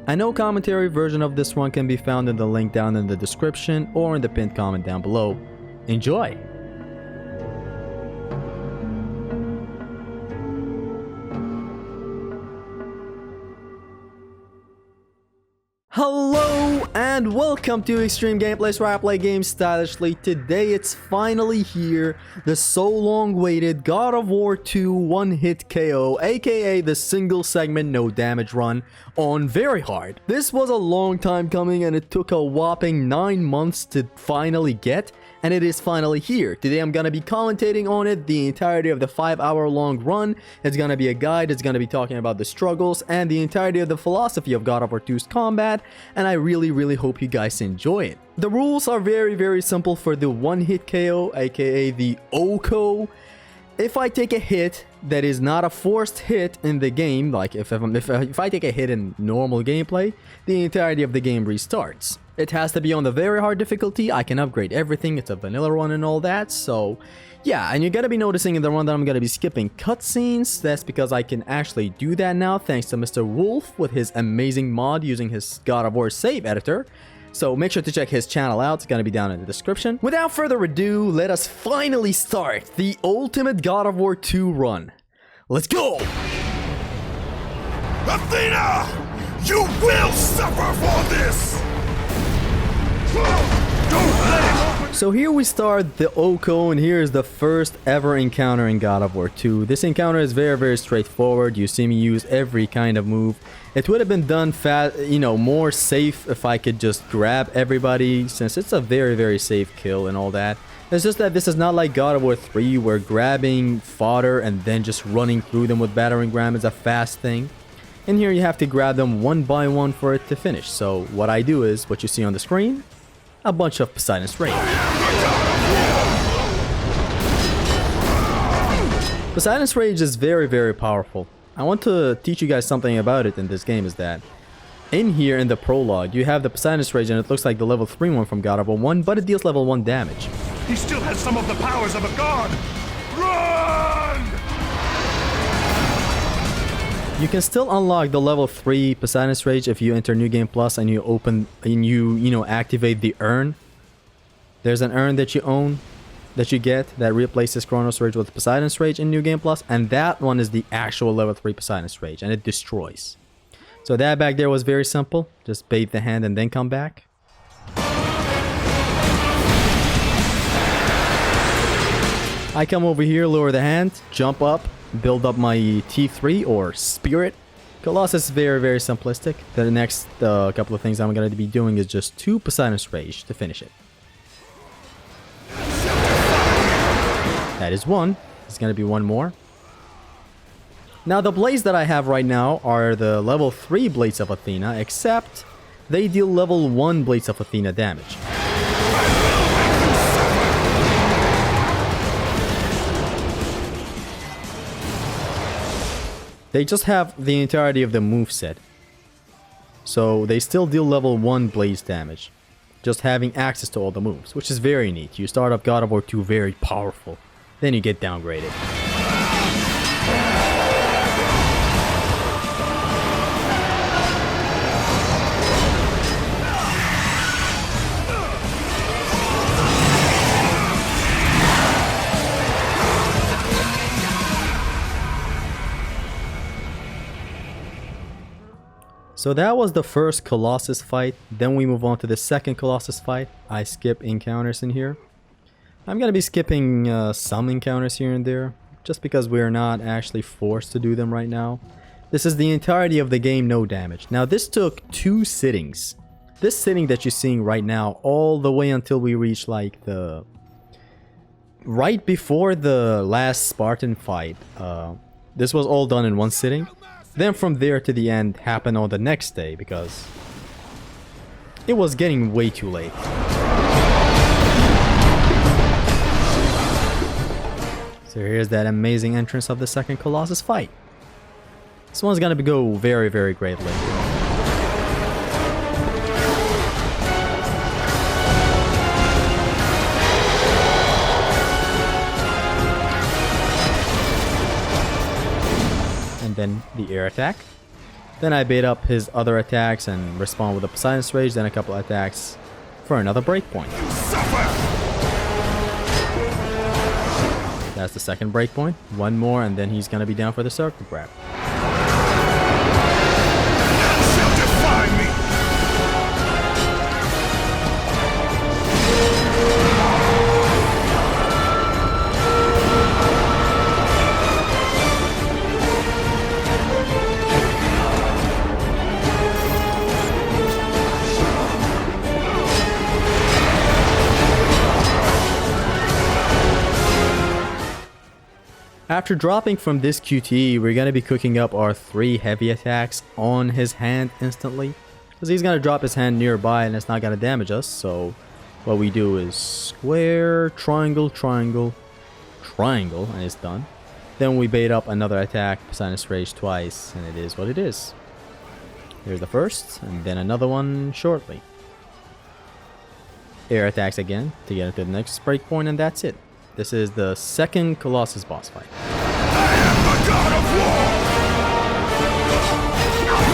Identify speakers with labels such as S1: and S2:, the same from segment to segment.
S1: A no commentary version of this one can be found in the link down in the description or in the pinned comment down below. Enjoy! Hello and welcome to Extreme Gameplays, where I play games stylishly. Today it's finally here, the so long waited God of War 2 One Hit KO, aka the single segment no damage run on very hard. This was a long time coming and it took a whopping 9 months to finally get, and it is finally here. Today I'm gonna be commentating on it, the entirety of the 5-hour long run. It's gonna be a guide, it's gonna be talking about the struggles and the entirety of the philosophy of God of War 2's combat, and I really hope you guys enjoy it. The rules are very simple for the One Hit KO, aka the OHKO. If I take a hit that is not a forced hit in the game, like if I take a hit in normal gameplay, the entirety of the game restarts. It has to be on the very hard difficulty. I can upgrade everything, it's a vanilla run and all that, so yeah. And you're gonna be noticing in the run that I'm gonna be skipping cutscenes. That's because I can actually do that now thanks to Mr. Wolf with his amazing mod using his God of War save editor. So make sure to check his channel out, it's gonna be down in the description. Without further ado, let us finally start the ultimate God of War 2 run. Let's go!
S2: Athena! You will suffer for this!
S1: So here we start the OHKO, and here is the first ever encounter in God of War 2. This encounter is very straightforward. You see me use every kind of move. It would have been done more safe if I could just grab everybody, since it's a very safe kill and all that. It's just that this is not like God of War 3 where grabbing fodder and then just running through them with battering ram is a fast thing. In here you have to grab them one by one for it to finish. So what I do is what you see on the screen. A bunch of Poseidon's Rage. Poseidon's Rage is very powerful. I want to teach you guys something about it in this game, is that in here in the prologue you have the Poseidon's Rage, and it looks like the level 3 one from God of War 1, but it deals level 1 damage.
S2: He still has some of the powers of a god! Run!
S1: You can still unlock the level 3 Poseidon's Rage if you enter New Game Plus and you open and you activate the urn. There's an urn that you own, that you get, that replaces Chronos Rage with Poseidon's Rage in New Game Plus, and that one is the actual level 3 Poseidon's Rage, and it destroys. So that back there was very simple. Just bait the hand and then come back. I come over here, lower the hand, jump up, build up my T3 or Spirit. Colossus is very simplistic. The next couple of things I'm going to be doing is just 2 Poseidon's Rage to finish it. That is 1. There's going to be 1 more. Now the blades that I have right now are the level 3 Blades of Athena, except they deal level 1 Blades of Athena damage. They just have the entirety of the moveset. So they still deal level 1 blaze damage, just having access to all the moves, which is very neat. You start up God of War 2 very powerful, then you get downgraded. So that was the first Colossus fight. Then we move on to the second Colossus fight. I skip encounters in here. I'm gonna be skipping some encounters here and there, just because we're not actually forced to do them right now. This is the entirety of the game, no damage. Now this took 2 sittings. This sitting that you're seeing right now, all the way until we reach like the... right before the last Spartan fight. This was all done in 1 sitting. Then from there to the end happened on the next day because it was getting way too late. So here's that amazing entrance of the second Colossus fight. This one's gonna go very greatly. then the air attack. Then I bait up his other attacks and respond with a Poseidon's Rage, then a couple attacks for another breakpoint. That's the second breakpoint. One more and then he's gonna be down for the circle grab. After dropping from this QTE, we're going to be cooking up our 3 heavy attacks on his hand instantly. Because he's going to drop his hand nearby and it's not going to damage us. So what we do is square, triangle, triangle, triangle, and it's done. Then we bait up another attack, Poseidon's Rage twice, and it is what it is. Here's the first, and then another one shortly. Air attacks again to get into the next breakpoint, and that's it. This is the second Colossus boss fight.
S2: I am the god of war!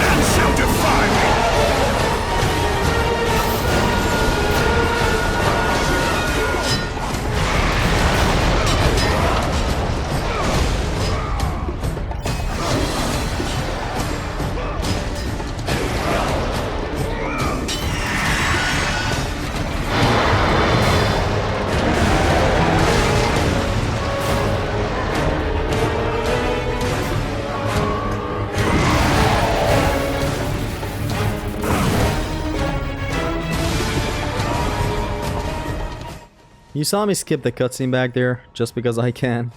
S2: None shall defy me!
S1: You saw me skip the cutscene back there just because I can.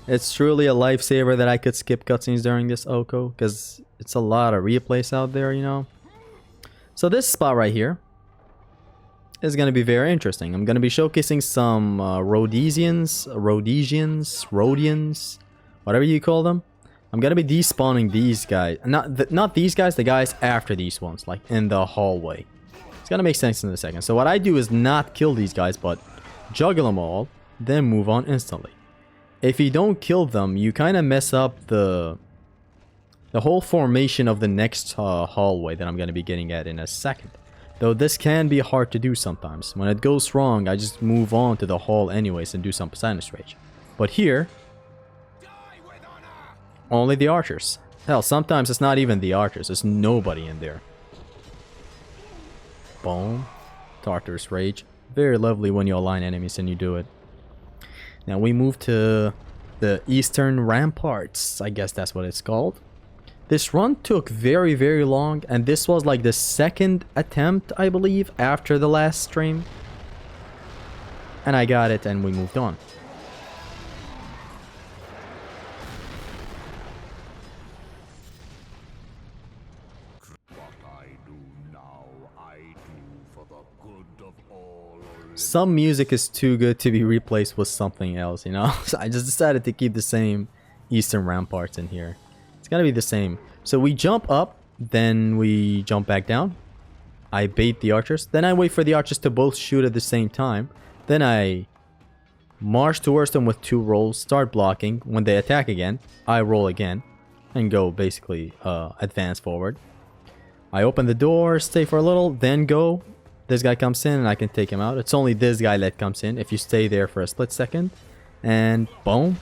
S1: It's truly a lifesaver that I could skip cutscenes during this OHKO because it's a lot of replays out there, you know. So this spot right here is going to be very interesting. I'm going to be showcasing some Rhodesians, whatever you call them. I'm going to be despawning these guys. Not these guys, the guys after these ones, like in the hallway. It's going to make sense in a second. So what I do is not kill these guys, but juggle them all, then move on instantly. If you don't kill them, you kind of mess up the whole formation of the next hallway that I'm going to be getting at in a second. Though this can be hard to do sometimes. When it goes wrong, I just move on to the hall anyways and do some Poseidon's Rage. But here, only the archers. Hell, sometimes it's not even the archers. There's nobody in there. Boom. Tartarus Rage. Very lovely when you align enemies and you do it. Now we move to the Eastern Ramparts. I guess that's what it's called. This run took very, very long. And this was like the second attempt, I believe, after the last stream. And I got it and we moved on. Some music is too good to be replaced with something else, you know? So I just decided to keep the same Eastern Ramparts in here. It's gonna be the same. So we jump up, then we jump back down. I bait the archers. Then I wait for the archers to both shoot at the same time. Then I march towards them with 2 rolls, start blocking. When they attack again, I roll again and go basically advance forward. I open the door, stay for a little, then go. This guy comes in and I can take him out. It's only this guy that comes in if you stay there for a split second. And boom.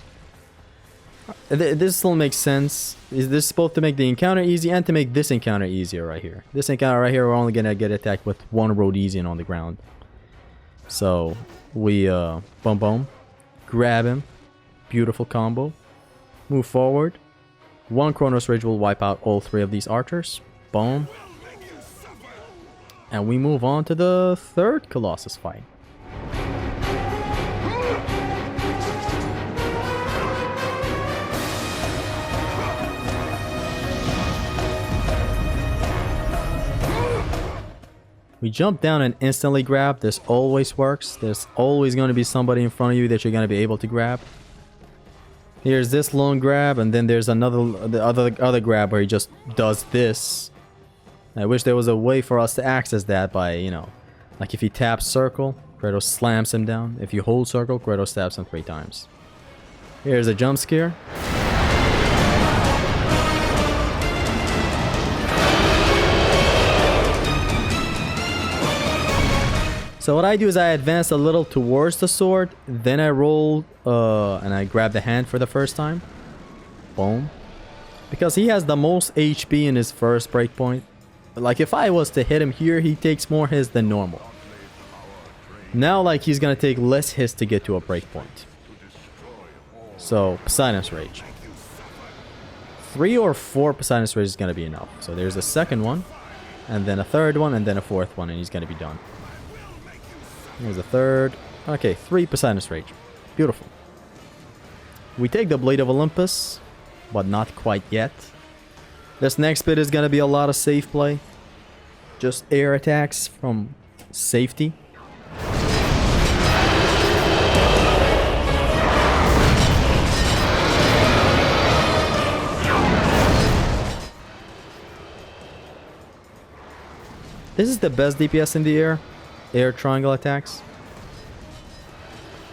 S1: This still makes sense. Is this supposed to make the encounter easy and to make this encounter easier right here? This encounter right here, we're only gonna get attacked with 1 Rhodesian on the ground. So we boom boom. Grab him. Beautiful combo. Move forward. 1 Chronos Rage will wipe out all 3 of these archers. Boom. And we move on to the 3rd Colossus fight. We jump down and instantly grab. This always works. There's always going to be somebody in front of you that you're going to be able to grab. Here's this long grab, and then there's the other grab where he just does this. I wish there was a way for us to access that by, you know, like if you tap circle, Kratos slams him down. If you hold circle, Kratos stabs him 3 times. Here's a jump scare. So what I do is I advance a little towards the sword, then I roll and I grab the hand for the first time. Boom. Because he has the most HP in his first breakpoint. Like if I was to hit him here, he takes more hits than normal. Now like he's gonna take less hits to get to a breakpoint. So Poseidon's Rage. 3 or 4 Poseidon's Rage is gonna be enough. So there's a second one, and then a third one, and then a fourth one, and he's gonna be done. Here's a third. Okay, 3 Poseidon's Rage. Beautiful. We take the Blade of Olympus, but not quite yet. This next bit is gonna be a lot of safe play. Just air attacks from safety. This is the best DPS in the air triangle attacks.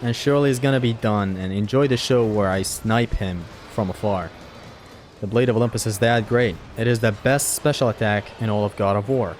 S1: And surely it's gonna be done, and enjoy the show where I snipe him from afar. The Blade of Olympus is that great. It is the best special attack in all of God of War.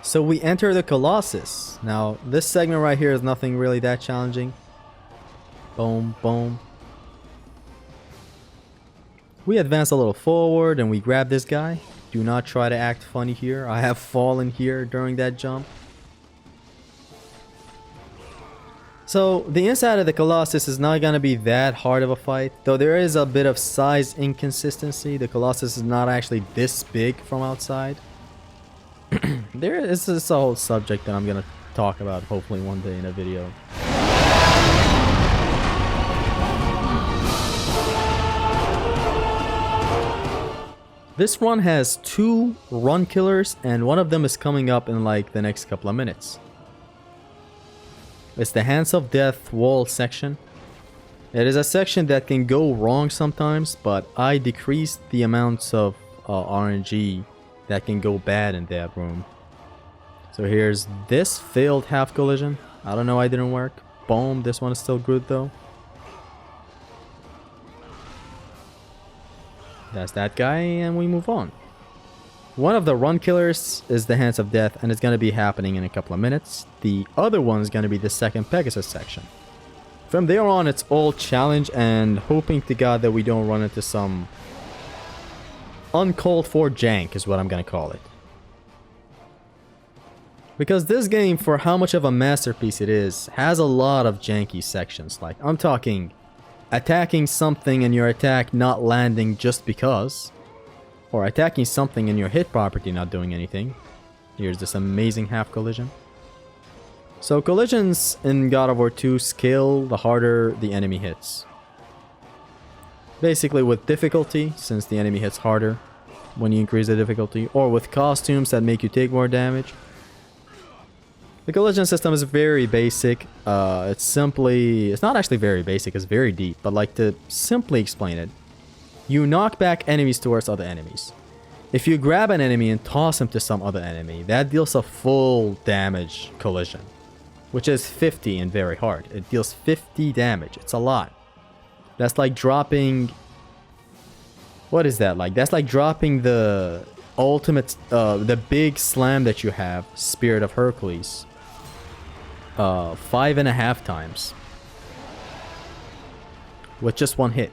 S1: So we enter the Colossus. Now, this segment right here is nothing really that challenging. Boom, boom. We advance a little forward and we grab this guy. Do not try to act funny here. I have fallen here during that jump. So, the inside of the Colossus is not going to be that hard of a fight. Though there is a bit of size inconsistency. The Colossus is not actually this big from outside. This is a whole subject that I'm gonna talk about hopefully one day in a video. This run has 2 run killers, and one of them is coming up in like the next couple of minutes. It's the Hands of Death wall section. It is a section that can go wrong sometimes, but I decreased the amounts of RNG that can go bad in that room. So here's this failed half collision. I don't know why it didn't work. Boom, this one is still good though. That's that guy, and we move on. One of the run killers is the Hands of Death, and it's gonna be happening in a couple of minutes. The other one is gonna be the second Pegasus section. From there on, it's all challenge and hoping to God that we don't run into some uncalled for jank is what I'm gonna call it. Because this game, for how much of a masterpiece it is, has a lot of janky sections. Like, I'm talking attacking something and your attack not landing just because. Or attacking something and your hit property not doing anything. Here's this amazing half collision. So collisions in God of War 2 scale the harder the enemy hits. Basically with difficulty, since the enemy hits harder when you increase the difficulty, or with costumes that make you take more damage. The collision system is very basic. It's not actually very basic, it's very deep, but like to simply explain it, you knock back enemies towards other enemies. If you grab an enemy and toss him to some other enemy, that deals a full damage collision, which is 50 and very hard. It deals 50 damage. It's a lot. That's like dropping... What is that like? That's like dropping the ultimate, the big slam that you have, Spirit of Hercules, 5.5 times. With just one hit.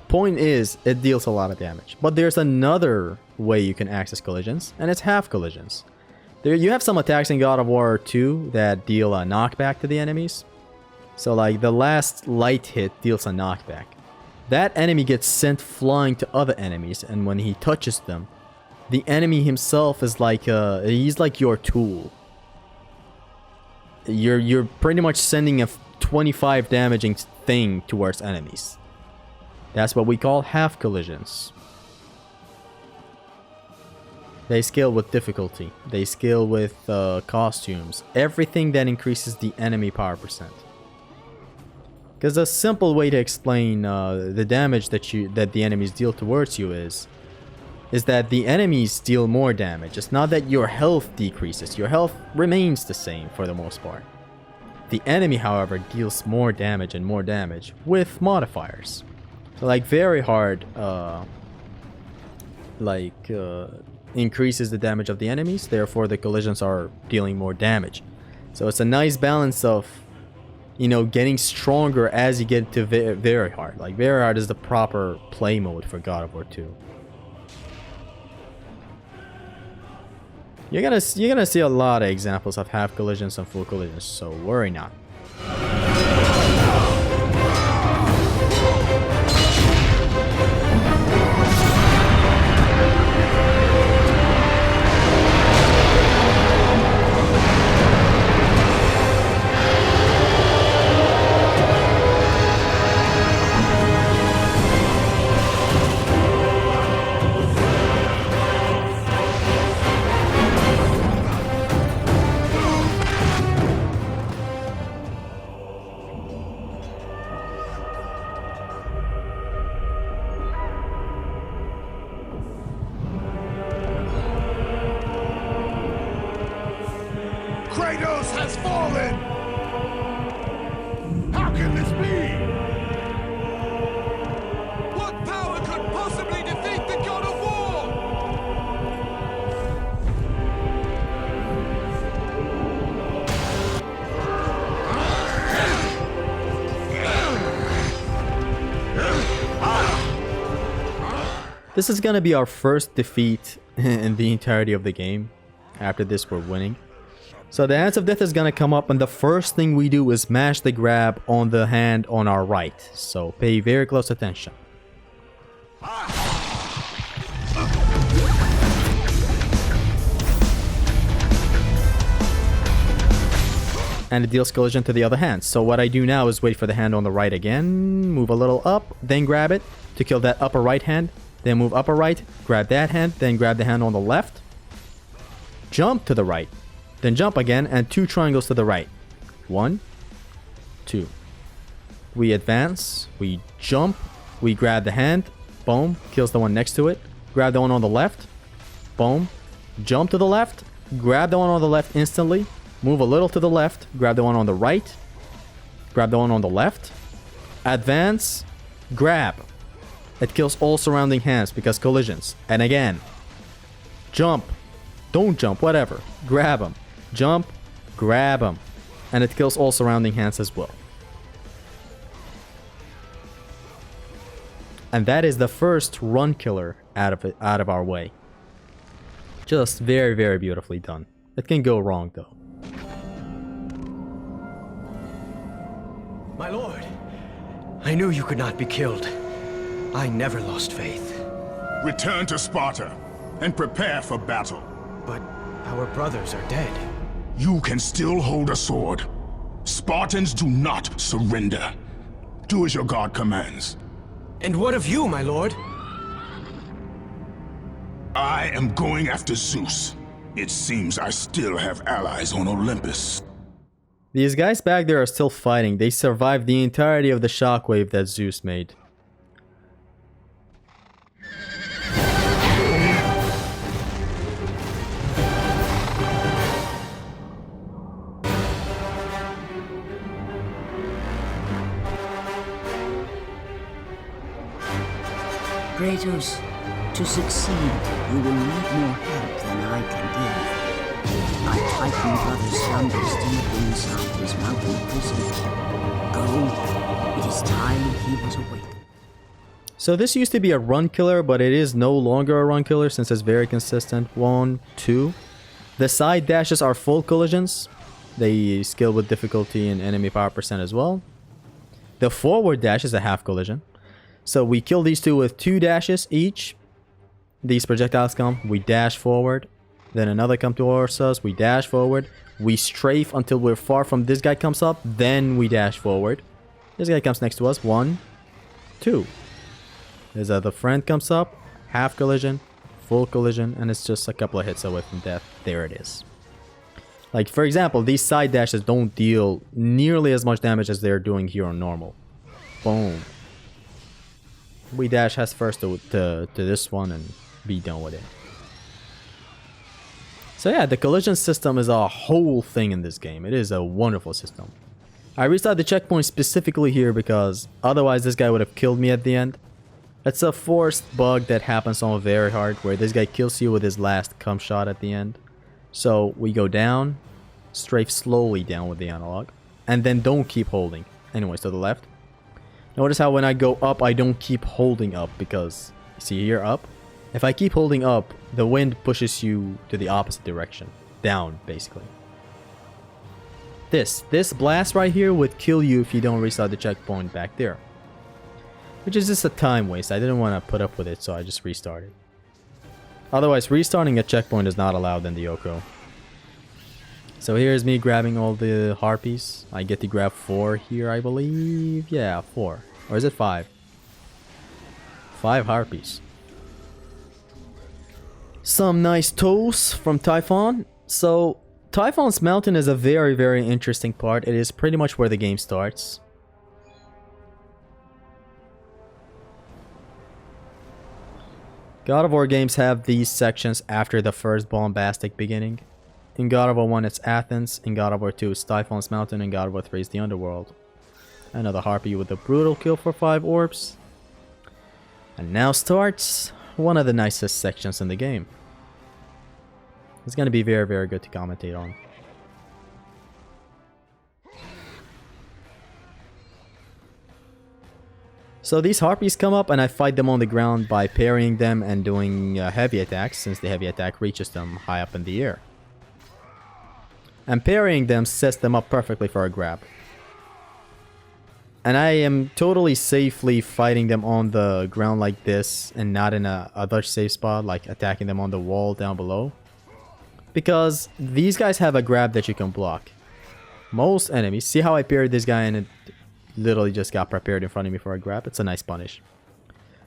S1: Point is, it deals a lot of damage. But there's another way you can access collisions, and it's half collisions. There, you have some attacks in God of War 2 that deal a knockback to the enemies. So like the last light hit deals a knockback. That enemy gets sent flying to other enemies, and when he touches them, the enemy himself is like he's like your tool. you're pretty much sending a 25 damaging thing towards enemies. That's what we call half collisions. They scale with difficulty. They scale with costumes. Everything that increases the enemy power percent. Because a simple way to explain the damage that the enemies deal towards you is that the enemies deal more damage. It's not that your health decreases. Your health remains the same for the most part. The enemy, however, deals more damage and more damage with modifiers. So like very hard increases the damage of the enemies, therefore the collisions are dealing more damage. So it's a nice balance of, you know, getting stronger as you get to very hard. Like very hard is the proper play mode for God of War 2. You're gonna see a lot of examples of half collisions and full collisions, so worry not.
S2: Kratos has fallen! How can this be?
S3: What power could possibly defeat the God of War?
S1: This is gonna be our first defeat in the entirety of the game. After this, we're winning. So the Hands of Death is gonna come up, and the first thing we do is mash the grab on the hand on our right. So pay very close attention. And it deals collision to the other hand. So what I do now is wait for the hand on the right again, move a little up, then grab it to kill that upper right hand, then move upper right, grab that hand, then grab the hand on the left, jump to the right, then jump again, and 2 triangles to the right. 1, 2. We advance, we jump, we grab the hand, boom, kills the one next to it, grab the one on the left, boom, jump to the left, grab the one on the left instantly, move a little to the left, grab the one on the right, grab the one on the left, advance, grab. It kills all surrounding hands because collisions. And again, jump, don't jump, whatever, grab them. Jump, grab them, and it kills all surrounding hands as well. And that is the first run killer out of our way. Just very, very beautifully done. It can go wrong though.
S4: My lord, I knew you could not be killed. I never lost faith.
S2: Return to Sparta and prepare for battle.
S4: But our brothers are dead.
S2: You can still hold a sword. Spartans do not surrender. Do as your god commands.
S4: And what of you, my lord?
S2: I am going after Zeus. It seems I still have allies on Olympus.
S1: These guys back there are still fighting. They survived the entirety of the shockwave that Zeus made.
S5: Kratos, to succeed, you will need more help than I can give. My Titan brother slumbers deep inside his mountain prison. Go, it is time he was awake.
S1: So this used to be a run killer, but it is no longer a run killer since it's very consistent. 1, 2. The side dashes are full collisions. They scale with difficulty and enemy power percent as well. The forward dash is a half collision. So we kill these two with 2 dashes each. These projectiles come, we dash forward, Then another come towards us. We dash forward. We strafe until we're far from this guy comes up. Then we dash forward. This guy comes next to us. 1, 2. His other friend comes up. Half collision. Full collision. And it's just a couple of hits away from death. There it is. Like, for example, these side dashes don't deal nearly as much damage as they're doing here on normal. Boom. We dash head first to this one and be done with it. So yeah, the collision system is a whole thing in this game. It is a wonderful system. I restarted the checkpoint specifically here because otherwise this guy would have killed me at the end. It's a forced bug that happens on very hard where this guy kills you with his last cum shot at the end. So we go down, strafe slowly down with the analog, and then don't keep holding. Anyways, to the left. Notice how when I go up, I don't keep holding up because, see here, up? If I keep holding up, the wind pushes you to the opposite direction. Down, basically. This blast right here would kill you if you don't restart the checkpoint back there. Which is just a time waste. I didn't want to put up with it, so I just restarted. Otherwise, restarting a checkpoint is not allowed in the OHKO. So here's me grabbing all the harpies. I get to grab 4 here, I believe. Yeah, 4. Or is it 5? 5 harpies. Some nice toes from Typhon. So, Typhon's mountain is a very, very interesting part. It is pretty much where the game starts. God of War games have these sections after the first bombastic beginning. In God of War 1 it's Athens, in God of War 2 it's Typhon's Mountain, in God of War 3 it's the Underworld. Another harpy with a brutal kill for 5 orbs. And now starts one of the nicest sections in the game. It's gonna be very, very good to commentate on. So these harpies come up and I fight them on the ground by parrying them and doing heavy attacks, since the heavy attack reaches them high up in the air. And parrying them sets them up perfectly for a grab. And I am totally safely fighting them on the ground like this and not in a other safe spot, like attacking them on the wall down below. Because these guys have a grab that you can block. Most enemies, see how I parried this guy and it literally just got prepared in front of me for a grab? It's a nice punish.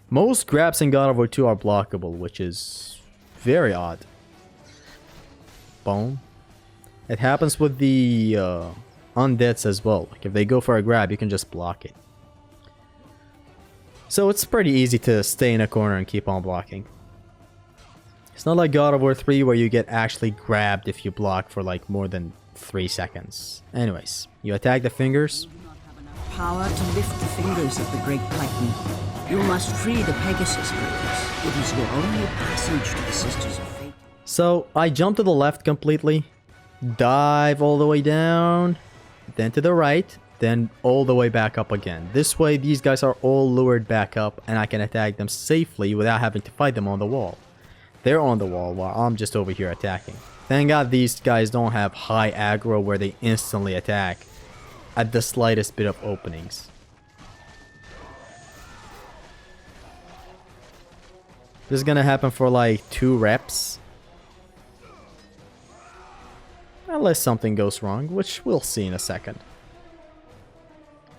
S1: Most grabs in God of War 2 are blockable, which is very odd. Boom. It happens with the undeads as well. Like if they go for a grab, you can just block it. So it's pretty easy to stay in a corner and keep on blocking. It's not like God of War 3 where you get actually grabbed if you block for like more than 3 seconds. Anyways, you attack the fingers.
S5: Power to lift the fingers of the great Titan. You must free the Pegasus Brothers. It is your only passage to the Sisters of Fate.
S1: So I jump to the left completely, dive all the way down, then to the right, then all the way back up again. This way these guys are all lured back up and I can attack them safely without having to fight them on the wall. They're on the wall while I'm just over here attacking. Thank God these guys don't have high aggro where they instantly attack at the slightest bit of openings. This is gonna happen for like 2 reps. Unless something goes wrong, which we'll see in a second.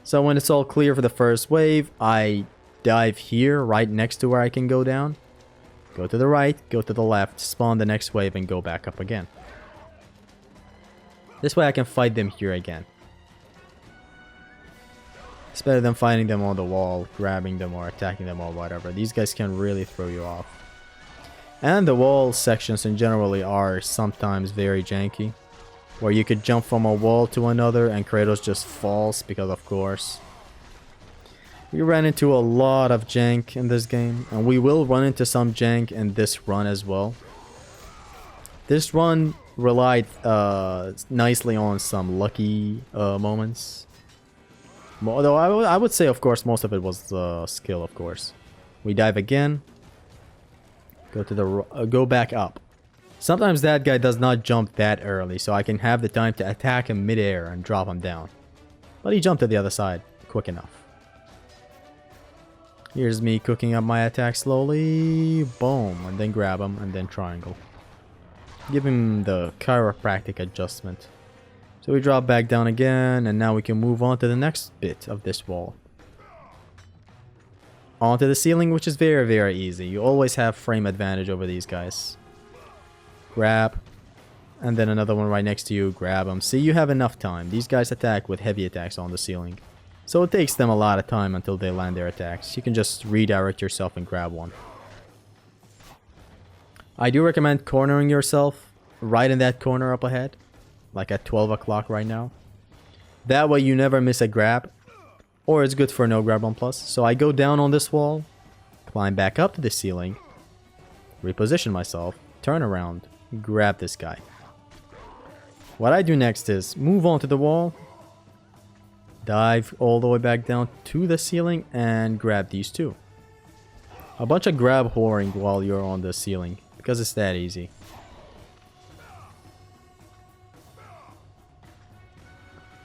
S1: So when it's all clear for the first wave, I dive here right next to where I can go down. Go to the right, go to the left, spawn the next wave and go back up again. This way I can fight them here again. It's better than fighting them on the wall, grabbing them or attacking them or whatever. These guys can really throw you off. And the wall sections in generally are sometimes very janky. Where you could jump from a wall to another and Kratos just falls because of course. We ran into a lot of jank in this game. And we will run into some jank in this run as well. This run relied nicely on some lucky moments. Although I would say, of course, most of it was skill, of course. We dive again. Go to the go back up. Sometimes that guy does not jump that early, so I can have the time to attack him mid-air and drop him down. But he jumped to the other side quick enough. Here's me cooking up my attack slowly. Boom, and then grab him, and then triangle. Give him the chiropractic adjustment. So we drop back down again, and now we can move on to the next bit of this wall. Onto the ceiling, which is very, very easy. You always have frame advantage over these guys. Grab. And then another one right next to you. Grab them. See, you have enough time. These guys attack with heavy attacks on the ceiling. So it takes them a lot of time until they land their attacks. You can just redirect yourself and grab one. I do recommend cornering yourself right in that corner up ahead. Like at 12 o'clock right now. That way you never miss a grab. Or it's good for no grab on plus. So I go down on this wall. Climb back up to the ceiling. Reposition myself. Turn around. Grab this guy. What I do next is move onto the wall. Dive all the way back down to the ceiling. And grab these two. A bunch of grab whoring while you're on the ceiling. Because it's that easy.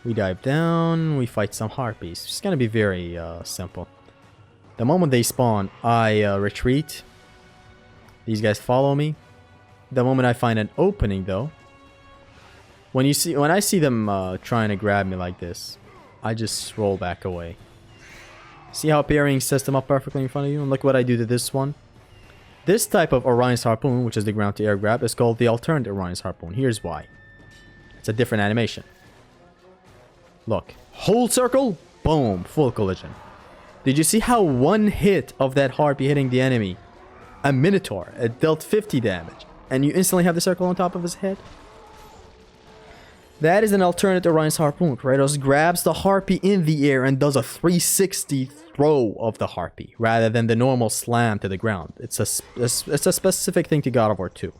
S1: We dive down, we fight some harpies. It's gonna be very simple. The moment they spawn, I retreat. These guys follow me. The moment I find an opening though, when I see them trying to grab me like this, I just roll back away. See how parrying sets them up perfectly in front of you? And look what I do to this one. This type of Orion's Harpoon, which is the ground to air grab, is called the alternate Orion's Harpoon. Here's why. It's a different animation. Look, hold circle, boom, full collision. Did you see how one hit of that harpy hitting the enemy, a minotaur, it dealt 50 damage, and you instantly have the circle on top of his head? That is an alternate Orion's Harpoon. Kratos grabs the harpy in the air and does a 360 throw of the harpy, rather than the normal slam to the ground. It's a specific thing to God of War 2.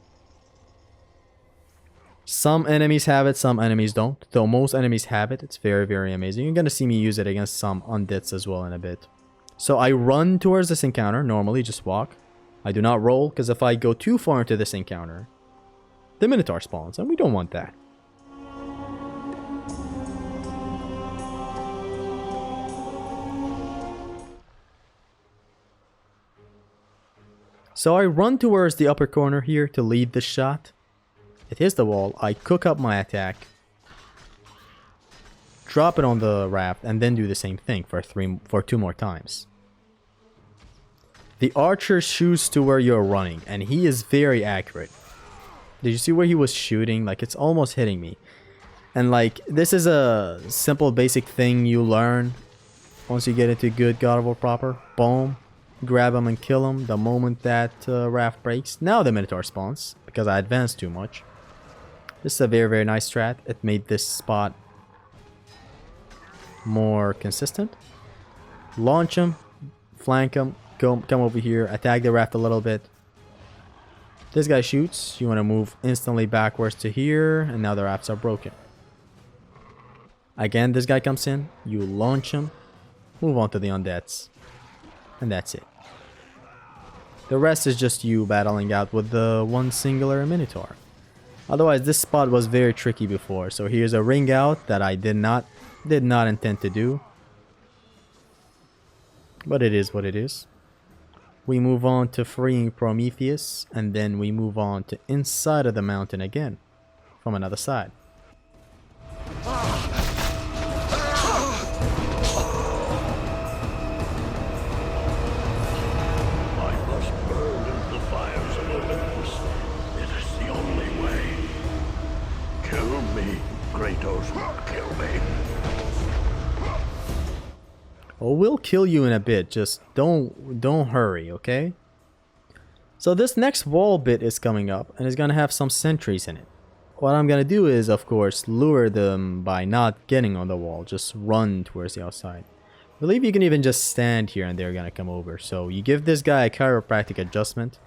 S1: Some enemies have it, some enemies don't. Though most enemies have it, it's very, very amazing. You're gonna see me use it against some undeads as well in a bit. So I run towards this encounter, normally just walk. I do not roll, because if I go too far into this encounter, the Minotaur spawns, and we don't want that. So I run towards the upper corner here to lead the shot. It hits the wall, I cook up my attack, drop it on the raft, and then do the same thing for 2 more times. The archer shoots to where you're running, and he is very accurate. Did you see where he was shooting? Like, it's almost hitting me. And like, this is a simple basic thing you learn once you get into good God of War proper. Boom. Grab him and kill him the moment that raft breaks. Now the Minotaur spawns, because I advanced too much. This is a very, very nice strat. It made this spot more consistent. Launch him, flank him, come over here, attack the raft a little bit. This guy shoots. You want to move instantly backwards to here, and now the rafts are broken. Again, this guy comes in. You launch him, move on to the undeads, and that's it. The rest is just you battling out with the one singular Minotaur. Otherwise, this spot was very tricky before. So here's a ring out that I did not intend to do. But it is what it is. We move on to freeing Prometheus, and then we move on to inside of the mountain again, from another side.
S6: Kratos will kill me.
S1: Well, we'll kill you in a bit. Just don't hurry, okay? So this next wall bit is coming up, and it's gonna have some sentries in it. What I'm gonna do is, of course, lure them by not getting on the wall. Just run towards the outside. I believe you can even just stand here and they're gonna come over. So you give this guy a chiropractic adjustment.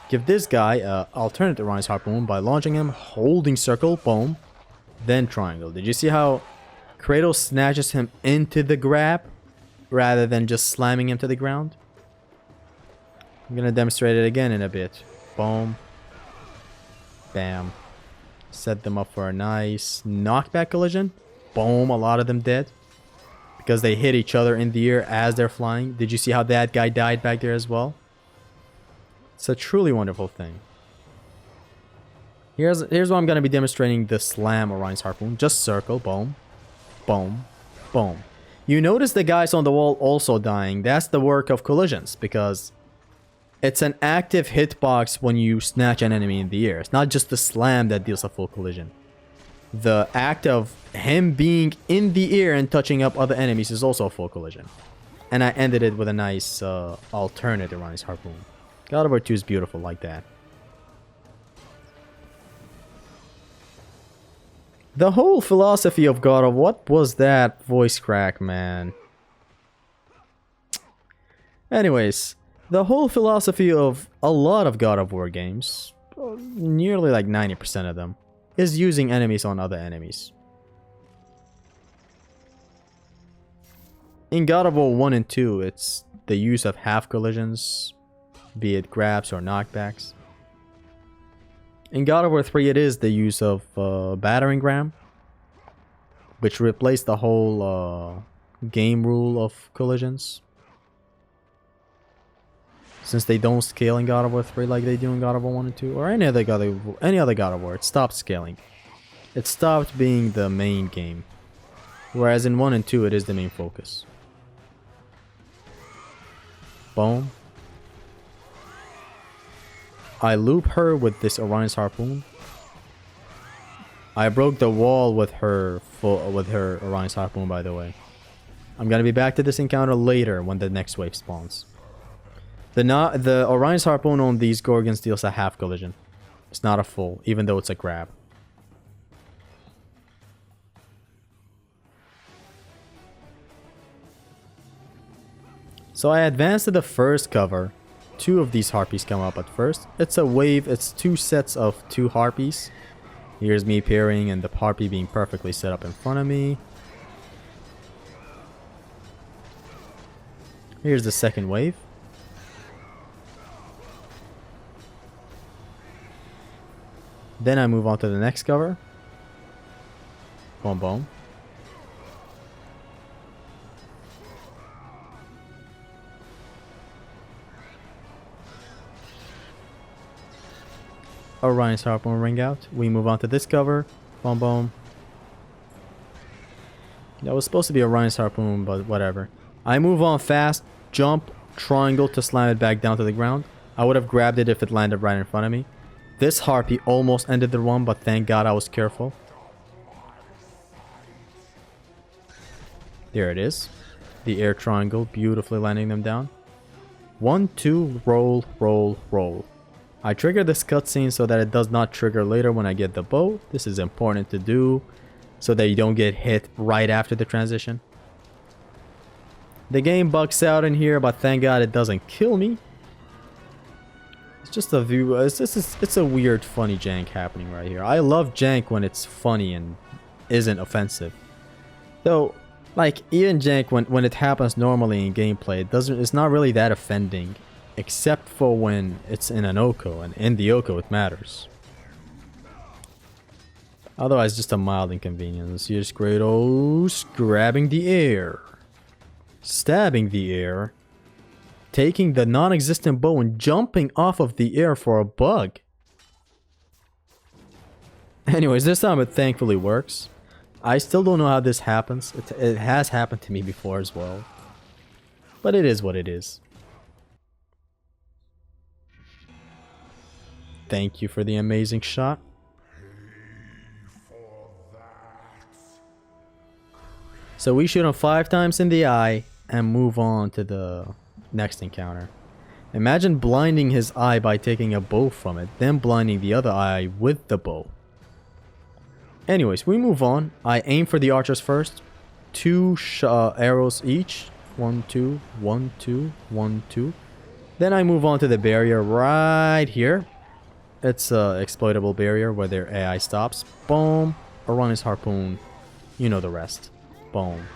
S1: Give this guy a alternate Orion's Harpoon by launching him, holding circle, boom. Then triangle. Did you see how Kratos snatches him into the grab rather than just slamming him to the ground? I'm gonna demonstrate it again in a bit. Boom. Bam. Set them up for a nice knockback collision. Boom. A lot of them dead. Because they hit each other in the air as they're flying. Did you see how that guy died back there as well? It's a truly wonderful thing. Here's what I'm gonna be demonstrating the slam Orion's Harpoon. Just circle, boom, boom, boom. You notice the guys on the wall also dying. That's the work of collisions, because it's an active hitbox when you snatch an enemy in the air. It's not just the slam that deals a full collision. The act of him being in the air and touching up other enemies is also a full collision. And I ended it with a nice alternate Orion's Harpoon. God of War 2 is beautiful like that. The whole philosophy of God of... What was that voice crack, man? Anyways, the whole philosophy of a lot of God of War games, nearly like 90% of them, is using enemies on other enemies. In God of War 1 and 2, it's the use of half collisions, be it grabs or knockbacks. In God of War 3, it is the use of battering ram, which replaced the whole game rule of collisions. Since they don't scale in God of War 3 like they do in God of War 1 and 2, or any other God of War, it stopped scaling. It stopped being the main game. Whereas in 1 and 2, it is the main focus. Boom. I loop her with this Orion's Harpoon. I broke the wall with her Orion's Harpoon, by the way. I'm gonna be back to this encounter later when the next wave spawns. The Orion's Harpoon on these Gorgons deals a half collision. It's not a full, even though it's a grab. So I advanced to the first cover. 2 of these harpies come up at first. It's a wave, it's 2 sets of 2 harpies. Here's me parrying and the harpy being perfectly set up in front of me. Here's the second wave. Then I move on to the next cover. Boom, boom. Orion's Harpoon ring out. We move on to this cover. Boom, boom. That was supposed to be Orion's Harpoon, but whatever. I move on fast, jump, triangle to slam it back down to the ground. I would have grabbed it if it landed right in front of me. This harpy almost ended the run, but thank God I was careful. There it is. The air triangle, beautifully landing them down. 1, 2, roll, roll, roll. I trigger this cutscene so that it does not trigger later when I get the bow. This is important to do so that you don't get hit right after the transition. The game bugs out in here, but thank God it doesn't kill me. It's just a view. It's a weird, funny jank happening right here. I love jank when it's funny and isn't offensive. Though, like even jank when it happens normally in gameplay, it's not really that offending. Except for when it's in an OHKO, and in the OHKO it matters. Otherwise, just a mild inconvenience. Here's Kratos grabbing the air, stabbing the air, taking the non-existent bow and jumping off of the air for a bug. Anyways, this time it thankfully works. I still don't know how this happens. It has happened to me before as well. But it is what it is. Thank you for the amazing shot. So we shoot him 5 times in the eye and move on to the next encounter. Imagine blinding his eye by taking a bow from it, then blinding the other eye with the bow. Anyways, we move on. I aim for the archers first. 2 arrows each. 1, 2, 1, 2, 1, 2. Then I move on to the barrier right here. It's a exploitable barrier where their AI stops. Boom. Orion's Harpoon. You know the rest. Boom.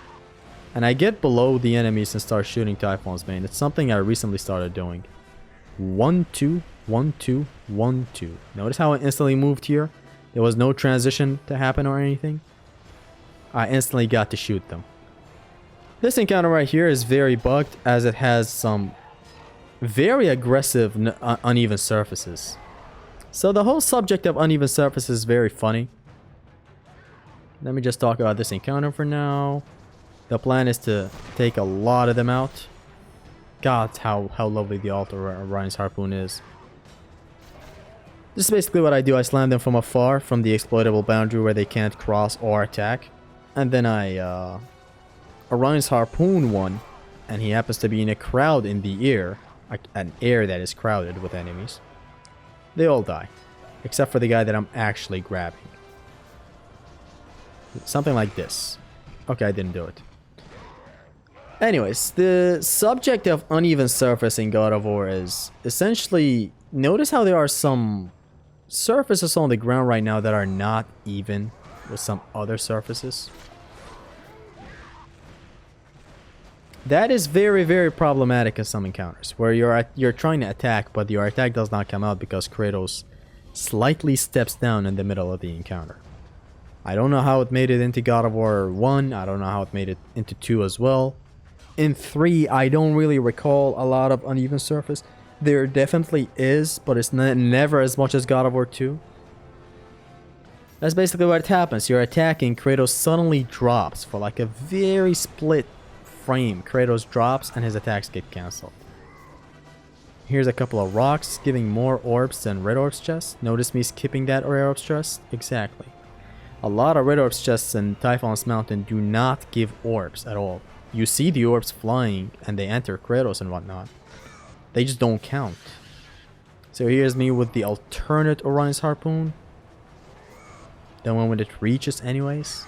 S1: And I get below the enemies and start shooting Typhon's Bane. It's something I recently started doing. 1, 2, 1, 2, 1, 2. Notice how I instantly moved here? There was no transition to happen or anything. I instantly got to shoot them. This encounter right here is very bugged as it has some very aggressive uneven surfaces. So the whole subject of uneven surface is very funny. Let me just talk about this encounter for now. The plan is to take a lot of them out. God, how lovely the altar Orion's harpoon is. This is basically what I do. I slam them from afar, from the exploitable boundary where they can't cross or attack. And then I Orion's harpoon one, and he happens to be in a crowd in the air. An air that is crowded with enemies. They all die. Except for the guy that I'm actually grabbing. Something like this. Okay, I didn't do it. Anyways, the subject of uneven surface in God of War is essentially... Notice how there are some surfaces on the ground right now that are not even with some other surfaces. That is very, very problematic in some encounters, where you're trying to attack, but your attack does not come out because Kratos slightly steps down in the middle of the encounter. I don't know how it made it into God of War 1, I don't know how it made it into 2 as well. In 3, I don't really recall a lot of uneven surface. There definitely is, but it's never as much as God of War 2. That's basically what happens. You're attacking, Kratos suddenly drops for like a very split frame. Kratos drops and his attacks get cancelled. Here's a couple of rocks giving more orbs than red orbs chests. Notice me skipping that red orbs chest? Exactly. A lot of red orbs chests in Typhon's Mountain do not give orbs at all. You see the orbs flying and they enter Kratos and whatnot. They just don't count. So here's me with the alternate Orion's harpoon. The one when it reaches anyways.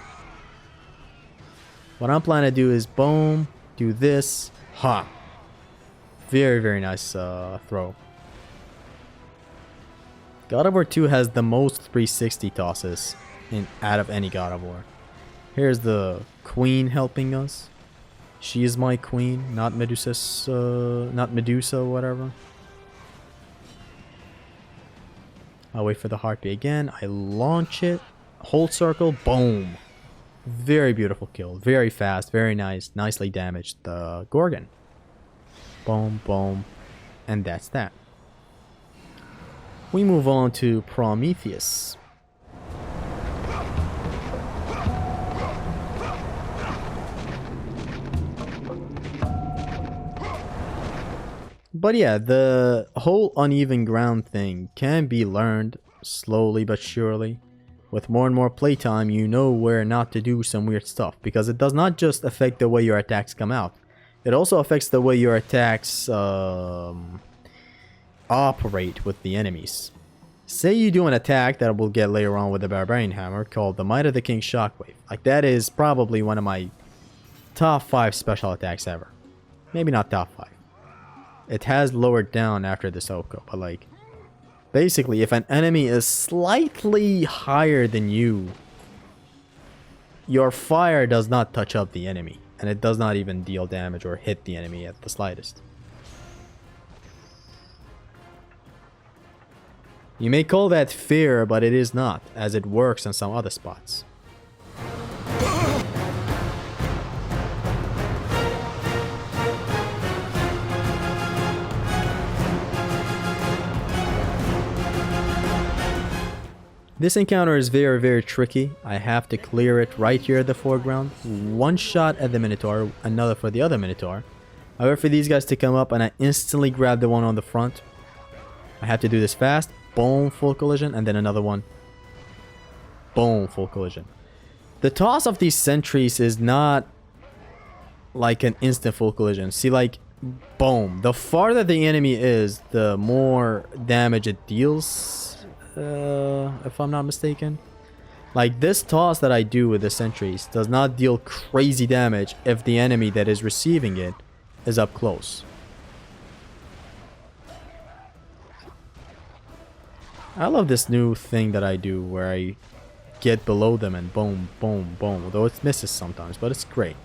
S1: What I'm planning to do is boom, do this, ha. Very, very nice throw. God of War 2 has the most 360 tosses out of any God of War. Here's the queen helping us. She is my queen, not Medusa's, not Medusa, whatever. I'll wait for the heartbeat again. I launch it, hold circle, boom. Very beautiful kill, very fast, very nice, nicely damaged the Gorgon. Boom, boom, and that's that. We move on to Prometheus. But yeah, the whole uneven ground thing can be learned slowly but surely. With more and more playtime, you know where not to do some weird stuff, because it does not just affect the way your attacks come out. It also affects the way your attacks operate with the enemies. Say you do an attack that we'll get later on with the Barbarian Hammer called the Might of the King Shockwave. Like, that is probably one of my top 5 special attacks ever. Maybe not top 5. It has lowered down after this OHKO, but like, basically, if an enemy is slightly higher than you, your fire does not touch up the enemy, and it does not even deal damage or hit the enemy at the slightest. You may call that fair, but it is not, as it works in some other spots. This encounter is very, very tricky. I have to clear it right here at the foreground. One shot at the Minotaur, another for the other Minotaur. I wait for these guys to come up and I instantly grab the one on the front. I have to do this fast. Boom, full collision, and then another one. Boom, full collision. The toss of these sentries is not like an instant full collision. See, like, boom. The farther the enemy is, the more damage it deals. If I'm not mistaken. Like, this toss that I do with the sentries does not deal crazy damage if the enemy that is receiving it is up close. I love this new thing that I do where I get below them and boom, boom, boom. Though it misses sometimes, but it's great.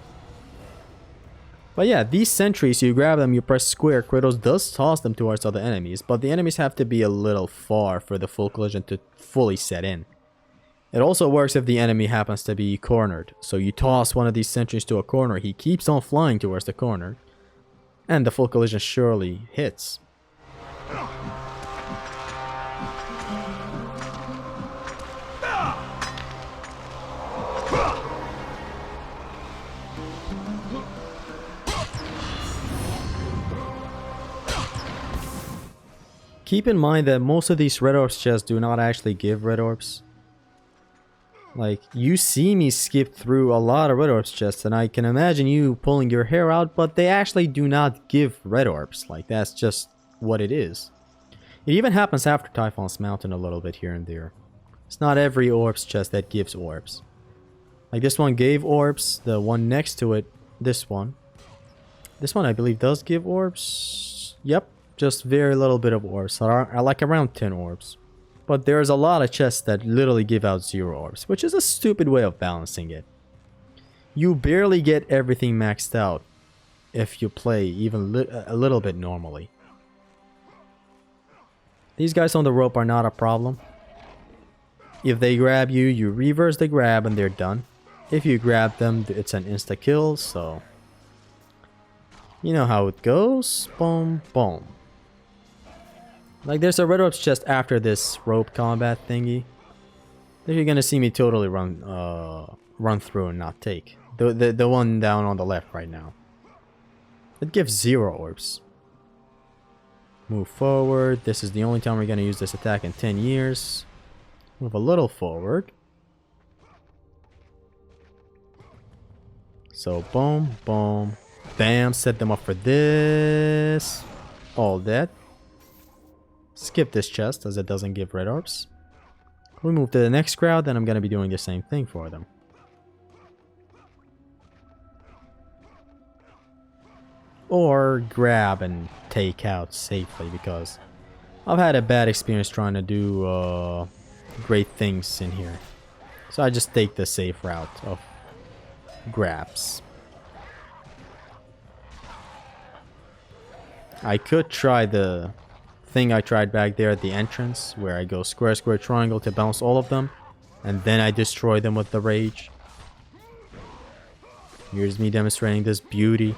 S1: But yeah, these sentries, you grab them, you press square, Kratos does toss them towards other enemies, but the enemies have to be a little far for the full collision to fully set in. It also works if the enemy happens to be cornered. So you toss one of these sentries to a corner, he keeps on flying towards the corner, and the full collision surely hits. Keep in mind that most of these red orbs chests do not actually give red orbs. Like, you see me skip through a lot of red orbs chests, and I can imagine you pulling your hair out, but they actually do not give red orbs. Like, that's just what it is. It even happens after Typhon's Mountain a little bit here and there. It's not every orbs chest that gives orbs. Like, this one gave orbs, the one next to it, this one. This one, I believe, does give orbs. Yep, just very little bit of orbs. Like around 10 orbs. But there's a lot of chests that literally give out 0 orbs, which is a stupid way of balancing it. You barely get everything maxed out if you play even a little bit normally. These guys on the rope are not a problem. If they grab you, you reverse the grab and they're done. If you grab them, it's an insta-kill, so... You know how it goes. Boom, boom. Like, there's a red orbs chest after this rope combat thingy that you're gonna see me totally run through and not take. The one down on the left right now. It gives 0 orbs. Move forward. This is the only time we're gonna use this attack in 10 years. Move a little forward. So boom, boom, bam. Set them up for this. All dead. Skip this chest as it doesn't give red orbs. We move to the next crowd, then I'm going to be doing the same thing for them. Or grab and take out safely, because I've had a bad experience trying to do great things in here. So I just take the safe route of grabs. I could try the thing I tried back there at the entrance, where I go square, square, triangle to bounce all of them, and then I destroy them with the rage. Here's me demonstrating this beauty.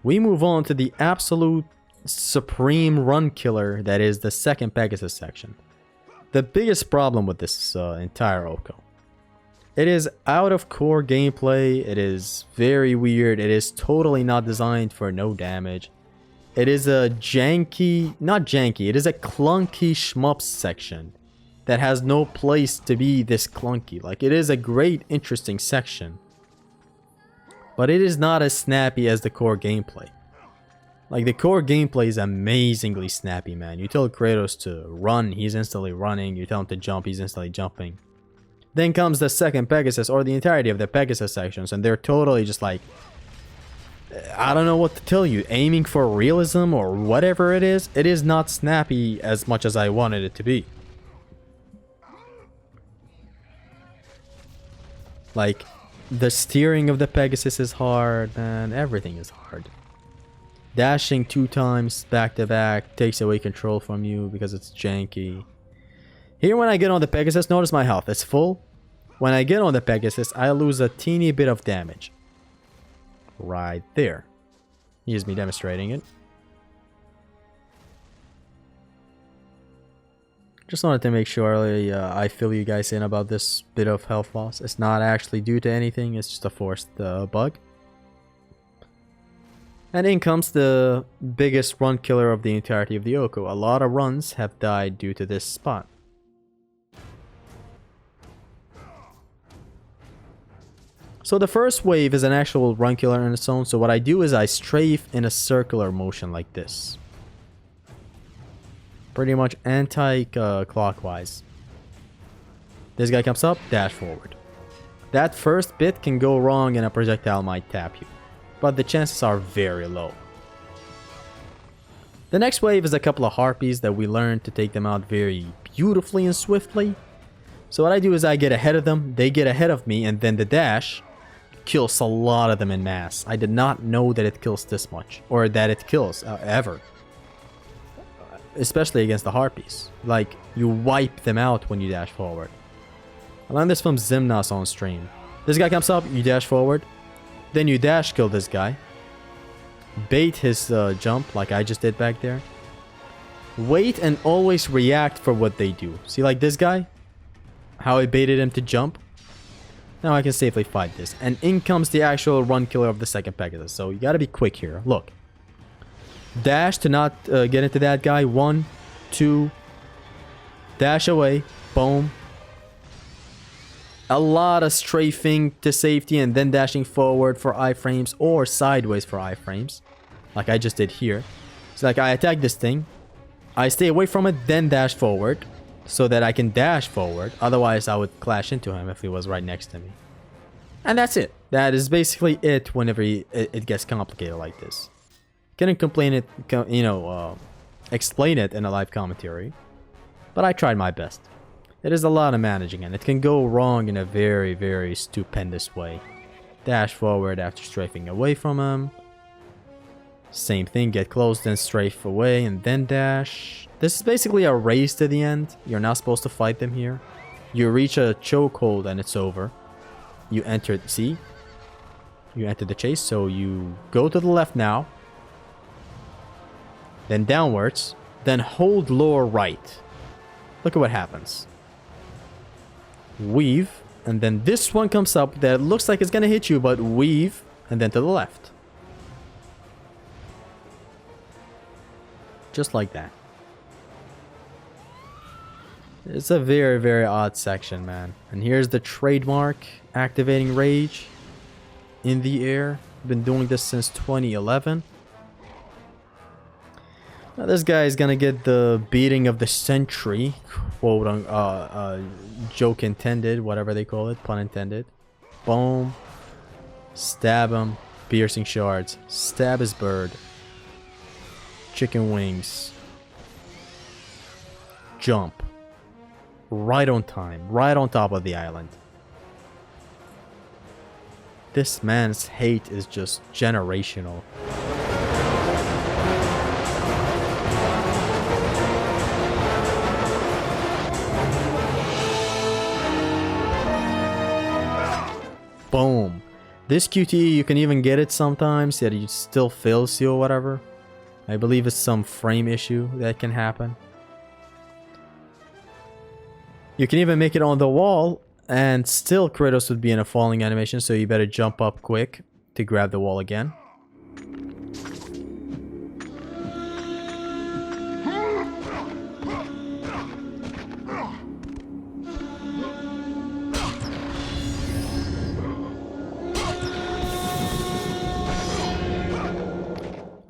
S1: We move on to the absolute supreme run killer that is the second Pegasus section. The biggest problem with this entire OHKO. It is out of core gameplay, it is very weird, it is totally not designed for no damage. It is a janky, not janky, it is a clunky shmup section that has no place to be this clunky. Like, it is a great, interesting section, but it is not as snappy as the core gameplay. Like, the core gameplay is amazingly snappy, man. You tell Kratos to run, he's instantly running. You tell him to jump, he's instantly jumping. Then comes the second Pegasus, or the entirety of the Pegasus sections, and they're totally just like, I don't know what to tell you, aiming for realism or whatever it is not snappy as much as I wanted it to be. Like, the steering of the Pegasus is hard, man, everything is hard. Dashing 2 times back to back takes away control from you because it's janky. Here, when I get on the Pegasus, notice my health, it's full. When I get on the Pegasus, I lose a teeny bit of damage. Right there. Here's me demonstrating it. Just wanted to make sure I fill you guys in about this bit of health loss. It's not actually due to anything, it's just a forced bug. And in comes the biggest run killer of the entirety of the OHKO. A lot of runs have died due to this spot. So the first wave is an actual run killer in its own. So what I do is I strafe in a circular motion like this. Pretty much anti-clockwise. This guy comes up, dash forward. That first bit can go wrong and a projectile might tap you, but the chances are very low. The next wave is a couple of harpies that we learned to take them out very beautifully and swiftly. So what I do is I get ahead of them, they get ahead of me, and then the dash kills a lot of them in mass. I did not know that it kills this much, or that it kills ever. Especially against the harpies. Like, you wipe them out when you dash forward. I learned this from Zimnas on stream. This guy comes up, you dash forward, then you dash kill this guy. Bait his jump like I just did back there. Wait and always react for what they do. See, like this guy? How I baited him to jump? Now I can safely fight this. And in comes the actual run killer of the second Pegasus. So you gotta be quick here. Look. Dash to not get into that guy. 1, 2. Dash away. Boom. A lot of strafing to safety and then dashing forward for iframes or sideways for iframes. Like I just did here. So like I attack this thing. I stay away from it, then dash forward. So that I can dash forward. Otherwise I would clash into him if he was right next to me. And that's it. That is basically it whenever it gets complicated like this. Couldn't complain it, explain it in a live commentary. But I tried my best. It is a lot of managing and it can go wrong in a very, very stupendous way. Dash forward after strafing away from him. Same thing, get close, then strafe away and then dash. This is basically a race to the end. You're not supposed to fight them here. You reach a chokehold and it's over. You enter, see? You enter the chase, so you go to the left now. Then downwards. Then hold lower right. Look at what happens. Weave. And then this one comes up that looks like it's gonna hit you, but weave. And then to the left. Just like that. It's a very, very odd section, man. And here's the trademark. Activating rage. In the air. Been doing this since 2011. Now this guy is gonna get the beating of the century. Quote on joke intended, whatever they call it, pun intended. Boom. Stab him. Piercing shards. Stab his bird. Chicken wings. Jump. Right on time. Right on top of the island. This man's hate is just generational. Boom. This QTE, you can even get it sometimes, yet it still fails you or whatever. I believe it's some frame issue that can happen. You can even make it on the wall, and still Kratos would be in a falling animation, so you better jump up quick to grab the wall again.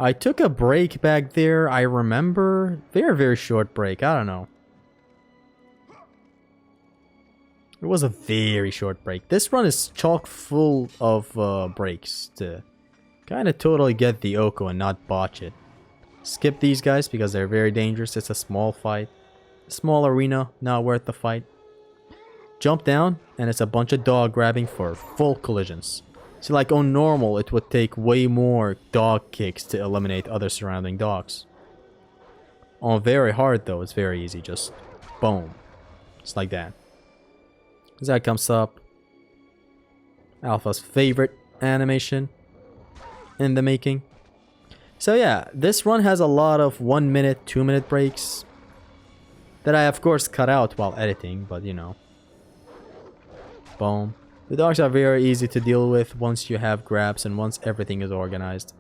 S1: I took a break back there, I remember. Very, very short break, I don't know. It was a very short break. This run is chock full of breaks to kind of totally get the OHKO and not botch it. Skip these guys because they're very dangerous. It's a small fight. Small arena, not worth the fight. Jump down and it's a bunch of dog grabbing for full collisions. See, like on normal, it would take way more dog kicks to eliminate other surrounding dogs. On very hard though, it's very easy. Just boom. Just like that. That comes up. Alpha's favorite animation in the making. So yeah, this run has a lot of 1 minute, 2 minute breaks that I of course cut out while editing, but you know. Boom. The dogs are very easy to deal with once you have grabs and once everything is organized.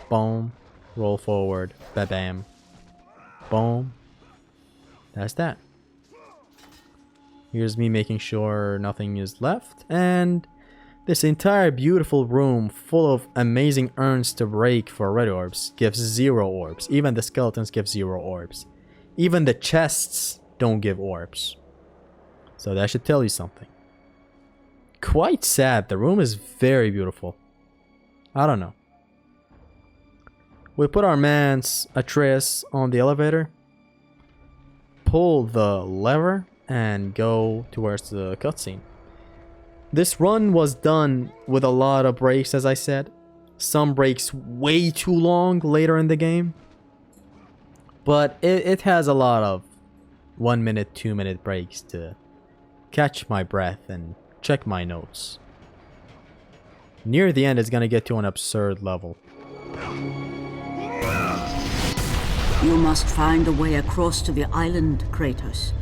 S1: Boom. Roll forward. Ba-bam. Boom. That's that. Here's me making sure nothing is left. And this entire beautiful room full of amazing urns to break for red orbs gives 0 orbs. Even the skeletons give 0 orbs. Even the chests don't give orbs. So that should tell you something. Quite sad. The room is very beautiful. I don't know. We put our man's Atreus on the elevator. Pull the lever and go towards the cutscene. This run was done with a lot of breaks, as I said. Some breaks way too long later in the game. But it has a lot of 1 minute, 2 minute breaks to catch my breath and check my notes. Near the end, it's gonna get to an absurd level.
S5: You must find a way across to the island, Kratos.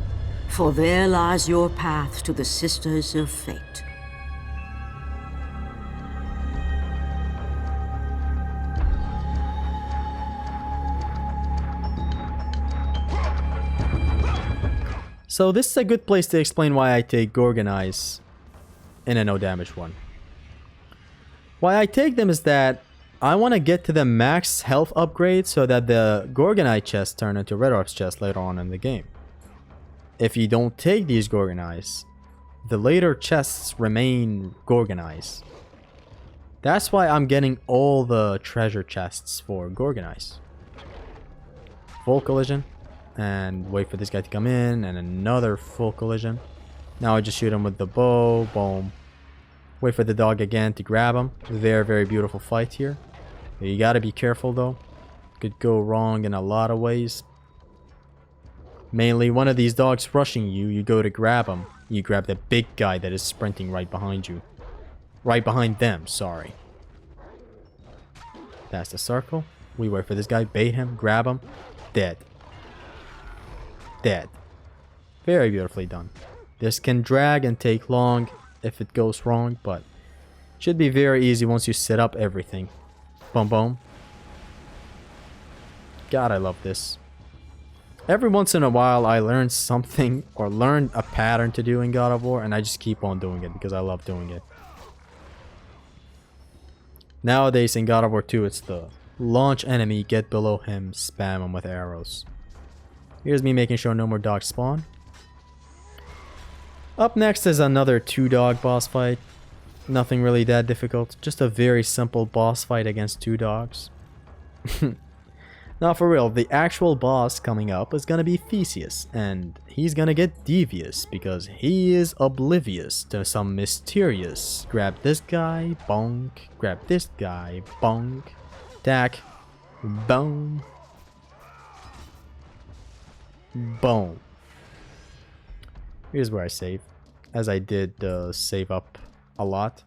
S5: For there lies your path to the Sisters of Fate.
S1: So this is a good place to explain why I take Gorgonize in a no damage one. Why I take them is that I want to get to the max health upgrade so that the Gorgonite chests turn into Red Orbs chests later on in the game. If you don't take these Gorgonize, the later chests remain Gorgonize. That's why I'm getting all the treasure chests for Gorgonize. Full collision. And wait for this guy to come in. And another full collision. Now I just shoot him with the bow. Boom. Wait for the dog again to grab him. Very, very beautiful fight here. You gotta be careful though. Could go wrong in a lot of ways. Mainly one of these dogs rushing you. You go to grab him. You grab the big guy that is sprinting right behind you. Right behind them, sorry. That's the circle. We wait for this guy, bait him, grab him. Dead. Dead. Very beautifully done. This can drag and take long if it goes wrong, but should be very easy once you set up everything. Boom, boom. God, I love this. Every once in a while, I learn something or learn a pattern to do in God of War, and I just keep on doing it because I love doing it. Nowadays in God of War 2, it's the launch enemy, get below him, spam him with arrows. Here's me making sure no more dogs spawn. Up next is another 2-dog boss fight. Nothing really that difficult. Just a very simple boss fight against 2 dogs. Now for real, the actual boss coming up is gonna be Theseus, and he's gonna get devious because he is oblivious to some mysterious. Grab this guy, bonk. Grab this guy, bonk. Attack, boom. Boom. Here's where I save, as I did save up a lot.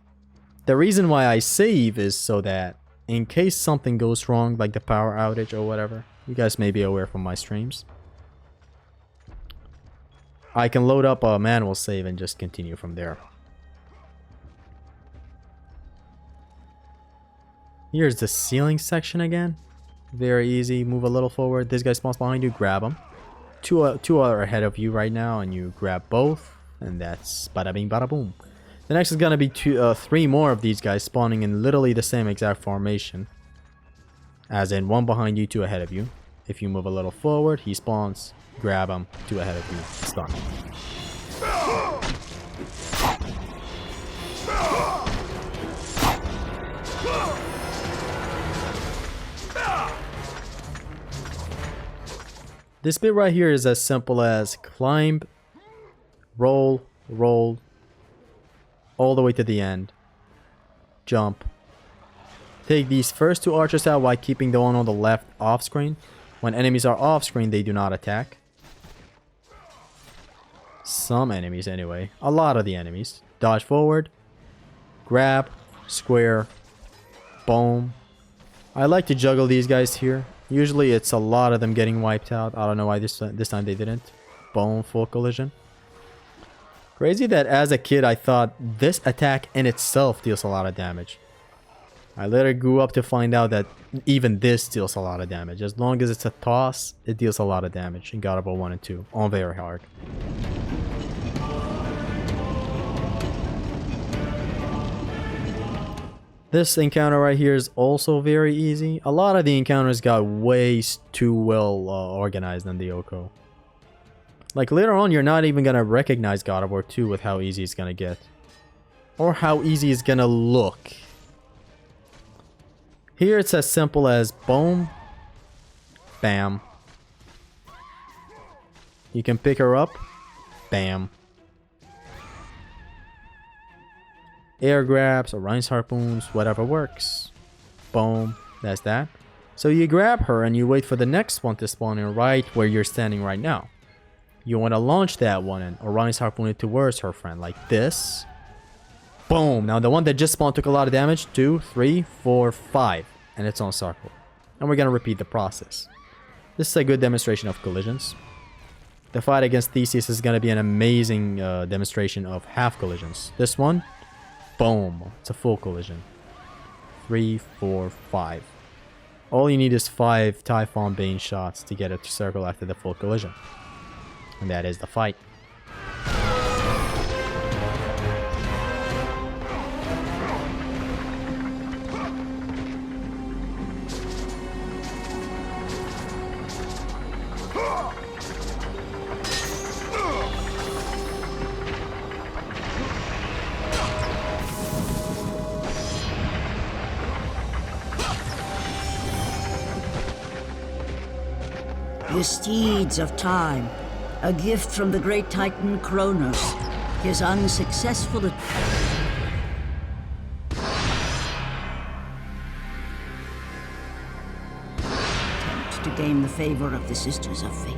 S1: The reason why I save is so that in case something goes wrong, like the power outage or whatever, you guys may be aware from my streams, I can load up a manual save and just continue from there. Here's the ceiling section again. Very easy. Move a little forward. This guy spawns behind you. Grab him. Two are ahead of you right now, and you grab both, and that's bada bing bada boom. The next is gonna be 3 more of these guys spawning in literally the same exact formation. As in 1 behind you, 2 ahead of you. If you move a little forward, he spawns. Grab him. 2 ahead of you. It's done. This bit right here is as simple as climb, roll, roll, all the way to the end. Jump. Take these first 2 archers out while keeping the one on the left off screen. When enemies are off screen, they do not attack. Some enemies anyway. A lot of the enemies. Dodge forward. Grab. Square. Boom. I like to juggle these guys here. Usually it's a lot of them getting wiped out. I don't know why this time they didn't. Boom. Full collision. Crazy that as a kid I thought this attack in itself deals a lot of damage. I later grew up to find out that even this deals a lot of damage. As long as it's a toss, it deals a lot of damage in God of War 1 and 2. On very hard. This encounter right here is also very easy. A lot of the encounters got way too well organized in the OHKO. Like later on, you're not even gonna recognize God of War 2 with how easy it's gonna get. Or how easy it's gonna look. Here it's as simple as boom, bam. You can pick her up, bam. Air grabs, Orion's harpoons, whatever works. Boom, that's that. So you grab her and you wait for the next one to spawn in right where you're standing right now. You want to launch that one and Orion's harpoon it towards her friend like this. Boom, now the one that just spawned took a lot of damage. 2, 3, 4, 5. And it's on circle. And we're going to repeat the process. This is a good demonstration of collisions. The fight against Theseus is going to be an amazing demonstration of half collisions. This one. Boom. It's a full collision. 3, 4, 5. All you need is 5 Typhon Bane shots to get it to circle after the full collision. And that is the fight.
S5: The steeds of time, a gift from the great titan Kronos. His unsuccessful attempt to gain the favor of the Sisters of Fate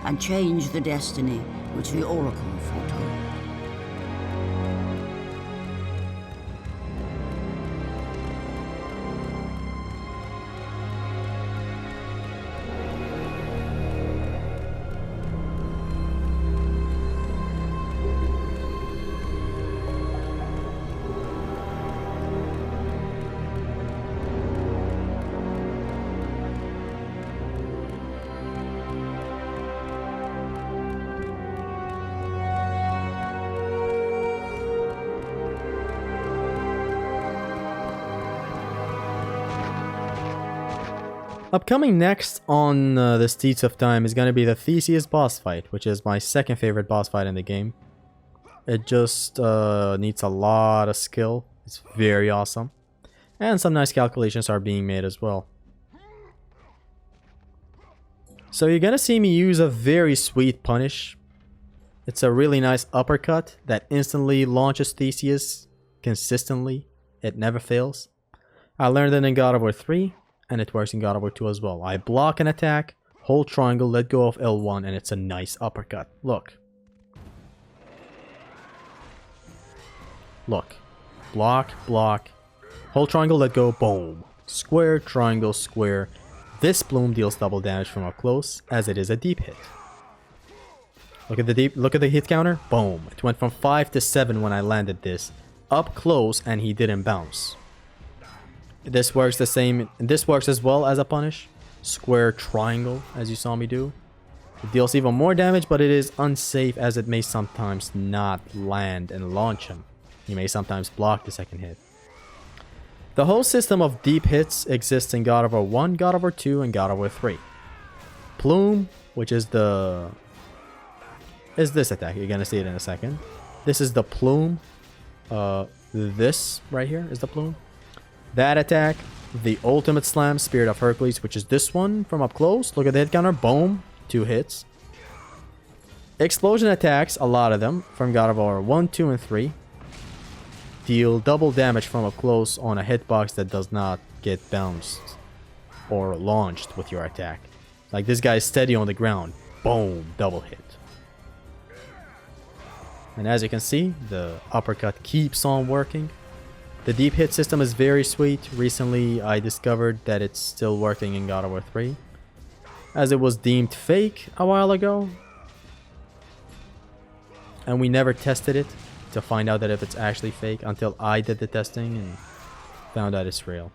S5: and change the destiny which the Oracle foretold.
S1: Upcoming next on the Steeds of Time is going to be the Theseus boss fight, which is my second favorite boss fight in the game. It just needs a lot of skill. It's very awesome. And some nice calculations are being made as well. So you're going to see me use a very sweet punish. It's a really nice uppercut that instantly launches Theseus consistently. It never fails. I learned it in God of War 3. And it works in God of War 2 as well. I block an attack, hold triangle, let go of L1, and it's a nice uppercut. Look. Look. Block, block. Hold triangle, let go, boom. Square, triangle, square. This bloom deals double damage from up close, as it is a deep hit. Look at the hit counter. Boom. It went from 5 to 7 when I landed this. Up close, and he didn't bounce. This works the same. This works as well as a punish. Square, triangle, as you saw me do. It deals even more damage, but it is unsafe as it may sometimes not land and launch him. You may sometimes block the second hit. The whole system of deep hits exists in God of War 1, God of War 2, and God of War 3. Plume, which is this attack. You're gonna see it in a second. This is the plume. This right here is the plume. That attack, the ultimate slam, Spirit of Hercules, which is this one from up close. Look at the hit counter. Boom. 2 hits. Explosion attacks, a lot of them, from God of War 1, 2, and 3. Deal double damage from up close on a hitbox that does not get bounced or launched with your attack. Like this guy is steady on the ground. Boom. Double hit. And as you can see, the uppercut keeps on working. The deep hit system is very sweet. Recently, I discovered that it's still working in God of War 3, as it was deemed fake a while ago. And we never tested it to find out that if it's actually fake until I did the testing and found out it's real.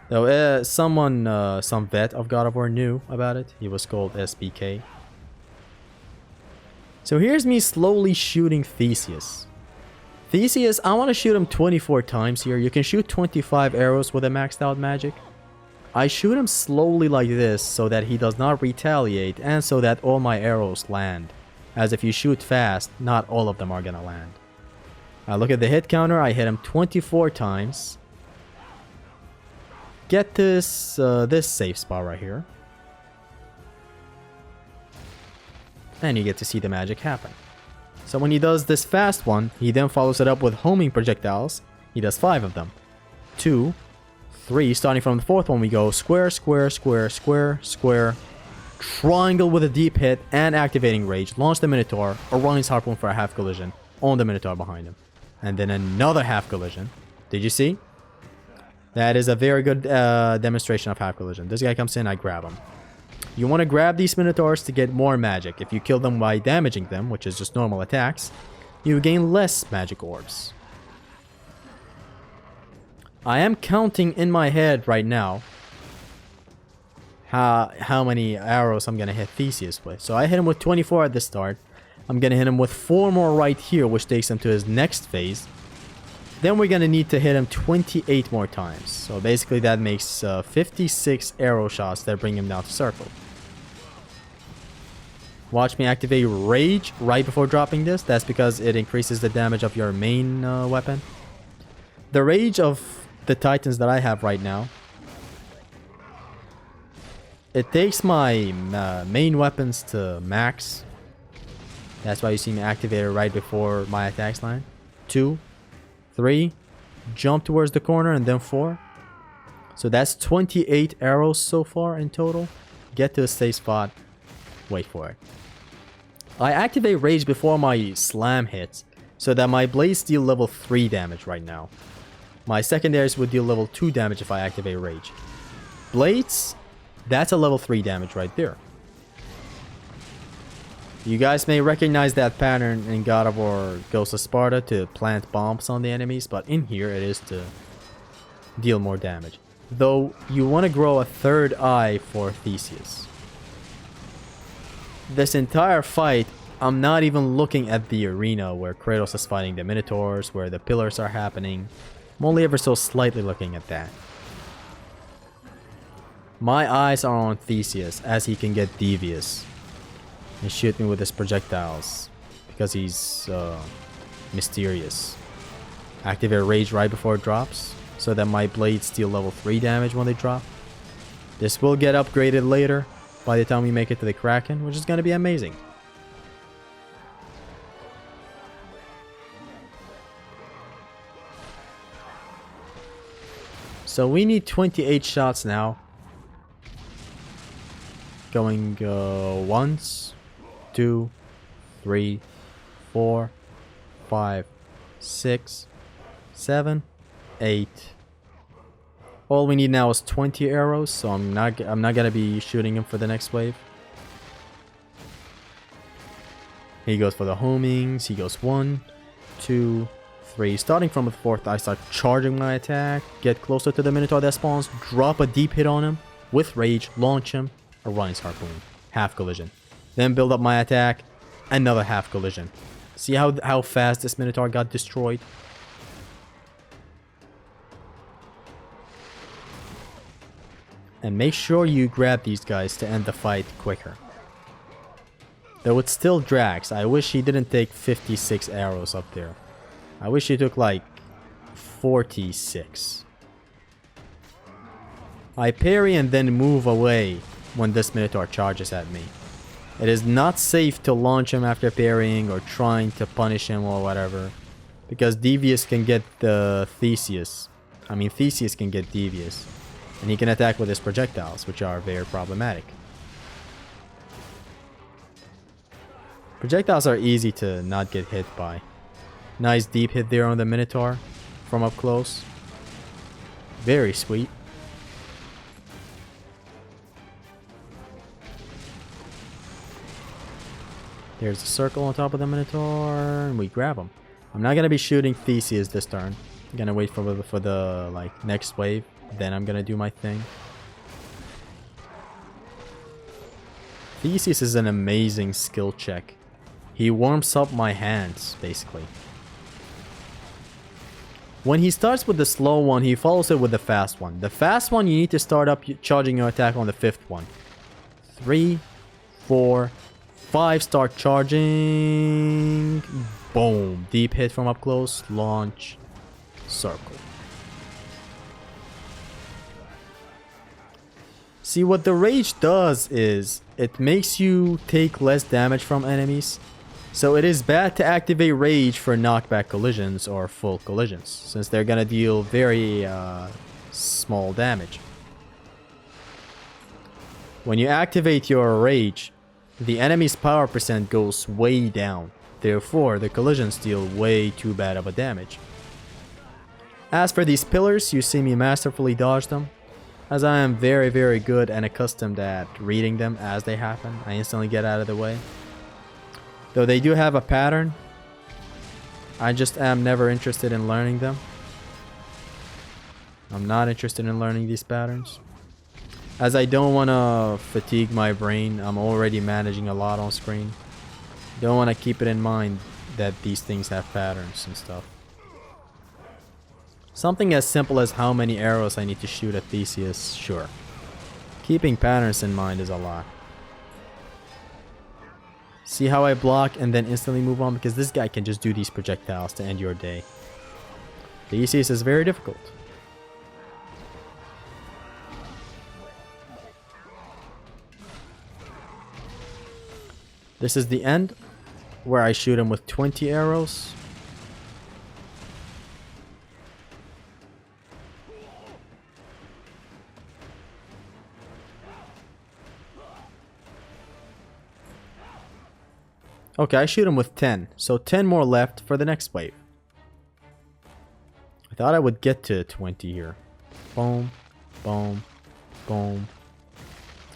S1: Though some vet of God of War knew about it. He was called SBK. So here's me slowly shooting Theseus. Theseus, I want to shoot him 24 times here. You can shoot 25 arrows with a maxed out magic. I shoot him slowly like this so that he does not retaliate and so that all my arrows land. As if you shoot fast, not all of them are gonna land. Look at the hit counter. I hit him 24 times. Get this safe spot right here. And you get to see the magic happen. So when he does this fast one, he then follows it up with homing projectiles. He does 5 of them. 2, 3, starting from the 4th one, we go square, square, square, square, square, triangle with a deep hit, and activating rage. Launch the Minotaur, Orion's Harpoon for a half collision on the Minotaur behind him. And then another half collision. Did you see? That is a very good demonstration of half collision. This guy comes in, I grab him. You want to grab these Minotaurs to get more magic. If you kill them by damaging them, which is just normal attacks, you gain less magic orbs. I am counting in my head right now how many arrows I'm going to hit Theseus with. So I hit him with 24 at the start. I'm going to hit him with 4 more right here, which takes him to his next phase. Then we're going to need to hit him 28 more times. So basically that makes 56 arrow shots that bring him down to circle. Watch me activate Rage right before dropping this. That's because it increases the damage of your main weapon. The Rage of the Titans that I have right now it takes my main weapons to max. That's why you see me activate it right before my attacks land. 2, 3, jump towards the corner, and then 4. So that's 28 arrows so far in total. Get to a safe spot. Wait for it. I activate rage before my slam hits, so that my blades deal level 3 damage right now. My secondaries would deal level 2 damage if I activate rage. Blades, that's a level 3 damage right there. You guys may recognize that pattern in God of War Ghost of Sparta to plant bombs on the enemies, but in here it is to deal more damage. Though you want to grow a third eye for Theseus. This entire fight, I'm not even looking at the arena where Kratos is fighting the Minotaurs, where the pillars are happening. I'm only ever so slightly looking at that. My eyes are on Theseus as he can get devious and shoot me with his projectiles because he's mysterious. Activate rage right before it drops so that my blades deal level 3 damage when they drop. This will get upgraded later by the time we make it to the Kraken, which is going to be amazing. So we need 28 shots now. Going once, 2, 3, 4, 5, 6, 7, 8. All we need now is 20 arrows, so I'm not gonna be shooting him for the next wave. He goes for the homings. He goes 1, 2, 3. Starting from the 4th, I start charging my attack. Get closer to the Minotaur that spawns. Drop a deep hit on him with rage. Launch him. Orion's Harpoon. Half collision. Then build up my attack. Another half collision. See how fast this Minotaur got destroyed? And make sure you grab these guys to end the fight quicker. Though it still drags. I wish he didn't take 56 arrows up there. I wish he took like 46. I parry and then move away when this Minotaur charges at me. It is not safe to launch him after parrying or trying to punish him or whatever. Because Devious can get the Theseus. I mean, Theseus can get Devious. And he can attack with his projectiles, which are very problematic. Projectiles are easy to not get hit by. Nice deep hit there on the Minotaur from up close. Very sweet. There's a circle on top of the Minotaur, and we grab him. I'm not gonna be shooting Theseus this turn. I'm gonna wait for the like next wave. Then I'm gonna do my thing. Theseus is an amazing skill check. He warms up my hands, basically. When he starts with the slow one, he follows it with the fast one. The fast one, you need to start up charging your attack on the 5th one. 3, 4, 5, start charging. Boom. Deep hit from up close. Launch. Circle. See, what the rage does is it makes you take less damage from enemies. So it is bad to activate rage for knockback collisions or full collisions, since they're gonna deal very small damage. When you activate your rage, the enemy's power percent goes way down. Therefore, the collisions deal way too bad of a damage. As for these pillars, you see me masterfully dodge them. As I am very, very good and accustomed at reading them as they happen, I instantly get out of the way. Though they do have a pattern, I just am never interested in learning them. I'm not interested in learning these patterns. As I don't want to fatigue my brain, I'm already managing a lot on screen. Don't want to keep it in mind that these things have patterns and stuff. Something as simple as how many arrows I need to shoot at Theseus, sure. Keeping patterns in mind is a lot. See how I block and then instantly move on? Because this guy can just do these projectiles to end your day. Theseus is very difficult. This is the end, where I shoot him with 20 arrows. Okay, I shoot him with 10, so 10 more left for the next wave. I thought I would get to 20 here. Boom, boom, boom.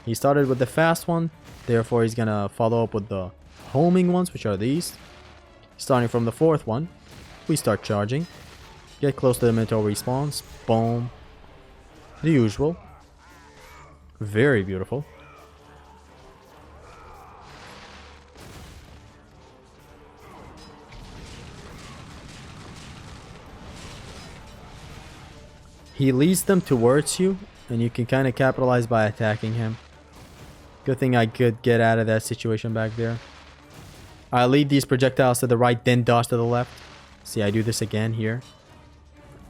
S1: He started with the fast one, therefore he's gonna follow up with the homing ones, which are these. Starting from the fourth one, we start charging. Get close to the mental respawns. Boom. The usual. Very beautiful. He leads them towards you, and you can kind of capitalize by attacking him. Good thing I could get out of that situation back there. I lead these projectiles to the right, then dodge to the left. See, I do this again here.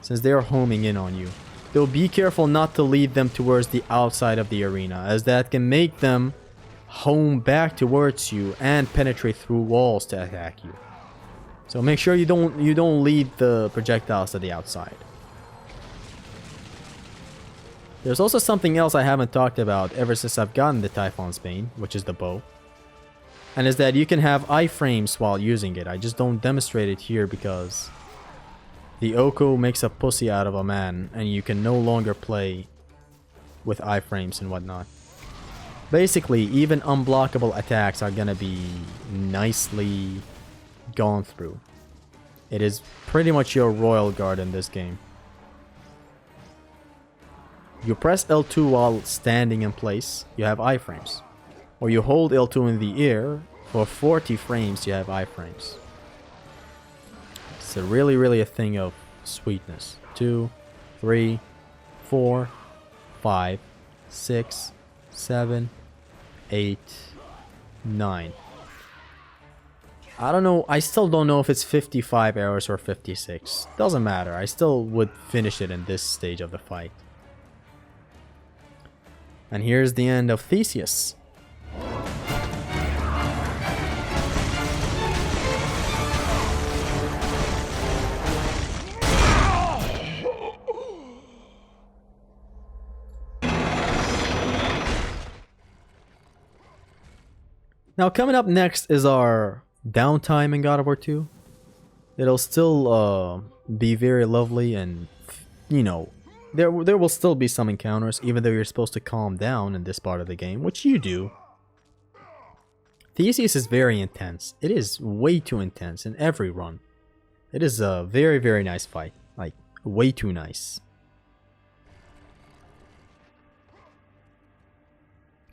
S1: Since they are homing in on you. Though be careful not to lead them towards the outside of the arena, as that can make them home back towards you and penetrate through walls to attack you. So make sure you don't lead the projectiles to the outside. There's also something else I haven't talked about ever since I've gotten the Typhon's Bane, which is the bow. And is that you can have iframes while using it. I just don't demonstrate it here because the OHKO makes a pussy out of a man and you can no longer play with iframes and whatnot. Basically, even unblockable attacks are gonna be nicely gone through. It is pretty much your royal guard in this game. You press L2 while standing in place, you have iframes. Or you hold L2 in the air, for 40 frames you have iframes. It's really a thing of sweetness. 2, 3, 4, 5, 6, 7, 8, 9. I don't know, I still don't know if it's 55 arrows or 56. Doesn't matter, I still would finish it in this stage of the fight. And here's the end of Theseus. Now coming up next is our downtime in God of War 2. It'll still be very lovely and, you know, there will still be some encounters, even though you're supposed to calm down in this part of the game, which you do. Theseus is very intense. It is way too intense in every run. It is a very nice fight. Like, way too nice.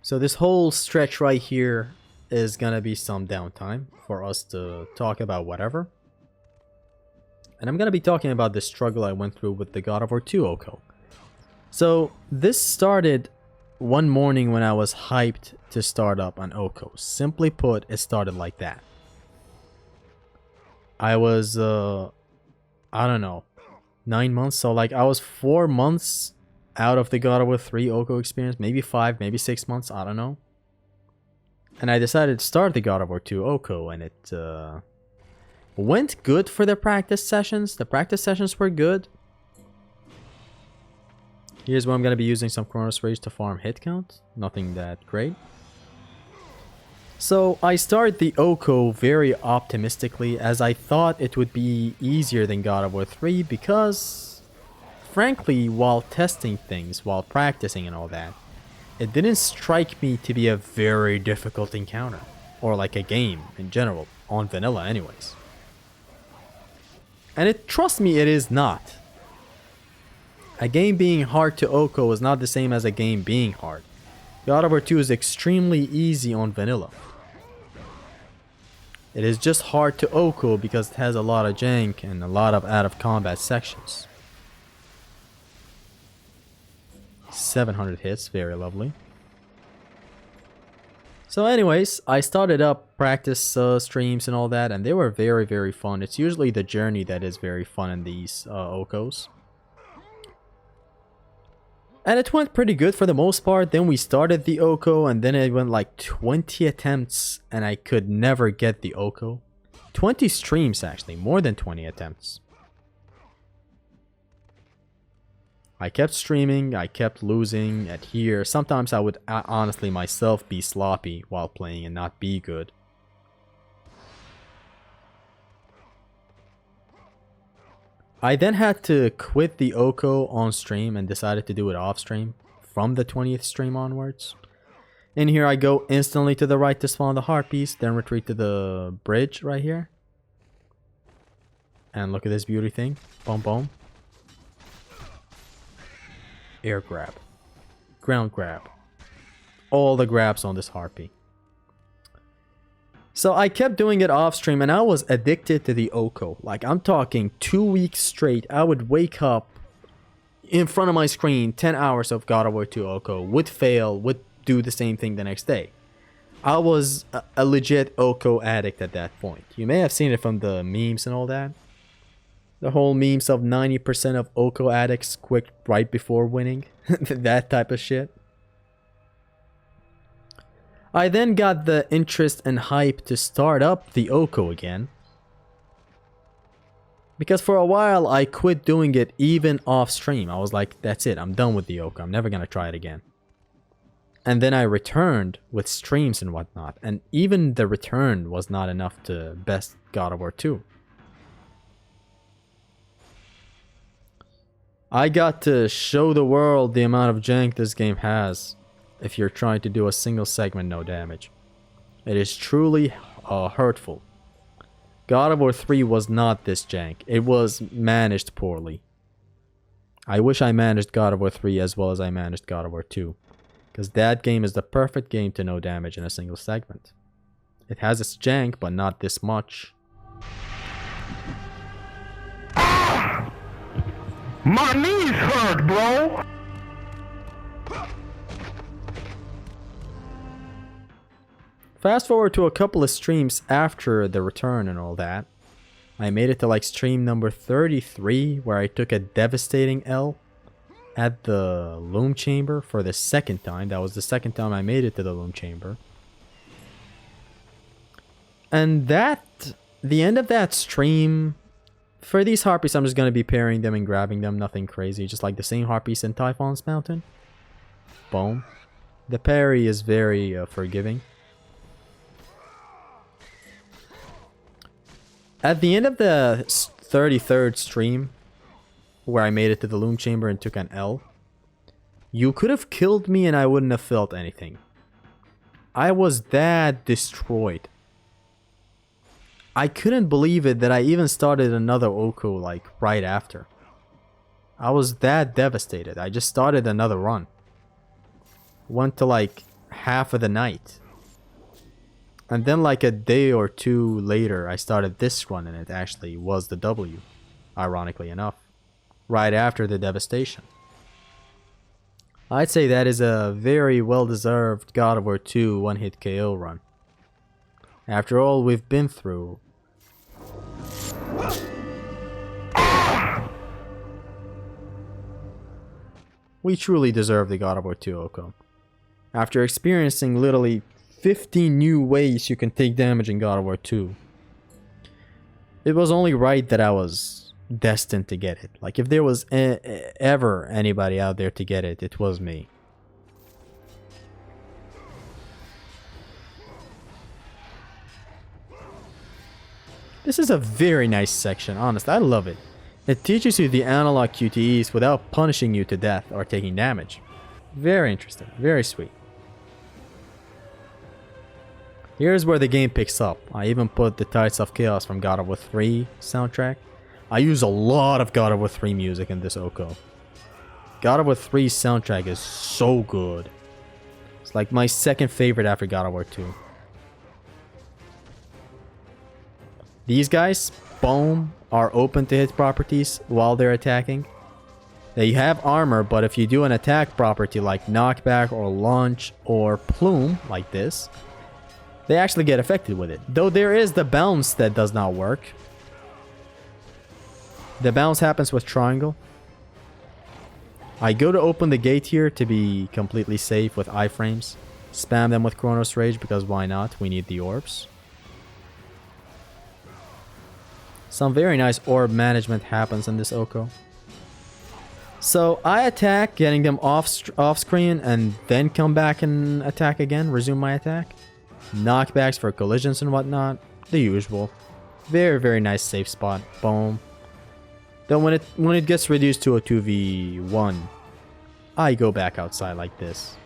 S1: So this whole stretch right here is gonna be some downtime for us to talk about whatever. And I'm gonna be talking about the struggle I went through with the God of War 2 OHKO. So this started one morning when I was hyped to start up on OHKO. Simply put, it started like that. I was, I don't know, 9 months. So like I was 4 months out of the God of War 3 OHKO experience. Maybe 5, maybe 6 months, I don't know. And I decided to start the God of War 2 OHKO, and it went good for the practice sessions. The practice sessions were good. Here's where I'm going to be using some Chronos Rage to farm hit count. Nothing that great. So I started the OHKO very optimistically, as I thought it would be easier than God of War 3 because, frankly, while testing things, while practicing and all that, it didn't strike me to be a very difficult encounter, or like a game in general, on vanilla anyways. And trust me, it is not. A game being hard to OHKO is not the same as a game being hard. God of War 2 is extremely easy on vanilla. It is just hard to OHKO because it has a lot of jank and a lot of out of combat sections. 700 hits, very lovely. So anyways, I started up practice streams and all that, and they were very fun. It's usually the journey that is very fun in these OHKOs. And it went pretty good for the most part. Then we started the OHKO, and then it went like 20 attempts, and I could never get the OHKO. 20 streams, actually. More than 20 attempts. I kept streaming, I kept losing at here. Sometimes I would honestly myself be sloppy while playing and not be good. I then had to quit the OHKO on stream and decided to do it off stream from the 20th stream onwards. In here I go instantly to the right to spawn the harpies, then retreat to the bridge right here. And look at this beauty thing. Boom, boom. Air grab. Ground grab. All the grabs on this harpy. So I kept doing it off stream and I was addicted to the OHKO. Like I'm talking 2 weeks straight. I would wake up in front of my screen 10 hours of God of War 2 OHKO. Would fail, would do the same thing the next day. I was a legit OHKO addict at that point. You may have seen it from the memes and all that. The whole memes of 90% of OHKO addicts quit right before winning. That type of shit. I then got the interest and hype to start up the OHKO again. Because for a while I quit doing it even off stream. I was like, that's it, I'm done with the OHKO. I'm never gonna try it again. And then I returned with streams and whatnot. And even the return was not enough to best God of War 2. I got to show the world the amount of jank this game has. If you're trying to do a single segment no damage. It is truly hurtful. God of War 3 was not this jank. It was managed poorly. I wish I managed God of War 3 as well as I managed God of War 2. Because that game is the perfect game to no damage in a single segment. It has its jank, but not this much.
S6: My knees hurt, bro!
S1: Fast forward to a couple of streams after the return and all that. I made it to like stream number 33 where I took a devastating L at the Loom Chamber for the second time. That was the second time I made it to the Loom Chamber. And the end of that stream, for these harpies I'm just going to be parrying them and grabbing them, nothing crazy. Just like the same harpies in Typhon's Mountain. Boom. The parry is very forgiving. At the end of the 33rd stream, where I made it to the Loom Chamber and took an L, you could have killed me and I wouldn't have felt anything. I was that destroyed. I couldn't believe it that I even started another OHKO like right after. I was that devastated. I just started another run. Went to like half of the night. And then like a day or two later, I started this run and it actually was the W, ironically enough, right after the devastation. I'd say that is a very well-deserved God of War 2 One Hit KO run. After all we've been through. We truly deserve the God of War 2 OHKO. After experiencing literally 15 new ways you can take damage in God of War 2. It was only right that I was destined to get it. Like if there was ever anybody out there to get it, it was me. This is a very nice section, honestly, I love it. It teaches you the analog QTEs without punishing you to death or taking damage. Very interesting, very sweet. Here's where the game picks up. I even put the Tides of Chaos from God of War 3 soundtrack. I use a lot of God of War 3 music in this OHKO. God of War 3 soundtrack is so good. It's like my second favorite after God of War 2. These guys, boom, are open to hit properties while they're attacking. They have armor, but if you do an attack property like knockback or launch or plume like this, they actually get affected with it. Though there is the bounce that does not work. The bounce happens with triangle. I go to open the gate here to be completely safe with iframes. Spam them with Chronos Rage because why not? We need the orbs. Some very nice orb management happens in this OHKO. So I attack, getting them off screen, and then come back and attack again, resume my attack. Knockbacks for collisions and whatnot, the usual. Very, very nice safe spot. Boom. Then when it gets reduced to a 2v1, I go back outside like this.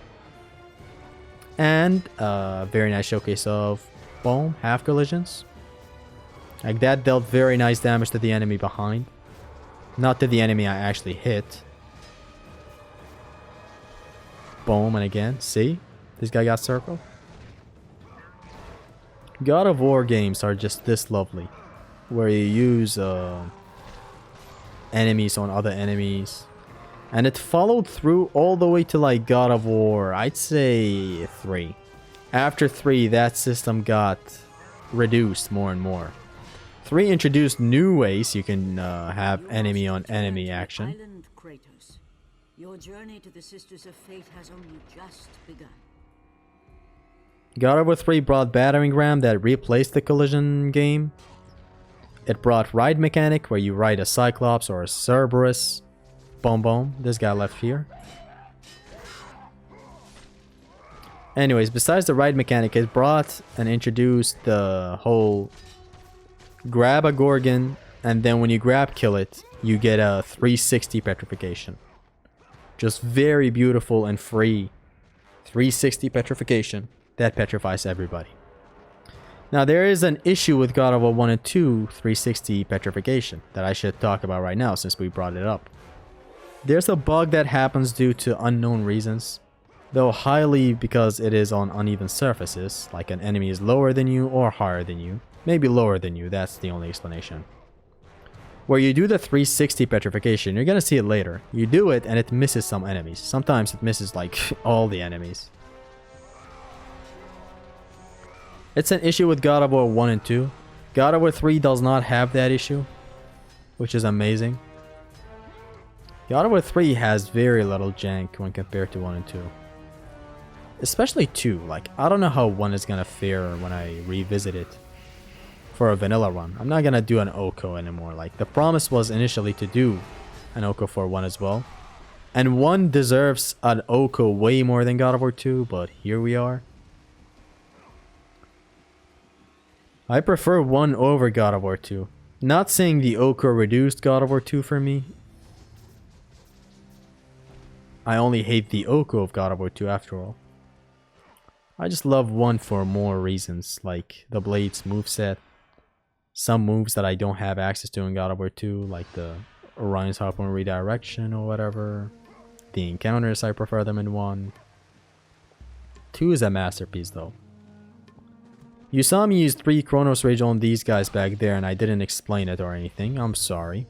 S1: And very nice showcase of boom, half collisions. Like that dealt very nice damage to the enemy behind. Not to the enemy I actually hit. Boom, and again, see? This guy got circled. God of War games are just this lovely. Where you use enemies on other enemies. And it followed through all the way to like God of War, I'd say 3. After 3, that system got reduced more and more. 3 introduced new ways you can have enemy on enemy action.
S5: Island Kratos. Your journey to the Sisters of Fate has only just begun.
S1: God of War 3 brought Battering Ram that replaced the collision game. It brought ride mechanic where you ride a Cyclops or a Cerberus. Boom boom. This guy left here. Anyways, besides the ride mechanic, it brought and introduced the whole grab a Gorgon, and then when you grab kill it, you get a 360 petrification. Just very beautiful and free 360 petrification that petrifies everybody. Now there is an issue with God of War 1 and 2 360 petrification that I should talk about right now since we brought it up. There's a bug that happens due to unknown reasons, though highly because it is on uneven surfaces, like an enemy is lower than you or higher than you. Maybe lower than you, that's the only explanation. Where you do the 360 petrification, you're gonna see it later. You do it and it misses some enemies. Sometimes it misses like all the enemies. It's an issue with God of War 1 and 2. God of War 3 does not have that issue, which is amazing. God of War 3 has very little jank when compared to 1 and 2. Especially 2. Like, I don't know how 1 is gonna fare when I revisit it for a vanilla run. I'm not gonna do an OHKO anymore. Like, the promise was initially to do an OHKO for 1 as well. And 1 deserves an OHKO way more than God of War 2, but here we are. I prefer 1 over God of War 2. Not saying the OHKO reduced God of War 2 for me. I only hate the OHKO of God of War 2 after all. I just love 1 for more reasons, like the Blade's moveset. Some moves that I don't have access to in God of War 2, like the Orion's Harpoon redirection or whatever. The encounters, I prefer them in 1. 2 is a masterpiece though. You saw me use 3 Chronos Rage on these guys back there and I didn't explain it or anything. I'm sorry.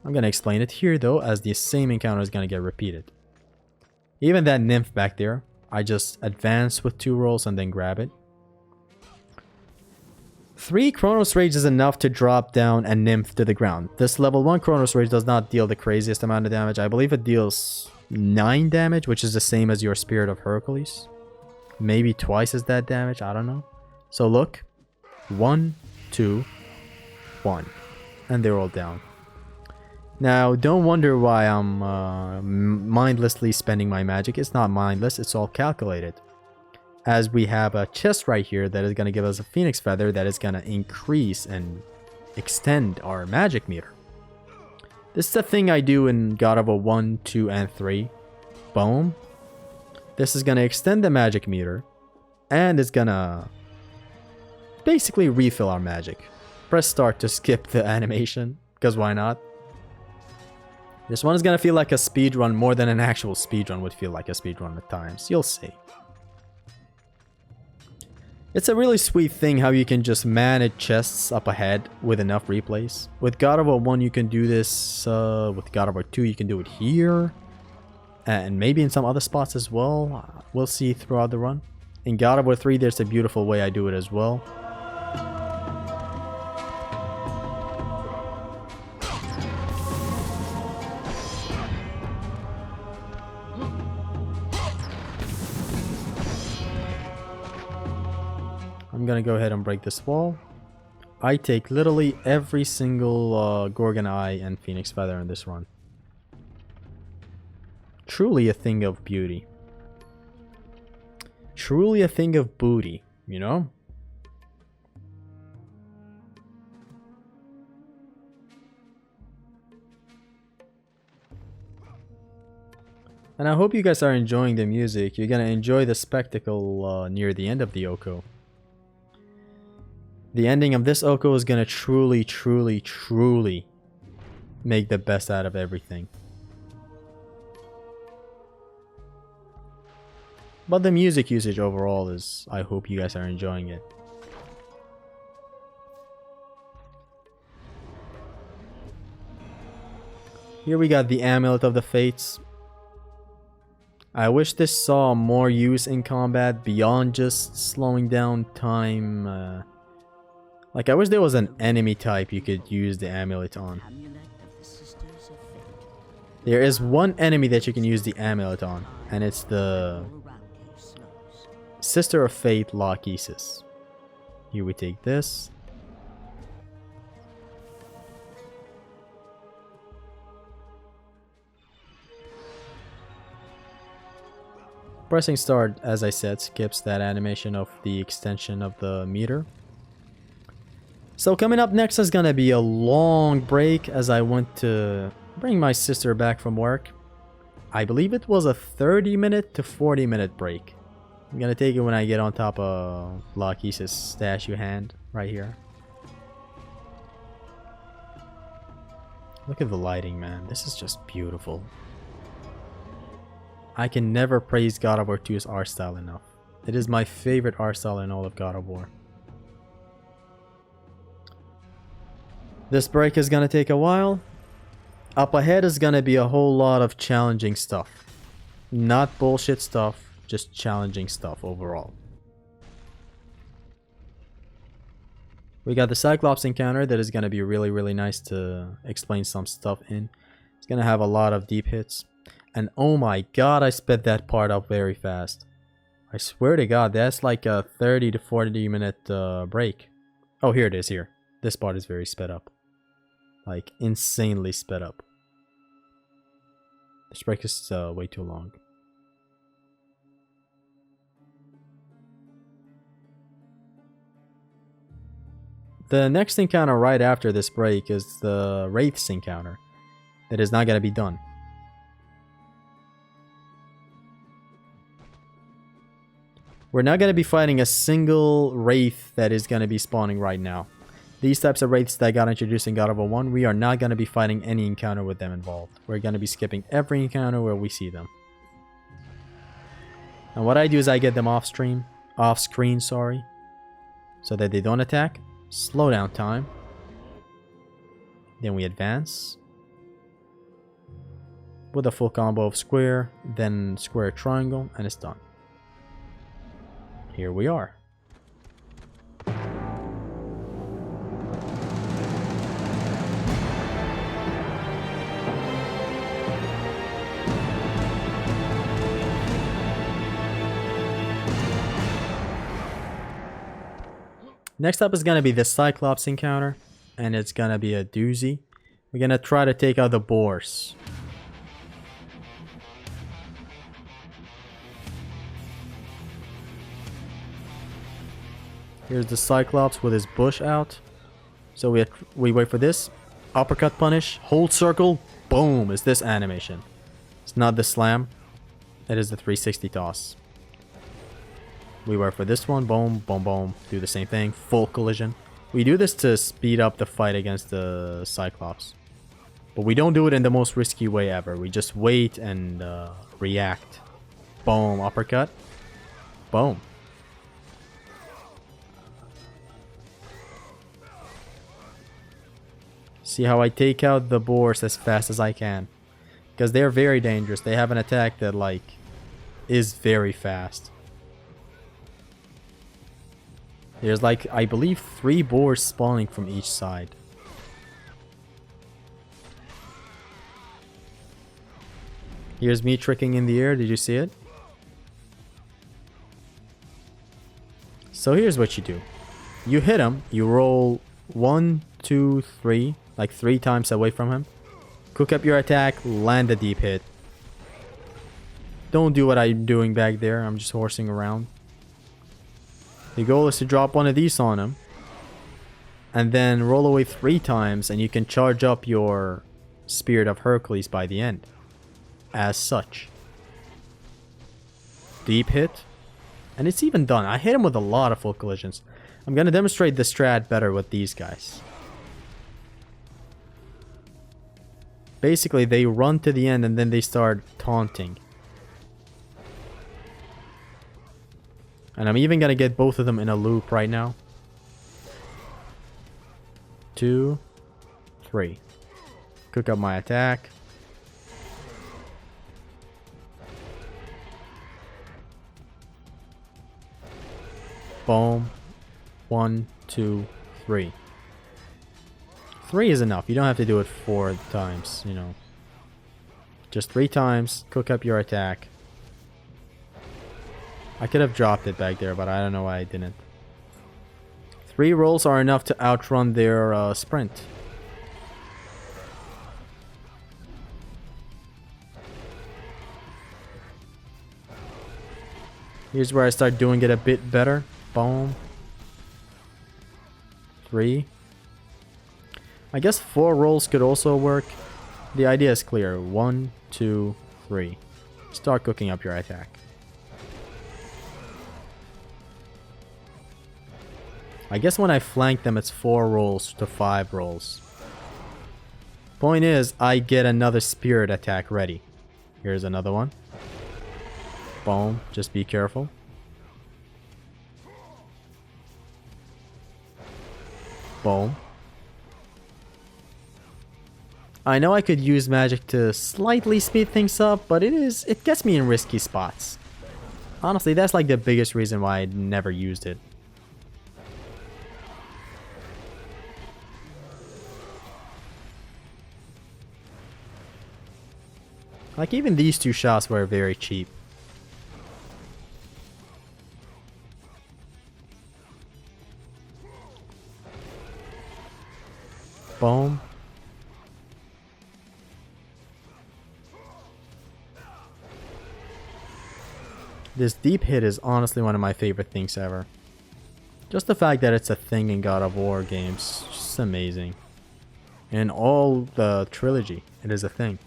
S1: I'm gonna explain it here though, as the same encounter is gonna get repeated. Even that nymph back there, I just advance with 2 rolls and then grab it. 3 Chronos Rage is enough to drop down a nymph to the ground. This level 1 Chronos Rage does not deal the craziest amount of damage. I believe it deals 9 damage, which is the same as your Spirit of Hercules. Maybe twice as that damage, I don't know. So look, 1, 2, 1, and they're all down. Now, don't wonder why I'm mindlessly spending my magic. It's not mindless, it's all calculated. As we have a chest right here that is going to give us a Phoenix Feather that is going to increase and extend our magic meter. This is a thing I do in God of War 1, 2, and 3. Boom. This is going to extend the magic meter, and it's going to basically refill our magic. Press start to skip the animation, because why not? This one is gonna feel like a speedrun more than an actual speedrun would feel like a speedrun at times. You'll see. It's a really sweet thing how you can just manage chests up ahead with enough replays. With God of War 1 you can do this, with God of War 2 you can do it here. And maybe in some other spots as well. We'll see throughout the run. In God of War 3 there's a beautiful way I do it as well. I'm gonna go ahead and break this wall. I take literally every single Gorgon Eye and Phoenix Feather in this run. Truly a thing of beauty. Truly a thing of booty, you know? And I hope you guys are enjoying the music. You're gonna enjoy the spectacle near the end of the OHKO. The ending of this OHKO is gonna truly, truly, truly make the best out of everything. But the music usage overall is, I hope you guys are enjoying it. Here we got the Amulet of the Fates. I wish this saw more use in combat beyond just slowing down time. Like, I wish there was an enemy type you could use the amulet on. There is one enemy that you can use the amulet on, and it's the Sister of Fate Lachesis. Here we take this. Pressing start, as I said, skips that animation of the extension of the meter. So coming up next is gonna be a long break as I went to bring my sister back from work. I believe it was a 30-minute to 40-minute break. I'm gonna take it when I get on top of Lachesis' statue hand right here. Look at the lighting, man. This is just beautiful. I can never praise God of War 2's art style enough. It is my favorite art style in all of God of War. This break is gonna take a while. Up ahead is gonna be a whole lot of challenging stuff. Not bullshit stuff, just challenging stuff overall. We got the Cyclops encounter that is gonna be really, really nice to explain some stuff in. It's gonna have a lot of deep hits. And oh my god, I sped that part up very fast. I swear to god, that's like a 30 to 40 minute break. Oh, here it is, here. This part is very sped up. Like, insanely sped up. This break is way too long. The next encounter right after this break is the Wraiths encounter. That is not going to be done. We're not going to be fighting a single Wraith that is going to be spawning right now. These types of Wraiths that got introduced in God of War 1, we are not going to be fighting any encounter with them involved. We're going to be skipping every encounter where we see them. And what I do is I get them off screen, so that they don't attack. Slow down time. Then we advance. With a full combo of square, then square triangle, and it's done. Here we are. Next up is going to be the Cyclops encounter, and it's going to be a doozy. We're going to try to take out the boars. Here's the Cyclops with his bush out. So we wait for this. Uppercut punish. Hold circle. Boom. Is this animation. It's not the slam. It is the 360 toss. We wait for this one. Boom. Boom. Boom. Do the same thing. Full collision. We do this to speed up the fight against the Cyclops. But we don't do it in the most risky way ever. We just wait and react. Boom. Uppercut. Boom. See how I take out the boars as fast as I can. Because they're very dangerous. They have an attack that, like, is very fast. There's, like, I believe 3 boars spawning from each side. Here's me tricking in the air. Did you see it? So here's what you do. You hit him, you roll 1, 2, 3, like 3 times away from him. Cook up your attack, land a deep hit. Don't do what I'm doing back there, I'm just horsing around. The goal is to drop one of these on him. And then roll away 3 times and you can charge up your Spirit of Hercules by the end. As such. Deep hit. And it's even done. I hit him with a lot of full collisions. I'm going to demonstrate the strat better with these guys. Basically, they run to the end and then they start taunting. And I'm even going to get both of them in a loop right now. 2, 3. Cook up my attack. Boom. 1, 2, 3. 3 is enough. You don't have to do it 4 times, you know. Just 3 times. Cook up your attack. I could have dropped it back there, but I don't know why I didn't. 3 rolls are enough to outrun their sprint. Here's where I start doing it a bit better. Boom. 3. I guess 4 rolls could also work. The idea is clear. 1, 2, 3. Start cooking up your attack. I guess when I flank them, it's 4 rolls to 5 rolls. Point is, I get another spirit attack ready. Here's another one. Boom. Just be careful. Boom. I know I could use magic to slightly speed things up, but it gets me in risky spots. Honestly, that's like the biggest reason why I never used it. Like, even these 2 shots were very cheap. Boom. This deep hit is honestly one of my favorite things ever. Just the fact that it's a thing in God of War games, just amazing. In all the trilogy, it is a thing.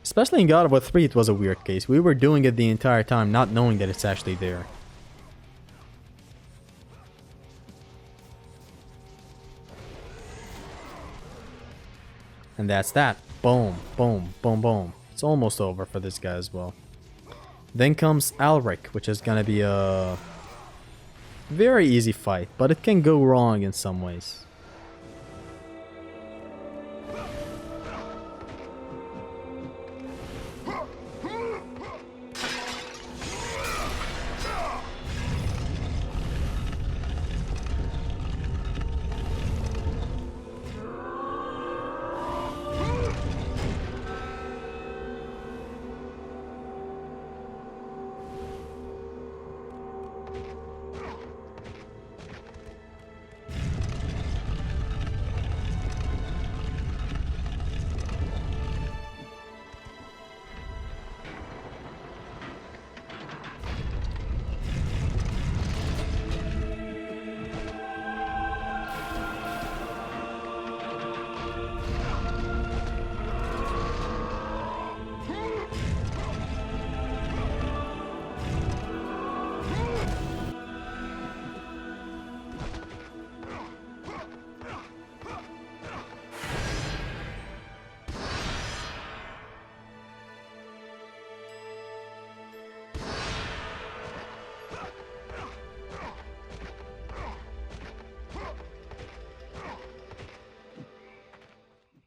S1: Especially in God of War 3, it was a weird case. We were doing it the entire time, not knowing that it's actually there. And that's that. Boom, boom, boom, boom. It's almost over for this guy as well. Then comes Alric, which is gonna be a very easy fight, but it can go wrong in some ways.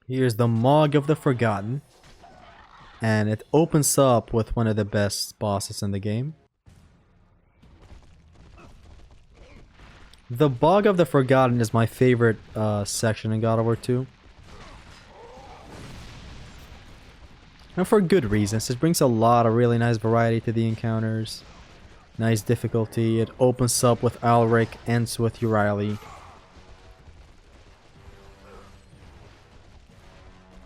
S1: Here's the Mog of the Forgotten. And it opens up with one of the best bosses in the game. The Bog of the Forgotten is my favorite section in God of War 2. And for good reasons. This brings a lot of really nice variety to the encounters. Nice difficulty. It opens up with Alric, ends with Uriali.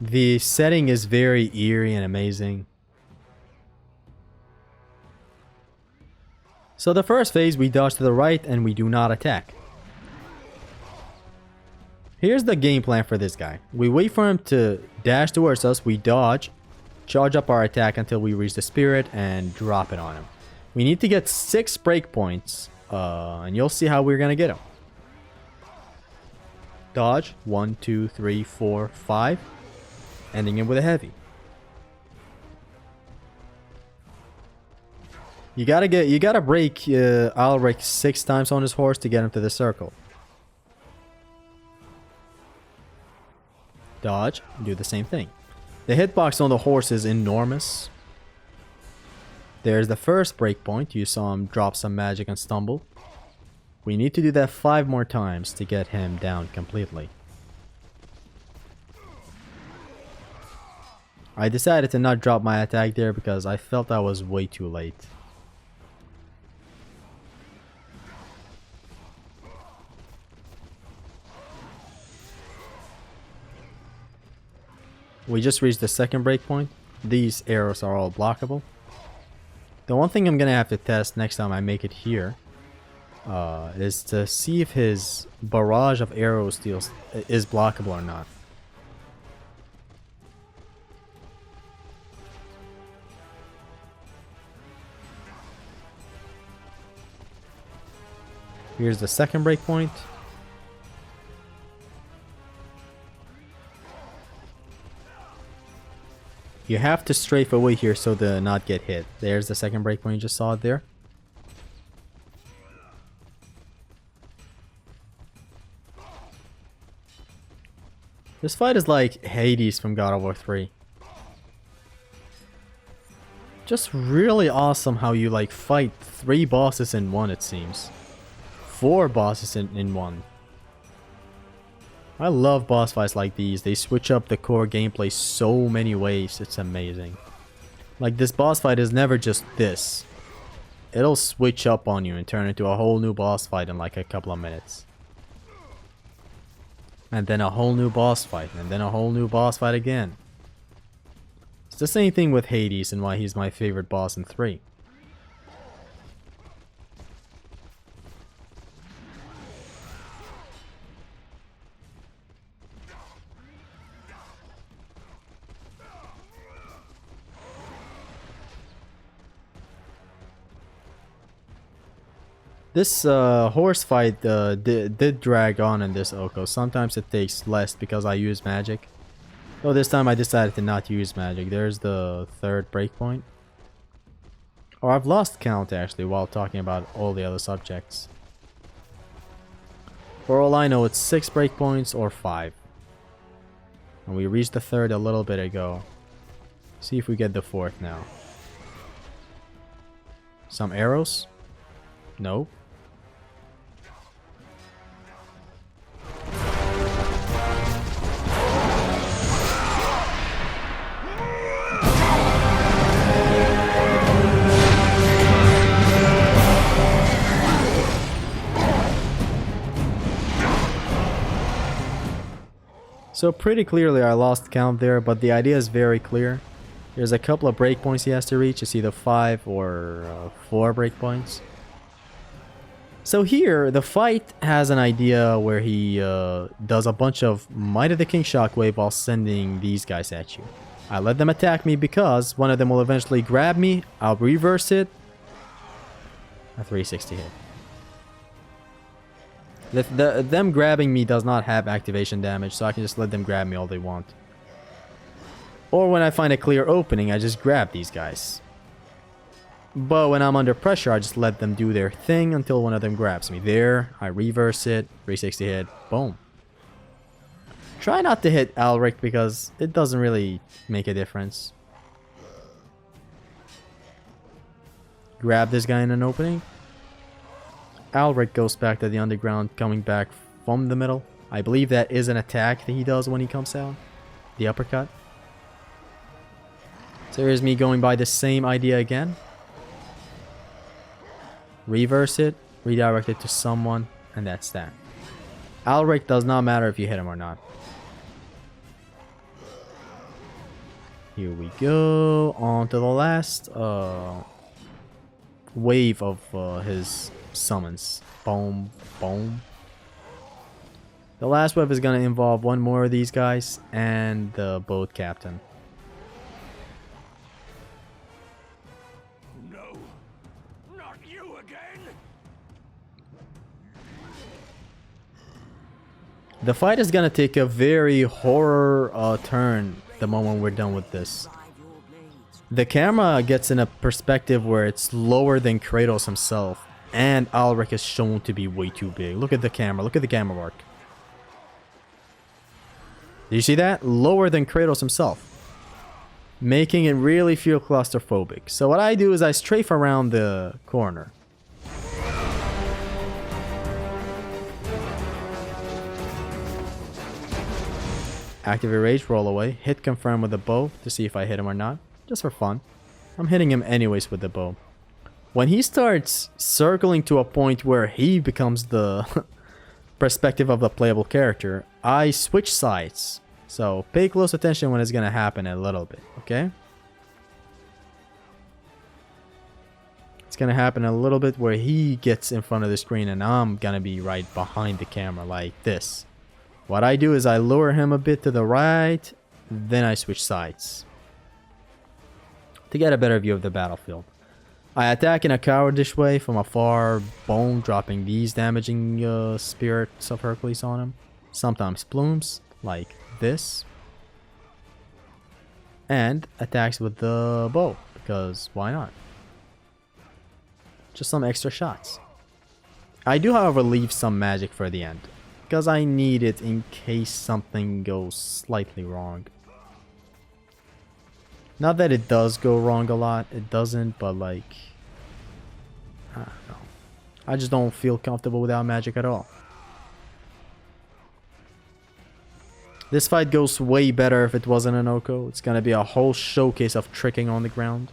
S1: The setting is very eerie and amazing. So the first phase, we dodge to the right and we do not attack. Here's the game plan for this guy. We wait for him to dash towards us, we dodge, charge up our attack until we reach the spirit and drop it on him. We need to get 6 breakpoints, and you'll see how we're gonna get them. Dodge, 1, 2, 3, 4, 5, ending it with a heavy. You gotta break Alric 6 times on his horse to get him to the circle. Dodge, do the same thing. The hitbox on the horse is enormous. There's the first breakpoint. You saw him drop some magic and stumble. We need to do that 5 more times to get him down completely. I decided to not drop my attack there because I felt I was way too late. We just reached the second breakpoint. These arrows are all blockable. The one thing I'm gonna have to test next time I make it here is to see if his barrage of arrows is blockable or not. Here's the second breakpoint. You have to strafe away here so to not get hit. There's the second breakpoint, you just saw it there. This fight is like Hades from God of War 3. Just really awesome how you like fight 3 bosses in one, it seems. 4 bosses in one. I love boss fights like these. They switch up the core gameplay so many ways. It's amazing. Like this boss fight is never just this. It'll switch up on you and turn into a whole new boss fight in like a couple of minutes. And then a whole new boss fight. And then a whole new boss fight again. It's the same thing with Hades and why he's my favorite boss in 3. This horse fight did drag on in this OHKO. Sometimes it takes less because I use magic. Though this time I decided to not use magic. There's the third breakpoint. Or I've lost count actually while talking about all the other subjects. For all I know, it's 6 breakpoints or 5. And we reached the third a little bit ago. See if we get the fourth now. Some arrows? Nope. So pretty clearly I lost count there, but the idea is very clear. There's a couple of breakpoints he has to reach. It's either 5 or 4 breakpoints. So here, the fight has an idea where he does a bunch of Might of the King Shockwave while sending these guys at you. I let them attack me because one of them will eventually grab me. I'll reverse it. A 360 hit. Them grabbing me does not have activation damage, so I can just let them grab me all they want. Or when I find a clear opening, I just grab these guys. But when I'm under pressure, I just let them do their thing until one of them grabs me. There, I reverse it, 360 hit, boom. Try not to hit Alric because it doesn't really make a difference. Grab this guy in an opening. Alric goes back to the underground, coming back from the middle. I believe that is an attack that he does when he comes out. The uppercut. So here's me going by the same idea again. Reverse it, redirect it to someone, and that's that. Alric does not matter if you hit him or not. Here we go. On to the last wave of his summons. Boom, boom. The last wave is going to involve one more of these guys and the boat captain.
S3: No, not you again.
S1: The fight is going to take a very horror turn the moment we're done with this. The camera gets in a perspective where it's lower than Kratos himself, and Alric is shown to be way too big. Look at the camera. Look at the camera work. Do you see that? Lower than Kratos himself, making it really feel claustrophobic. So what I do is I strafe around the corner. Activate rage, roll away, hit confirm with the bow to see if I hit him or not, just for fun. I'm hitting him anyways with the bow. When he starts circling to a point where he becomes the perspective of the playable character, I switch sides. So pay close attention when it's gonna happen a little bit, okay? It's gonna happen a little bit where he gets in front of the screen and I'm gonna be right behind the camera like this. What I do is I lure him a bit to the right, then I switch sides to get a better view of the battlefield. I attack in a cowardice way from afar, bone dropping these damaging spirits of Hercules on him. Sometimes plumes, like this. And attacks with the bow, because why not? Just some extra shots. I do, however, leave some magic for the end, because I need it in case something goes slightly wrong. Not that it does go wrong a lot, it doesn't, but like, I don't know. I just don't feel comfortable without magic at all. This fight goes way better if it wasn't an OHKO. It's gonna be a whole showcase of tricking on the ground.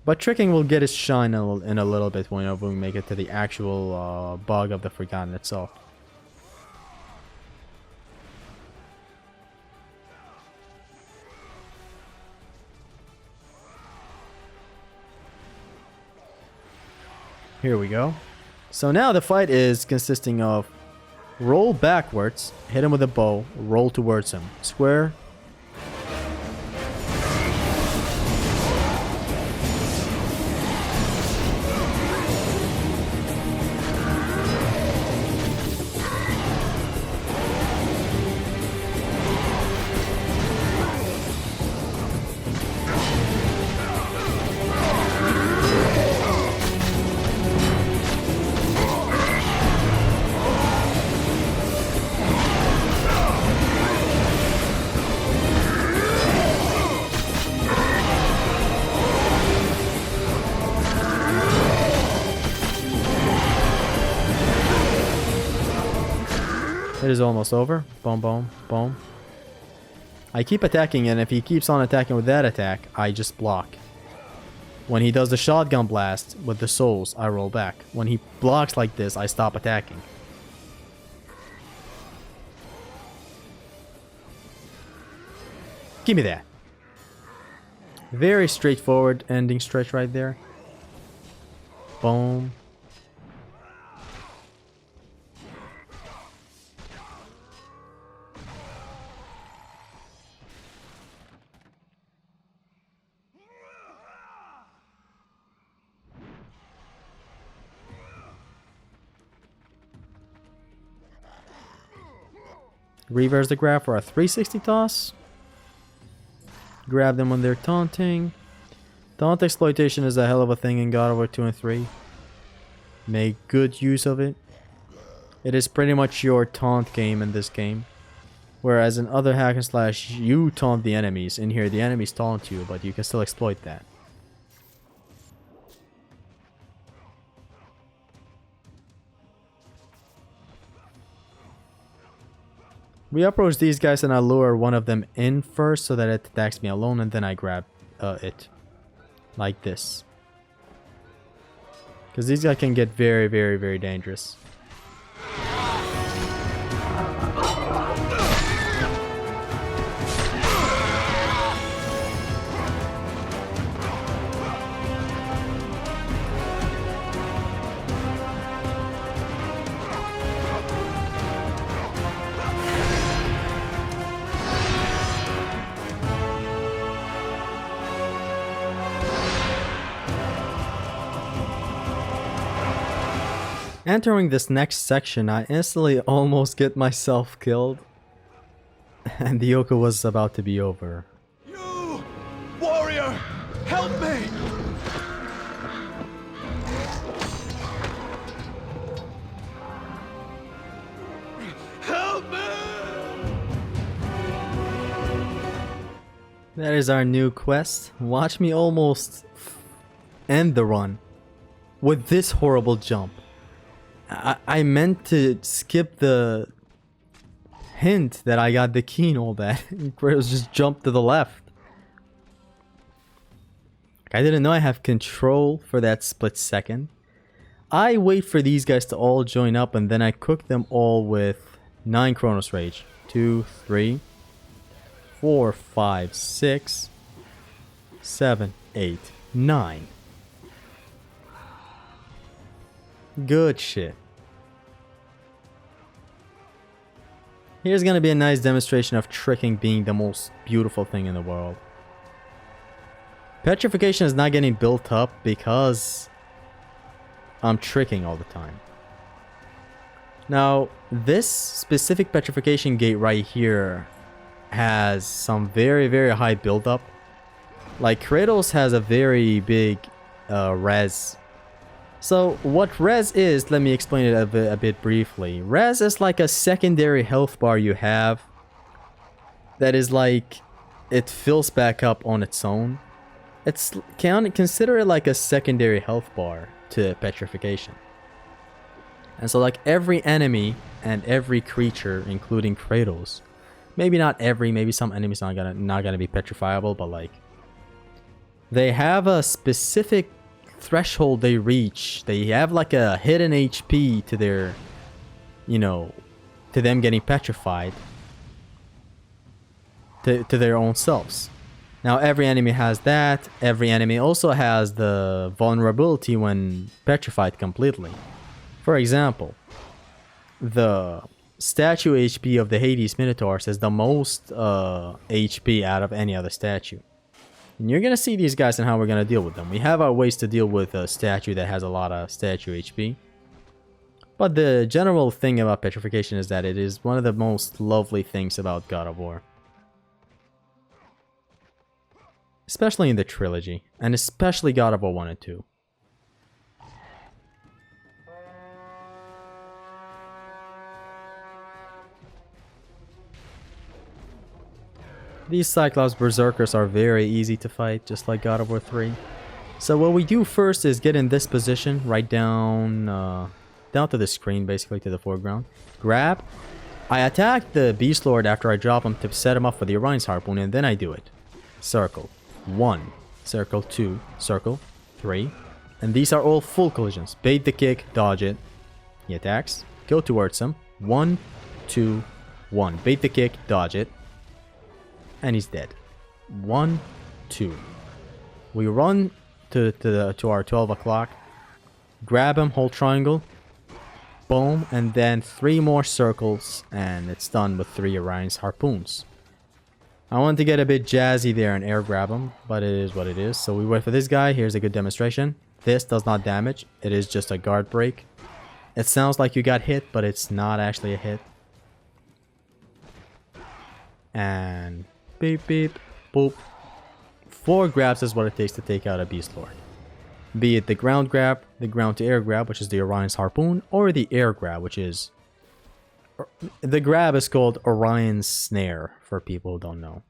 S1: But tricking will get its shine in a little bit whenever we make it to the actual bug of the Forgotten itself. Here we go. So now the fight is consisting of roll backwards, hit him with a bow, roll towards him. Square. It is almost over. Boom, boom, boom. I keep attacking, and if he keeps on attacking with that attack, I just block. When he does the shotgun blast with the souls, I roll back. When he blocks like this, I stop attacking. Give me that. Very straightforward ending stretch right there. Boom. Reverse the grab for a 360 toss. Grab them when they're taunting. Taunt exploitation is a hell of a thing in God of War 2 and 3. Make good use of it. It is pretty much your taunt game in this game. Whereas in other hack and slash, you taunt the enemies. In here, the enemies taunt you, but you can still exploit that. We approach these guys and I lure one of them in first so that it attacks me alone, and then I grab it. Like this. Because these guys can get very, very, very dangerous. Entering this next section, I instantly almost get myself killed. And the OHKO was about to be over.
S3: You, warrior, help me! Help me!
S1: That is our new quest. Watch me almost end the run with this horrible jump. I meant to skip the hint that I got the key and all that. Kratos just jumped to the left. I didn't know I have control for that split second. I wait for these guys to all join up and then I cook them all with 9 Chronos Rage. 2, 3, 4, 5, 6, 7, 8, 9. Good shit. Here's gonna be a nice demonstration of tricking being the most beautiful thing in the world. Petrification is not getting built up because I'm tricking all the time. Now, this specific petrification gate right here has some very, very high buildup. Like, Kratos has a very big res. So what res is, let me explain it a bit briefly. Res is like a secondary health bar you have that is like, it fills back up on its own. Consider it like a secondary health bar to petrification. And so like every enemy and every creature, including Kratos, maybe not every, maybe some enemies not gonna be petrifiable, but like they have a specific threshold they reach. They have like a hidden HP to their, you know, to them getting petrified to their own selves. Now every enemy has that. Every enemy also has the vulnerability when petrified completely. For example, the statue HP of the Hades Minotaurs is the most HP out of any other statue. And you're gonna see these guys and how we're gonna deal with them. We have our ways to deal with a statue that has a lot of statue HP. But the general thing about petrification is that it is one of the most lovely things about God of War. Especially in the trilogy, and especially God of War 1 and 2. These Cyclops Berserkers are very easy to fight, just like God of War 3. So what we do first is get in this position, right down to the screen, basically to the foreground. Grab. I attack the Beast Lord after I drop him to set him up for the Orion's Harpoon, and then I do it. Circle. 1. Circle 2. Circle. 3. And these are all full collisions. Bait the kick, dodge it. He attacks. Go towards him. 1, 2, 1. Bait the kick, dodge it. And he's dead. 1, 2. We run to our 12 o'clock. Grab him, hold triangle. Boom, and then 3 more circles, and it's done with 3 Orion's Harpoons. I want to get a bit jazzy there and air grab him, but it is what it is. So we wait for this guy. Here's a good demonstration. This does not damage. It is just a guard break. It sounds like you got hit, but it's not actually a hit. And beep, beep, boop. 4 grabs is what it takes to take out a Beast Lord. Be it the ground grab, the ground to air grab, which is the Orion's Harpoon, or the air grab, which is... The grab is called Orion's Snare, for people who don't know.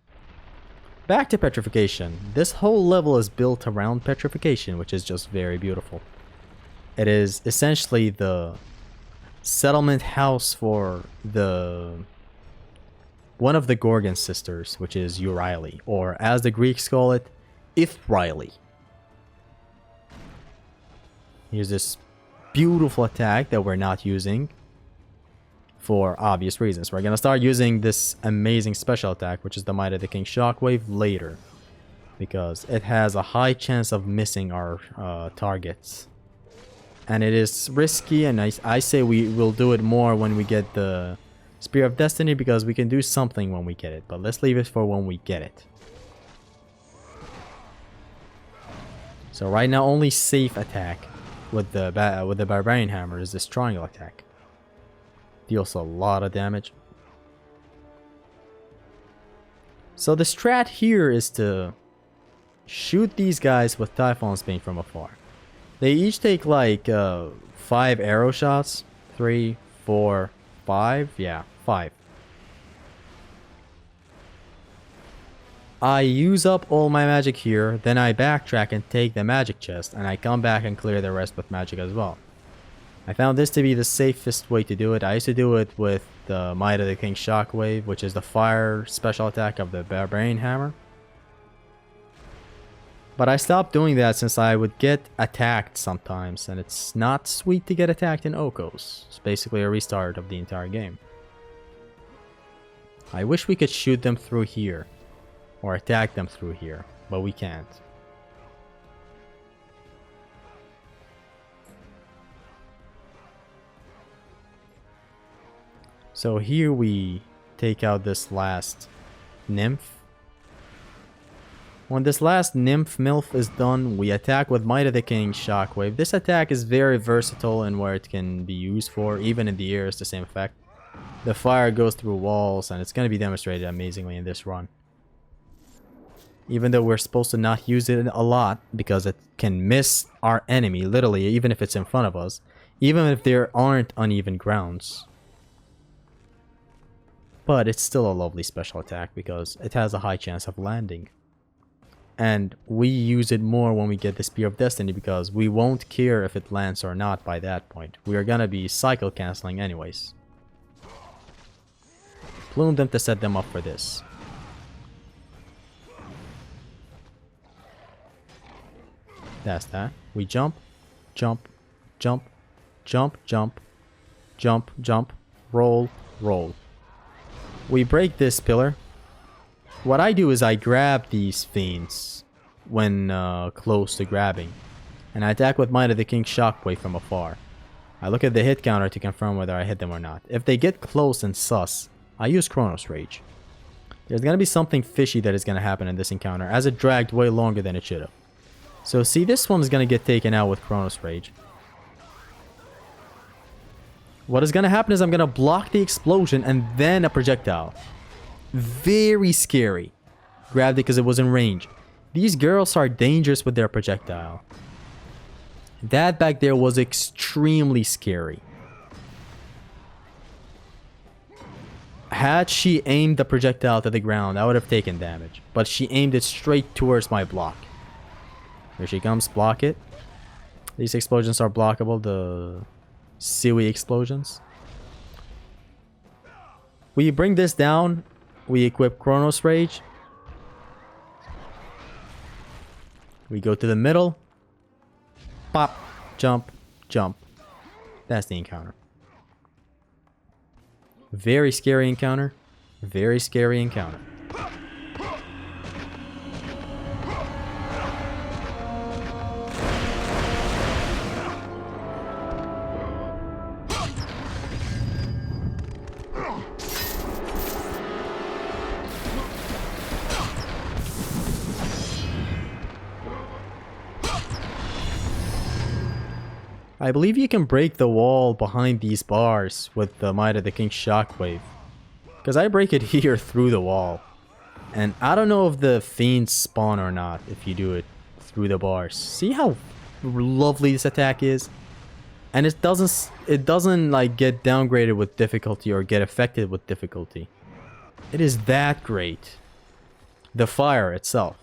S1: Back to petrification. This whole level is built around petrification, which is just very beautiful. It is essentially the settlement house for the one of the Gorgon sisters, which is Euryale, or as the Greeks call it, Ithrile. Here's this beautiful attack that we're not using for obvious reasons. We're gonna start using this amazing special attack, which is the Might of the King Shockwave, later, because it has a high chance of missing our targets. And it is risky, and I say we will do it more when we get the Spear of Destiny, because we can do something when we get it. But let's leave it for when we get it. So right now, only safe attack with the Barbarian Hammer is this triangle attack. Deals a lot of damage. So the strat here is to shoot these guys with Typhon's Bane from afar. They each take like 5 arrow shots. 3, 4, 5. Yeah, 5. I use up all my magic here, then I backtrack and take the magic chest, and I come back and clear the rest with magic as well. I found this to be the safest way to do it. I used to do it with the Might of the King Shockwave, which is the fire special attack of the Barbarian Hammer. But I stopped doing that since I would get attacked sometimes, and it's not sweet to get attacked in OHKOs. It's basically a restart of the entire game. I wish we could shoot them through here, or attack them through here, but we can't. So here we take out this last nymph. When this last nymph MILF is done, we attack with Might of the King Shockwave. This attack is very versatile in where it can be used for. Even in the air, it's the same effect. The fire goes through walls, and it's going to be demonstrated amazingly in this run. Even though we're supposed to not use it a lot, because it can miss our enemy, literally, even if it's in front of us. Even if there aren't uneven grounds. But it's still a lovely special attack because it has a high chance of landing. And we use it more when we get the Spear of Destiny because we won't care if it lands or not by that point. We are gonna be cycle cancelling anyways. Plume them to set them up for this. That's that. We jump, jump, jump, jump, jump, jump, jump, roll, roll. We break this pillar. What I do is I grab these fiends when close to grabbing, and I attack with Might of the King Shockwave from afar. I look at the hit counter to confirm whether I hit them or not. If they get close and sus, I use Chronos Rage. There's gonna be something fishy that is gonna happen in this encounter, as it dragged way longer than it should have. So see, this one is gonna get taken out with Chronos Rage. What is gonna happen is I'm gonna block the explosion and then a projectile. Very scary. Grabbed it because it was in range. These girls are dangerous with their projectile. That back there was extremely scary. Had she aimed the projectile to the ground, I would have taken damage. But she aimed it straight towards my block. Here she comes, block it. These explosions are blockable, the Siwi explosions. We bring this down. We equip Chronos Rage. We go to the middle. Pop, jump, jump. That's the encounter. Very scary encounter. Very scary encounter. I believe you can break the wall behind these bars with the Might of the King Shockwave. Because I break it here through the wall. And I don't know if the fiends spawn or not if you do it through the bars. See how lovely this attack is? And it doesn't like get downgraded with difficulty or get affected with difficulty. It is that great. The fire itself.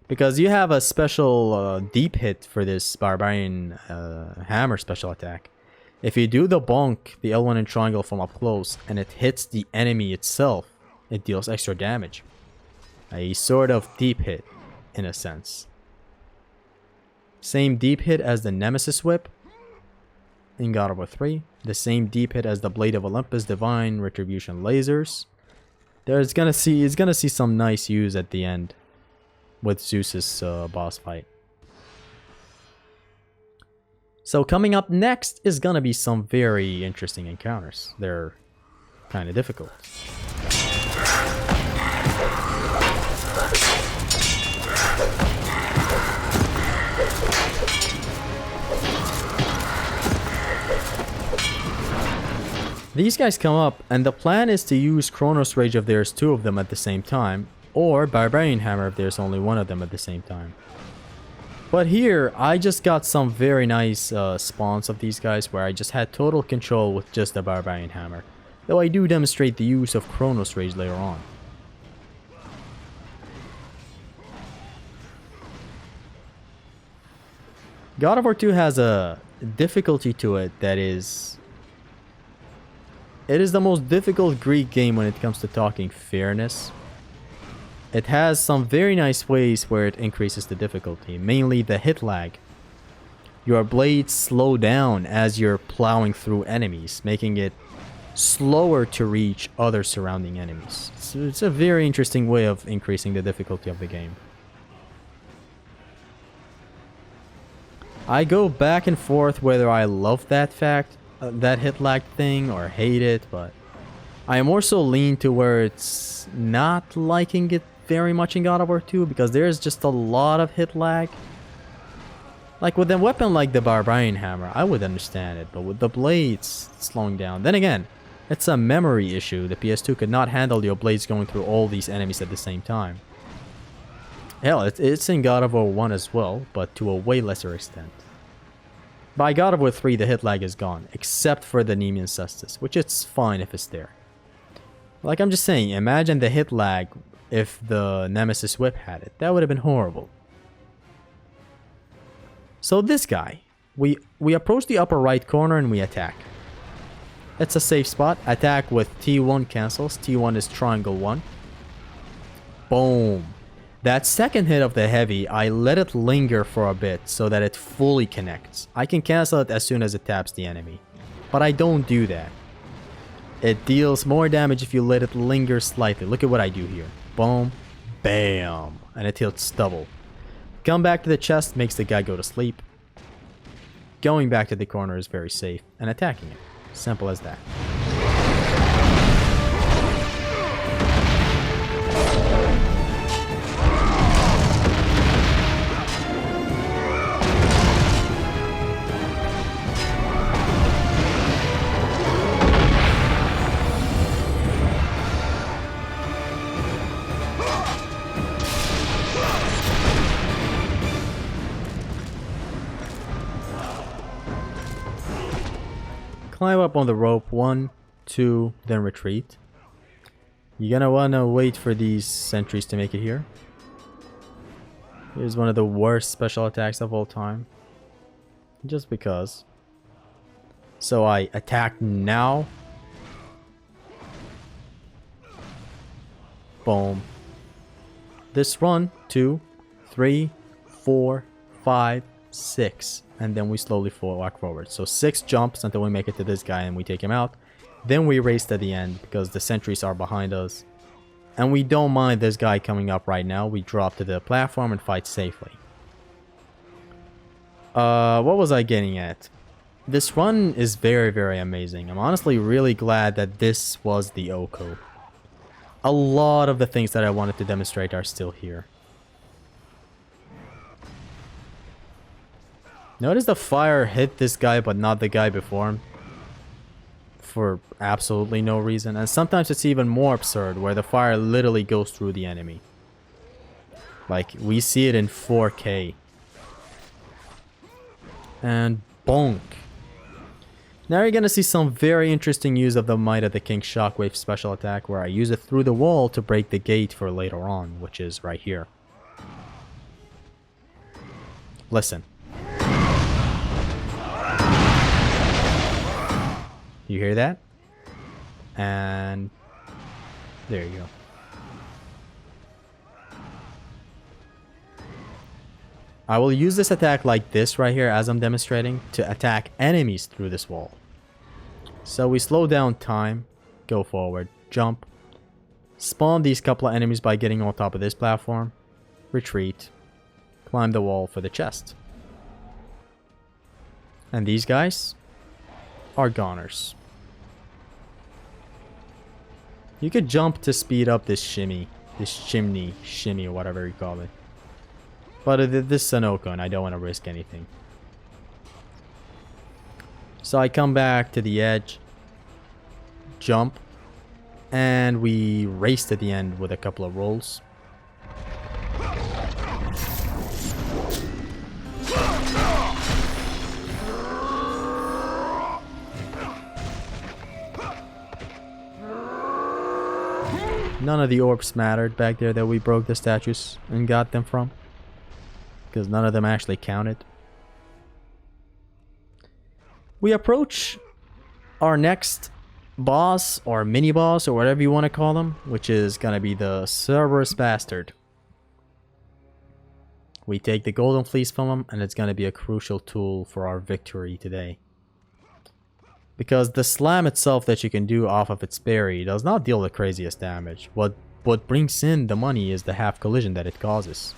S1: Because you have a special deep hit for this Barbarian Hammer special attack. If you do the bonk, the L1 and triangle from up close, and it hits the enemy itself, it deals extra damage. A sort of deep hit, in a sense. Same deep hit as the Nemesis Whip in God of War 3. The same deep hit as the Blade of Olympus Divine Retribution Lasers. It's gonna see some nice use at the end with Zeus's boss fight. So coming up next is gonna be some very interesting encounters. They're kind of difficult. These guys come up, and the plan is to use Chronos Rage if there's two of them at the same time, or Barbarian Hammer if there's only one of them at the same time. But here, I just got some very nice spawns of these guys where I just had total control with just the Barbarian Hammer, though I do demonstrate the use of Chronos Rage later on. God of War 2 has a difficulty to it that is... It is the most difficult Greek game when it comes to talking fairness. It has some very nice ways where it increases the difficulty, mainly the hit lag. Your blades slow down as you're plowing through enemies, making it slower to reach other surrounding enemies. So it's a very interesting way of increasing the difficulty of the game. I go back and forth whether I love that fact, that hit lag thing, or hate it, but I am more so lean towards not liking it very much in God of War 2 because there's just a lot of hit lag. Like with a weapon like the Barbarian Hammer, I would understand it, but with the blades slowing down, then again, it's a memory issue. The PS2 could not handle your blades going through all these enemies at the same time. Hell, it's in God of War 1 as well, but to a way lesser extent. By God of War 3, the hit lag is gone, except for the Nemean Cestus, which it's fine if it's there. Like I'm just saying, imagine the hit lag if the Nemesis Whip had it. That would have been horrible. So this guy, we approach the upper right corner and we attack. It's a safe spot. Attack with T1 cancels. T1 is triangle 1. Boom. That second hit of the heavy, I let it linger for a bit so that it fully connects. I can cancel it as soon as it taps the enemy, but I don't do that. It deals more damage if you let it linger slightly. Look at what I do here. Boom, bam, and it hits double. Come back to the chest makes the guy go to sleep. Going back to the corner is very safe, and attacking it. Simple as that. Climb up on the rope, 1, 2, then retreat. You're gonna wanna wait for these sentries to make it here. Here's one of the worst special attacks of all time. Just because. So I attack now. Boom. This run, 2, 3, 4, 5, 6. And then we slowly walk forward. So 6 jumps until we make it to this guy and we take him out. Then we race to the end because the sentries are behind us. And we don't mind this guy coming up right now. We drop to the platform and fight safely. What was I getting at? This run is very, very amazing. I'm honestly really glad that this was the OHKO. A lot of the things that I wanted to demonstrate are still here. Notice the fire hit this guy but not the guy before him. For absolutely no reason. And sometimes it's even more absurd where the fire literally goes through the enemy. Like we see it in 4K. And bonk. Now you're gonna see some very interesting use of the Might of the King Shockwave special attack where I use it through the wall to break the gate for later on, which is right here. Listen. You hear that? And there you go. I will use this attack like this right here as I'm demonstrating to attack enemies through this wall. So we slow down time, go forward, jump, spawn these couple of enemies by getting on top of this platform, retreat, climb the wall for the chest. And these guys are goners. You could jump to speed up this shimmy, or whatever you call it. But this is an OHKO and I don't want to risk anything. So I come back to the edge, jump, and we race to the end with a couple of rolls. None of the orbs mattered back there that we broke the statues and got them from, because none of them actually counted. We approach our next boss, or mini boss, or whatever you want to call them, which is gonna be the Cerberus Bastard. We take the golden fleece from him, and it's gonna be a crucial tool for our victory today. Because the slam itself that you can do off of its berry does not deal the craziest damage. What brings in the money is the half collision that it causes.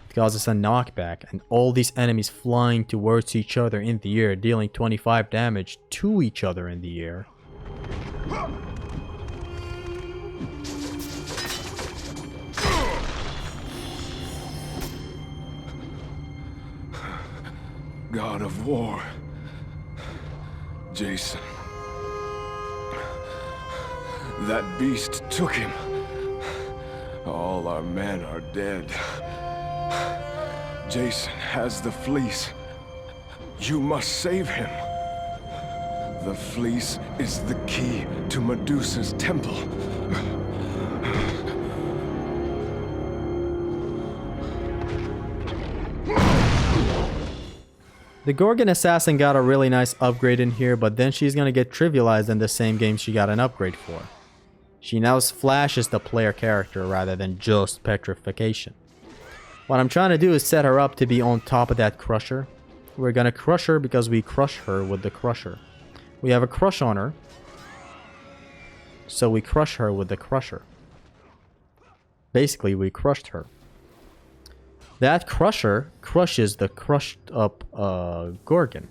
S1: It causes a knockback, and all these enemies flying towards each other in the air, dealing 25 damage to each other in the air.
S3: God of War. Jason. That beast took him. All our men are dead. Jason has the fleece. You must save him. The fleece is the key to Medusa's temple.
S1: The Gorgon Assassin got a really nice upgrade in here, but then she's gonna get trivialized in the same game she got an upgrade for. She now flashes the player character rather than just petrification. What I'm trying to do is set her up to be on top of that crusher. We're gonna crush her because we crush her with the crusher. We have a crush on her, so we crush her with the crusher. Basically, we crushed her. That crusher crushes the crushed up Gorgon.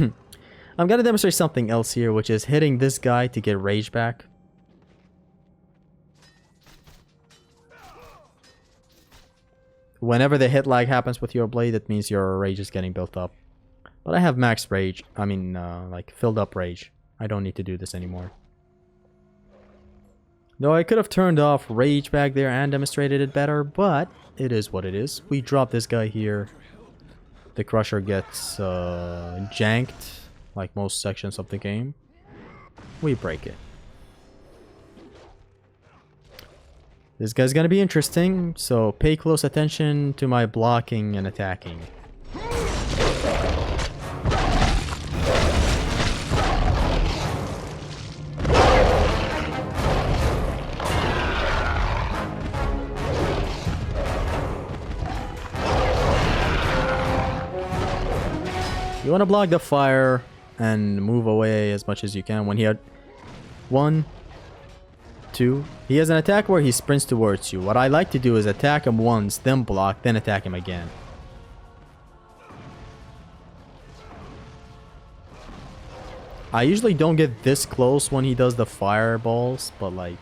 S1: I'm gonna demonstrate something else here, which is hitting this guy to get rage back. Whenever the hit lag happens with your blade, it means your rage is getting built up. But I have max rage. I mean, like filled up rage. I don't need to do this anymore. Though I could have turned off rage back there and demonstrated it better, but it is what it is. We drop this guy here. The crusher gets janked, like most sections of the game. We break it. This guy's gonna be interesting, so pay close attention to my blocking and attacking. You want to block the fire and move away as much as you can. When he had 1, 2, he has an attack where he sprints towards you. What I like to do is attack him once, then block, then attack him again. I usually don't get this close when he does the fireballs, but like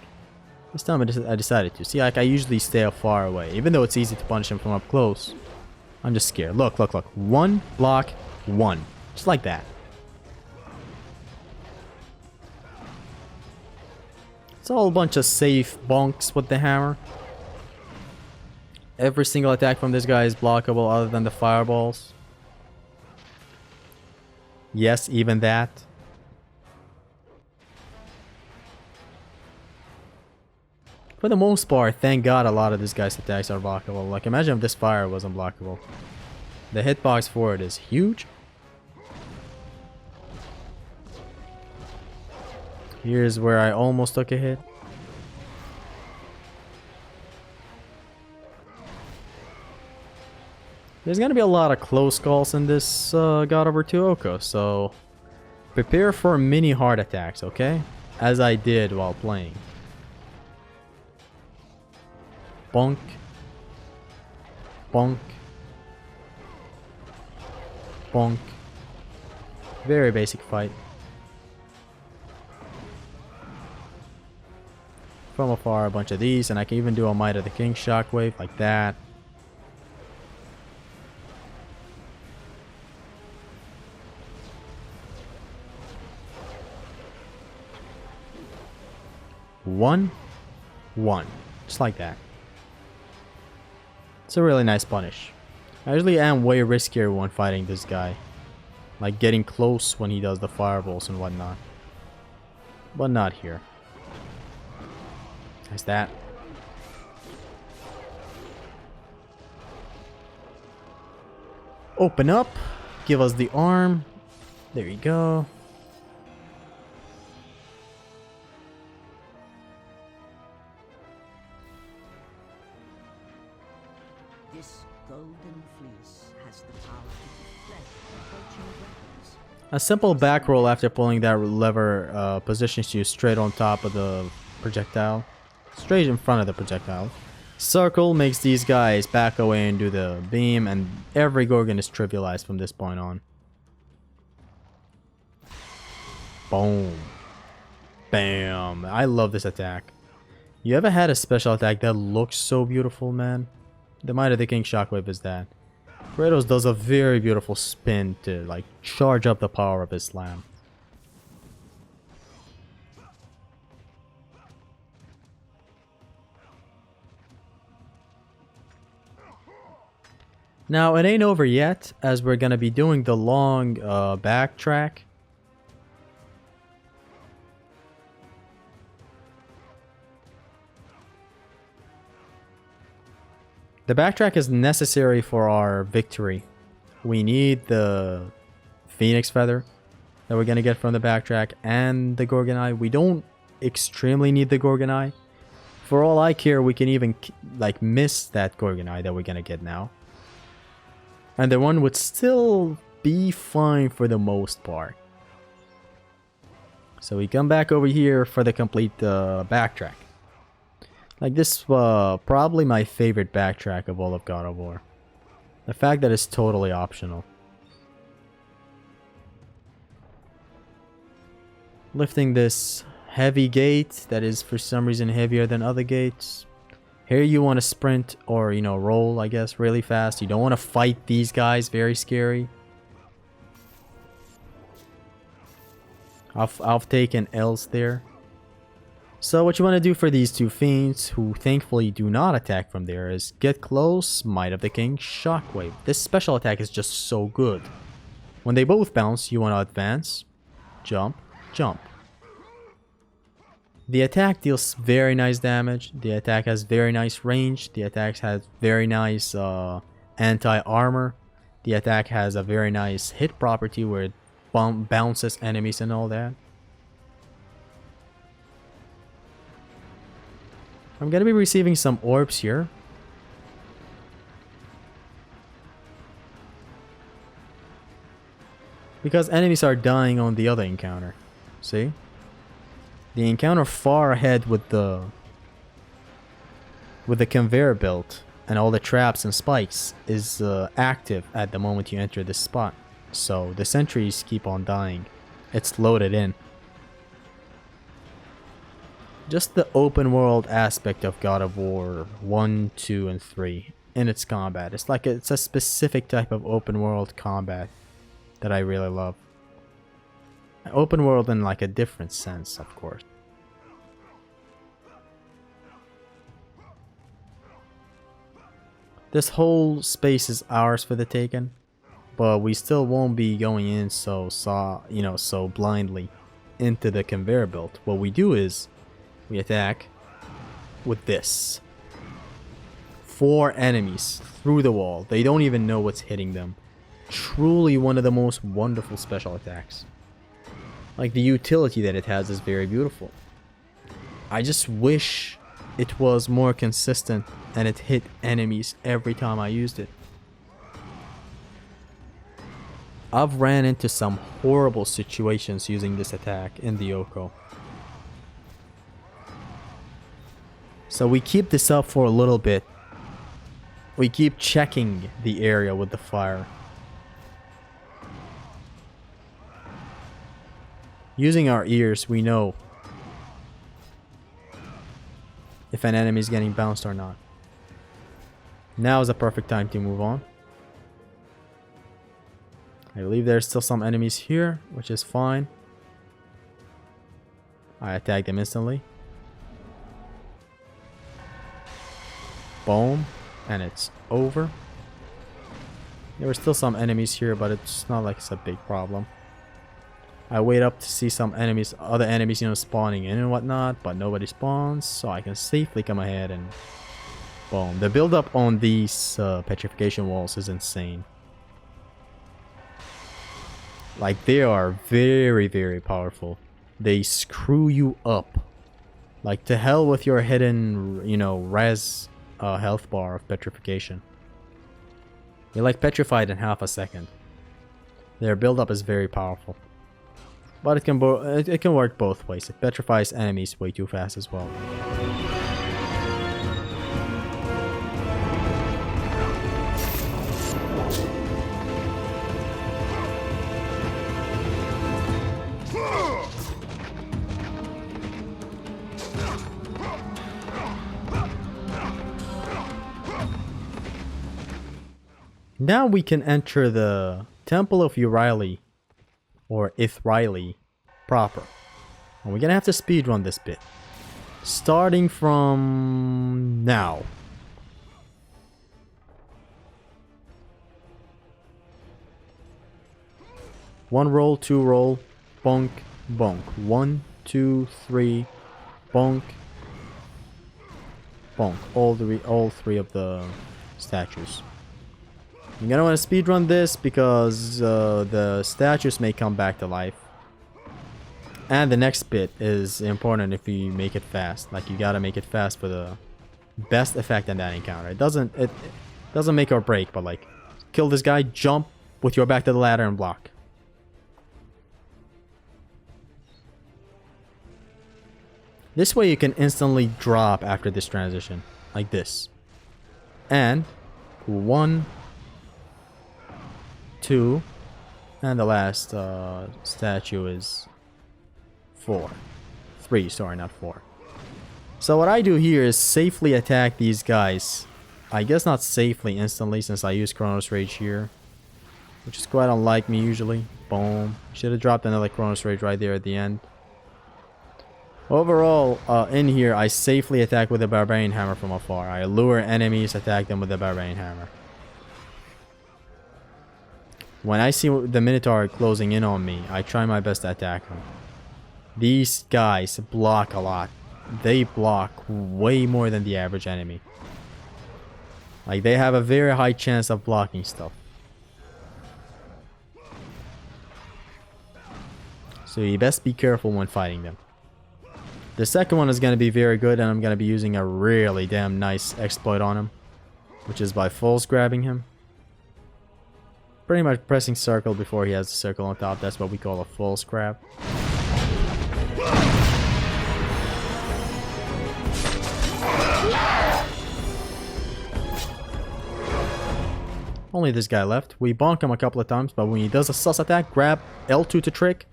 S1: this time I decided to. See, like I usually stay far away, even though it's easy to punish him from up close. I'm just scared. Look, look, look. 1 block. 1. Just like that. It's all a bunch of safe bonks with the hammer. Every single attack from this guy is blockable other than the fireballs. Yes, even that. For the most part, thank God a lot of this guy's attacks are blockable. Like imagine if this fire wasn't blockable. The hitbox for it is huge. Here's where I almost took a hit. There's gonna be a lot of close calls in this God Over 2 OHKO, so prepare for mini heart attacks, okay? As I did while playing. Bonk. Bonk. Bonk. Very basic fight. From afar, a bunch of these, and I can even do a Might of the King shockwave like that. One, just like that. It's a really nice punish. I usually am way riskier when fighting this guy, like getting close when he does the fireballs and whatnot, but not here. There's that. Open up, give us the arm. There you go.
S5: This golden fleece has the power to deflect approaching weapons.
S1: A simple back roll after pulling that lever positions you straight on top of the projectile. Straight in front of the projectile. Circle makes these guys back away and do the beam, and every Gorgon is trivialized from this point on. Boom. Bam. I love this attack. You ever had a special attack that looks so beautiful, man? The Might of the King shockwave is that. Kratos does a very beautiful spin to like charge up the power of his slam. Now, it ain't over yet, as we're gonna be doing the long backtrack. The backtrack is necessary for our victory. We need the Phoenix Feather that we're gonna get from the backtrack and the Gorgon Eye. We don't extremely need the Gorgon Eye. For all I care, we can even like miss that Gorgon Eye that we're gonna get now. And the one would still be fine for the most part. So we come back over here for the complete backtrack. Like this probably my favorite backtrack of all of God of War. The fact that it's totally optional. Lifting this heavy gate that is for some reason heavier than other gates. Here you want to sprint or, you know, roll, I guess, really fast. You don't want to fight these guys, very scary. I've taken L's there. So what you want to do for these two fiends, who thankfully do not attack from there, is get close, Might of the King, shockwave. This special attack is just so good. When they both bounce, you want to advance, jump, jump. The attack deals very nice damage. The attack has very nice range. The attack has very nice anti-armor. The attack has a very nice hit property where it bounces enemies and all that. I'm gonna be receiving some orbs here. Because enemies are dying on the other encounter. See? The encounter far ahead with the conveyor belt and all the traps and spikes is active at the moment you enter this spot. So the sentries keep on dying. It's loaded in. Just the open world aspect of God of War 1, 2, and 3 in its combat. It's like it's a specific type of open world combat that I really love. Open world in like a different sense, of course. This whole space is ours for the taking, but we still won't be going in so blindly into the conveyor belt. What we do is we attack with this. 4 enemies through the wall. They don't even know what's hitting them. Truly one of the most wonderful special attacks. Like, the utility that it has is very beautiful. I just wish it was more consistent and it hit enemies every time I used it. I've ran into some horrible situations using this attack in the OHKO. So we keep this up for a little bit. We keep checking the area with the fire. Using our ears, we know if an enemy is getting bounced or not. Now is the perfect time to move on. I believe there's still some enemies here, which is fine. I attack them instantly. Boom. And it's over. There were still some enemies here, but it's not like it's a big problem. I wait up to see some enemies, other enemies, you know, spawning in and whatnot, but nobody spawns, so I can safely come ahead and boom. The build up on these petrification walls is insane. Like, they are very, very powerful. They screw you up. Like, to hell with your hidden, you know, res health bar of petrification. You're like petrified in half a second. Their build up is very powerful. But it can work both ways. It petrifies enemies way too fast as well. Now we can enter the Temple of Urieli, or Ithraeli proper. And we're gonna have to speedrun this bit. Starting from now. One roll, two roll, bonk, bonk. 1, 2, 3, bonk, bonk. All three of the statues. You're gonna want to speedrun this because the statues may come back to life. And the next bit is important if you make it fast. Like, you gotta make it fast for the best effect in that encounter. It doesn't make or break, but like, kill this guy, jump with your back to the ladder and block. This way you can instantly drop after this transition, like this. And 1, 2, and the last statue is 4. 3, sorry, not 4. So what I do here is safely attack these guys. I guess not safely instantly, since I use Chronos Rage here, which is quite unlike me usually. Boom. Should have dropped another Chronos Rage right there at the end. Overall, in here, I safely attack with the Barbarian Hammer from afar. I lure enemies, attack them with the Barbarian Hammer. When I see the Minotaur closing in on me, I try my best to attack him. These guys block a lot. They block way more than the average enemy. Like, they have a very high chance of blocking stuff. So you best be careful when fighting them. The second one is going to be very good, and I'm going to be using a really damn nice exploit on him, which is by false grabbing him. Pretty much pressing circle before he has the circle on top. That's what we call a false grab. Only this guy left. We bonk him a couple of times, but when he does a sus attack, grab L2 to trick.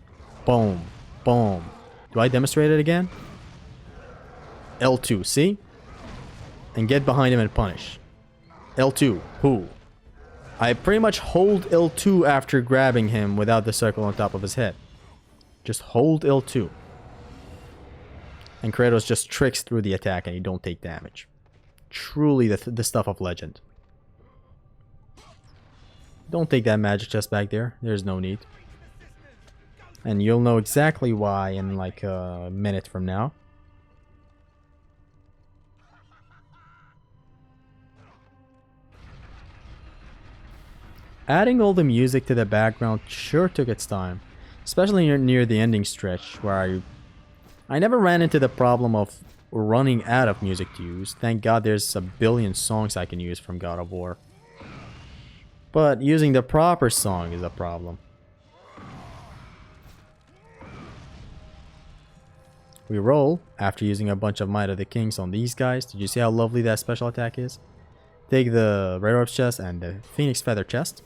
S1: Boom. Boom. Do I demonstrate it again? L2, see? And get behind him and punish. L2, who? I pretty much hold L2 after grabbing him without the circle on top of his head. Just hold L2. And Kratos just tricks through the attack and you don't take damage. Truly the stuff of legend. Don't take that magic chest back there. There's no need. And you'll know exactly why in like a minute from now. Adding all the music to the background sure took its time, especially near the ending stretch where I never ran into the problem of running out of music to use. Thank God there's a billion songs I can use from God of War. But using the proper song is a problem. We roll after using a bunch of Might of the Kings on these guys. Did you see how lovely that special attack is? Take the Red Orbs chest and the Phoenix Feather chest.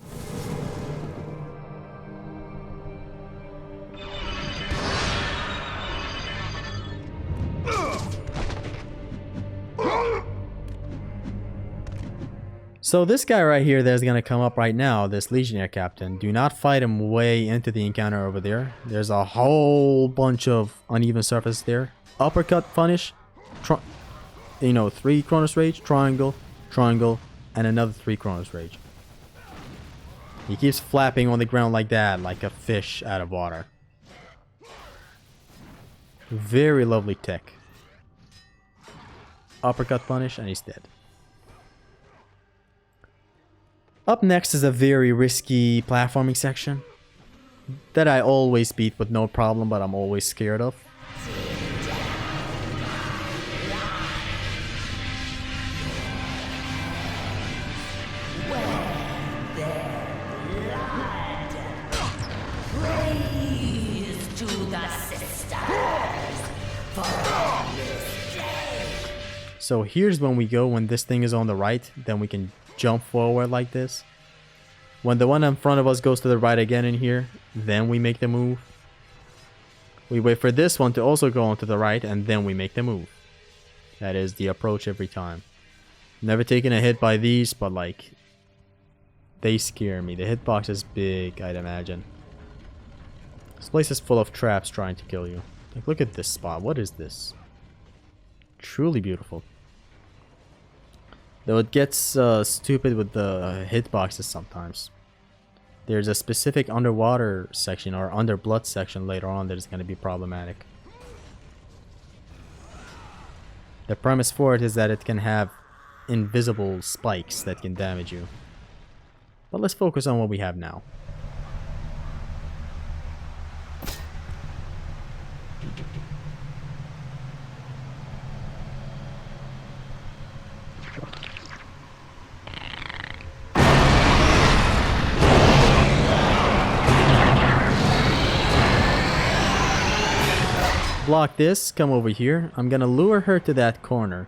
S1: So this guy right here that's going to come up right now, this Legionnaire Captain, do not fight him way into the encounter over there. There's a whole bunch of uneven surface there. Uppercut punish, 3 Chronos Rage, triangle, triangle, and another 3 Chronos Rage. He keeps flapping on the ground like that, like a fish out of water. Very lovely tech. Uppercut punish, and he's dead. Up next is a very risky platforming section that I always beat with no problem, but I'm always scared of. So here's when we go, when this thing is on the right, then we can jump forward like this. When the one in front of us goes to the right again in here, then we make the move. We wait for this one to also go on to the right, and then we make the move. That is the approach every time. Never taken a hit by these, but like, they scare me. The hitbox is big, I'd imagine. This place is full of traps trying to kill you. Like, look at this spot. What is this? Truly beautiful. Though it gets stupid with the hitboxes sometimes. There's a specific underwater section or under blood section later on that is going to be problematic. The premise for it is that it can have invisible spikes that can damage you. But let's focus on what we have now. Block this, come over here. I'm gonna lure her to that corner.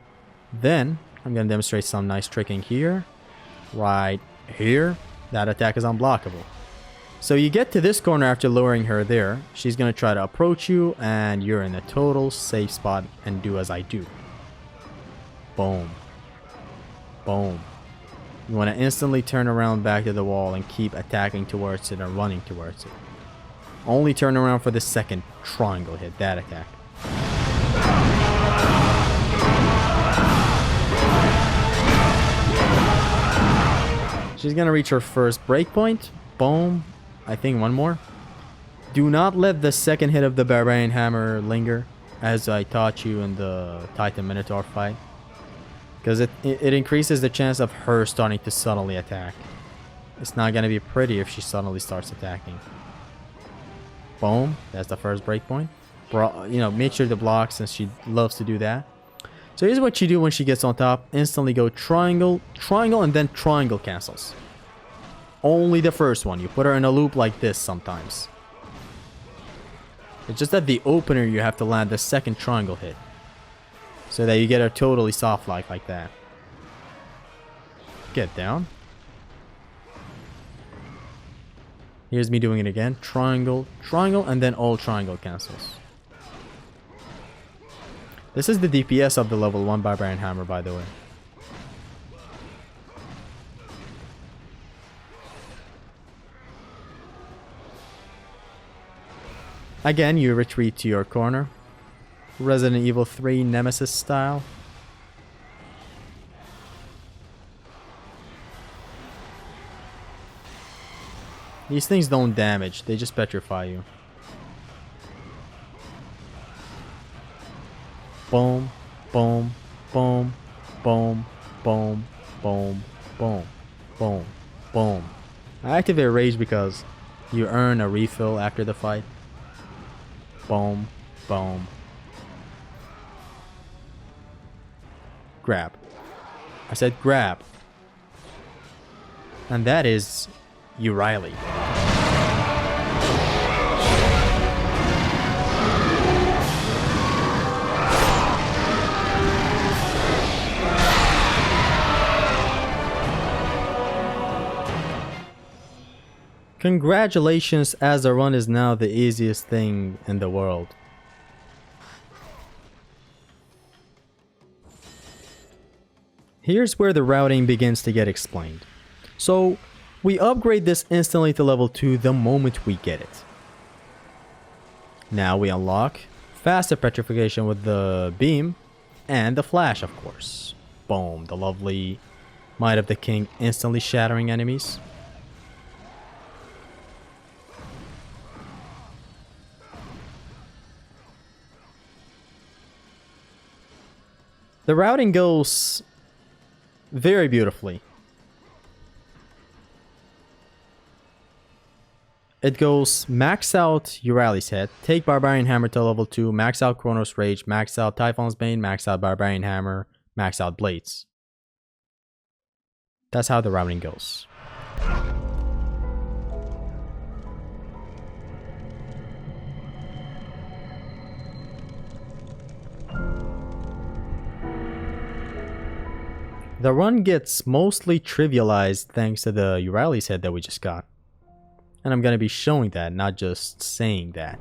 S1: Then, I'm gonna demonstrate some nice tricking here. Right here. That attack is unblockable. So you get to this corner after luring her there. She's gonna try to approach you, and you're in a total safe spot and do as I do. Boom. Boom. You wanna instantly turn around back to the wall and keep attacking towards it and running towards it. Only turn around for the second triangle hit, that attack. She's gonna reach her first breakpoint. Boom. I think one more. Do not let the second hit of the Barbarian Hammer linger, as I taught you in the Titan Minotaur fight. Because it increases the chance of her starting to suddenly attack. It's not gonna be pretty if she suddenly starts attacking. Boom. That's the first breakpoint. Make sure to block since she loves to do that. So here's what you do when she gets on top. Instantly go triangle, triangle, and then triangle cancels. Only the first one. You put her in a loop like this sometimes. It's just that the opener you have to land the second triangle hit. So that you get her totally soft like that. Get down. Here's me doing it again. Triangle, triangle, and then all triangle cancels. This is the DPS of the level 1 Barbarian Hammer, by the way. Again, you retreat to your corner. Resident Evil 3 Nemesis style. These things don't damage, they just petrify you. Boom, boom, boom, boom, boom, boom, boom, boom, boom. I activate Rage because you earn a refill after the fight. Boom, boom. Grab. I said grab. And that is Riley. Congratulations, as the run is now the easiest thing in the world. Here's where the routing begins to get explained. So, we upgrade this instantly to level 2 the moment we get it. Now we unlock faster petrification with the beam and the flash, of course. Boom, the lovely Might of the King instantly shattering enemies. The routing goes very beautifully. It goes max out Eurali's Head, take Barbarian Hammer to level 2, max out Chronos Rage, max out Typhon's Bane, max out Barbarian Hammer, max out Blades. That's how the routing goes. The run gets mostly trivialized thanks to the Eurali's Head that we just got. And I'm gonna be showing that, not just saying that.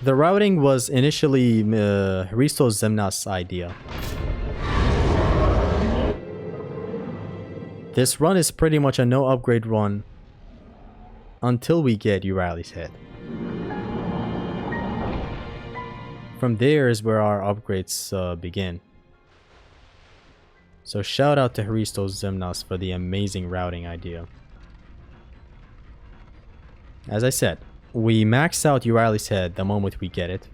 S1: The routing was initially Hristo Zemna's idea. This run is pretty much a no upgrade run until we get Eurali's Head. From there is where our upgrades begin. So shout out to Hristo Zemnas for the amazing routing idea. As I said, we max out Eurali's Head the moment we get it.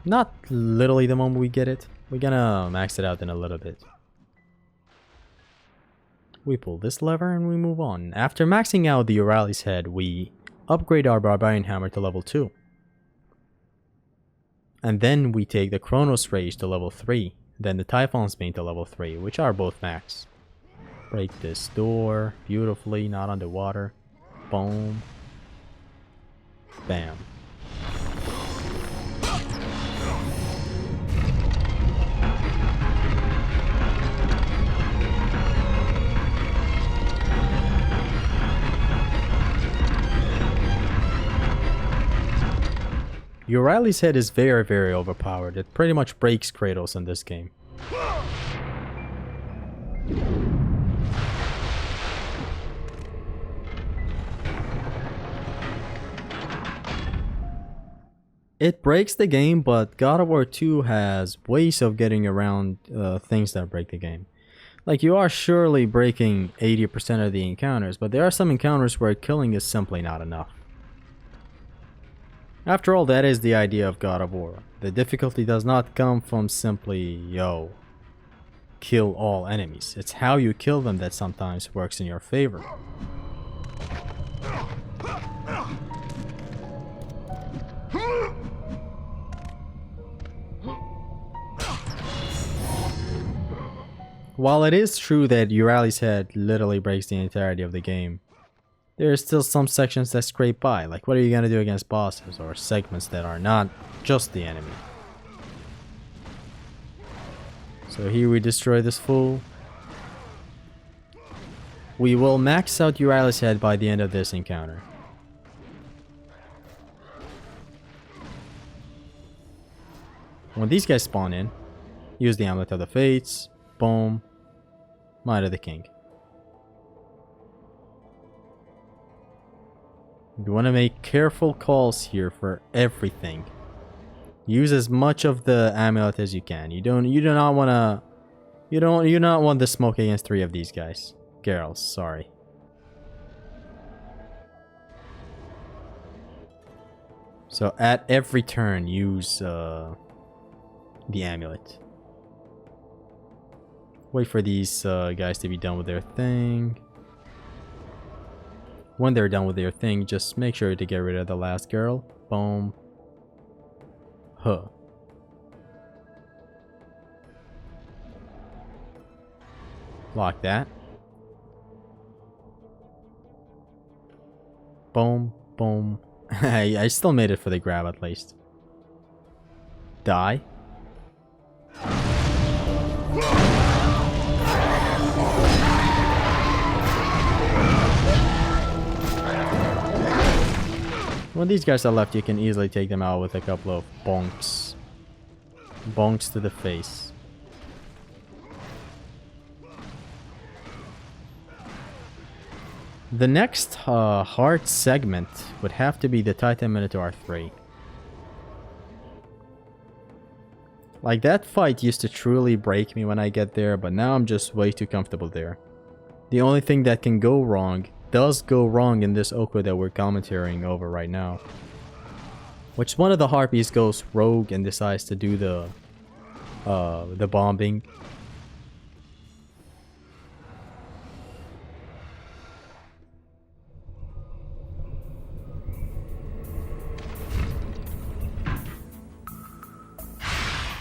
S1: Not literally the moment we get it. We're gonna max it out in a little bit. We pull this lever and we move on. After maxing out the Eurali's Head, we upgrade our Barbarian Hammer to level 2. And then we take the Chronos Rage to level 3. Then the Typhon's Bane to level 3, which are both max. Break this door beautifully, not underwater. Boom. Bam. Eurali's Head is very, very overpowered. It pretty much breaks Kratos in this game. It breaks the game, but God of War 2 has ways of getting around things that break the game. Like, you are surely breaking 80% of the encounters, but there are some encounters where killing is simply not enough. After all, that is the idea of God of War. The difficulty does not come from simply, yo, kill all enemies. It's how you kill them that sometimes works in your favor. While it is true that Eurali's Head literally breaks the entirety of the game, there are still some sections that scrape by. Like, what are you gonna do against bosses or segments that are not just the enemy? So here we destroy this fool. We will max out Eurali's Head by the end of this encounter. When these guys spawn in, use the Amulet of the Fates. Boom. Might of the King. You want to make careful calls here for everything. Use as much of the amulet as you can. You do not want to smoke against 3 of these guys. Girls, sorry. So at every turn, use the amulet. Wait for these guys to be done with their thing. When they're done with their thing, just make sure to get rid of the last girl. Boom. Huh. Lock that. Boom, boom. I still made it for the grab at least. Die. When these guys are left, you can easily take them out with a couple of bonks. Bonks to the face. The next hard segment would have to be the Titan Minotaur 3. Like, that fight used to truly break me when I get there, but now I'm just way too comfortable there. The only thing that can go wrong does go wrong in this OHKO that we're commentating over right now. Which one of the Harpies goes rogue and decides to do the bombing.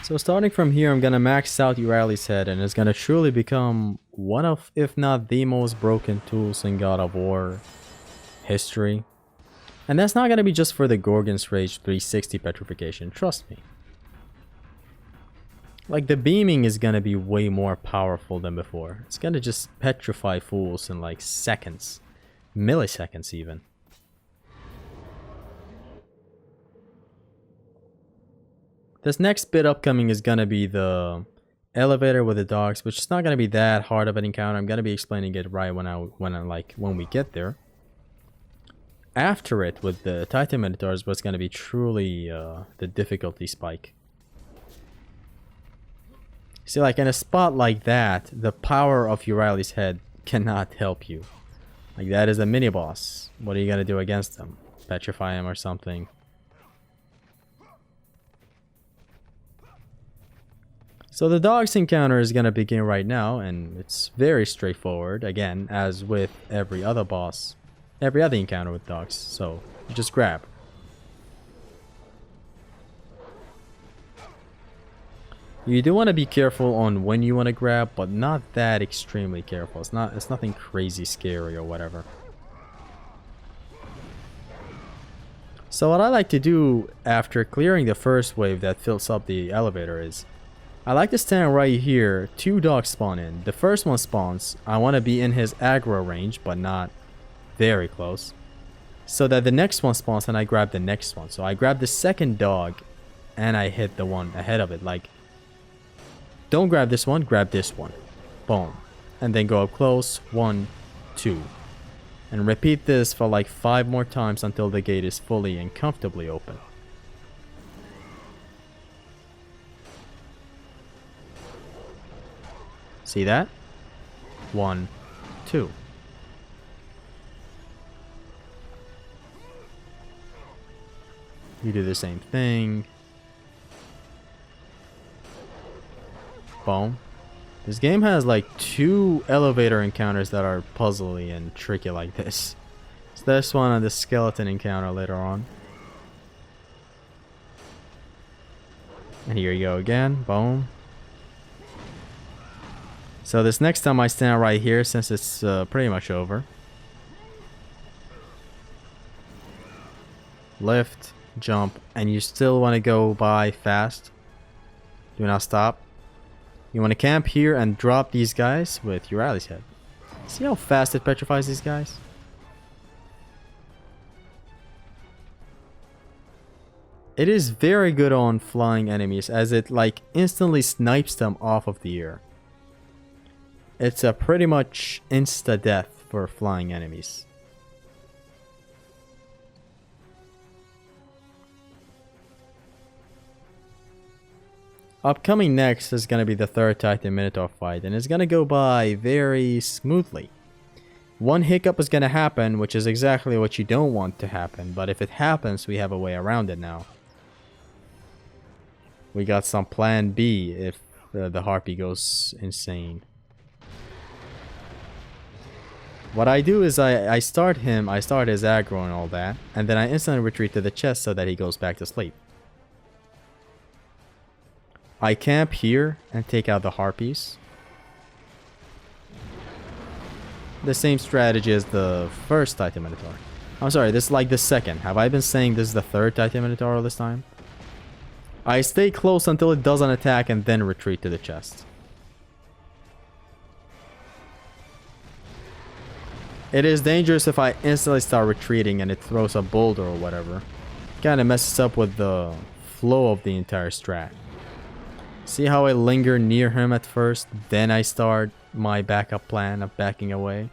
S1: So starting from here, I'm gonna max out Uraili's head, and it's gonna truly become one of, if not the most broken tools in God of War history. And that's not gonna be just for the Gorgon's Rage 360 petrification, trust me. Like, the beaming is gonna be way more powerful than before. It's gonna just petrify fools in like seconds. Milliseconds even. This next bit upcoming is gonna be the elevator with the dogs, which is not gonna be that hard of an encounter. I'm gonna be explaining it right when we get there. After it, with the Titan Minotaurs, what's gonna be truly the difficulty spike. See, like in a spot like that, the power of Uraili's head cannot help you. Like, that is a mini boss. What are you gonna do against them? Petrify him or something? So the dogs encounter is gonna begin right now, and it's very straightforward, again, as with every other boss, every other encounter with dogs. So you just grab. You do want to be careful on when you want to grab, but not that extremely careful. It's nothing crazy scary or whatever. So what I like to do after clearing the first wave that fills up the elevator is, I like to stand right here, 2 dogs spawn in. The first one spawns, I want to be in his aggro range, but not very close. So that the next one spawns and I grab the next one. So I grab the second dog and I hit the one ahead of it. Like, don't grab this one, grab this one. Boom. And then go up close, 1, 2. And repeat this for like 5 more times until the gate is fully and comfortably open. See that? 1, 2. You do the same thing. Boom. This game has like 2 elevator encounters that are puzzly and tricky like this. So this one and the skeleton encounter later on. And here you go again. Boom. So this next time I stand right here, since it's pretty much over. Lift, jump, and you still want to go by fast. Do not stop. You want to camp here and drop these guys with Uraili's head. See how fast it petrifies these guys? It is very good on flying enemies, as it like instantly snipes them off of the air. It's a pretty much insta-death for flying enemies. Upcoming next is going to be the third Titan Minotaur fight, and it's going to go by very smoothly. One hiccup is going to happen, which is exactly what you don't want to happen, but if it happens, we have a way around it now. We got some plan B if the Harpy goes insane. What I do is I start his aggro and all that, and then I instantly retreat to the chest so that he goes back to sleep. I camp here and take out the harpies. The same strategy as the first Titan Minotaur. I'm sorry, this is like the second. Have I been saying this is the third Titan Minotaur all this time? I stay close until it doesn't attack and then retreat to the chest. It is dangerous if I instantly start retreating and it throws a boulder or whatever. Kind of messes up with the flow of the entire strat. See how I linger near him at first, then I start my backup plan of backing away?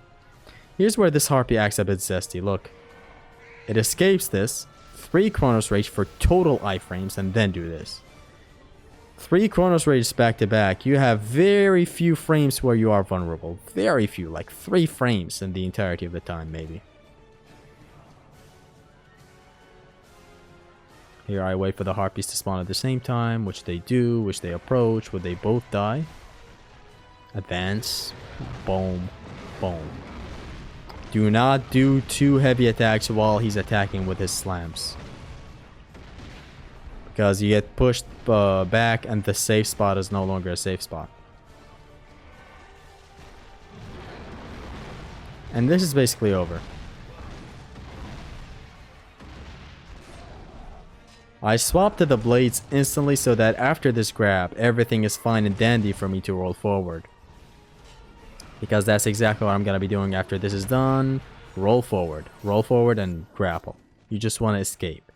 S1: Here's where this harpy acts a bit zesty, look. It escapes this, 3 Chronos Rage for total iframes, and then do this. 3 Chronos Rages back to back, you have very few frames where you are vulnerable. Very few, like 3 frames in the entirety of the time, maybe. Here I wait for the harpies to spawn at the same time, which they do, which they approach, would they both die? Advance. Boom. Boom. Do not do 2 heavy attacks while he's attacking with his slams. Because you get pushed back and the safe spot is no longer a safe spot. And this is basically over. I swapped to the blades instantly so that after this grab, everything is fine and dandy for me to roll forward. Because that's exactly what I'm going to be doing after this is done. Roll forward and grapple. You just want to escape.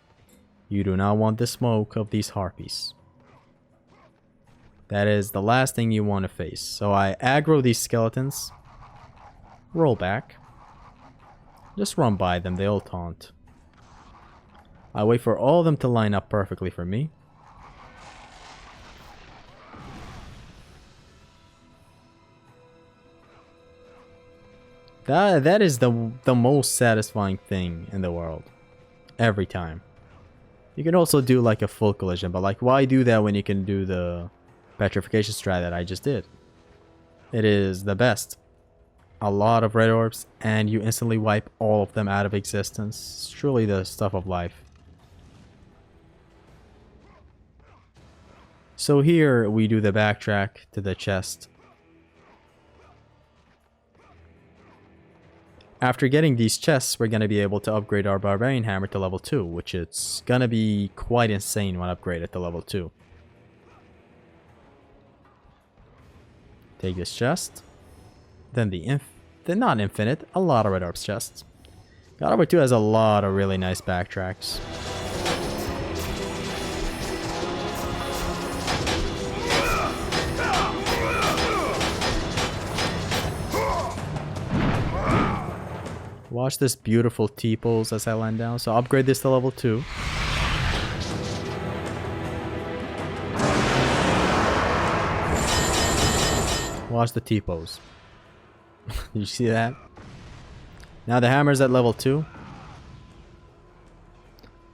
S1: You do not want the smoke of these harpies. That is the last thing you want to face. So I aggro these skeletons. Roll back. Just run by them, they all taunt. I wait for all of them to line up perfectly for me. That is the most satisfying thing in the world. Every time. You can also do like a full collision, but like why do that when you can do the petrification strat that I just did? It is the best. A lot of red orbs and you instantly wipe all of them out of existence. It's truly the stuff of life. So here we do the backtrack to the chest. After getting these chests, we're going to be able to upgrade our Barbarian Hammer to level 2, which is going to be quite insane when upgraded to level 2. Take this chest. Then the not infinite, a lot of red orbs chests. God of War 2 has a lot of really nice backtracks. Watch this beautiful T-pose as I land down. So upgrade this to level 2. Watch the T-pose. Did you see that? Now the hammer's at level 2.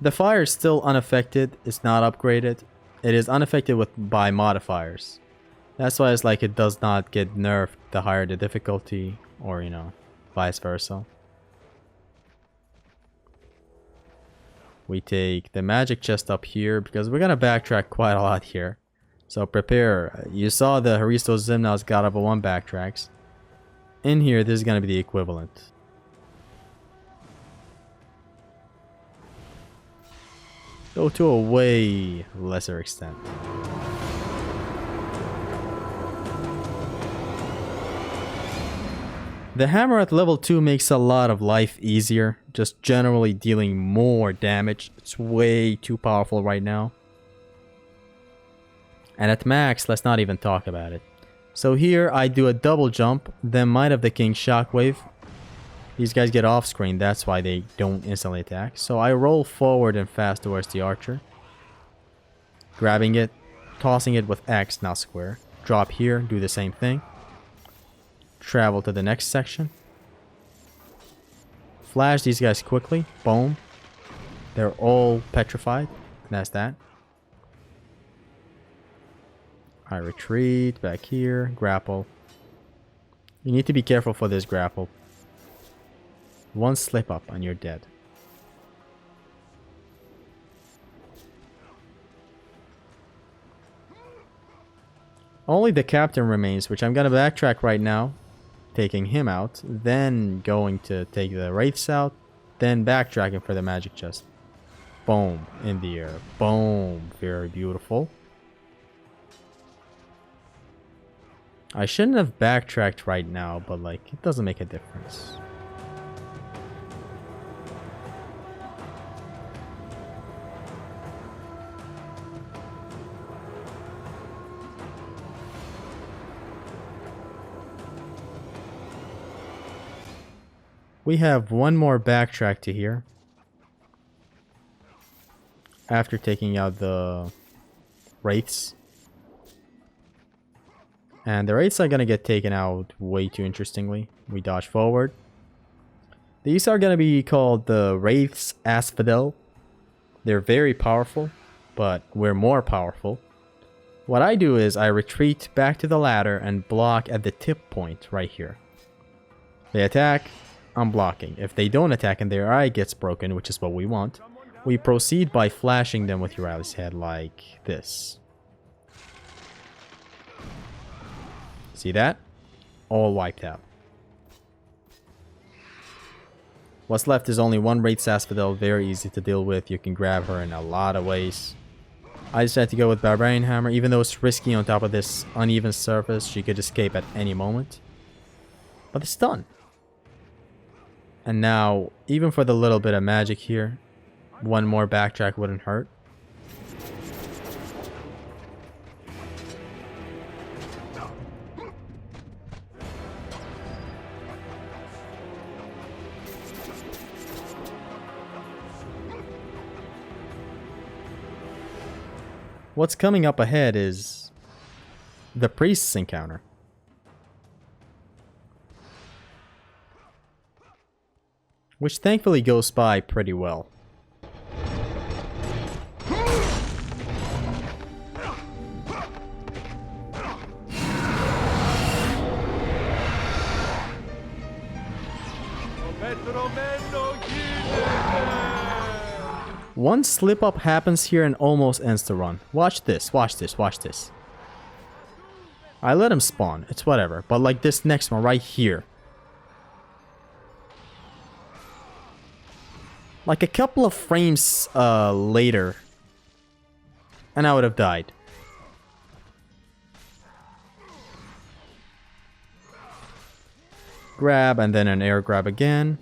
S1: The fire is still unaffected. It's not upgraded. It is unaffected by modifiers. That's why it's like it does not get nerfed the higher the difficulty, or you know, vice versa. We take the magic chest up here because we're gonna backtrack quite a lot here. So prepare. You saw the Haristos Zimnos God of War 1 backtracks. In here, this is gonna be the equivalent. Though to a way lesser extent. The hammer at level 2 makes a lot of life easier, just generally dealing more damage. It's way too powerful right now. And at max, let's not even talk about it. So here I do a double jump, then Might of the King Shockwave. These guys get off screen, that's why they don't instantly attack. So I roll forward and fast towards the archer. Grabbing it, tossing it with X, not square. Drop here, do the same thing. Travel to the next section. Flash these guys quickly. Boom. They're all petrified. That's that. I retreat back here. Grapple. You need to be careful for this grapple. One slip up and you're dead. Only the captain remains, which I'm gonna backtrack right now, taking him out, then going to take the wraiths out, then backtracking for the magic chest. Boom, in the air. Boom, very beautiful. I shouldn't have backtracked right now, but like, it doesn't make a difference. We have one more backtrack to here. After taking out the wraiths. And the wraiths are gonna get taken out way too interestingly. We dodge forward. These are gonna be called the wraiths Asphodel. They're very powerful, but we're more powerful. What I do is I retreat back to the ladder and block at the tip point right here. They attack, I'm blocking. If they don't attack and their eye gets broken, which is what we want, we proceed by flashing them with Euryal's head like this. See that? All wiped out. What's left is only one Wraith Asphodel, very easy to deal with. You can grab her in a lot of ways. I decided to go with Barbarian Hammer, even though it's risky on top of this uneven surface. She could escape at any moment. But it's done. And now, even for the little bit of magic here, one more backtrack wouldn't hurt. What's coming up ahead is the priest's encounter. Which thankfully goes by pretty well. One slip up happens here and almost ends the run. Watch this, watch this, watch this. I let him spawn, it's whatever, but like this next one right here. Like a couple of frames later, and I would have died. Grab and then an air grab again.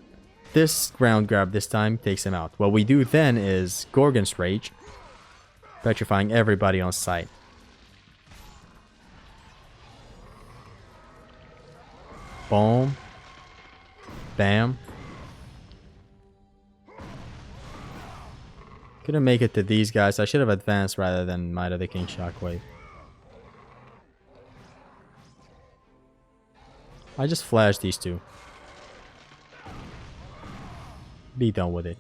S1: This ground grab this time takes him out. What we do then is Gorgon's Rage, petrifying everybody on sight. Boom. Bam. Couldn't make it to these guys. I should have advanced rather than Might of the King Shockwave. I just flashed these two. Be done with it.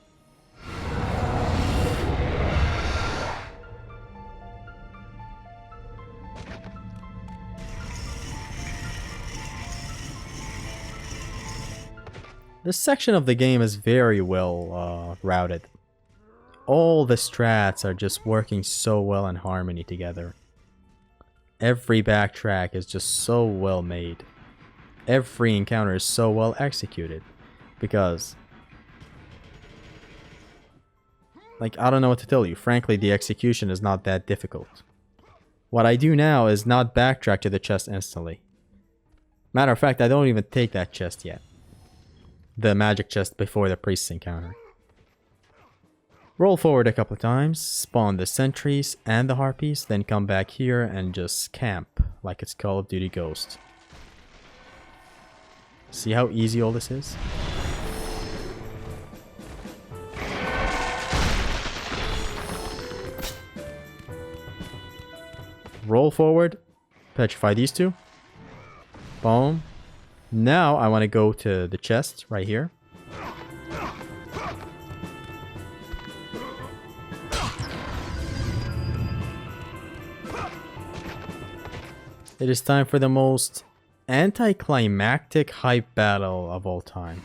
S1: This section of the game is very well routed. All the strats are just working so well in harmony together. Every backtrack is just so well made. Every encounter is so well executed. Because, like, I don't know what to tell you. Frankly, the execution is not that difficult. What I do now is not backtrack to the chest instantly. Matter of fact, I don't even take that chest yet. The magic chest before the priest's encounter. Roll forward a couple of times, spawn the sentries and the harpies, then come back here and just camp like it's Call of Duty Ghost. See how easy all this is? Roll forward, petrify these two. Boom. Now I want to go to the chest right here. It is time for the most anticlimactic hype battle of all time.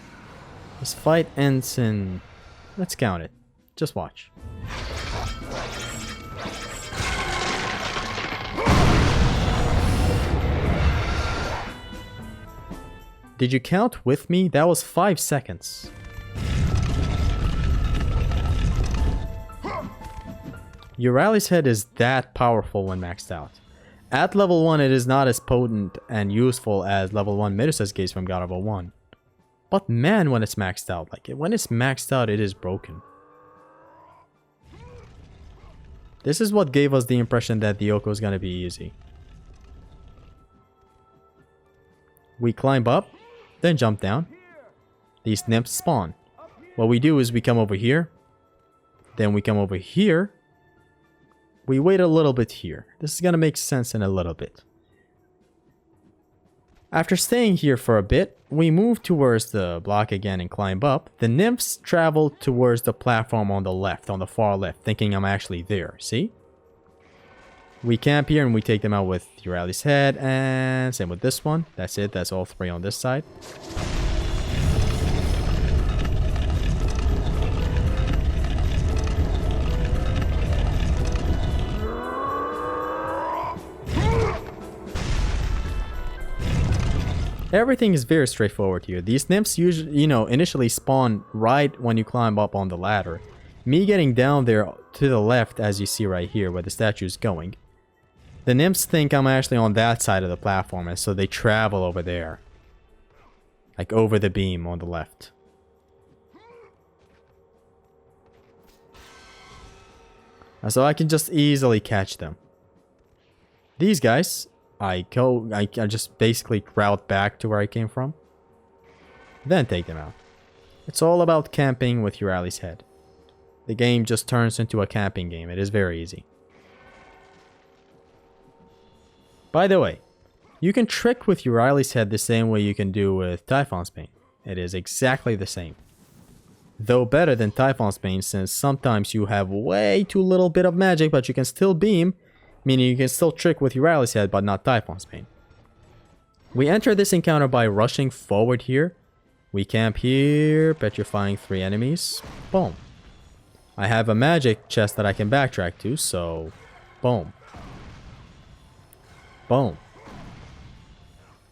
S1: This fight ends in... let's count it. Just watch. Did you count with me? That was 5 seconds. Eurali's head is that powerful when maxed out. At level 1 it is not as potent and useful as level 1 Medusa's Gaze from God of War 1. But man, when it's maxed out, when it's maxed out it is broken. This is what gave us the impression that the OHKO is gonna be easy. We climb up, then jump down. These nymphs spawn. What we do is we come over here, then we come over here. We wait a little bit here. This is gonna make sense in a little bit. After staying here for a bit, we move towards the block again and climb up. The nymphs travel towards the platform on the left, on the far left, thinking I'm actually there. See? We camp here and we take them out with Eurali's head, and same with this one. That's it. That's all 3 on this side. Everything is very straightforward here. These nymphs usually, initially spawn right when you climb up on the ladder. Me getting down there to the left, as you see right here, where the statue is going. The nymphs think I'm actually on that side of the platform, and so they travel over there. Like over the beam on the left. And so I can just easily catch them. These guys, I just basically route back to where I came from. Then take them out. It's all about camping with Eurali's head. The game just turns into a camping game. It is very easy. By the way, you can trick with Eurali's head the same way you can do with Typhon's Bane. It is exactly the same. Though better than Typhon's Bane, since sometimes you have way too little bit of magic but you can still beam, meaning you can still trick with Eurali's head but not Typhon's Bane. We enter this encounter by rushing forward here. We camp here, petrifying 3 enemies. Boom. I have a magic chest that I can backtrack to, so boom. Boom.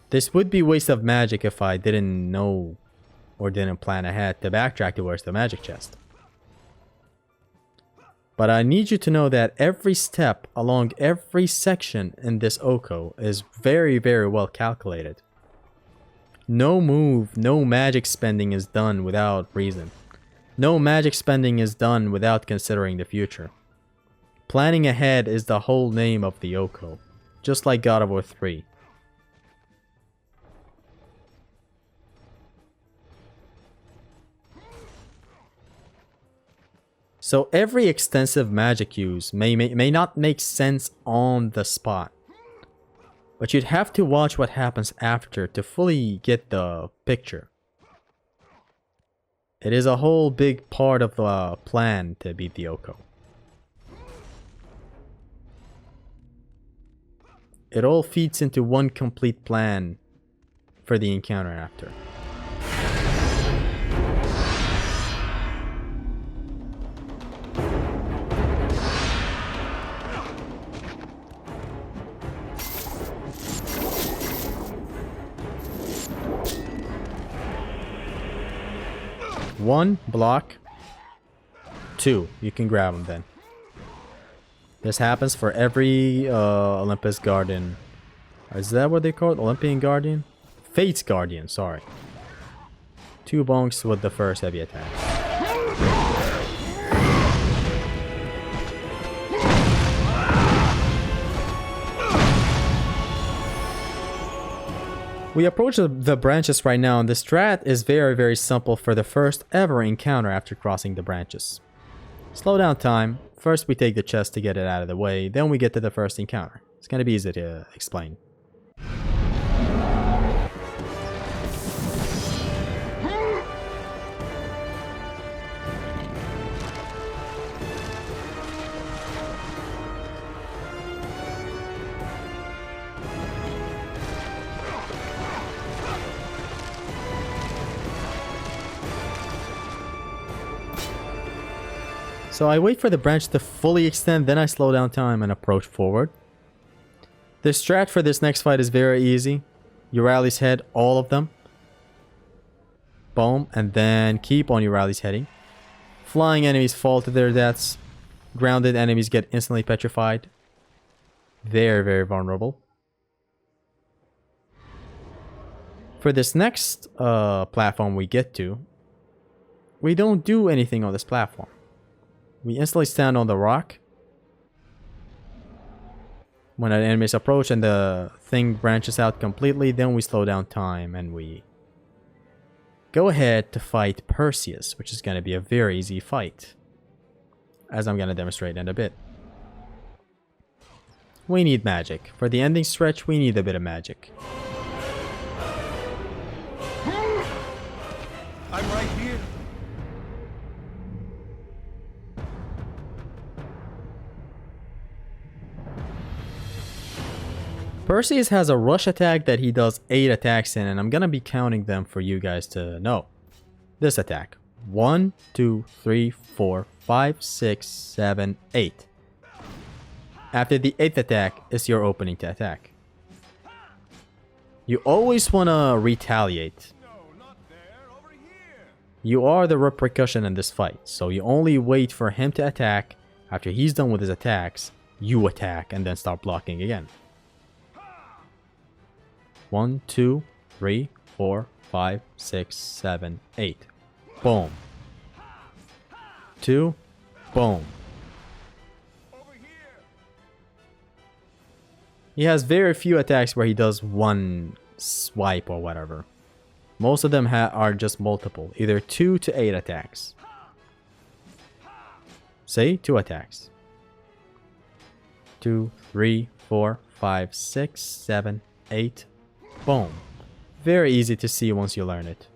S1: This would be waste of magic if I didn't know or didn't plan ahead to backtrack towards the magic chest. But I need you to know that every step along every section in this OHKO is very, very well calculated. No move, no magic spending is done without reason. No magic spending is done without considering the future. Planning ahead is the whole name of the OHKO, just like God of War 3. So every extensive magic use may not make sense on the spot. But you'd have to watch what happens after to fully get the picture. It is a whole big part of the plan to beat the OHKO. It all feeds into one complete plan for the encounter after. One, block. 2, you can grab them then. This happens for every Olympus Guardian. Is that what they call it? Olympian Guardian? Fate's Guardian, sorry. 2 bonks with the first heavy attack. We approach the branches right now, and the strat is very, very simple for the first ever encounter after crossing the branches. Slow down time. First we take the chest to get it out of the way, then we get to the first encounter. It's gonna be easy to explain. So I wait for the branch to fully extend, then I slow down time and approach forward. The strat for this next fight is very easy. Eurali's head, all of them. Boom. And then keep on your rallies heading. Flying enemies fall to their deaths. Grounded enemies get instantly petrified. Very, very vulnerable. For this next platform we get to, we don't do anything on this platform. We instantly stand on the rock. When an enemy's approach and the thing branches out completely, then we slow down time and we go ahead to fight Perseus, which is going to be a very easy fight, as I'm going to demonstrate in a bit. We need magic. For the ending stretch, we need a bit of magic.
S3: I'm right here.
S1: Perseus has a rush attack that he does 8 attacks in, and I'm gonna be counting them for you guys to know. This attack. 1, 2, 3, 4, 5, 6, 7, 8. After the 8th attack is your opening to attack. You always wanna retaliate. You are the repercussion in this fight, so you only wait for him to attack. After he's done with his attacks, you attack and then start blocking again. 1, 2, 3, 4, 5, 6, 7, 8. Boom. 2. Boom. He has very few attacks where he does one swipe or whatever. Most of them are just multiple, either 2 to 8 attacks. Say 2 attacks. 2, 3, 4, 5, 6, 7, 8. Boom. Very easy to see once you learn it.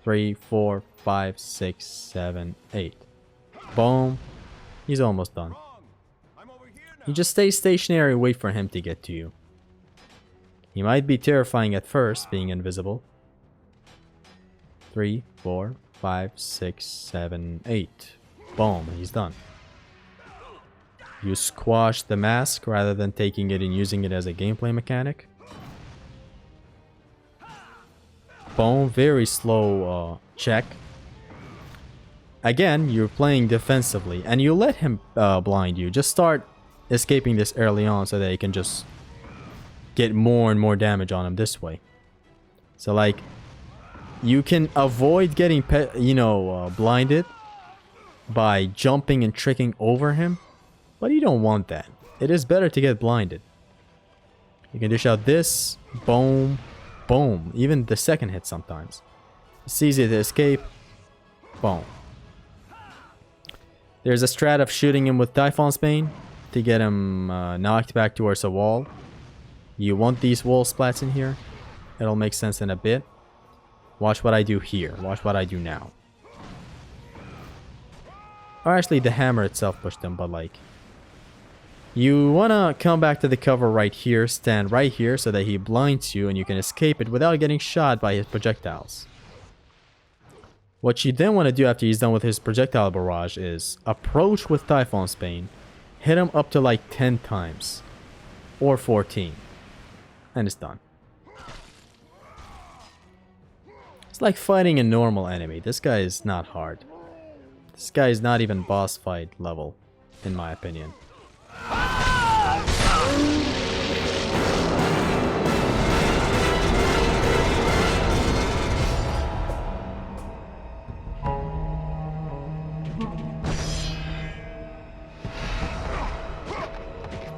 S1: 3, 4, 5, 6, 7, 8. Boom. He's almost done. You just stay stationary and wait for him to get to you. He might be terrifying at first, being invisible. 3, 4, 5, 6, 7, 8. Boom, he's done. You squash the mask rather than taking it and using it as a gameplay mechanic. Boom, very slow check. Again, you're playing defensively and you let him blind you. Just start escaping this early on so that you can just get more and more damage on him this way. So like, you can avoid getting blinded by jumping and tricking over him, but you don't want that. It is better to get blinded. You can dish out this, boom, boom, even the second hit sometimes. It's easy to escape, boom. There's a strat of shooting him with Typhon's Bane to get him knocked back towards a wall. You want these wall splats in here. It'll make sense in a bit. Watch what I do here. Watch what I do now. Or actually, the hammer itself pushed him, but like... You wanna come back to the cover right here, stand right here so that he blinds you and you can escape it without getting shot by his projectiles. What you then want to do after he's done with his projectile barrage is approach with Typhon's Bane, hit him up to like 10 times, or 14, and it's done. It's like fighting a normal enemy. This guy is not hard. This guy is not even boss fight level, in my opinion.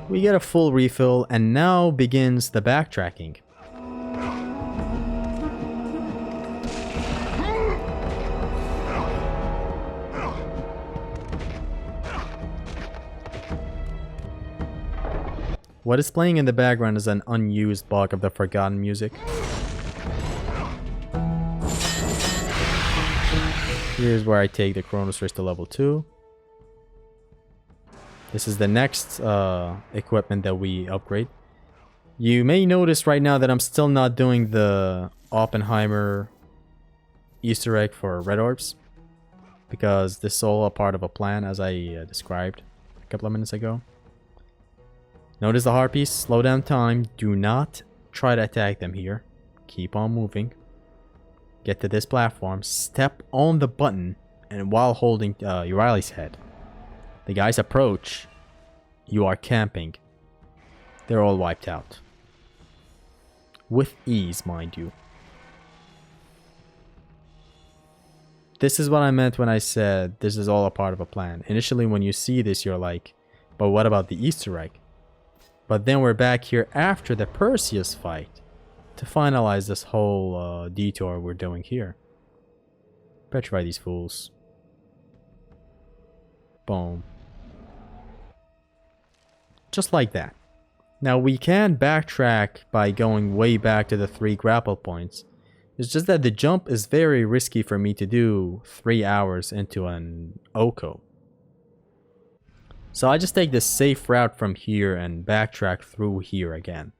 S1: We get a full refill, and now begins the backtracking. What is playing in the background is an unused block of the Forgotten music. Here's where I take the Chronos Race to level 2. This is the next equipment that we upgrade. You may notice right now that I'm still not doing the Oppenheimer Easter egg for red orbs, because this is all a part of a plan, as I described a couple of minutes ago. Notice the Harpies, slow down time. Do not try to attack them here. Keep on moving. get to this platform, step on the button, and while holding Uriah's head, the guys approach. You are camping. They're all wiped out. With ease, mind you. This is what I meant when I said this is all a part of a plan. Initially, when you see this, you're like, but what about the Easter egg? But then we're back here after the Perseus fight to finalize this whole detour we're doing here. Petrify these fools. Boom. Just like that. Now we can backtrack by going way back to the 3 grapple points. It's just that the jump is very risky for me to do 3 hours into an OHKO. So I just take the safe route from here and backtrack through here again.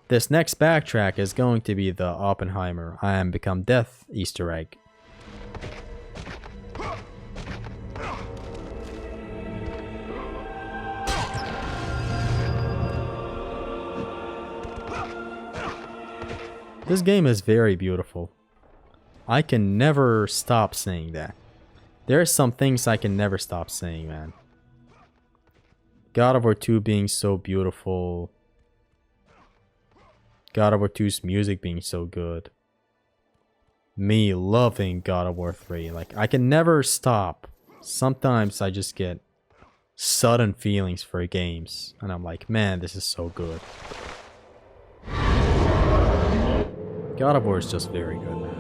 S1: This next backtrack is going to be the Oppenheimer I Am Become Death Easter egg. This game is very beautiful. I can never stop saying that. There are some things I can never stop saying, man. God of War 2 being so beautiful. God of War 2's music being so good. Me loving God of War 3. Like, I can never stop. Sometimes I just get sudden feelings for games. And I'm like, man, this is so good. God of War is just very good, man.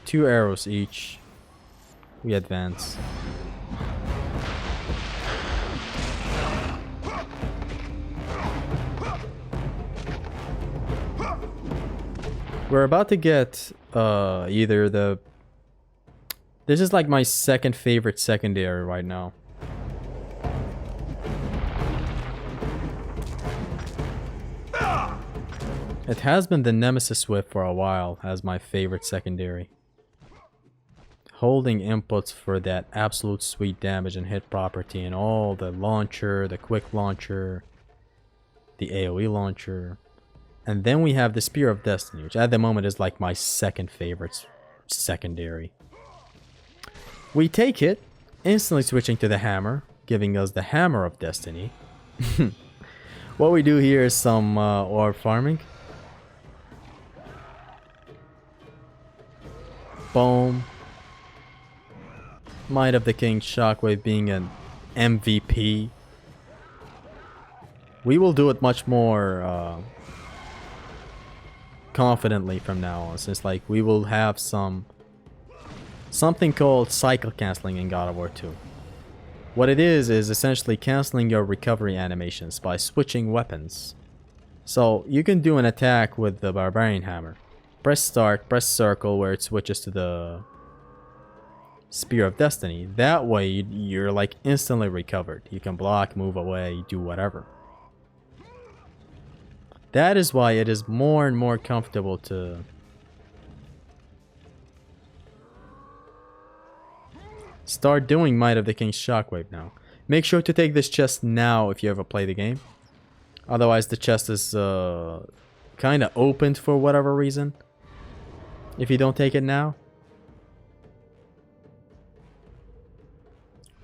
S1: Two arrows each. We advance. We're about to get either the... This is like my second favorite secondary right now. It has been the Nemesis Whip for a while as my favorite secondary. Holding inputs for that absolute sweet damage and hit property and all the launcher, the quick launcher, the AoE launcher. And then we have the Spear of Destiny, which at the moment is like my second favorite secondary. We take it Instantly switching to the hammer, giving us the hammer of destiny. What we do here is some orb farming. Boom. Might of the King Shockwave being an MVP. We will do it much more confidently from now on, since like we will have something called cycle canceling in God of War 2. What it is essentially canceling your recovery animations by switching weapons. So you can do an attack with the Barbarian Hammer. Press start, press circle where it switches to the Spear of Destiny. That way you're like instantly recovered. You can block, move away, do whatever. That is why it is more and more comfortable to start doing Might of the King's Shockwave now. Make sure to take this chest now if you ever play the game. Otherwise the chest is kind of opened for whatever reason. If you don't take it now.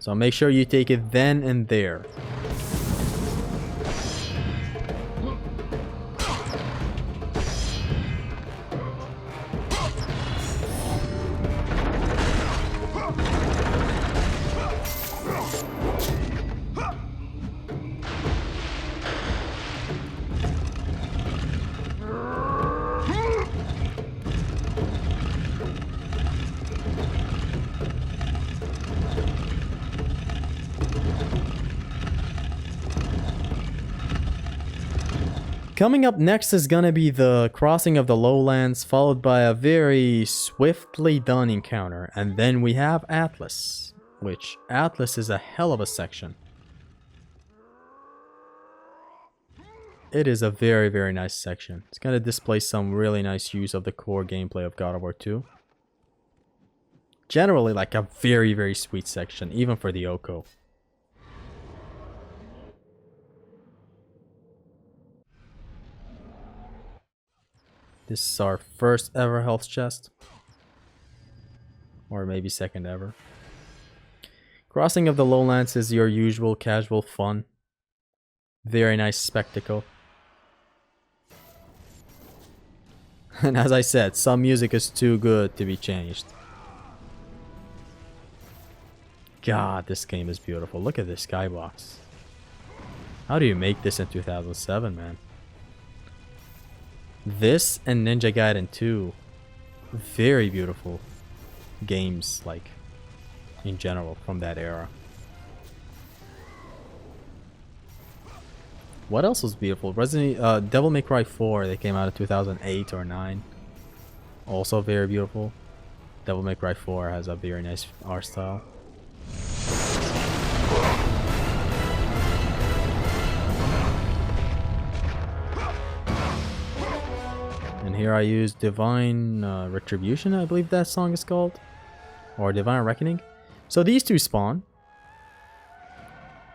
S1: So make sure you take it then and there. Coming up next is gonna be the crossing of the lowlands, followed by a very swiftly done encounter, and then we have Atlas, which Atlas is a hell of a section. It is a very, very nice section. It's gonna display some really nice use of the core gameplay of God of War 2. Generally like a very, very sweet section, even for the OHKO. This is our first ever health chest. Or maybe second ever. Crossing of the lowlands is your usual casual fun. Very nice spectacle. And as I said, some music is too good to be changed. God, this game is beautiful. Look at this skybox. How do you make this in 2007, man? This and Ninja Gaiden 2, very beautiful games, like in general from that era. What else was beautiful? Devil May Cry 4, that came out in 2008 or 9, also very beautiful. Devil May Cry 4 has a very nice art style. And here I use Divine Retribution, I believe that song is called. Or Divine Reckoning. So these two spawn.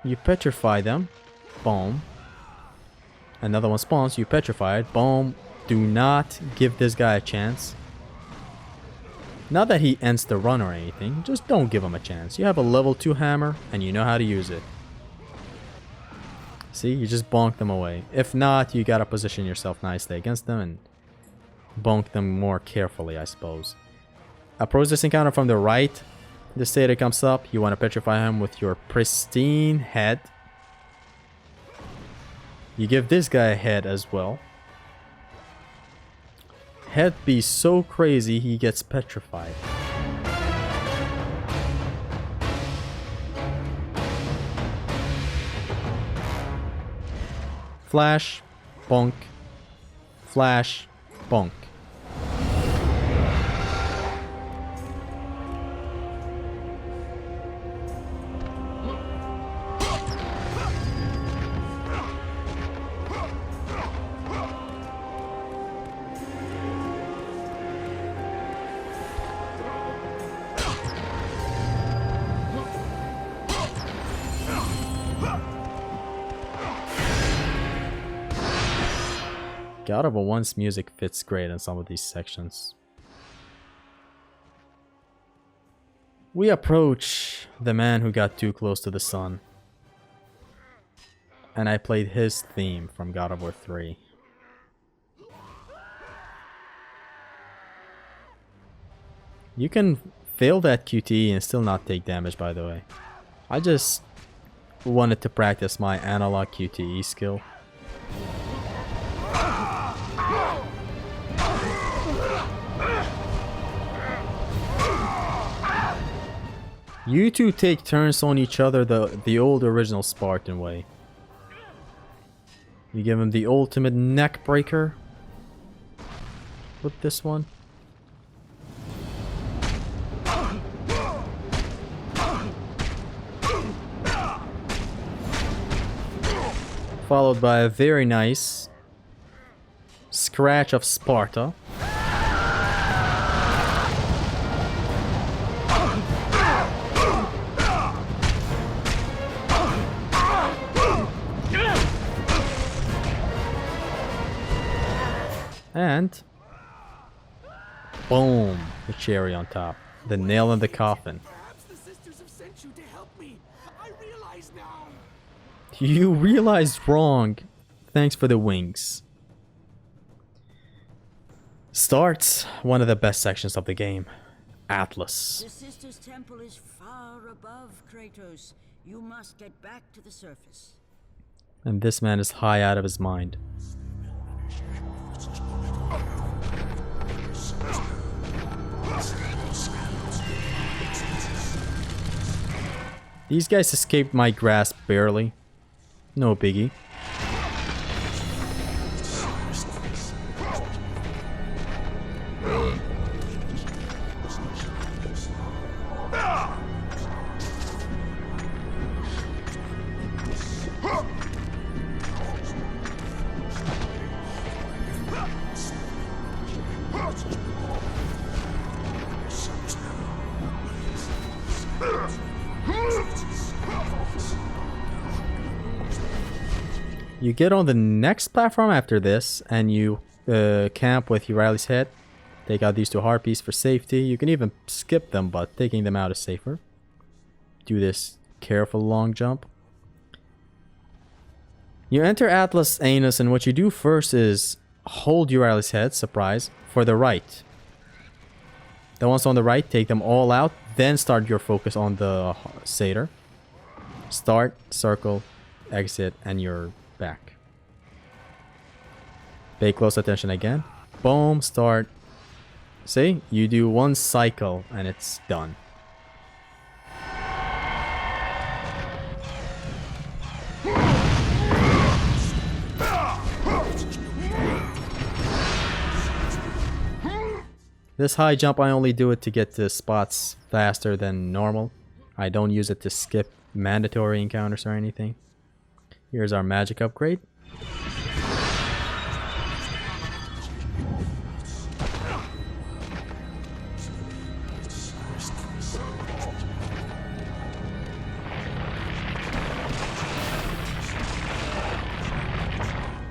S1: You petrify them. Boom. Another one spawns, you petrify it. Boom. Do not give this guy a chance. Not that he ends the run or anything. Just don't give him a chance. You have a level 2 hammer and you know how to use it. See, you just bonk them away. If not, you gotta position yourself nicely against them and bonk them more carefully, I suppose. Approach this encounter from the right. The stator comes up. You want to petrify him with your pristine head. You give this guy a head as well. Head be so crazy he gets petrified. Flash, bonk, flash, bonk. God of War 1's music fits great in some of these sections. We approach the man who got too close to the sun. And I played his theme from God of War 3. You can fail that QTE and still not take damage, by the way. I just wanted to practice my analog QTE skill. You two take turns on each other the old original Spartan way. You give him the ultimate neck breaker with this one. Followed by a very nice scratch of Sparta. And boom, the cherry on top, the nail in the coffin.
S7: Perhaps the sisters have sent you to help me. I realize now.
S1: You realized wrong. Thanks for the wings. Starts one of the best sections of the game, Atlas.
S5: The Sisters' Temple is far above Kratos. You must get back to the surface.
S1: And this man is high out of his mind. These guys escaped my grasp barely. No biggie. You get on the next platform after this, and you camp with Uriah's head. Take out these two harpies for safety. You can even skip them, but taking them out is safer. Do this careful long jump. You enter Atlas' anus, and what you do first is hold Uriah's head, surprise, for the right. The ones on the right, take them all out, then start your focus on the satyr. Start, circle, exit, and you're back. Pay close attention again. Boom, start. See? You do one cycle and it's done. This high jump, I only do it to get to spots faster than normal. I don't use it to skip mandatory encounters or anything. Here's our magic upgrade.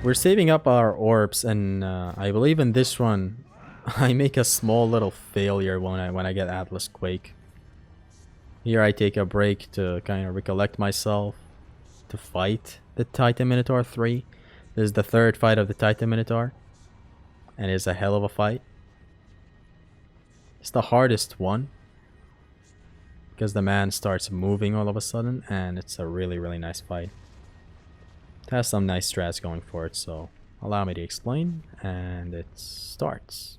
S1: We're saving up our orbs, and I believe in this run I make a small little failure when I get Atlas Quake. Here I take a break to kind of recollect myself to fight the Titan Minotaur 3. This is the third fight of the Titan Minotaur, and it's a hell of a fight. It's the hardest one because the man starts moving all of a sudden, and it's a really, really nice fight. It has some nice strats going for it, so allow me to explain, and it starts.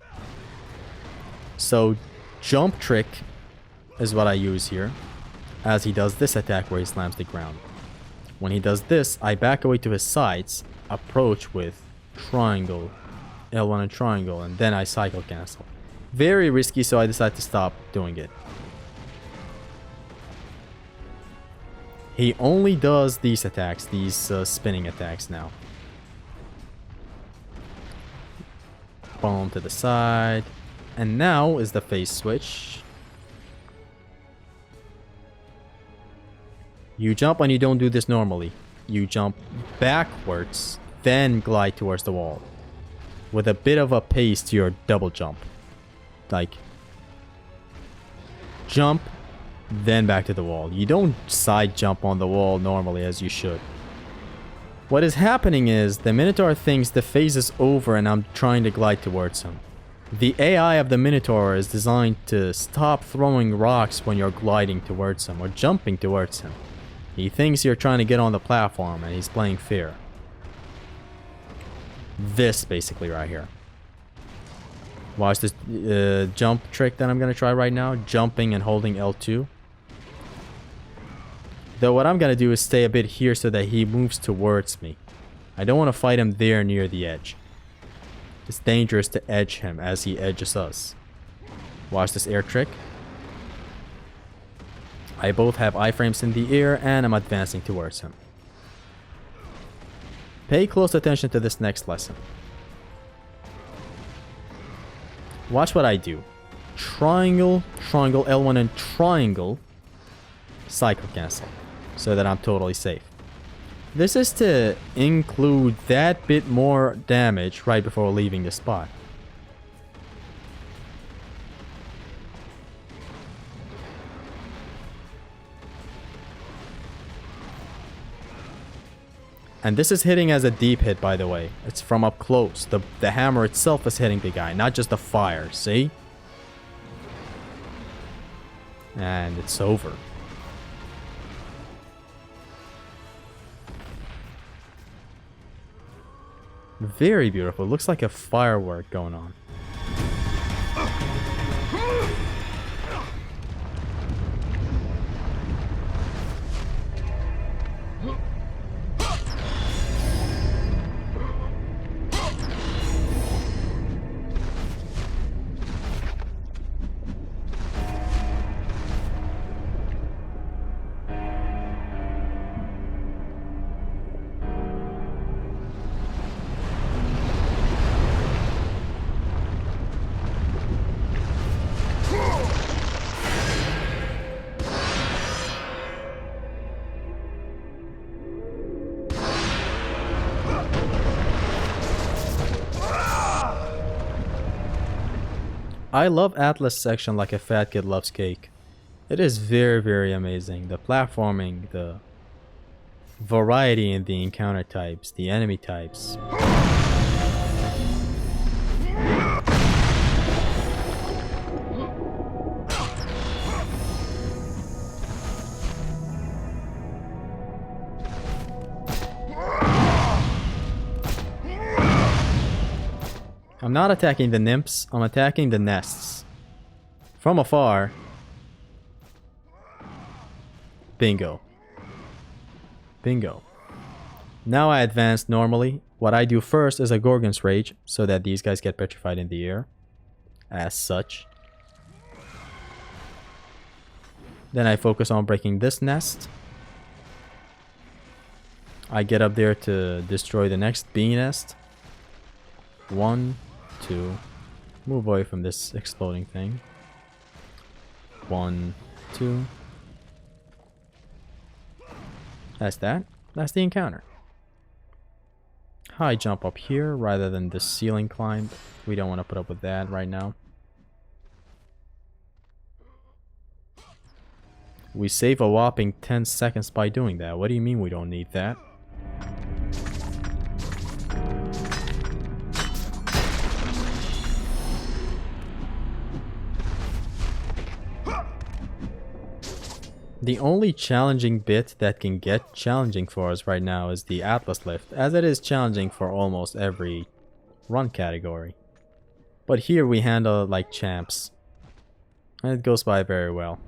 S1: So jump trick is what I use here, as he does this attack where he slams the ground. When he does this, I back away to his sides, approach with triangle, L1 and triangle, and then I cycle cancel. Very risky, so I decided to stop doing it. He only does these attacks, these spinning attacks now. Boom to the side. And now is the phase switch. You jump and you don't do this normally. You jump backwards, then glide towards the wall. With a bit of a pace to your double jump. Like, jump, then back to the wall. You don't side jump on the wall normally as you should. What is happening is the Minotaur thinks the phase is over and I'm trying to glide towards him. The AI of the Minotaur is designed to stop throwing rocks when you're gliding towards him or jumping towards him. He thinks you're trying to get on the platform and he's playing fair. This basically right here. Watch this jump trick that I'm going to try right now. Jumping and holding L2. Though what I'm going to do is stay a bit here so that he moves towards me. I don't want to fight him there near the edge. It's dangerous to edge him as he edges us. Watch this air trick. I both have iframes in the air and I'm advancing towards him. Pay close attention to this next lesson. Watch what I do. Triangle, triangle, L1 and triangle. Cycle cancel. So that I'm totally safe. This is to include that bit more damage right before leaving the spot. And this is hitting as a deep hit, by the way. It's from up close. The hammer itself is hitting the guy, not just the fire, see? And it's over. Very beautiful. Looks like a firework going on. I love Atlas section like a fat kid loves cake. It is very, very amazing. The platforming, the variety in the encounter types, the enemy types. I'm not attacking the nymphs, I'm attacking the nests. From afar. Bingo. Bingo. Now I advance normally. What I do first is a Gorgon's Rage, so that these guys get petrified in the air. As such. Then I focus on breaking this nest. I get up there to destroy the next bee nest. 1, 2. Move away from this exploding thing. 1, 2. That's that. That's the encounter. High jump up here rather than the ceiling climb. We don't want to put up with that right now. We save a whopping 10 seconds by doing that. What do you mean we don't need that? The only challenging bit that can get challenging for us right now is the Atlas lift, as it is challenging for almost every run category. But here we handle it like champs. And it goes by very well.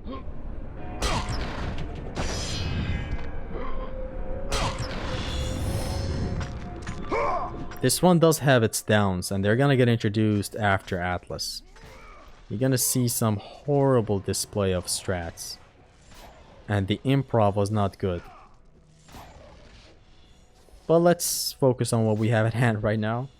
S1: This one does have its downs, and they're gonna get introduced after Atlas. You're gonna see some horrible display of strats. And the improv was not good. But let's focus on what we have at hand right now.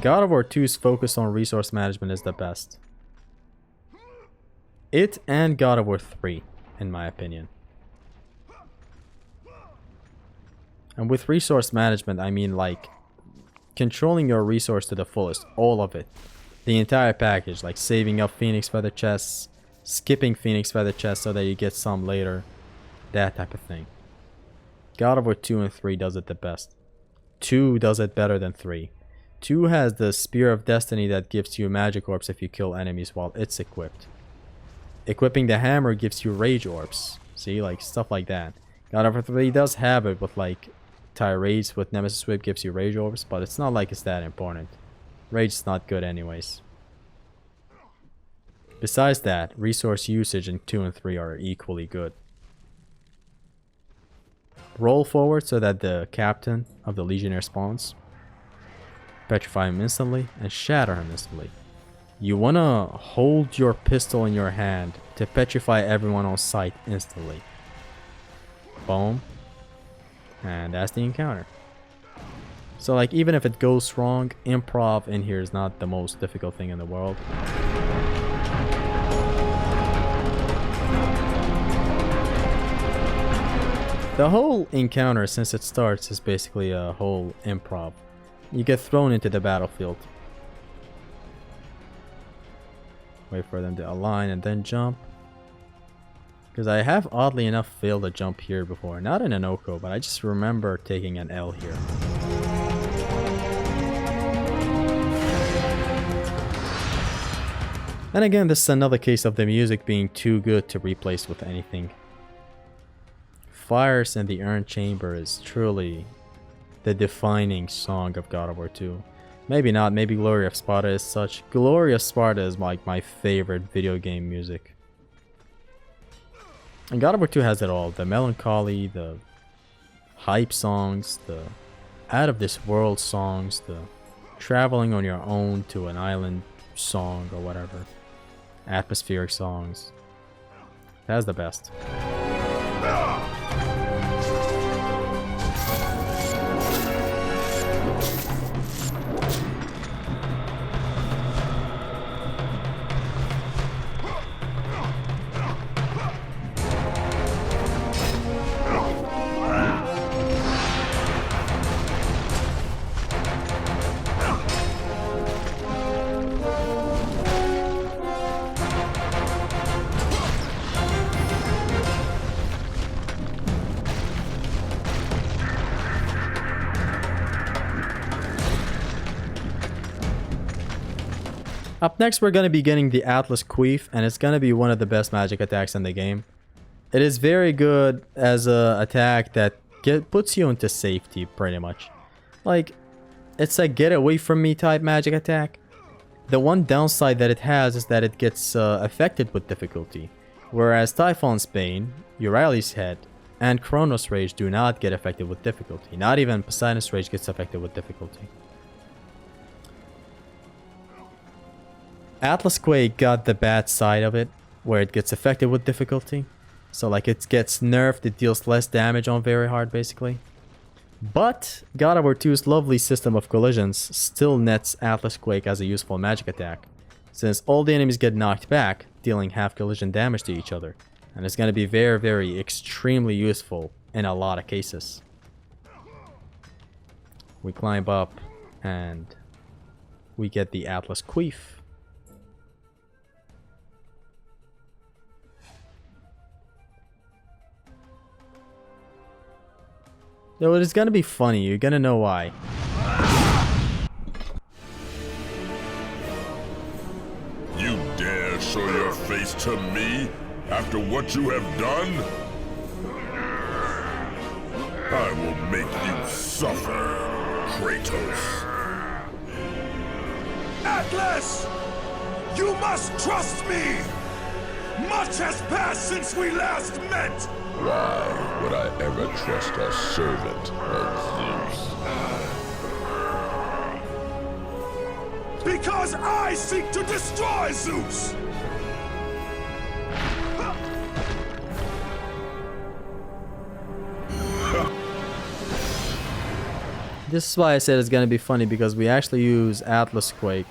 S1: God of War 2's focus on resource management is the best. It and God of War 3, in my opinion. And with resource management, I mean like controlling your resource to the fullest, all of it. The entire package, like saving up Phoenix Feather chests, skipping Phoenix Feather chests so that you get some later, that type of thing. God of War 2 and 3 does it the best. 2 does it better than 3. 2 has the Spear of Destiny that gives you magic orbs if you kill enemies while it's equipped. Equipping the hammer gives you rage orbs. See, like stuff like that. God of War 3 does have it with like tirades with Nemesis Whip gives you rage orbs, but it's not like it's that important. Rage is not good anyways. Besides that, resource usage in 2 and 3 are equally good. Roll forward so that the captain of the Legionnaire spawns. Petrify him instantly and shatter him instantly. You wanna hold your pistol in your hand to petrify everyone on sight instantly. Boom. And that's the encounter. So like even if it goes wrong, improv in here is not the most difficult thing in the world. The whole encounter since it starts is basically a whole improv. You get thrown into the battlefield. Wait for them to align and then jump. Because I have oddly enough failed a jump here before. Not in an OHKO, but I just remember taking an L here. And again, this is another case of the music being too good to replace with anything. Fires in the Urn Chamber is truly the defining song of God of War 2. Maybe not, maybe Glory of Sparta is such. Glory of Sparta is like my favorite video game music. And God of War 2 has it all. The melancholy, the hype songs, the out of this world songs, the traveling on your own to an island song or whatever. Atmospheric songs. That's the best. Up next, we're going to be getting the Atlas Queef, and it's going to be one of the best magic attacks in the game. It is very good as a attack that puts you into safety, pretty much. Like, it's a get away from me type magic attack. The one downside that it has is that it gets affected with difficulty. Whereas Typhon's Bane, Euryal's Head, and Kronos Rage do not get affected with difficulty. Not even Poseidon's Rage gets affected with difficulty. Atlas Quake got the bad side of it, where it gets affected with difficulty. So like it gets nerfed, it deals less damage on very hard basically. But God of War 2's lovely system of collisions still nets Atlas Quake as a useful magic attack, since all the enemies get knocked back, dealing half collision damage to each other. And it's going to be very, very extremely useful in a lot of cases. We climb up and we get the Atlas Queef. So it is gonna be funny, you're gonna know why.
S8: You dare show your face to me after what you have done? I will make you suffer, Kratos.
S2: Atlas! You must trust me! Much has passed since we last met!
S8: Why would I ever trust a servant of Zeus?
S2: Because I seek to destroy Zeus!
S1: This is why I said it's gonna be funny, because we actually use Atlas Quake.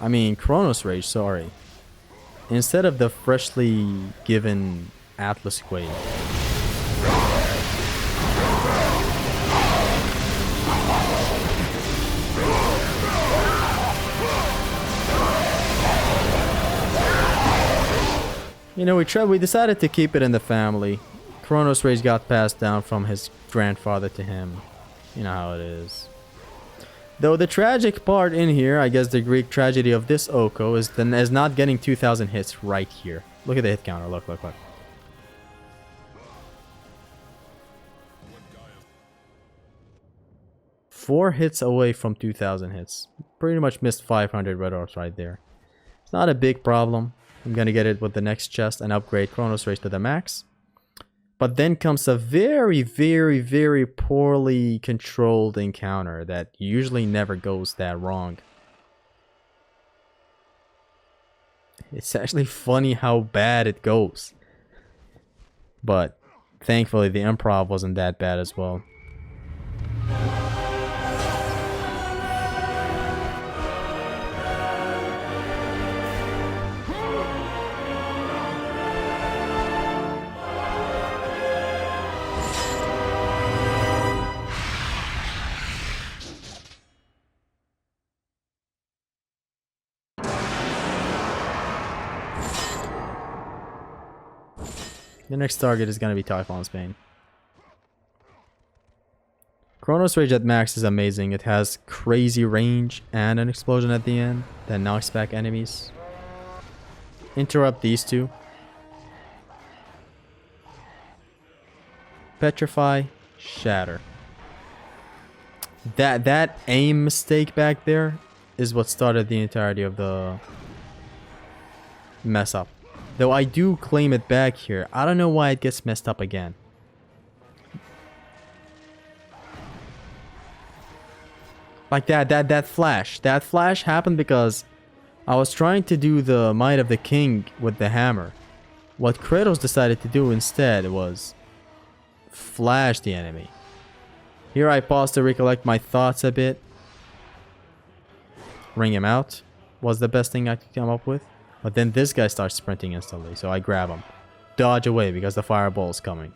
S1: I mean, Kronos Rage, sorry. Instead of the freshly given Atlas Quake. You know, we decided to keep it in the family. Kronos Rage got passed down from his grandfather to him. You know how it is. Though the tragic part in here, I guess the Greek tragedy of this OHKO is not getting 2,000 hits right here. Look at the hit counter. Look. 4 hits away from 2,000 hits. Pretty much missed 500 red orbs right there. It's not a big problem. I'm gonna get it with the next chest and upgrade Kronos Rage to the max. But then comes a very, very, very poorly controlled encounter that usually never goes that wrong. It's actually funny how bad it goes. But thankfully the improv wasn't that bad as well. The next target is going to be Typhon's Bane. Kronos Rage at max is amazing. It has crazy range and an explosion at the end that knocks back enemies. Interrupt these two. Petrify, shatter. That aim mistake back there is what started the entirety of the mess up. Though I do claim it back here. I don't know why it gets messed up again. Like that flash. That flash happened because I was trying to do the Might of the King with the hammer. What Kratos decided to do instead was flash the enemy. Here I pause to recollect my thoughts a bit. Ring him out was the best thing I could come up with. But then this guy starts sprinting instantly, so I grab him. Dodge away because the fireball is coming.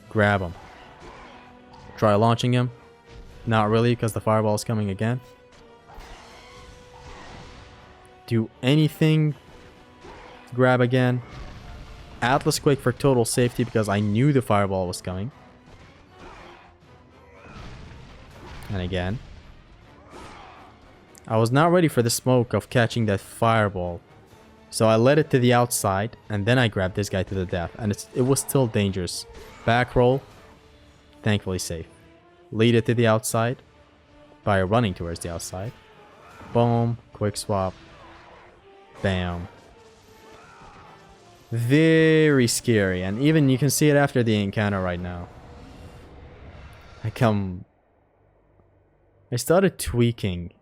S1: Grab him. Try launching him. Not really because the fireball is coming again. Do anything. Grab again. Atlas Quake for total safety because I knew the fireball was coming. And again. I was not ready for the smoke of catching that fireball. So I led it to the outside and then I grabbed this guy to the death. And it was still dangerous. Back roll. Thankfully safe. Lead it to the outside by running towards the outside. Boom. Quick swap. Bam. Very scary. And even you can see it after the encounter right now. I started tweaking.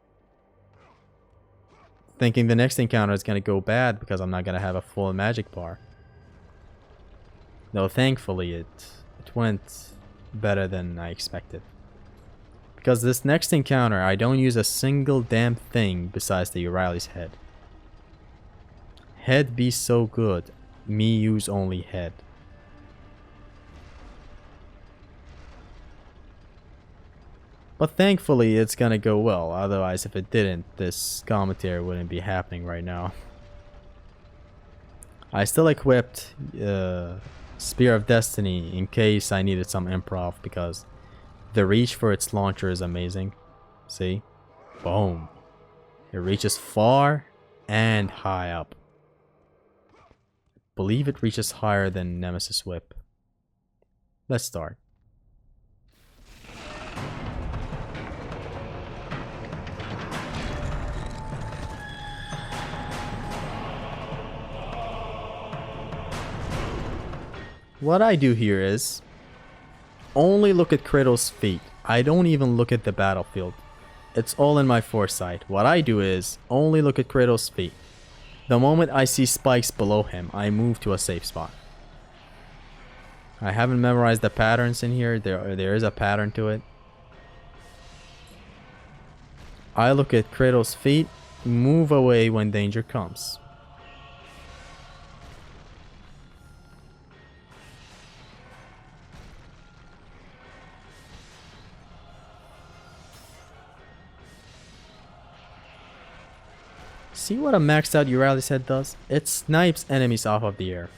S1: Thinking the next encounter is going to go bad because I'm not going to have a full magic bar. Though thankfully it went better than I expected. Because this next encounter I don't use a single damn thing besides the Urile's head. Head be so good, me use only head. But thankfully it's gonna go well, otherwise if it didn't, this commentary wouldn't be happening right now. I still equipped Spear of Destiny in case I needed some improv because the reach for its launcher is amazing. See? Boom. It reaches far and high up. I believe it reaches higher than Nemesis Whip. Let's start. What I do here is only look at Kratos' feet. I don't even look at the battlefield. It's all in my foresight. What I do is only look at Kratos' feet. The moment I see spikes below him, I move to a safe spot. I haven't memorized the patterns in here. There is a pattern to it. I look at Kratos' feet, move away when danger comes. See what a maxed out Uralis head does? It snipes enemies off of the air.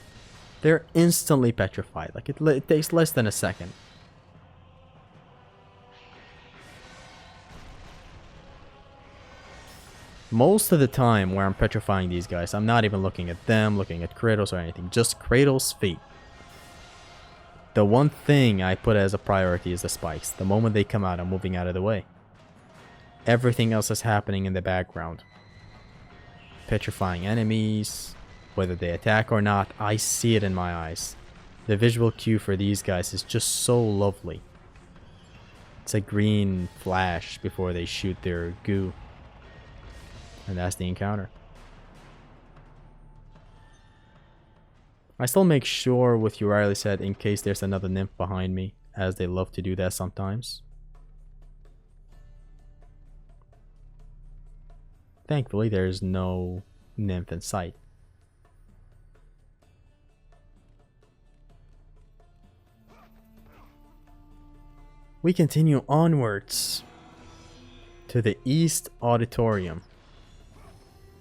S1: They're instantly petrified. Like it takes less than a second. Most of the time where I'm petrifying these guys, I'm not even looking at them, looking at Kratos or anything. Just Kratos' feet. The one thing I put as a priority is the spikes. The moment they come out, I'm moving out of the way. Everything else is happening in the background. Petrifying enemies, whether they attack or not, I see it in my eyes. The visual cue for these guys is just so lovely. It's a green flash before they shoot their goo. And that's the encounter. I still make sure with Uralis head in case there's another nymph behind me, as they love to do that sometimes. Thankfully, there's no nymph in sight. We continue onwards to the East Auditorium,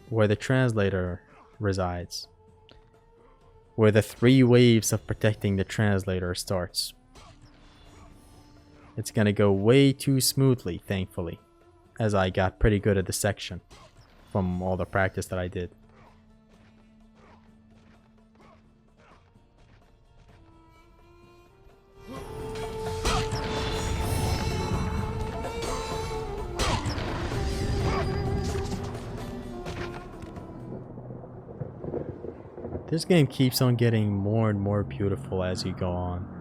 S1: where the translator resides, where the 3 waves of protecting the translator starts. It's gonna go way too smoothly, thankfully, as I got pretty good at the section from all the practice that I did. This game keeps on getting more and more beautiful as you go on.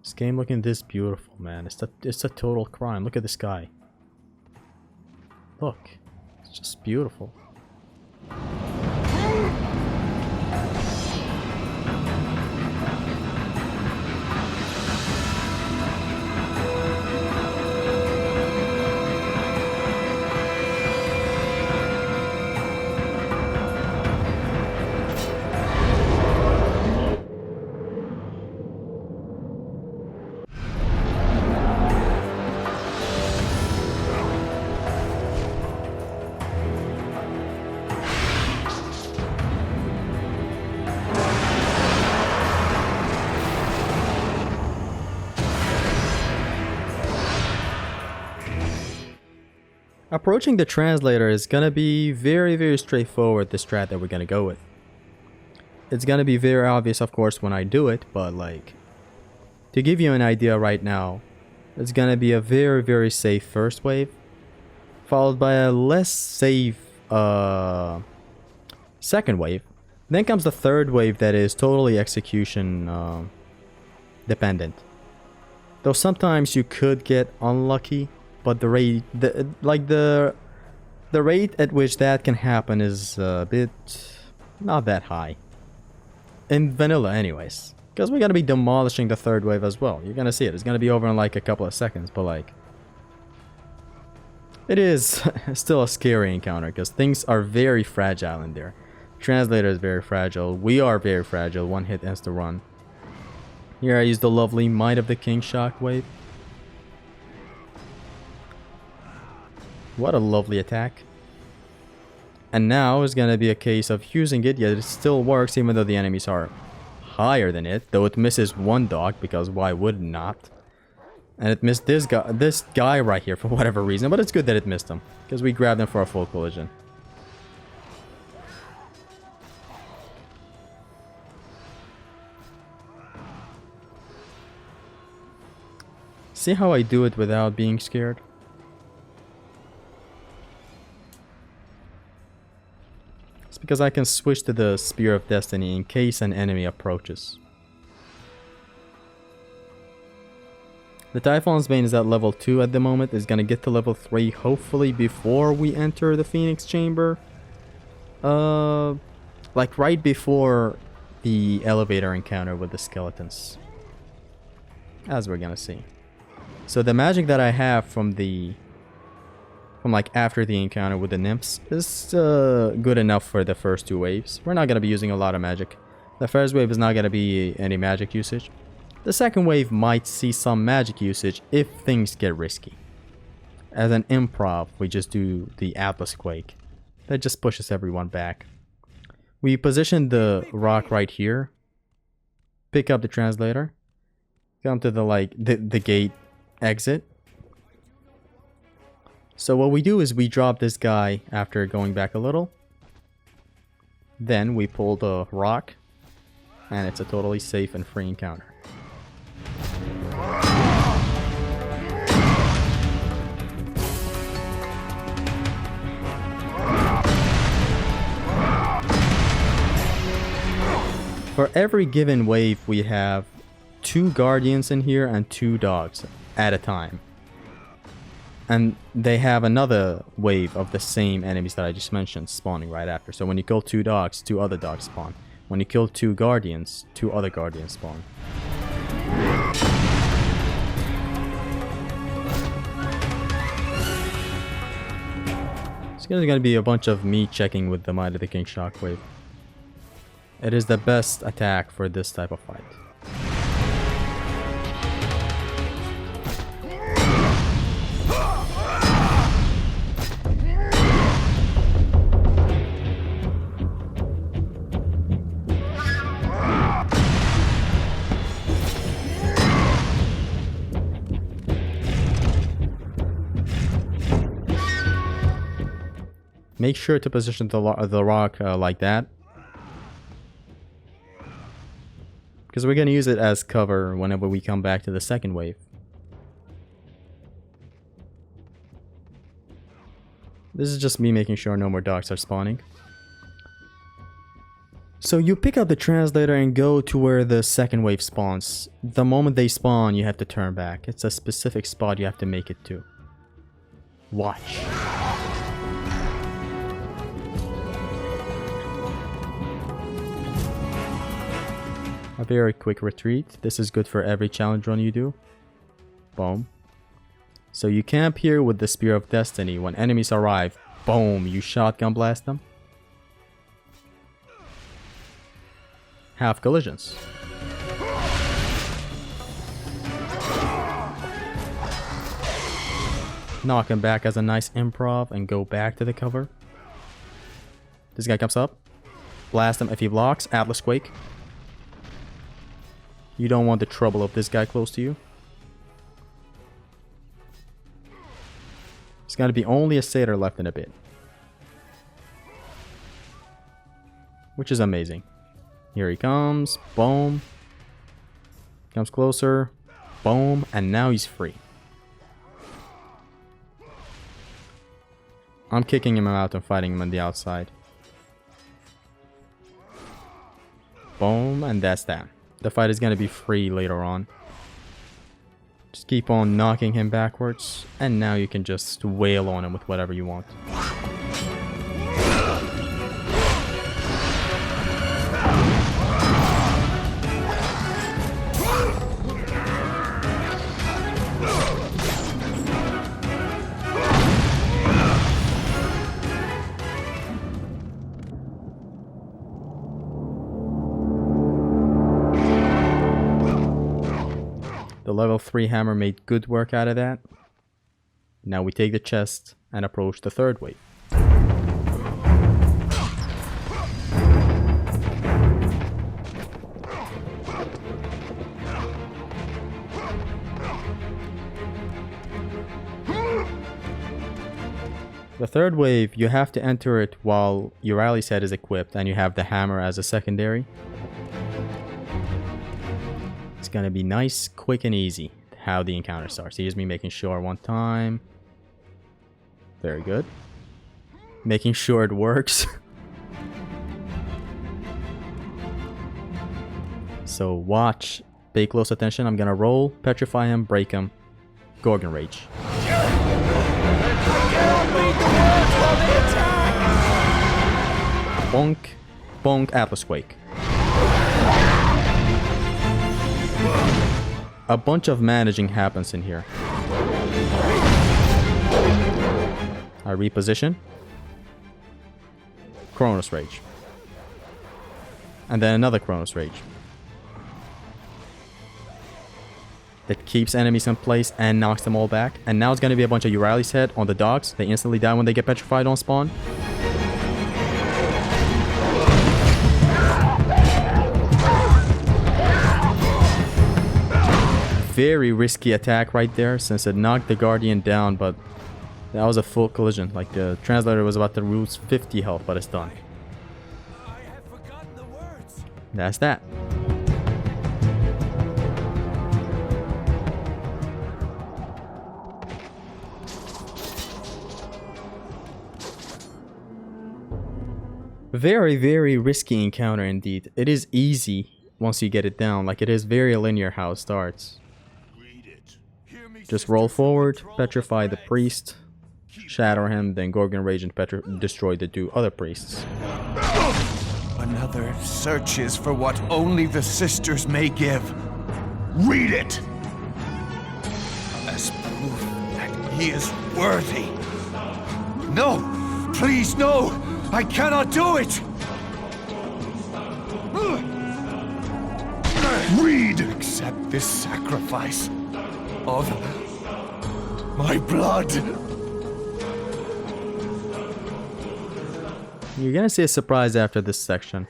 S1: This game looking this beautiful, man. It's a total crime. Look at the sky. Look. It's just beautiful. Approaching the translator is gonna be very straightforward, the strat that we're gonna go with. It's gonna be very obvious, of course, when I do it, but like, to give you an idea right now, it's gonna be a very safe first wave, followed by a less safe second wave. Then comes the third wave that is totally execution dependent. Though sometimes you could get unlucky, but the rate, the rate at which that can happen is a bit not that high. In vanilla anyways. Because we're gonna be demolishing the third wave as well. You're gonna see it. It's gonna be over in like a couple of seconds, but like, it is still a scary encounter because things are very fragile in there. Translator is very fragile. We are very fragile. One hit ends the run. Here I use the lovely Might of the King shockwave. What a lovely attack. And now is gonna be a case of using it, yet it still works even though the enemies are higher than it. Though it misses one dog, because why would it not? And it missed this guy right here for whatever reason, but it's good that it missed him, because we grabbed him for a full collision. See how I do it without being scared? It's because I can switch to the Spear of Destiny in case an enemy approaches. The Typhon's Bane is at level 2 at the moment. It's gonna get to level 3 hopefully before we enter the Phoenix Chamber. Like right before the elevator encounter with the skeletons. As we're gonna see. So the magic that I have from like after the encounter with the nymphs is good enough for the first 2 waves. We're not gonna be using a lot of magic. The first wave is not gonna be any magic usage. The second wave might see some magic usage if things get risky. As an improv, we just do the Atlas Quake. That just pushes everyone back. We position the rock right here. Pick up the translator. Come to the gate exit. So what we do is we drop this guy after going back a little. Then we pull the rock. And it's a totally safe and free encounter. For every given wave, we have 2 guardians in here and 2 dogs at a time. And they have another wave of the same enemies that I just mentioned spawning right after. So when you kill 2 dogs, 2 other dogs spawn. When you kill 2 guardians, 2 other guardians spawn. It's gonna be a bunch of me checking with the Might of the King Shockwave. It is the best attack for this type of fight. Make sure to position the rock like that. Because we're going to use it as cover whenever we come back to the second wave. This is just me making sure no more dogs are spawning. So you pick up the translator and go to where the second wave spawns. The moment they spawn, you have to turn back. It's a specific spot you have to make it to. Watch. A very quick retreat. This is good for every challenge run you do. Boom. So you camp here with the Spear of Destiny. When enemies arrive, boom, you shotgun blast them. Have collisions. Knock him back as a nice improv and go back to the cover. This guy comes up. Blast him if he blocks. Atlas Quake. You don't want the trouble of this guy close to you. There's gonna be only a satyr left in a bit. Which is amazing. Here he comes. Boom. Comes closer. Boom. And now he's free. I'm kicking him out and fighting him on the outside. Boom. And that's that. The fight is going to be free later on. Just keep on knocking him backwards. And now you can just wail on him with whatever you want. The level 3 hammer made good work out of that. Now we take the chest and approach the third wave. The third wave, you have to enter it while your rally set is equipped and you have the hammer as a secondary. It's gonna be nice, quick, and easy how the encounter starts. Here's me making sure one time. Very good. Making sure it works. So watch, pay close attention. I'm gonna roll, petrify him, break him, Gorgon Rage. Bonk, bonk, Atlas Quake. A bunch of managing happens in here. I reposition. Chronos Rage. And then another Chronos Rage. that keeps enemies in place and knocks them all back. And now it's going to be a bunch of Uriali's head on the dogs. They instantly die when they get petrified on spawn. Very risky attack right there, since it knocked the Guardian down, but that was a full collision. Like, the translator was about to lose 50 health, but it's done.
S7: I have forgotten the words.
S1: That's that. Very, very risky encounter indeed. It is easy once you get it down. Like, it is very linear how it starts. Just roll forward, petrify the priest, shatter him, then Gorgon Rage and destroy the two other priests.
S9: Another searches for what only the sisters may give.
S2: Read it!
S9: As proof that he is worthy. No! Please, no! I cannot do it!
S2: Read!
S9: Accept this sacrifice of my blood.
S1: You're gonna see a surprise after this section.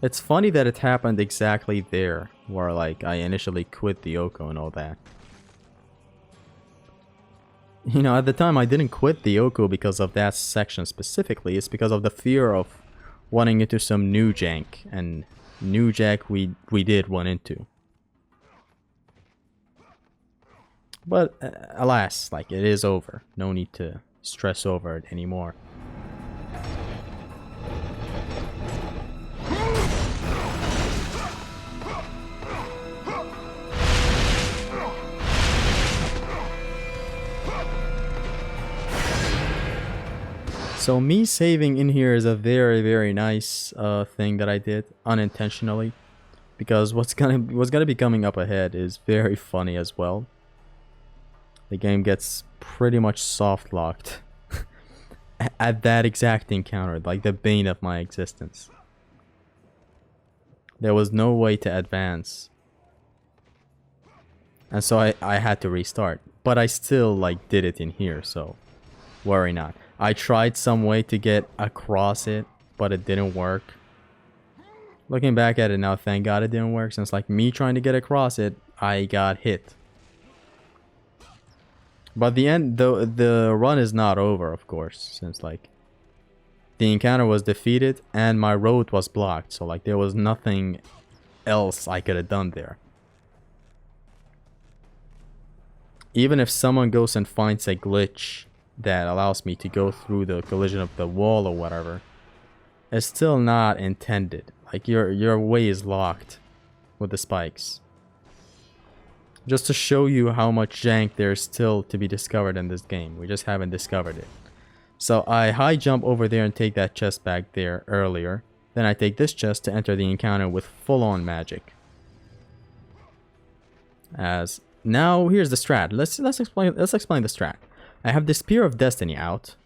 S1: It's funny that it happened exactly there, where like I initially quit the OHKO and all that. You know, at the time I didn't quit the OHKO because of that section specifically. It's because of the fear of running into some new jank, and new jank we did run into. But alas, like, it is over. No need to stress over it anymore. So me saving in here is a very, very nice thing that I did unintentionally, because what's gonna be coming up ahead is very funny as well. The game gets pretty much soft locked at that exact encounter, like the bane of my existence. There was no way to advance, and so I had to restart. But I still like did it in here, so worry not. I tried some way to get across it, but it didn't work. Looking back at it now, thank God it didn't work, since like me trying to get across it, I got hit. But the run is not over, of course, since like the encounter was defeated and my road was blocked, so like there was nothing else I could have done there. Even if someone goes and finds a glitch that allows me to go through the collision of the wall or whatever, it's still not intended. Like your way is locked with the spikes. Just to show you how much jank there's still to be discovered in this game. We just haven't discovered it. So I high jump over there and take that chest back there earlier. Then I take this chest to enter the encounter with full-on magic. As now here's the strat. Let's explain the strat. I have the Spear of Destiny out.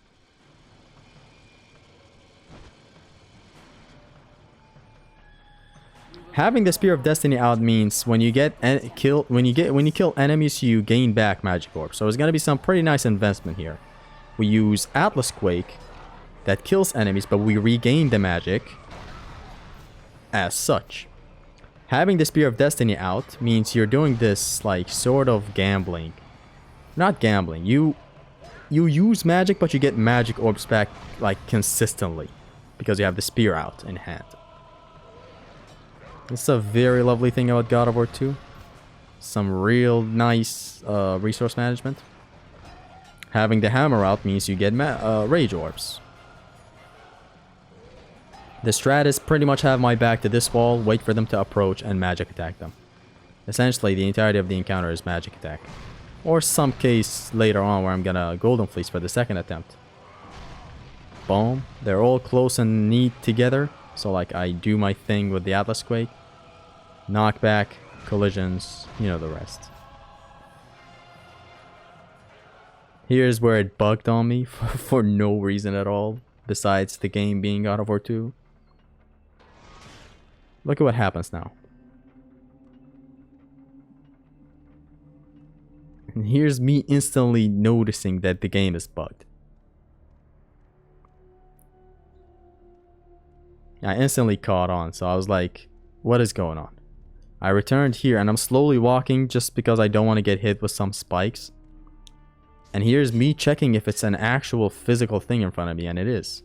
S1: Having the Spear of Destiny out means when you kill enemies, you gain back magic orbs. So it's gonna be some pretty nice investment here. We use Atlas Quake that kills enemies, but we regain the magic as such. Having the Spear of Destiny out means you're doing this like sort of gambling. Not gambling. You use magic, but you get magic orbs back like consistently because you have the spear out in hand. It's a very lovely thing about God of War 2. Some real nice resource management. Having the hammer out means you get rage orbs. The strat is pretty much have my back to this wall, wait for them to approach, and magic attack them. Essentially, the entirety of the encounter is magic attack. Or some case later on where I'm gonna Golden Fleece for the second attempt. Boom. They're all close and neat together. So like I do my thing with the Atlas Quake. Knockback, collisions, you know the rest. Here's where it bugged on me for no reason at all. Besides the game being God of War 2. Look at what happens now. And here's me instantly noticing that the game is bugged. I instantly caught on, so I was like, what is going on? I returned here and I'm slowly walking just because I don't want to get hit with some spikes. And here's me checking if it's an actual physical thing in front of me, and it is.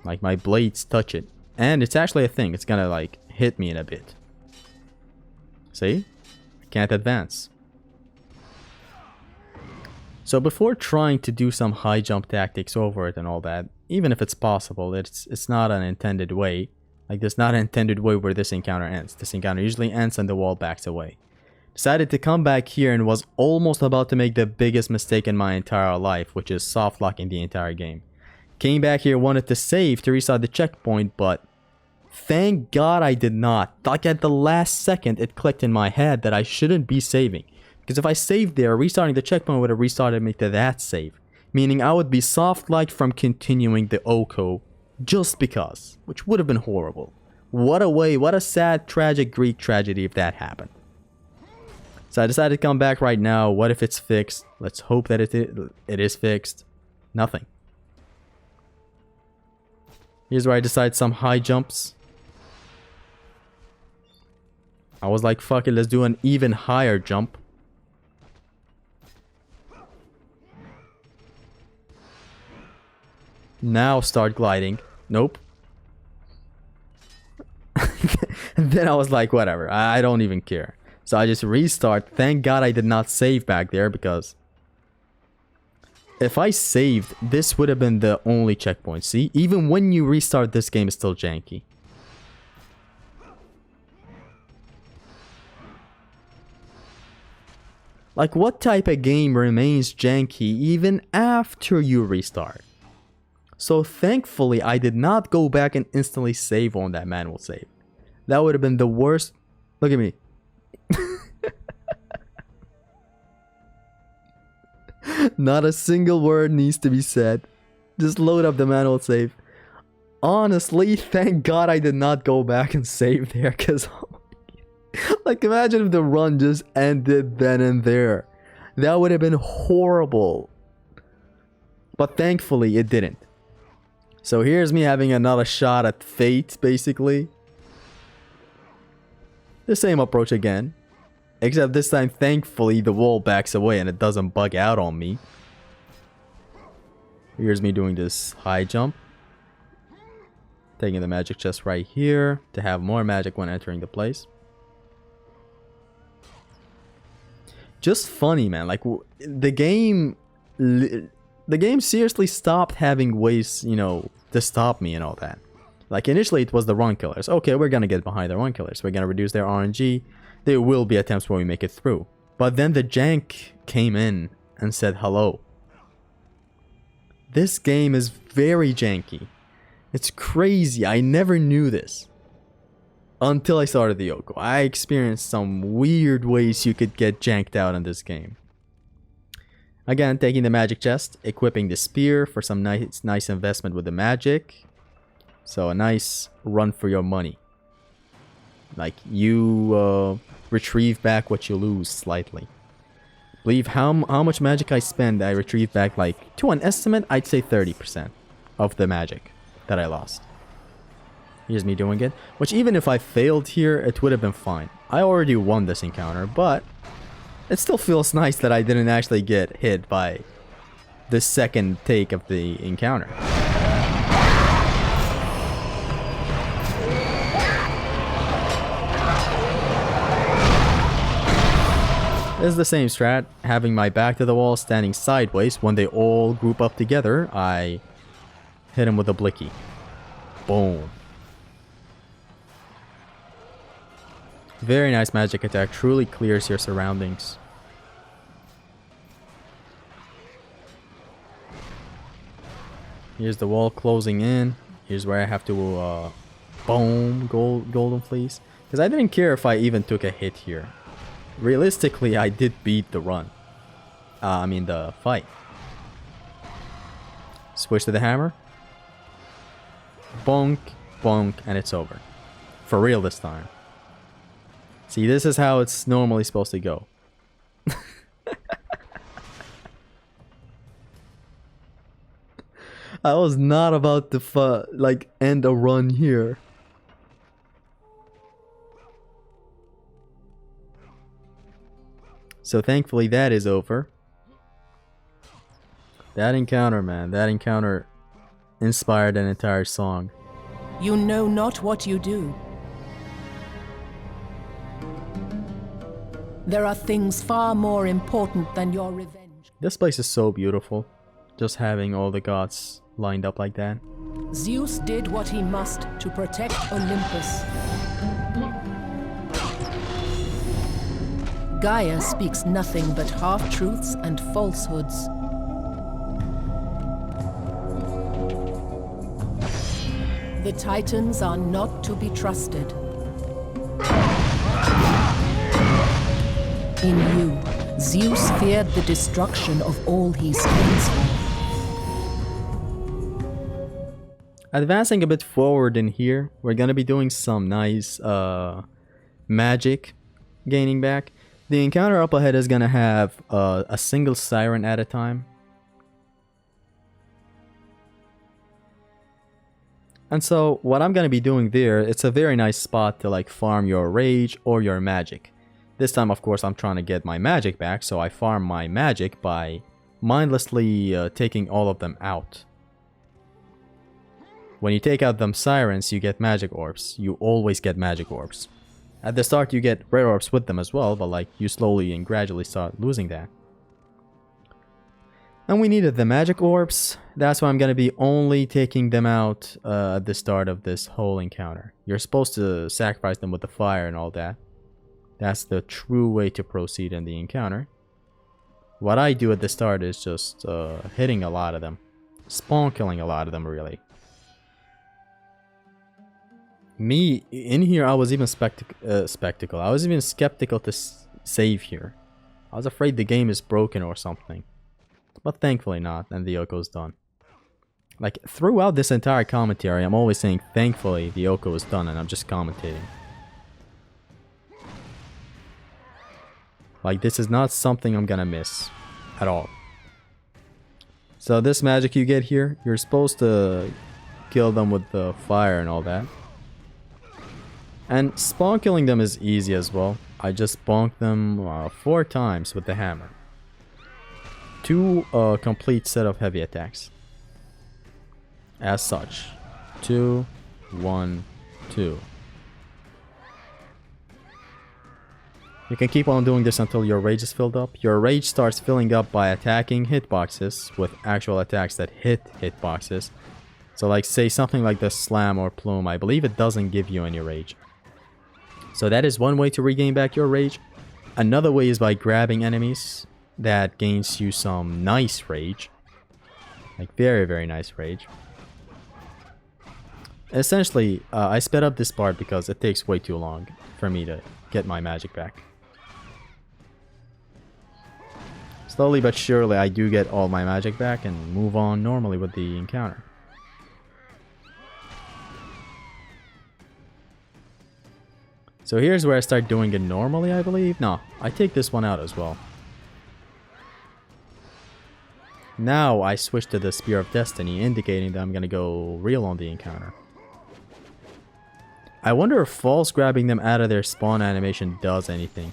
S1: Like, my blades touch it. And it's actually a thing. It's gonna, like, hit me in a bit. See? I can't advance. So before trying to do some high jump tactics over it and all that, even if it's possible, it's not an intended way. Like, there's not an intended way where this encounter ends. This encounter usually ends and the wall backs away. Decided to come back here and was almost about to make the biggest mistake in my entire life, which is soft locking the entire game. Came back here, wanted to save to restart the checkpoint, but thank God I did not. Like, at the last second, it clicked in my head that I shouldn't be saving. Because if I saved there, restarting the checkpoint would have restarted me to that save. Meaning I would be soft-locked from continuing the OHKO just because. Which would have been horrible. What a way, what a sad, tragic Greek tragedy if that happened. So I decided to come back right now. What if it's fixed? Let's hope that it is fixed. Nothing. Here's where I decide some high jumps. I was like, fuck it, let's do an even higher jump. Now start gliding. Nope. And then I was like, whatever, I don't even care. So I just restart. Thank God I did not save back there, because if I saved, this would have been the only checkpoint. See, even when you restart, this game is still janky. Like, what type of game remains janky even after you restart? So thankfully, I did not go back and instantly save on that manual save. That would have been the worst. Look at me. Not a single word needs to be said. Just load up the manual save. Honestly, thank God I did not go back and save there, because like, imagine if the run just ended then and there. That would have been horrible. But thankfully it didn't. So here's me having another shot at fate, basically. The same approach again. Except this time, thankfully, the wall backs away and it doesn't bug out on me. Here's me doing this high jump. Taking the magic chest right here to have more magic when entering the place. Just funny, man. Like, the game seriously stopped having ways, you know, to stop me and all that. Like, initially it was the run killers. Okay, we're gonna get behind the run killers. We're gonna reduce their RNG. There will be attempts where we make it through. But then the jank came in and said hello. This game is very janky. It's crazy. I never knew this until I started the OHKO. I experienced some weird ways you could get janked out in this game. Again, taking the magic chest, equipping the spear for some nice investment with the magic. So a nice run for your money. Like, you retrieve back what you lose slightly. I believe how much magic I spend, I retrieve back, like, to an estimate, I'd say 30% of the magic that I lost. Here's me doing it. Which, even if I failed here, it would have been fine. I already won this encounter, but it still feels nice that I didn't actually get hit by the second take of the encounter. It's the same strat, having my back to the wall, standing sideways. When they all group up together, I hit him with a blicky. Boom. Very nice magic attack, truly clears your surroundings. Here's the wall closing in. Here's where I have to boom, golden fleece. Because I didn't care if I even took a hit here. Realistically, I did beat the run. I mean the fight. Switch to the hammer. Bonk. bonk, and it's over. For real this time. See, this is how it's normally supposed to go. I was not about to like end a run here. So thankfully that is over. That encounter, man, that encounter inspired an entire song.
S10: You know not what you do. There are things far more important than your revenge.
S1: This place is so beautiful. Just having all the gods lined up like that.
S10: Zeus did what he must to protect Olympus. Gaia speaks nothing but half-truths and falsehoods. The Titans are not to be trusted. In you, Zeus feared the destruction of all he stands for.
S1: Advancing a bit forward in here, we're gonna be doing some nice magic gaining back. The encounter up ahead is gonna have a single siren at a time. And so what I'm gonna be doing there, it's a very nice spot to like farm your rage or your magic. This time, of course, I'm trying to get my magic back, so I farm my magic by mindlessly taking all of them out. When you take out them sirens, you get magic orbs. You always get magic orbs. At the start, you get red orbs with them as well, but like you slowly and gradually start losing that. And we needed the magic orbs. That's why I'm going to be only taking them out at the start of this whole encounter. You're supposed to sacrifice them with the fire and all that. That's the true way to proceed in the encounter. What I do at the start is just hitting a lot of them. Spawn killing a lot of them, really. Me, in here, I was even skeptical. I was even skeptical to save here. I was afraid the game is broken or something. But thankfully not, and the OHKO's done. Like, throughout this entire commentary, I'm always saying, thankfully, the OHKO is done, and I'm just commentating. Like, this is not something I'm gonna miss. At all. So this magic you get here, you're supposed to kill them with the fire and all that. And spawn killing them is easy as well. I just bonked them 4 times with the hammer. 2 complete set of heavy attacks. As such. 2, 1, 2. You can keep on doing this until your rage is filled up. Your rage starts filling up by attacking hitboxes with actual attacks that hit hitboxes. So like say something like the slam or plume, I believe it doesn't give you any rage. So that is one way to regain back your rage. Another way is by grabbing enemies. That gains you some nice rage. Like very, very nice rage. Essentially, I sped up this part because it takes way too long for me to get my magic back. Slowly but surely I do get all my magic back and move on normally with the encounter. So here's where I start doing it normally, I believe. No, I take this one out as well. Now I switch to the Spear of Destiny, indicating that I'm gonna go real on the encounter. I wonder if false grabbing them out of their spawn animation does anything.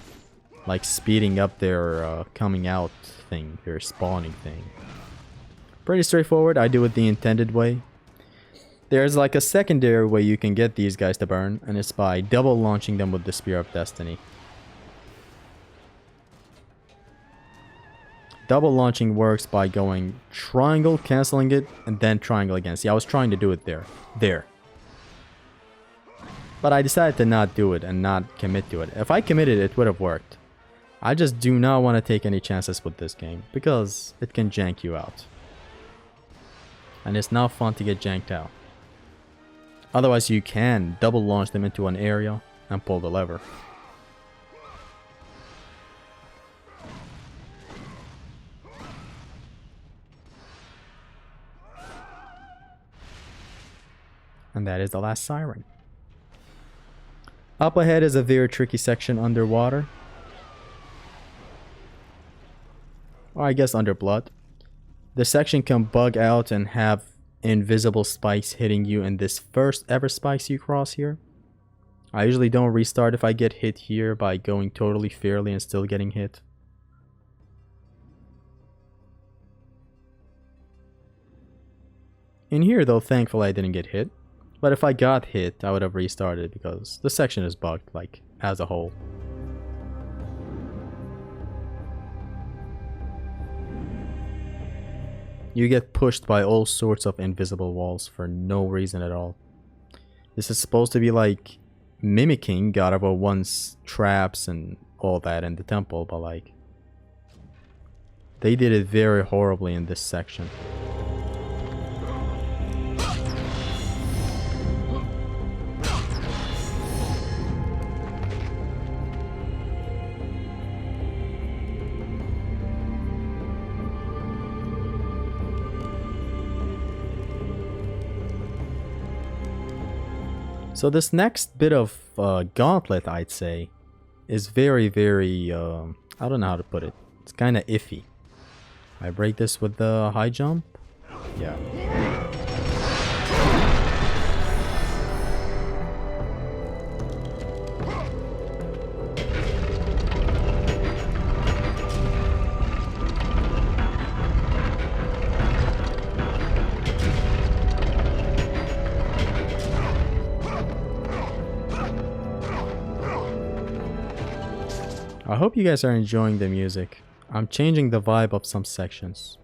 S1: Like speeding up their coming out thing, their spawning thing. Pretty straightforward, I do it the intended way. There's like a secondary way you can get these guys to burn, and it's by double launching them with the Spear of Destiny. Double launching works by going triangle, cancelling it, and then triangle again. See, I was trying to do it there. But I decided to not do it and not commit to it. If I committed, it would have worked. I just do not want to take any chances with this game, because it can jank you out. And it's not fun to get janked out. Otherwise, you can double launch them into an area and pull the lever. And that is the last siren. Up ahead is a very tricky section underwater. Or I guess under blood. The section can bug out and have invisible spikes hitting you in this first ever spikes you cross here. I usually don't restart if I get hit here by going totally fairly and still getting hit. In here though, thankfully I didn't get hit. But if I got hit, I would have restarted because the section is bugged, like, as a whole. You get pushed by all sorts of invisible walls for no reason at all. This is supposed to be like mimicking God of War 1's traps and all that in the temple, but like they did it very horribly in this section. So this next bit of gauntlet, I'd say, is very, very, I don't know how to put it. It's kind of iffy. I break this with the high jump? Yeah. I hope you guys are enjoying the music. I'm changing the vibe of some sections.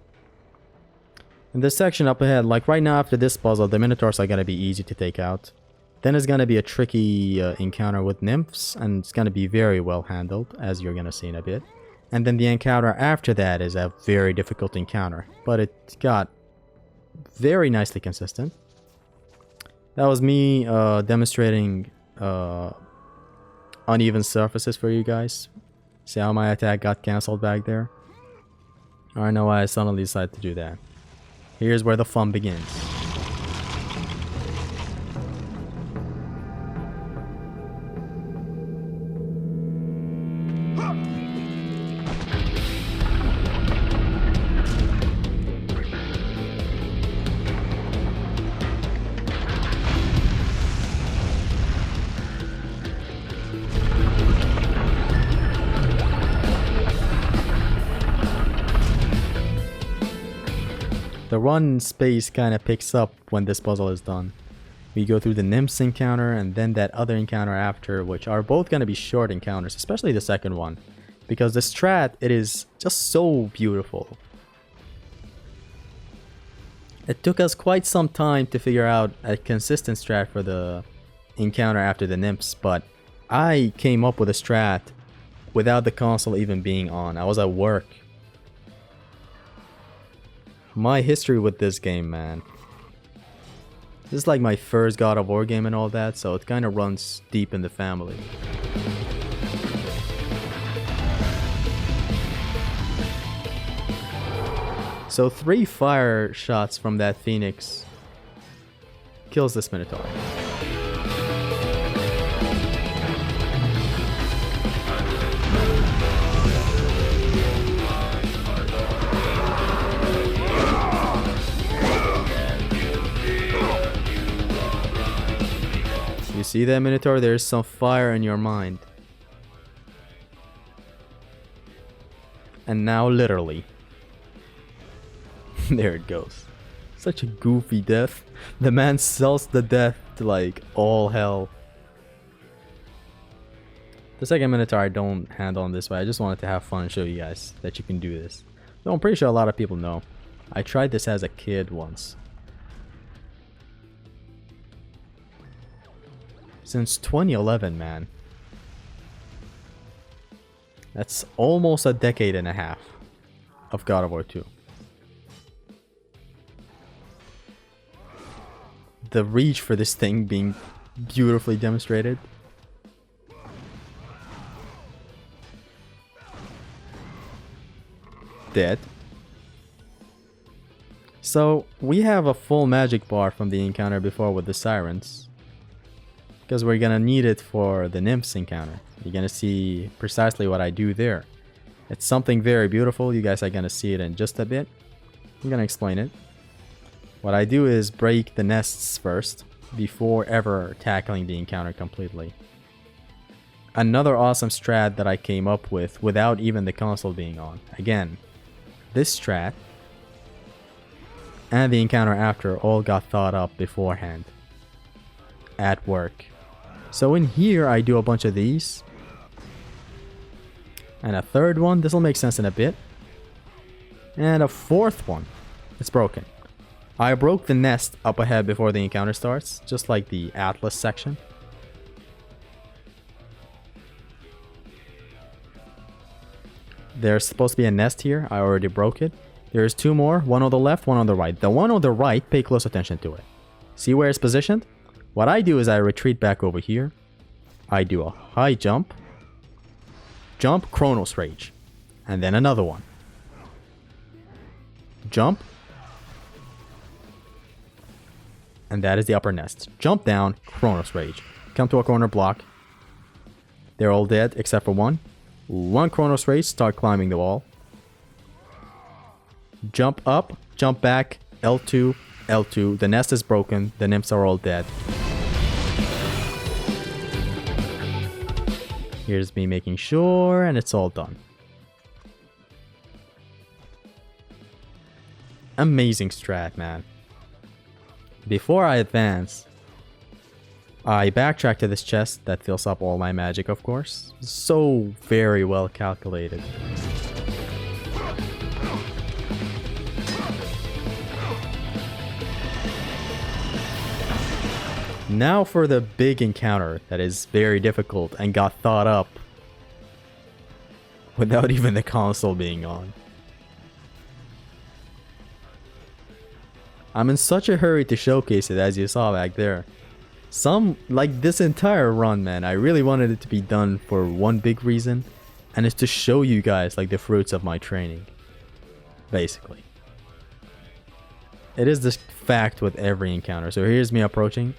S1: In this section up ahead, like right now after this puzzle, the Minotaurs are gonna be easy to take out. Then it's gonna be a tricky encounter with nymphs, and it's gonna be very well handled, as you're gonna see in a bit. And then the encounter after that is a very difficult encounter, but it got very nicely consistent. That was me demonstrating uneven surfaces for you guys. See how my attack got cancelled back there? I don't know why I suddenly decided to do that. Here's where the fun begins. The run space kind of picks up when this puzzle is done. We go through the nymphs encounter and then that other encounter after, which are both going to be short encounters, especially the second one. Because the strat, it is just so beautiful. It took us quite some time to figure out a consistent strat for the encounter after the nymphs, but I came up with a strat without the console even being on. I was at work. My history with this game, man. This is like my first God of War game and all that, so it kind of runs deep in the family. So 3 fire shots from that Phoenix kills this Minotaur. You see that, Minotaur? There's some fire in your mind. And now literally. There it goes. Such a goofy death. The man sells the death to like all hell. The second Minotaur I don't handle in this way. I just wanted to have fun and show you guys that you can do this. Though I'm pretty sure a lot of people know. I tried this as a kid once. Since 2011, man. That's almost a decade and a half of God of War 2. The reach for this thing being beautifully demonstrated. Dead. So we have a full magic bar from the encounter before with the sirens, because we're gonna need it for the nymphs encounter. You're gonna see precisely what I do there. It's something very beautiful. You guys are gonna see it in just a bit. I'm gonna explain it. What I do is break the nests first before ever tackling the encounter completely. Another awesome strat that I came up with without even the console being on. Again, this strat and the encounter after all got thought up beforehand at work. So in here I do a bunch of these. And a third one, this will make sense in a bit. And a fourth one, it's broken. I broke the nest up ahead before the encounter starts, just like the Atlas section. There's supposed to be a nest here, I already broke it. There's two more, one on the left, one on the right. The one on the right, pay close attention to it. See where it's positioned? What I do is I retreat back over here. I do a high jump. Jump, Chronos Rage. And then another one. Jump. And that is the upper nest. Jump down, Chronos Rage. Come to a corner block. They're all dead except for one. One Chronos Rage, start climbing the wall. Jump up, jump back, L2, L2. The nest is broken, the nymphs are all dead. Here's me making sure, and it's all done. Amazing strat, man. Before I advance, I backtrack to this chest that fills up all my magic, of course. So very well calculated. Now for the big encounter that is very difficult and got thought up without even the console being on. I'm in such a hurry to showcase it, as you saw back there. Like this entire run, man, I really wanted it to be done for one big reason, and it's to show you guys like the fruits of my training, basically. It is this fact with every encounter. So here's me approaching.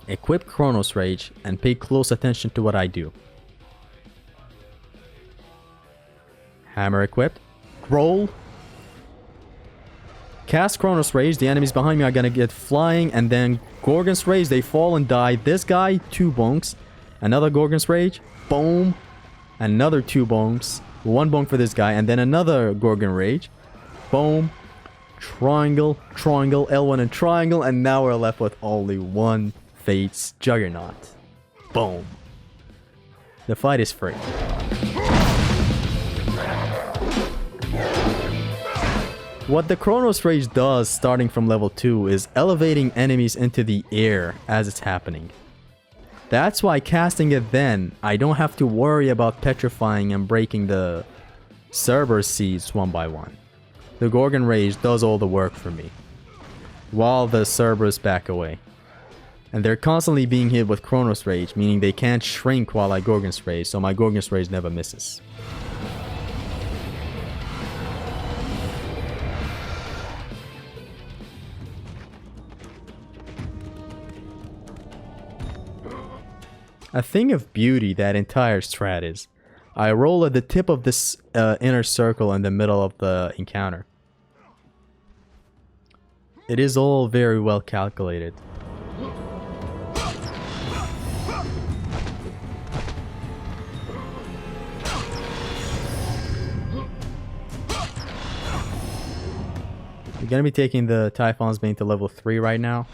S1: Equip Chronos Rage and pay close attention to what I do. Hammer equipped. Roll. Cast Chronos Rage. The enemies behind me are gonna get flying, and then Gorgon's Rage, they fall and die. This guy, 2 bonks. Another Gorgon's Rage. Boom. Another 2 bonks. 1 bonk for this guy, and then another Gorgon Rage. Boom. Triangle, triangle, L1 and triangle, and now we're left with only one Fate's Juggernaut. Boom. The fight is free. What the Chronos Rage does starting from level 2 is elevating enemies into the air as it's happening. That's why casting it then, I don't have to worry about petrifying and breaking the Cerberus seeds one by one. The Gorgon Rage does all the work for me, while the Cerberus back away. And they're constantly being hit with Chronos Rage, meaning they can't shrink while I Gorgon's Rage, so my Gorgon's Rage never misses. A thing of beauty that entire strat is, I roll at the tip of this inner circle in the middle of the encounter. It is all very well calculated. We're gonna be taking the Typhon's Bane to level 3 right now.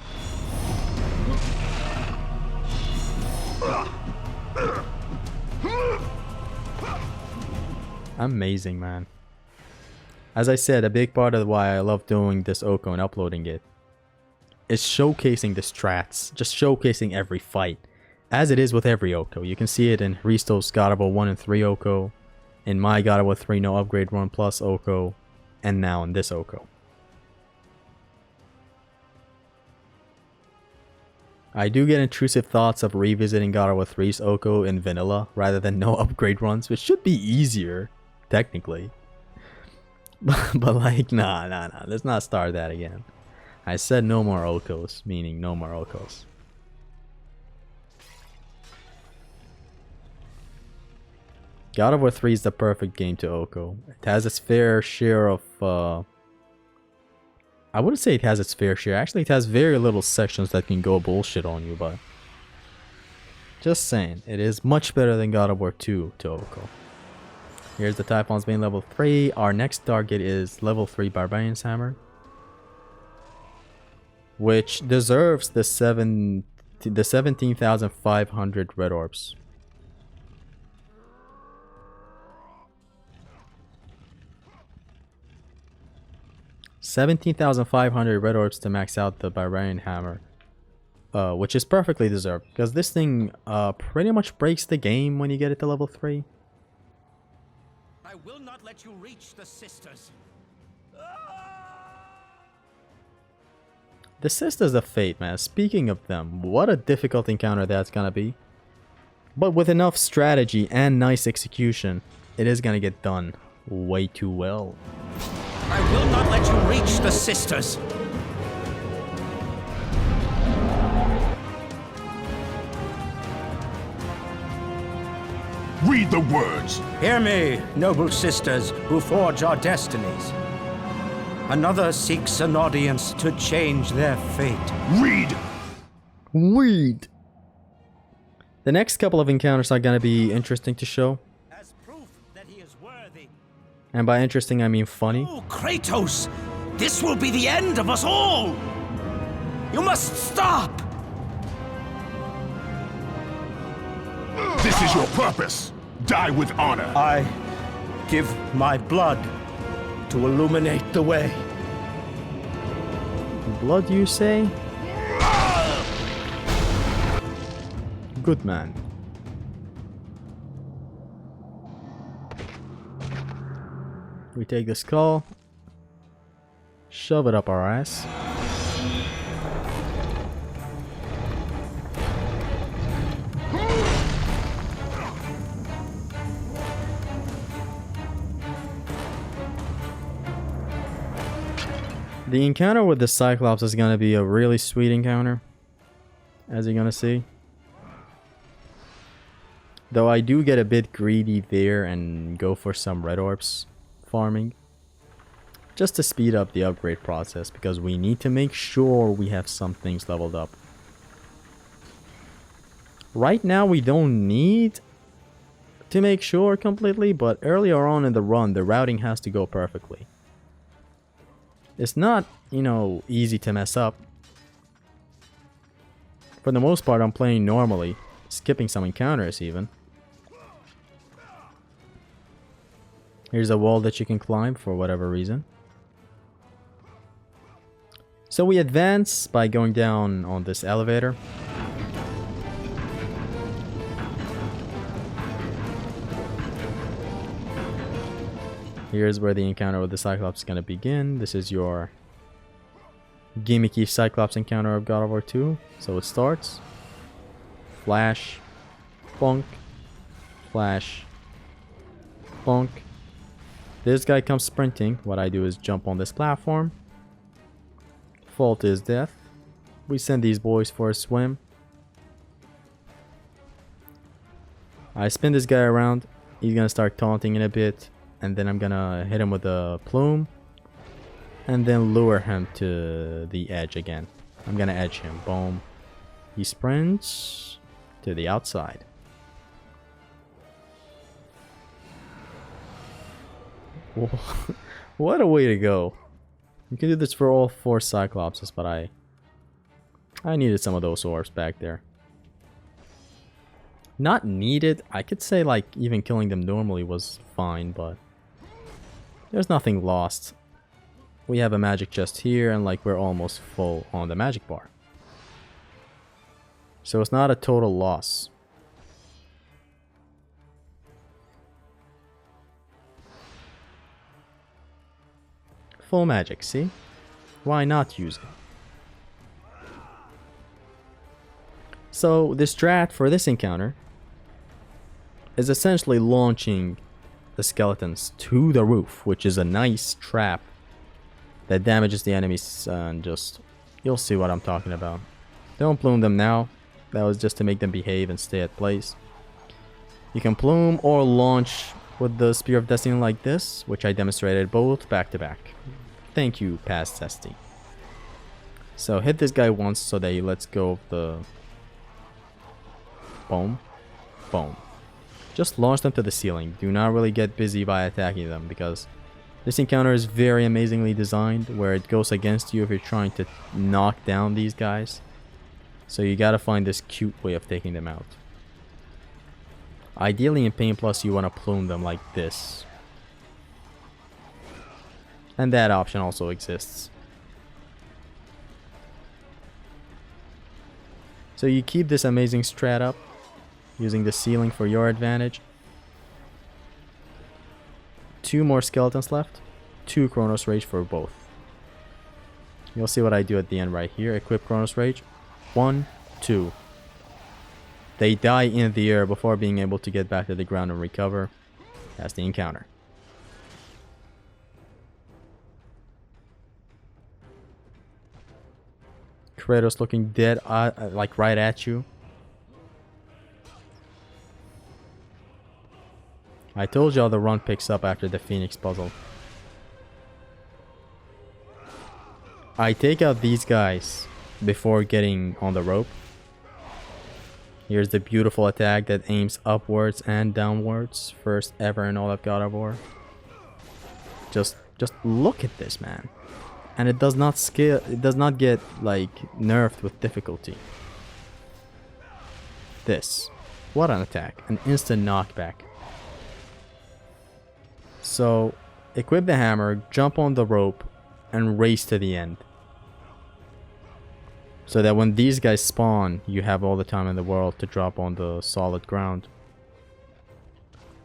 S1: Amazing, man. As I said, a big part of why I love doing this OHKO and uploading it is showcasing the strats, just showcasing every fight, as it is with every OHKO. You can see it in Risto's God of War 1 and 3 OHKO, in my God of War 3 No Upgrade 1 Plus OHKO, and now in this OHKO. I do get intrusive thoughts of revisiting God of War 3's OHKO in vanilla rather than no upgrade runs, which should be easier, technically. But like, nah. Let's not start that again. I said no more OHKOs, meaning no more OHKOs. God of War 3 is the perfect game to OHKO. It has its fair share of... I wouldn't say it has its fair share. Actually, it has very little sections that can go bullshit on you, but... Just saying, it is much better than God of War 2 to OHKO. Here's the Typhon's main level 3. Our next target is level 3 Barbarian's Hammer, which deserves the 17,500 red orbs. $17,500 red orbs to max out the Barbarian Hammer, which is perfectly deserved because this thing pretty much breaks the game when you get it to level 3.
S7: I will not let you reach the sisters.
S1: The Sisters of Fate, man. Speaking of them, what a difficult encounter that's gonna be. But with enough strategy and nice execution, it is gonna get done way too well.
S7: I will not let you reach the sisters.
S2: Read the words.
S7: Hear me, noble sisters who forge our destinies. Another seeks an audience to change their fate.
S2: Read.
S1: Read. The next couple of encounters are gonna be interesting to show.
S7: As proof that he is worthy.
S1: And by interesting, I mean funny.
S7: Oh, Kratos! This will be the end of us all! You must stop!
S2: This is your purpose. Die with honor.
S7: I give my blood to illuminate the way.
S1: Blood, you say? Good man. We take the skull, shove it up our ass. The encounter with the Cyclops is gonna be a really sweet encounter, as you're gonna see. Though I do get a bit greedy there and go for some red orbs farming, just to speed up the upgrade process, because we need to make sure we have some things leveled up. Right now we don't need to make sure completely, but earlier on in the run the routing has to go perfectly. It's not, you know, easy to mess up. For the most part, I'm playing normally, skipping some encounters even. Here's a wall that you can climb for whatever reason. So we advance by going down on this elevator. Here's where the encounter with the Cyclops is going to begin. This is your gimmicky Cyclops encounter of God of War 2. So it starts. Flash. Bonk. Flash. Bonk. This guy comes sprinting. What I do is jump on this platform. Fall to his death. We send these boys for a swim. I spin this guy around. He's going to start taunting in a bit. And then I'm gonna hit him with a plume. And then lure him to the edge again. I'm gonna edge him. Boom. He sprints to the outside. What a way to go. You can do this for all 4 Cyclopses, but I needed some of those orbs back there. Not needed. I could say like even killing them normally was fine, but there's nothing lost. We have a magic chest here and like we're almost full on the magic bar. So it's not a total loss. Full magic, see? Why not use it? So the strat for this encounter is essentially launching the the skeletons to the roof, which is a nice trap that damages the enemies, and just, you'll see what I'm talking about. Don't plume them now. That was just to make them behave and stay at place. You can plume or launch with the Spear of Destiny like this, which I demonstrated both back to back. Thank you, past testing. So hit this guy once so that he lets go of the... Boom. Boom. Just launch them to the ceiling. Do not really get busy by attacking them, because this encounter is very amazingly designed, where it goes against you if you're trying to knock down these guys. So you gotta find this cute way of taking them out. Ideally in Pain Plus you want to plume them like this. And that option also exists. So you keep this amazing strat up, using the ceiling for your advantage. 2 more skeletons left. 2 Chronos Rage for both. You'll see what I do at the end right here. Equip Chronos Rage. 1, 2. They die in the air before being able to get back to the ground and recover. That's the encounter. Kratos looking dead, like right at you. I told y'all the run picks up after the Phoenix puzzle. I take out these guys before getting on the rope. Here's the beautiful attack that aims upwards and downwards. First ever in all of God of War. Just look at this, man. And it does not scale, it does not get like nerfed with difficulty. This. What an attack. An instant knockback. So, equip the hammer, jump on the rope, and race to the end. So that when these guys spawn, you have all the time in the world to drop on the solid ground.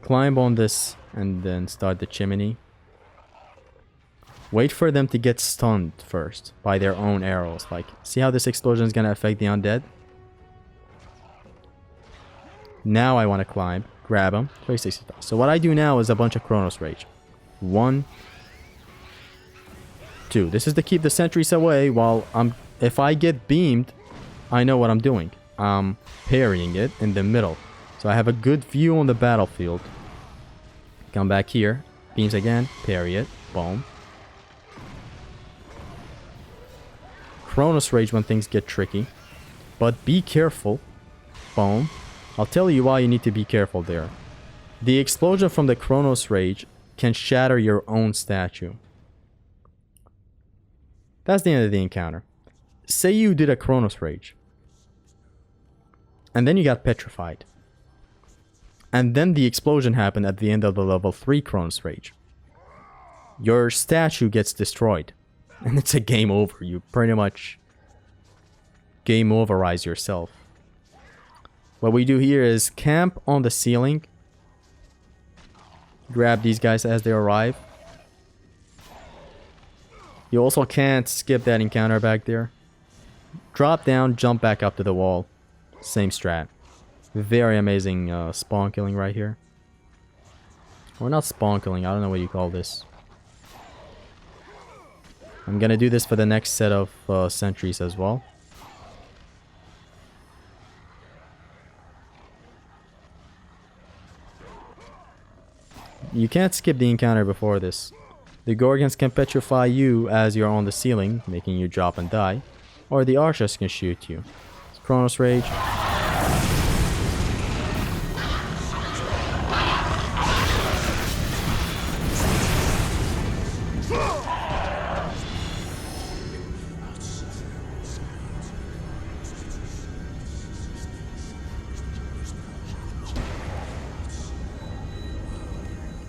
S1: Climb on this and then start the chimney. Wait for them to get stunned first by their own arrows. Like, see how this explosion is going to affect the undead? Now I want to climb, grab them, 365. So what I do now is a bunch of Chronos Rage. 1, 2. This is to keep the sentries away while if I get beamed, I know what I'm doing. I'm parrying it in the middle. So I have a good view on the battlefield. Come back here. Beams again. Parry it. Boom. Chronos Rage when things get tricky. But be careful. Boom. I'll tell you why you need to be careful there. The explosion from the Chronos Rage can shatter your own statue. That's the end of the encounter. Say you did a Chronos Rage. And then you got petrified. And then the explosion happened at the end of the level 3 Chronos Rage. Your statue gets destroyed. And it's a game over. You pretty much game overize yourself. What we do here is camp on the ceiling. Grab these guys as they arrive. You also can't skip that encounter back there. Drop down, jump back up to the wall. Same strat. Very amazing spawn killing right here. Or not spawn killing, I don't know what you call this. I'm gonna do this for the next set of sentries as well. You can't skip the encounter before this. The Gorgons can petrify you as you're on the ceiling, making you drop and die. Or the Archers can shoot you. Chronos Rage.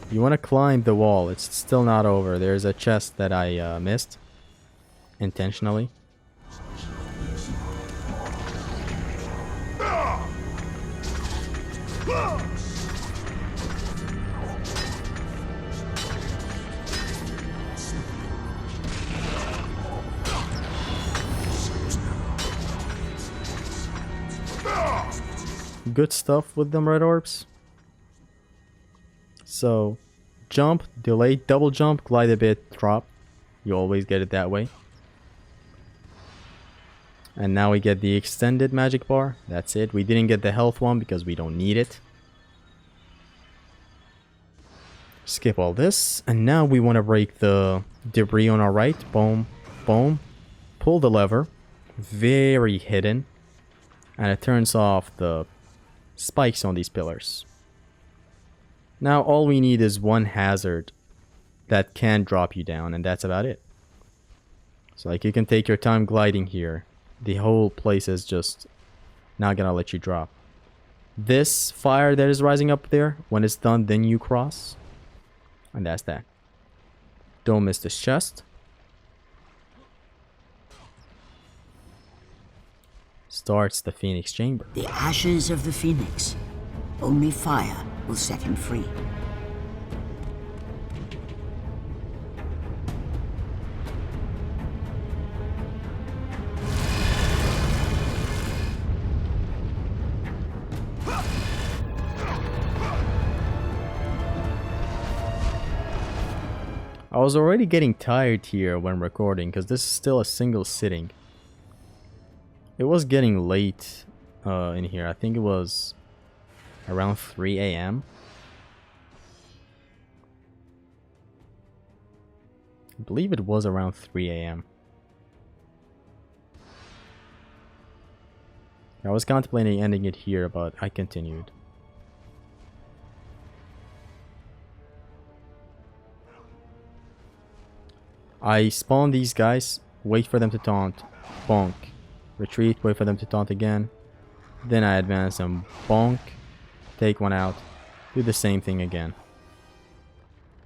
S1: You want to climb the wall. It's still not over. There's a chest that I missed. Intentionally. Good stuff with them red orbs. So, jump, delay, double jump, glide a bit, drop. You always get it that way. And now we get the extended magic bar. That's it. We didn't get the health one because we don't need it. Skip all this. And now we want to break the debris on our right. Boom. Boom. Pull the lever. Very hidden. And it turns off the spikes on these pillars. Now all we need is one hazard that can drop you down, and that's about it. So like you can take your time gliding here. The whole place is just not gonna let you drop. This fire that is rising up there, when it's done, then you cross. And that's that. Don't miss this chest. Starts the Phoenix Chamber.
S5: The ashes of the Phoenix. Only fire will set him free.
S1: I was already getting tired here when recording because this is still a single sitting. It was getting late in here. I think it was around 3 a.m. I believe it was around 3 a.m. I was contemplating ending it here, but I continued. I spawn these guys, wait for them to taunt, bonk, retreat, wait for them to taunt again, then I advance and bonk, take one out, do the same thing again.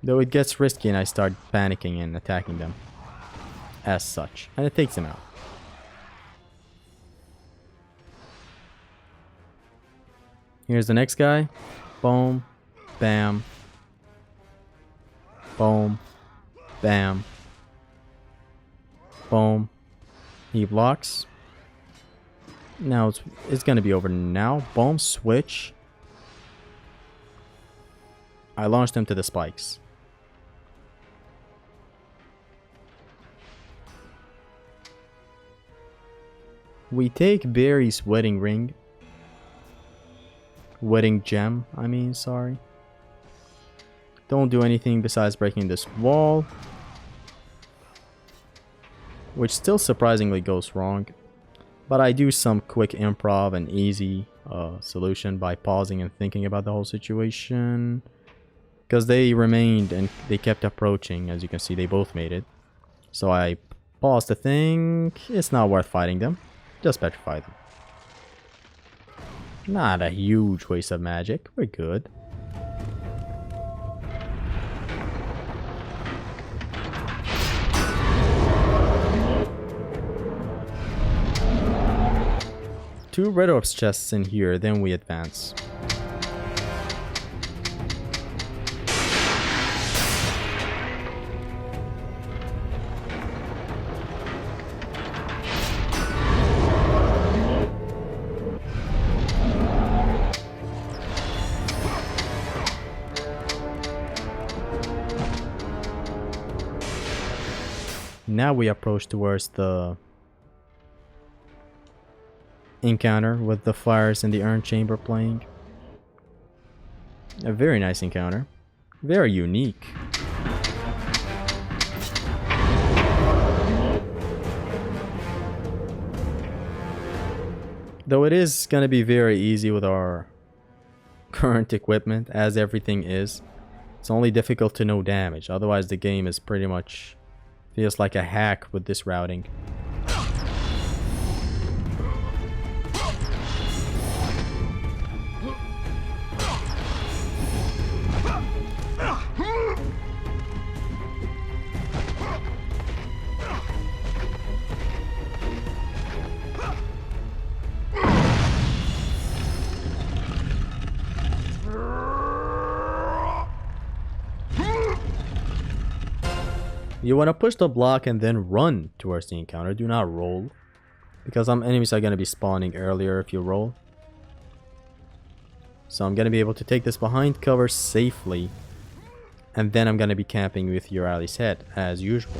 S1: Though it gets risky and I start panicking and attacking them as such, and it takes them out. Here's the next guy, boom, bam, boom, bam, boom. He blocks. Now it's gonna be over now. Boom, switch. I launched him to the spikes. We take Barry's wedding ring. Wedding gem, I mean, sorry. Don't do anything besides breaking this wall. Which still surprisingly goes wrong. But I do some quick improv and easy solution by pausing and thinking about the whole situation. Because they remained and they kept approaching. As you can see, they both made it. So I paused to think it's not worth fighting them. Just petrify them. Not a huge waste of magic. We're good. Two red orbs chests in here, then we advance. Now we approach towards the encounter with the fires in the urn chamber playing. A very nice encounter. Very unique. Though it is gonna be very easy with our current equipment, as everything is. It's only difficult to no damage, otherwise the game is pretty much feels like a hack with this routing. You want to push the block and then run towards the encounter. Do not roll. Because some enemies are going to be spawning earlier if you roll. So I'm going to be able to take this behind cover safely. and then I'm gonna be camping with Urali's head as usual.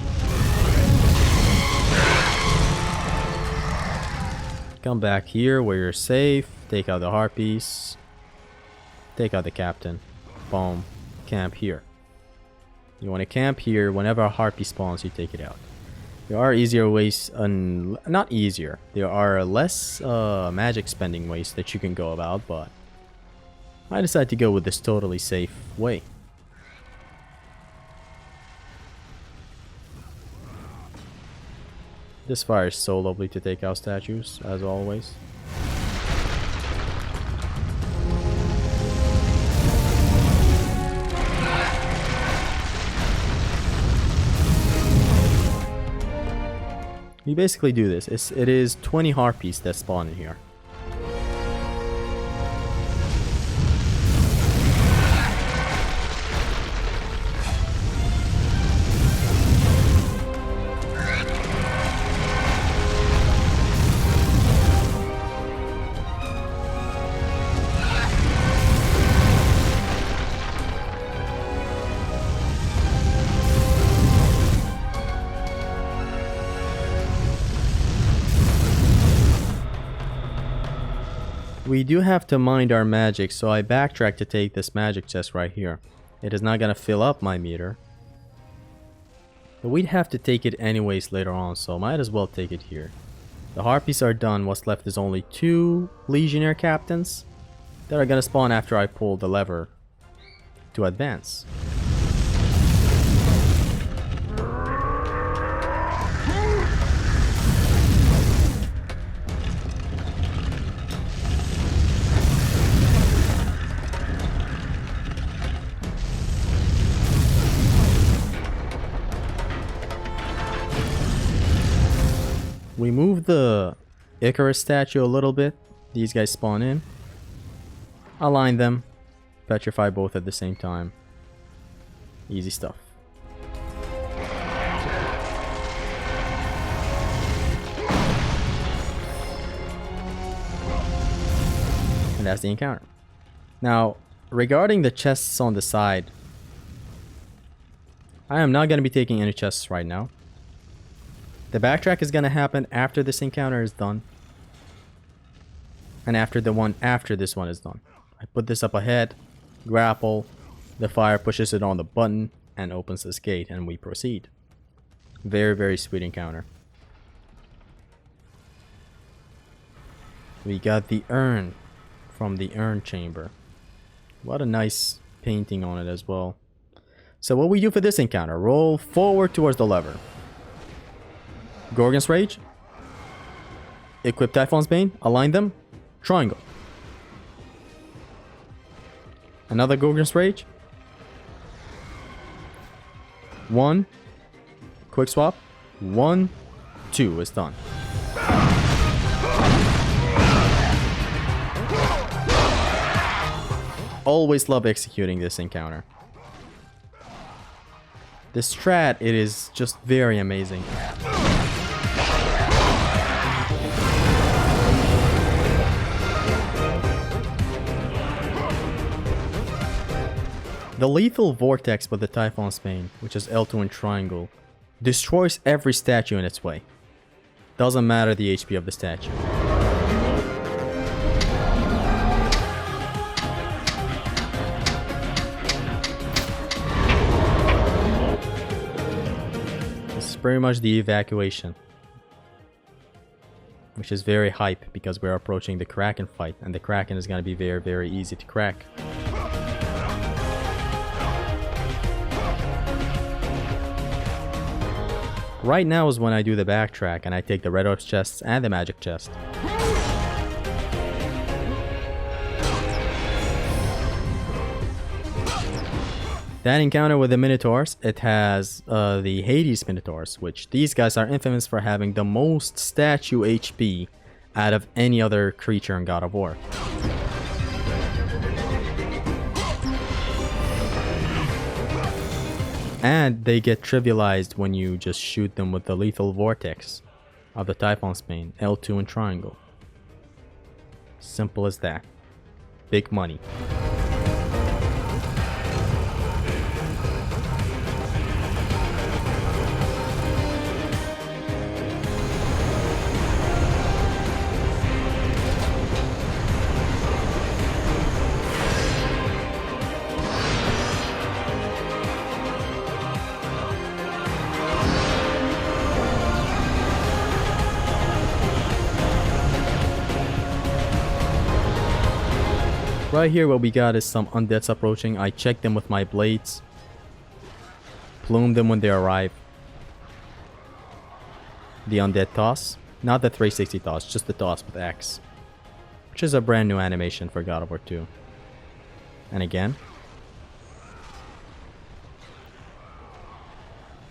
S1: Come back here where you're safe. Take out the harpies. Take out the captain. Boom. Camp here. You want to camp here. Whenever a harpy spawns, you take it out. There are easier ways, not easier. There are less magic spending ways that you can go about, but I decided to go with this totally safe way. This fire is so lovely to take out statues, as always. We basically do this. It is 20 harpies that spawn in here. We do have to mind our magic, so I backtrack to take this magic chest right here. It is not gonna fill up my meter, but we'd have to take it anyways later on, so might as well take it here. The harpies are done. What's left is only 2 legionnaire captains that are gonna spawn after I pull the lever to advance. We move the Icarus statue a little bit. These guys spawn in. Align them. Petrify both at the same time. Easy stuff. And that's the encounter. Now, regarding the chests on the side, I am not going to be taking any chests right now. The backtrack is going to happen after this encounter is done. And after the one after this one is done. I put this up ahead, grapple, the fire pushes it on the button, and opens this gate, and we proceed. Very, very sweet encounter. We got the urn from the urn chamber. What a nice painting on it as well. So what we do for this encounter, roll forward towards the lever. Gorgon's Rage. Equip Typhon's Bane. Align them. Triangle. Another Gorgon's Rage. 1. Quick swap. 1, 2. It's done. Always love executing this encounter. The strat, it is just very amazing. The lethal vortex with the Typhon's Bane, which is L2 and triangle, destroys every statue in its way. Doesn't matter the HP of the statue. This is pretty much the evacuation, which is very hype because we're approaching the Kraken fight, and the Kraken is going to be very, very easy to crack. Right now is when I do the backtrack and I take the red orbs chests and the magic chest. That encounter with the Minotaurs, it has the Hades Minotaurs, which these guys are infamous for having the most statue HP out of any other creature in God of War. And they get trivialized when you just shoot them with the lethal vortex of the Typhon's Bane, L2 and triangle. Simple as that. Big money. Right here what we got is some undeads approaching. I check them with my blades. Plume them when they arrive. The undead toss. Not the 360 toss, just the toss with X. Which is a brand new animation for God of War 2. And again.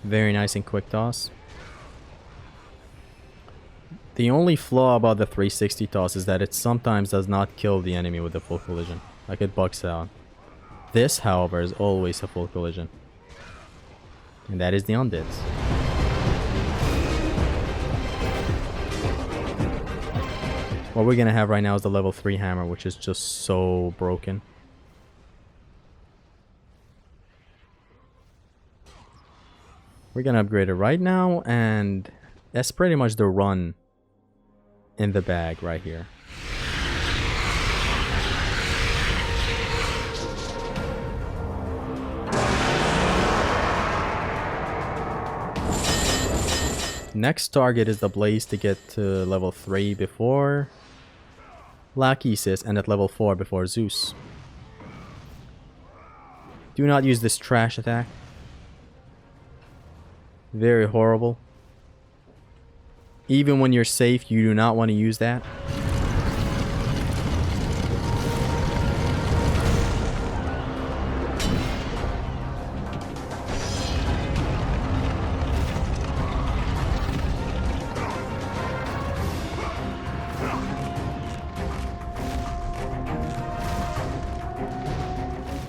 S1: Very nice and quick toss. The only flaw about the 360 toss is that it sometimes does not kill the enemy with a full collision. Like it bugs out. This, however, is always a full collision. And that is the undeads. What we're gonna have right now is the level 3 hammer, which is just so broken. We're gonna upgrade it right now, and that's pretty much the run in the bag right here. Next target is the Blaze to get to level 3 before Lachesis, and at level 4 before Zeus. Do not use this trash attack. Very horrible. Even when you're safe, you do not want to use that.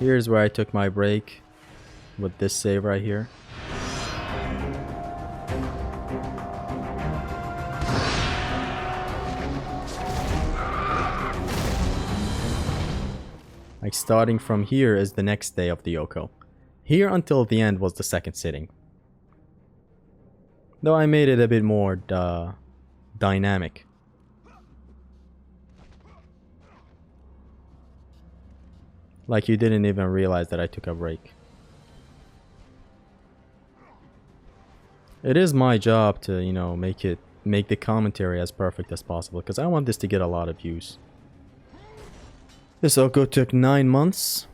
S1: Here's where I took my break with this save right here. Like starting from here is the next day of the OHKO. Here until the end was the second sitting. Though I made it a bit more dynamic. Like you didn't even realize that I took a break. It is my job to, you know, make the commentary as perfect as possible, because I want this to get a lot of views. This OHKO took 9 months.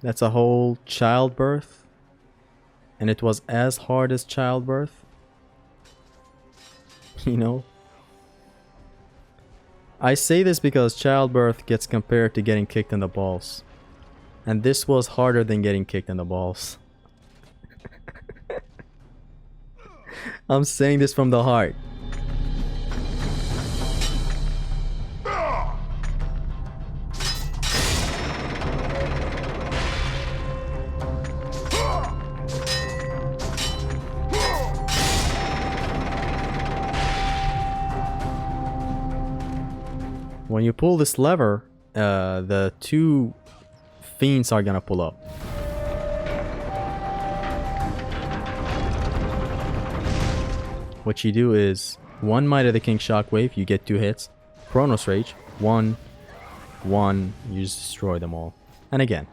S1: That's a whole childbirth. And it was as hard as childbirth. You know? I say this because childbirth gets compared to getting kicked in the balls. And this was harder than getting kicked in the balls. I'm saying this from the heart. When you pull this lever, the two fiends are gonna pull up. What you do is, one Might of the King Shockwave, you get 2 hits. Chronos Rage, 1, 1, you just destroy them all. And again.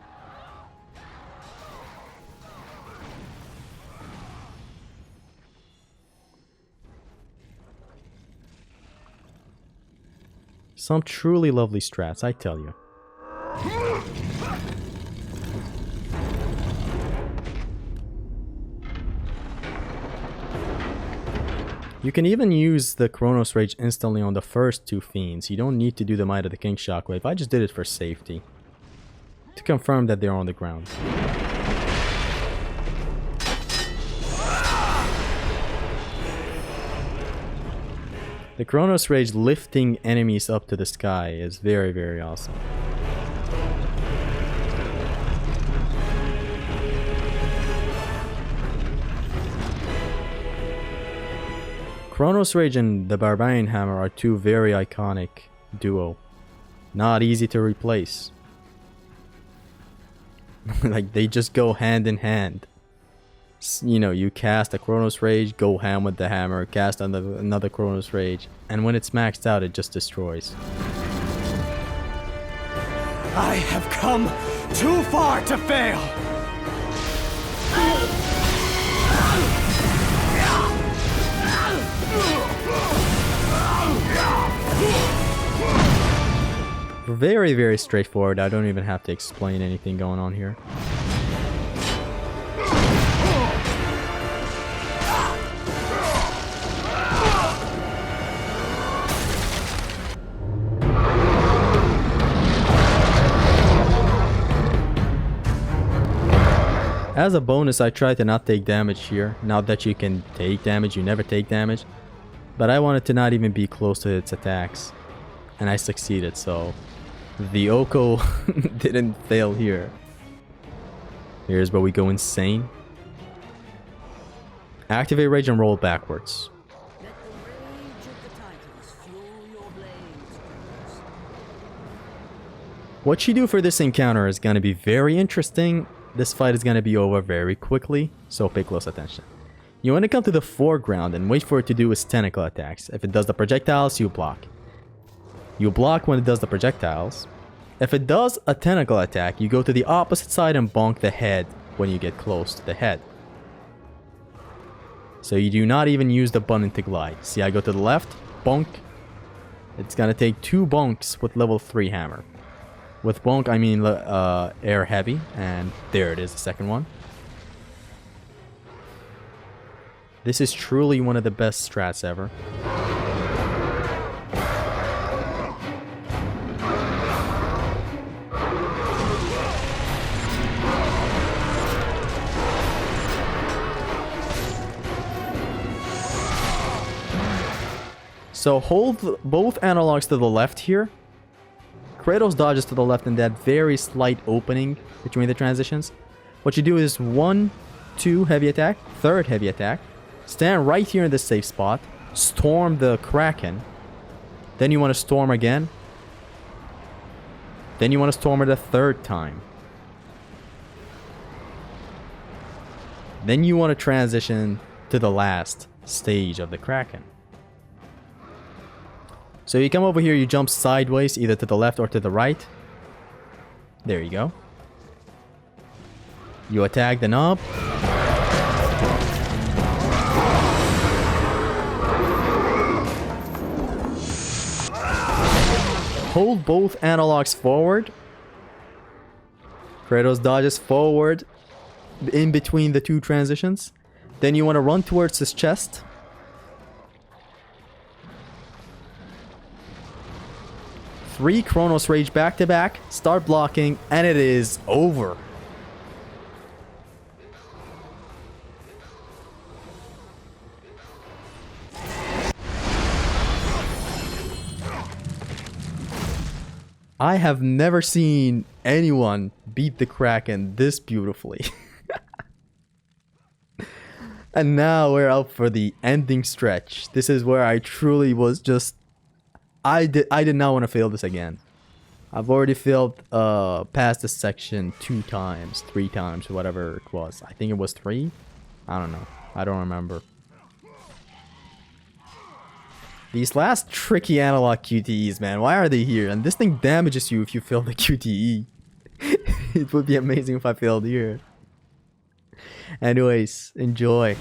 S1: Some truly lovely strats, I tell you. You can even use the Chronos Rage instantly on the first 2 fiends. You don't need to do the Might of the King Shockwave. I just did it for safety. To confirm that they're on the ground. The Chronos Rage lifting enemies up to the sky is very, very awesome. Chronos Rage and the Barbarian Hammer are 2 very iconic duo. Not easy to replace. Like, they just go hand in hand. You know, you cast a Chronos Rage, go ham with the hammer, cast another Chronos Rage, and when it's maxed out, it just destroys.
S4: I have come too far to fail!
S1: very, very straightforward. I don't even have to explain anything going on here. As a bonus, I try to not take damage here. Not that you can take damage, you never take damage. But I wanted to not even be close to its attacks. And I succeeded, so the OHKO didn't fail here. Here's where we go insane. Activate Rage and roll backwards.
S5: Let the rage of the Titans fuel your blades.
S1: What you do for this encounter is going to be very interesting. This fight is going to be over very quickly, so pay close attention. You want to come to the foreground and wait for it to do its tentacle attacks. If it does the projectiles, you block. You block when it does the projectiles. If it does a tentacle attack, you go to the opposite side and bonk the head when you get close to the head. So you do not even use the button to glide. See, I go to the left, bonk. It's going to take 2 bonks with level 3 hammer. With bonk, I mean air heavy, and there it is, the second one. This is truly one of the best strats ever. So hold both analogs to the left here. Kratos dodges to the left in that very slight opening between the transitions. What you do is 1, 2 heavy attack, 3rd heavy attack. Stand right here in the safe spot. Storm the Kraken. Then you want to storm again. Then you want to storm it a 3rd time. Then you want to transition to the last stage of the Kraken. So you come over here, you jump sideways, either to the left or to the right. There you go. You attack the knob. Hold both analogs forward. Kratos dodges forward in between the 2 transitions. Then you want to run towards his chest. Three Kronos Rage back to back, start blocking, and it is over. I have never seen anyone beat the Kraken this beautifully. And now we're up for the ending stretch. This is where I truly was just... I did not want to fail this again. I've already failed past this section 2 times, 3 times, whatever it was. I think it was 3? I don't know. I don't remember. These last tricky analog QTEs, man. Why are they here? And this thing damages you if you fail the QTE. It would be amazing if I failed here. Anyways, enjoy.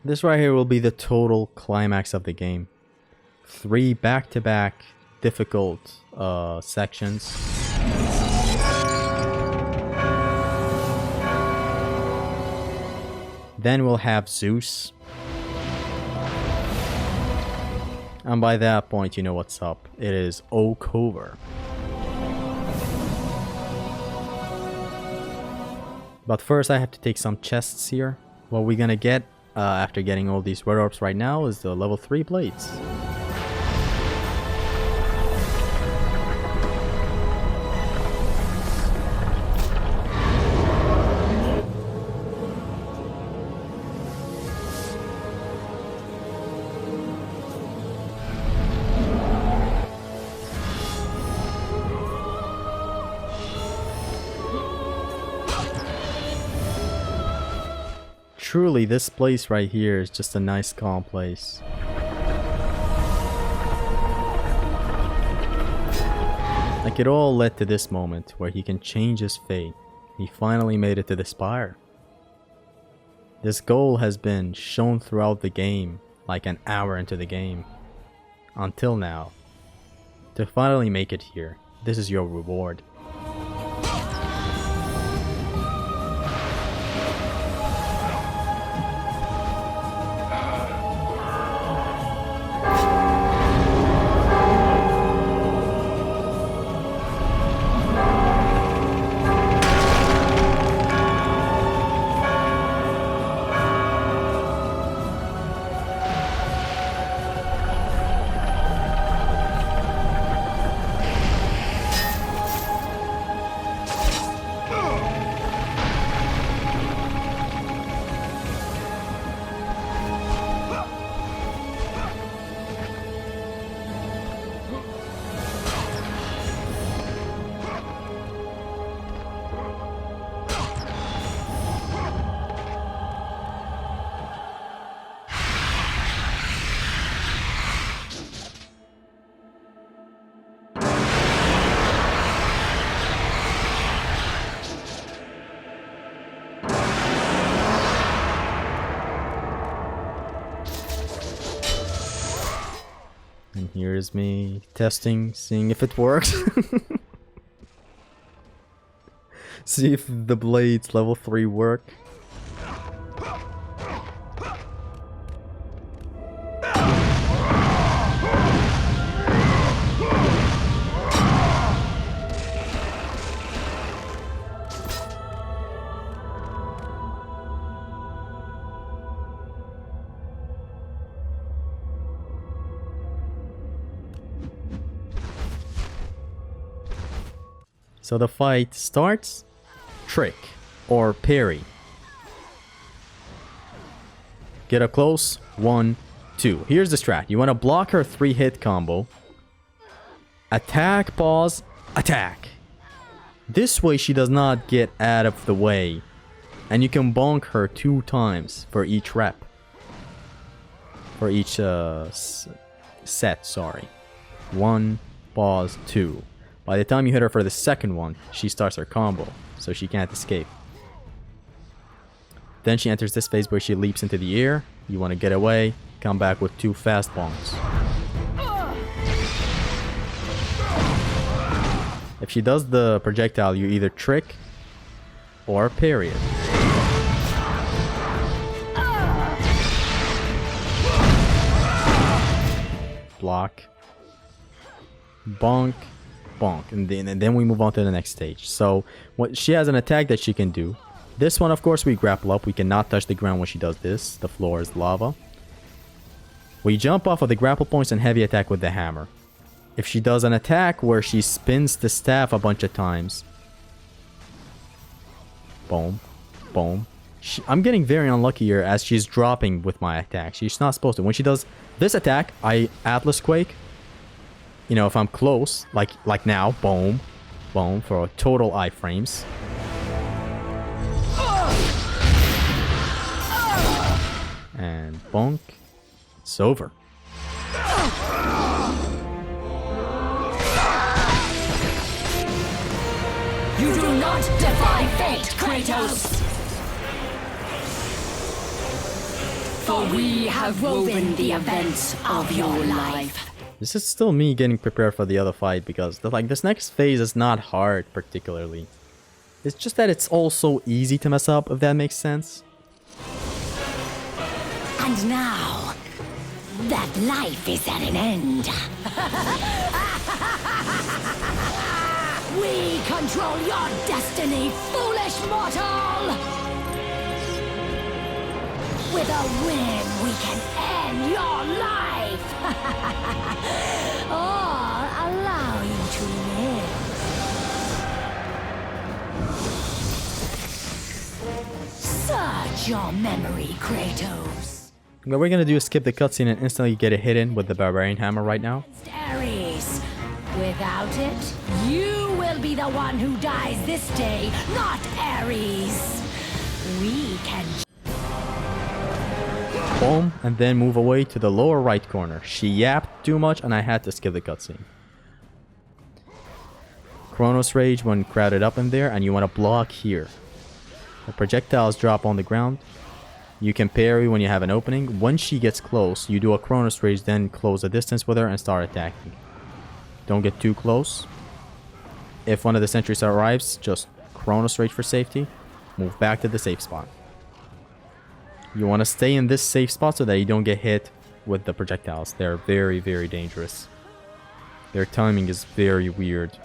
S1: This right here will be the total climax of the game. 3 back-to-back difficult sections. Then we'll have Zeus. And by that point, you know what's up. It is OHKOVER. But first, I have to take some chests here. What we're gonna get after getting all these red orbs right now is the level 3 blades. truly, this place right here is just a nice calm place. Like, it all led to this moment where he can change his fate. He finally made it to the spire. This goal has been shown throughout the game, like an hour into the game. Until now. To finally make it here, this is your reward. And here's me testing, seeing if it works. See if the blades level 3 work. So the fight starts, trick, or parry. Get up close, 1, 2. Here's the strat. You want to block her 3-hit combo. Attack, pause, attack. This way she does not get out of the way. And you can bonk her 2 times for each rep. For each set, sorry. 1, pause, 2. By the time you hit her for the second one, she starts her combo, so she can't escape. Then she enters this phase where she leaps into the air. You want to get away, come back with 2 fast bonks. If she does the projectile, you either trick or parry it. Block. Bonk. Bonk, and then we move on to the next stage. So what she has an attack that she can do. This one, of course, we grapple up. We cannot touch the ground when she does this. The floor is lava. We jump off of the grapple points and heavy attack with the hammer. If she does an attack where she spins the staff a bunch of times, boom, boom. I'm getting very unlucky here as she's dropping with my attack. She's not supposed to. When she does this attack, I Atlas Quake. You know, if I'm close, like now, boom, boom, for a total iframes. And bonk, it's over.
S11: You do not defy fate, Kratos! For we have woven the events of your life.
S1: This is still me getting prepared for the other fight because this next phase is not hard particularly. It's just that it's all so easy to mess up, if that makes sense.
S11: And now, that life is at an end. We control your destiny, foolish mortal! With a win, we can end your life! Or allow you to live. Search your memory, Kratos.
S1: What we're gonna do is skip the cutscene and instantly get a hit in with the Barbarian Hammer right now.
S11: Ares. Without it, you will be the one who dies this day, not Ares. We can...
S1: Boom, and then move away to the lower right corner. She yapped too much and I had to skip the cutscene. Chronos Rage when crowded up in there, and you want to block here. The projectiles drop on the ground. You can parry when you have an opening. When she gets close, you do a Chronos Rage, then close the distance with her and start attacking. Don't get too close. If one of the sentries arrives, just Chronos Rage for safety. Move back to the safe spot. You want to stay in this safe spot so that you don't get hit with the projectiles. They're very, very dangerous. Their timing is very weird.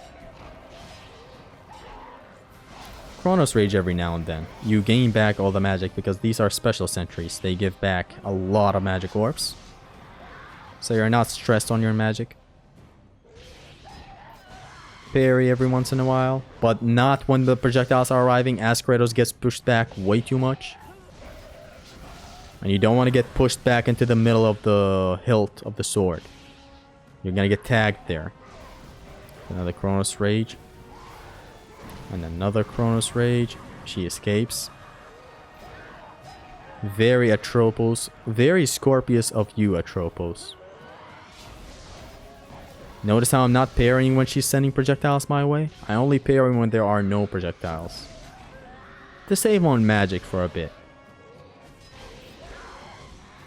S1: Chronos Rage every now and then. You gain back all the magic because these are special sentries. They give back a lot of magic orbs. So you're not stressed on your magic. Parry every once in a while, but not when the projectiles are arriving, as Kratos gets pushed back way too much. And you don't want to get pushed back into the middle of the hilt of the sword. You're gonna get tagged there. Another Chronos Rage. And another Chronos Rage. She escapes. Very Atropos. Very Scorpius of you, Atropos. Notice how I'm not parrying when she's sending projectiles my way? I only parry when there are no projectiles. To save on magic for a bit.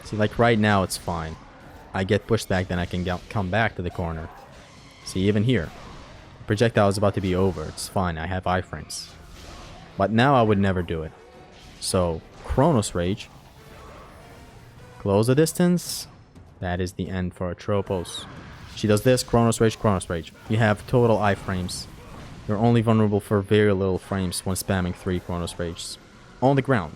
S1: See, like right now it's fine. I get pushed back, then I can come back to the corner. See, even here. The projectile is about to be over. It's fine, I have iframes. But now I would never do it. So, Chronos Rage. Close the distance. That is the end for Atropos. She does this, Chronos Rage, Chronos Rage. You have total iframes. You're only vulnerable for very little frames when spamming 3 Chronos Rages. On the ground.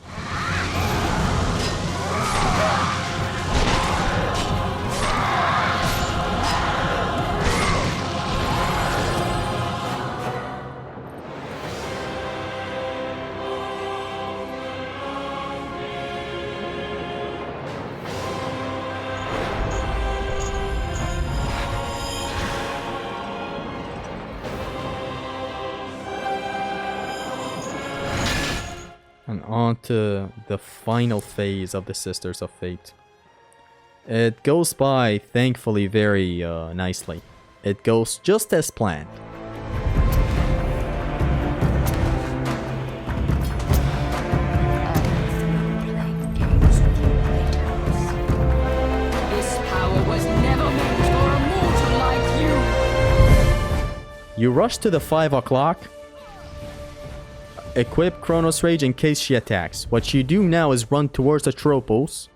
S1: And on to the final phase of the Sisters of Fate. It goes by, thankfully, very nicely. It goes just as planned.
S11: This power was never meant for a mortal like you.
S1: You rush to the 5 o'clock. Equip Chronos Rage in case she attacks. What you do now is run towards the Atropos.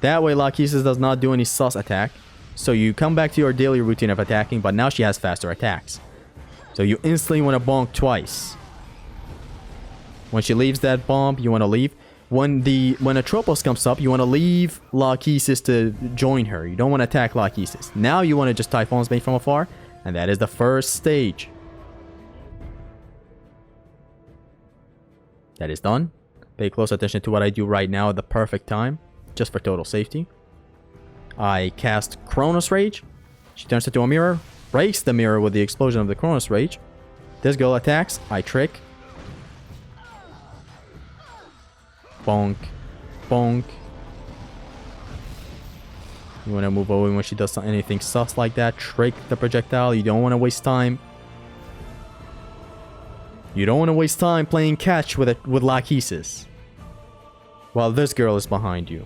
S1: That way Lachesis does not do any sus attack. So you come back to your daily routine of attacking, but now she has faster attacks. So you instantly want to bonk twice. When she leaves that bomb, you want to leave. When Atropos comes up, you want to leave Lachesis to join her. You don't want to attack Lachesis. Now you want to just Typhoon's Bane from afar, and that is the first stage. That is done. Pay close attention to what I do right now at the perfect time, just for total safety. I cast Chronos Rage. She turns into a mirror, breaks the mirror with the explosion of the Chronos Rage. This girl attacks. I trick. Bonk. Bonk. You want to move away when she does anything sus like that. Trick the projectile. You don't want to waste time. You don't want to waste time playing catch with Lachesis while this girl is behind you.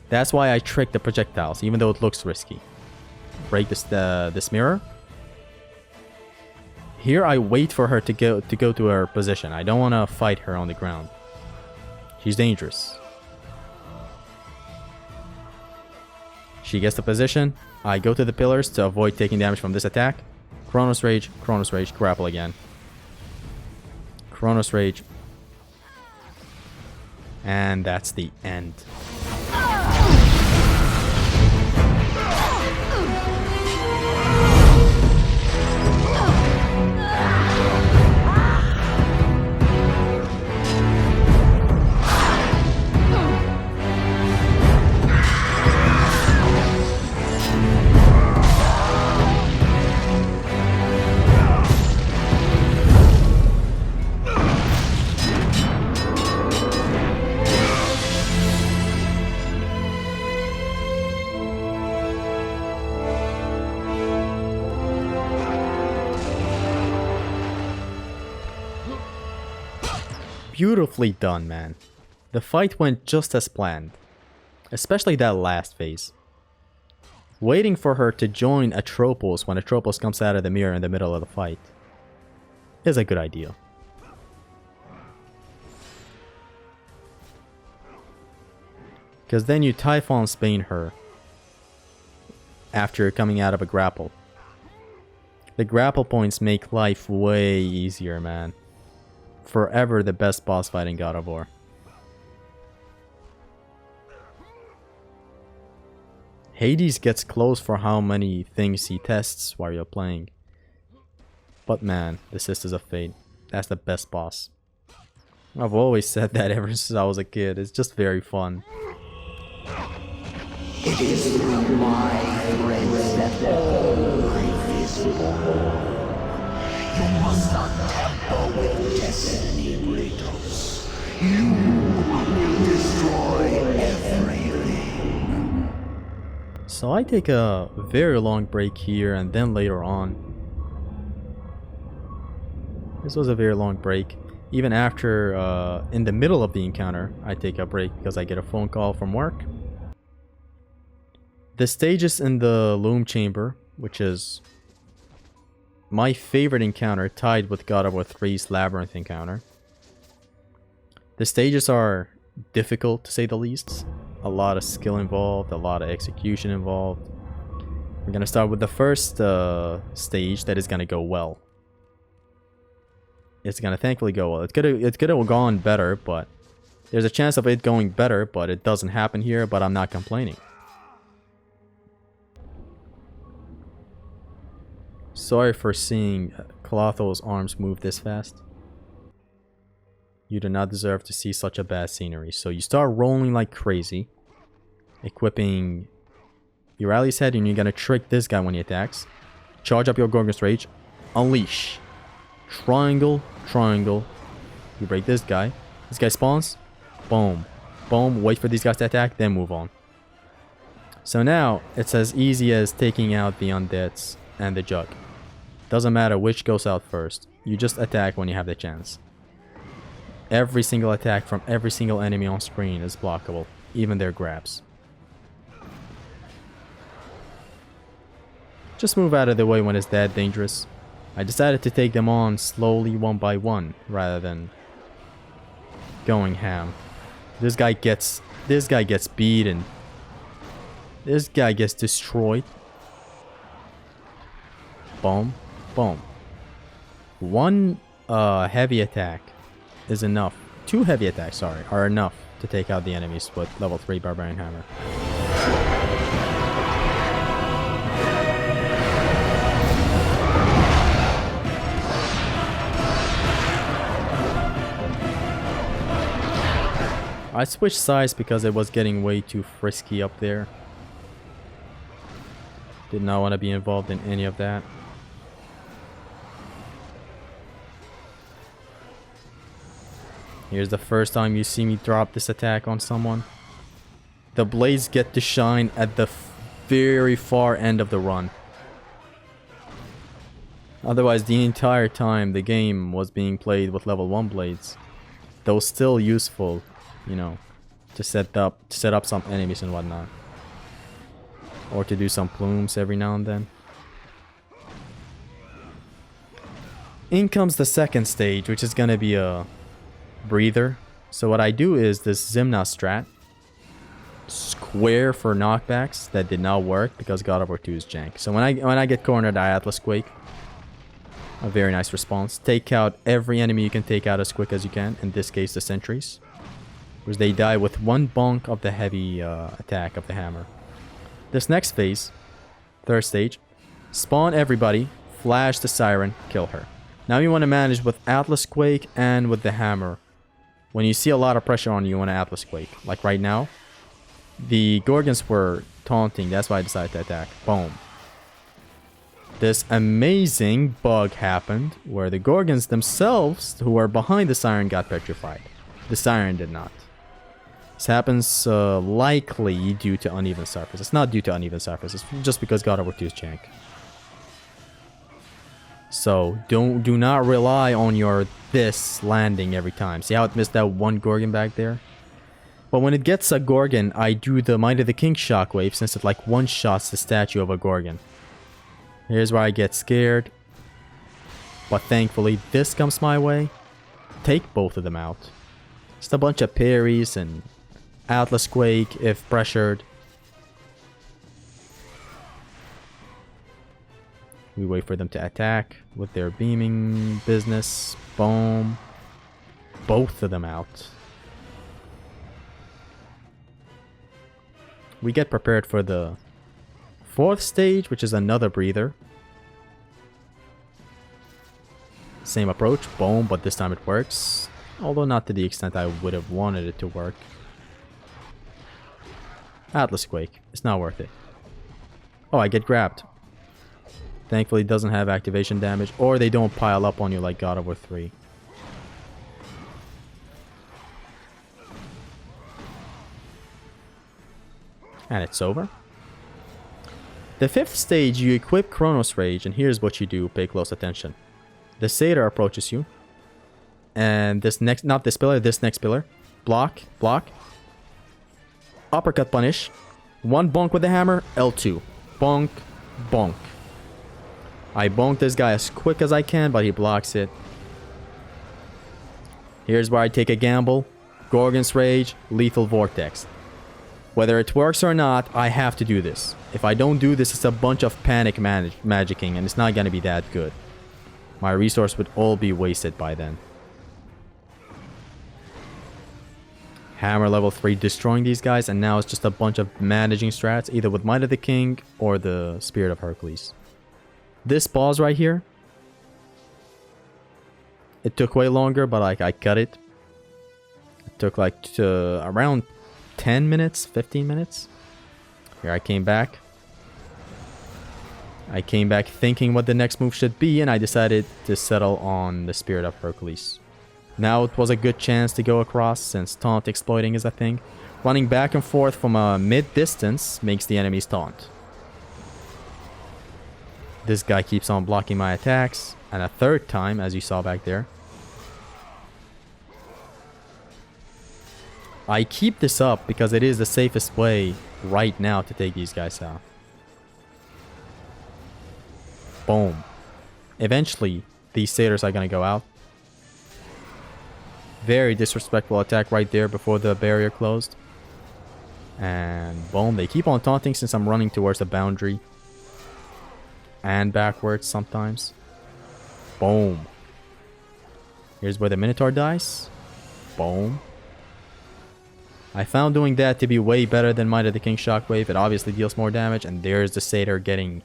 S1: That's why I trick the projectiles, even though it looks risky. Break this mirror. Here I wait for her to go to her position. I don't want to fight her on the ground. She's dangerous. She gets the position. I go to the pillars to avoid taking damage from this attack. Chronos Rage, grapple again. Chronos Rage. And that's the end. beautifully done, man. The fight went just as planned. Especially that last phase. Waiting for her to join Atropos when Atropos comes out of the mirror in the middle of the fight is a good idea. Because then you Typhon Spain her after coming out of a grapple. The grapple points make life way easier, man. Forever the best boss fight in God of War. Hades gets close for how many things he tests while you're playing. But man, the Sisters of Fate, that's the best boss. I've always said that ever since I was a kid. It's just very fun.
S12: It is through my friends that all life is born. You must not tamper with destiny, Kratos. You will destroy everything.
S1: So I take a very long break here and then later on. This was a very long break. Even after, in the middle of the encounter, I take a break because I get a phone call from work. The stages in the Loom Chamber, which is my favorite encounter, tied with God of War 3's Labyrinth encounter. The stages are difficult, to say the least. A lot of skill involved, a lot of execution involved. We're gonna start with the first stage that is gonna go well. It's gonna thankfully go well. It could have gone better, but there's a chance of it going better, but it doesn't happen here, but I'm not complaining. Sorry for seeing Clotho's arms move this fast. You do not deserve to see such a bad scenery. So you start rolling like crazy. Equipping Euryalus' head, and you're gonna trick this guy when he attacks. Charge up your Gorgon's Rage. Unleash. Triangle, triangle. You break this guy. This guy spawns. Boom. Boom. Wait for these guys to attack, then move on. So now, it's as easy as taking out the undeads and the jug. Doesn't matter which goes out first. You just attack when you have the chance. Every single attack from every single enemy on screen is blockable, even their grabs. Just move out of the way when it's that dangerous. I decided to take them on slowly one by one rather than going ham. This guy gets beaten. This guy gets destroyed. Boom, boom. One heavy attack is enough. Two heavy attacks, sorry, are enough to take out the enemies with level 3 Barbarian Hammer. I switched sides because it was getting way too frisky up there. Did not want to be involved in any of that. Here's the first time you see me drop this attack on someone. The blades get to shine at the very far end of the run. Otherwise, the entire time the game was being played with level 1 blades. Though still useful, you know, to set up some enemies and whatnot. Or to do some plumes every now and then. In comes the second stage, which is gonna be a breather. So what I do is this Zimna strat. Square for knockbacks. That did not work because God of War 2 is jank. So when I get cornered, I Atlas Quake. A very nice response. Take out every enemy you can take out as quick as you can. In this case, the sentries. Because they die with one bonk of the heavy attack of the hammer. This next phase, third stage, spawn everybody, flash the siren, kill her. Now you want to manage with Atlas Quake and with the hammer. When you see a lot of pressure on you, you want to Atlas Quake. Like right now, the Gorgons were taunting, that's why I decided to attack. Boom. This amazing bug happened where the Gorgons themselves, who were behind the siren, got petrified. The siren did not. This happens likely due to uneven surface. It's not due to uneven surface. It's just because God of War 2 is jank. So do not rely on your this landing every time. See how it missed that one Gorgon back there? But when it gets a Gorgon, I do the Might of the King shockwave since it like one-shots the statue of a Gorgon. Here's where I get scared. But thankfully this comes my way. Take both of them out. Just a bunch of parries and Atlas Quake if pressured. We wait for them to attack with their beaming business. Boom. Both of them out. We get prepared for the 4th stage, which is another breather. Same approach. Boom, but this time it works. Although not to the extent I would have wanted it to work. Atlas Quake. It's not worth it. Oh, I get grabbed. Thankfully, it doesn't have activation damage, or they don't pile up on you like God of War 3. And it's over. The 5th stage, you equip Chronos Rage, and here's what you do. Pay close attention. The Satyr approaches you, and this next, not this pillar, this next pillar. Block, block. Uppercut punish. One bonk with the hammer, L2. Bonk, bonk. I bonk this guy as quick as I can, but he blocks it. Here's where I take a gamble. Gorgon's Rage, Lethal Vortex. Whether it works or not, I have to do this. If I don't do this, it's a bunch of panic magicking, and it's not going to be that good. My resource would all be wasted by then. Hammer level 3 destroying these guys, and now it's just a bunch of managing strats, either with Might of the King or the Spirit of Hercules. This boss right here, it took way longer, but like I cut it. It took like around 10 minutes, 15 minutes. Here I came back. I came back thinking what the next move should be, and I decided to settle on the Spirit of Hercules. Now it was a good chance to go across, since taunt exploiting is a thing. Running back and forth from a mid-distance makes the enemies taunt. This guy keeps on blocking my attacks, and a third time, as you saw back there. I keep this up because it is the safest way right now to take these guys out. Boom. Eventually, these satyrs are gonna go out. Very disrespectful attack right there before the barrier closed. And boom, they keep on taunting since I'm running towards the boundary. And backwards sometimes. Boom. Here's where the Minotaur dies. Boom. I found doing that to be way better than Might of the King Shockwave. It obviously deals more damage, and there's the satyr getting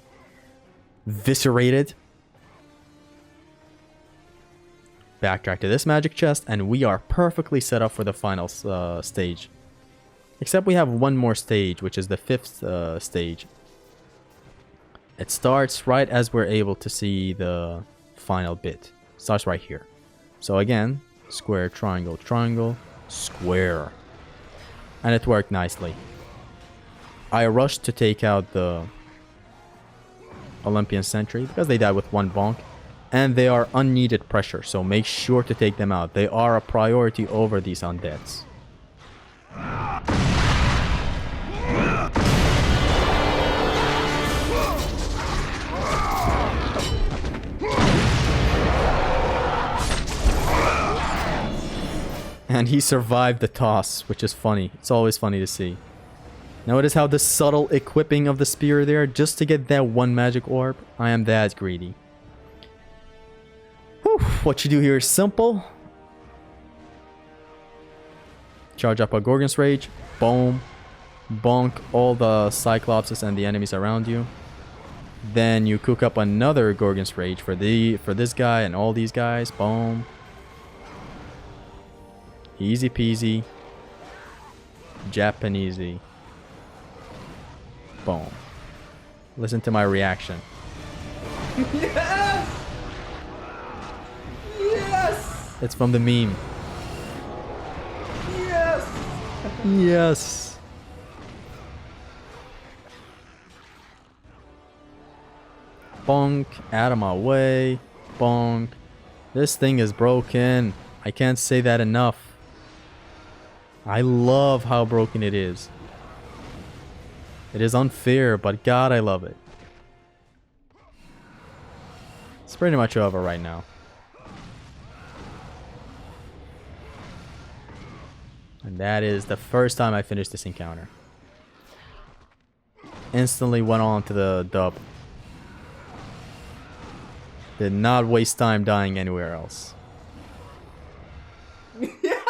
S1: viscerated. Backtrack to this magic chest, and we are perfectly set up for the final stage. Except we have one more stage, which is the 5th stage. It starts right as we're able to see the final bit. It starts right here. So again, square, triangle, triangle, square. And it worked nicely. I rushed to take out the Olympian Sentry because they died with one bonk. And they are unneeded pressure, so make sure to take them out. They are a priority over these undeads. And he survived the toss, which is funny. It's always funny to see. Notice how the subtle equipping of the spear there, just to get that one magic orb. I am that greedy. Whew, what you do here is simple. Charge up a Gorgon's Rage. Boom. Bonk all the Cyclopses and the enemies around you. Then you cook up another Gorgon's Rage for this guy and all these guys. Boom. Easy peasy. Japanesey. Boom. Listen to my reaction.
S13: Yes! Yes!
S1: It's from the meme.
S13: Yes!
S1: Yes. Bonk. Out of my way. bonk. This thing is broken. I can't say that enough. I love how broken it is. It is unfair, but God, I love it. It's pretty much over right now. And that is the first time I finished this encounter. Instantly went on to the dub. Did not waste time dying anywhere else.
S13: Yes!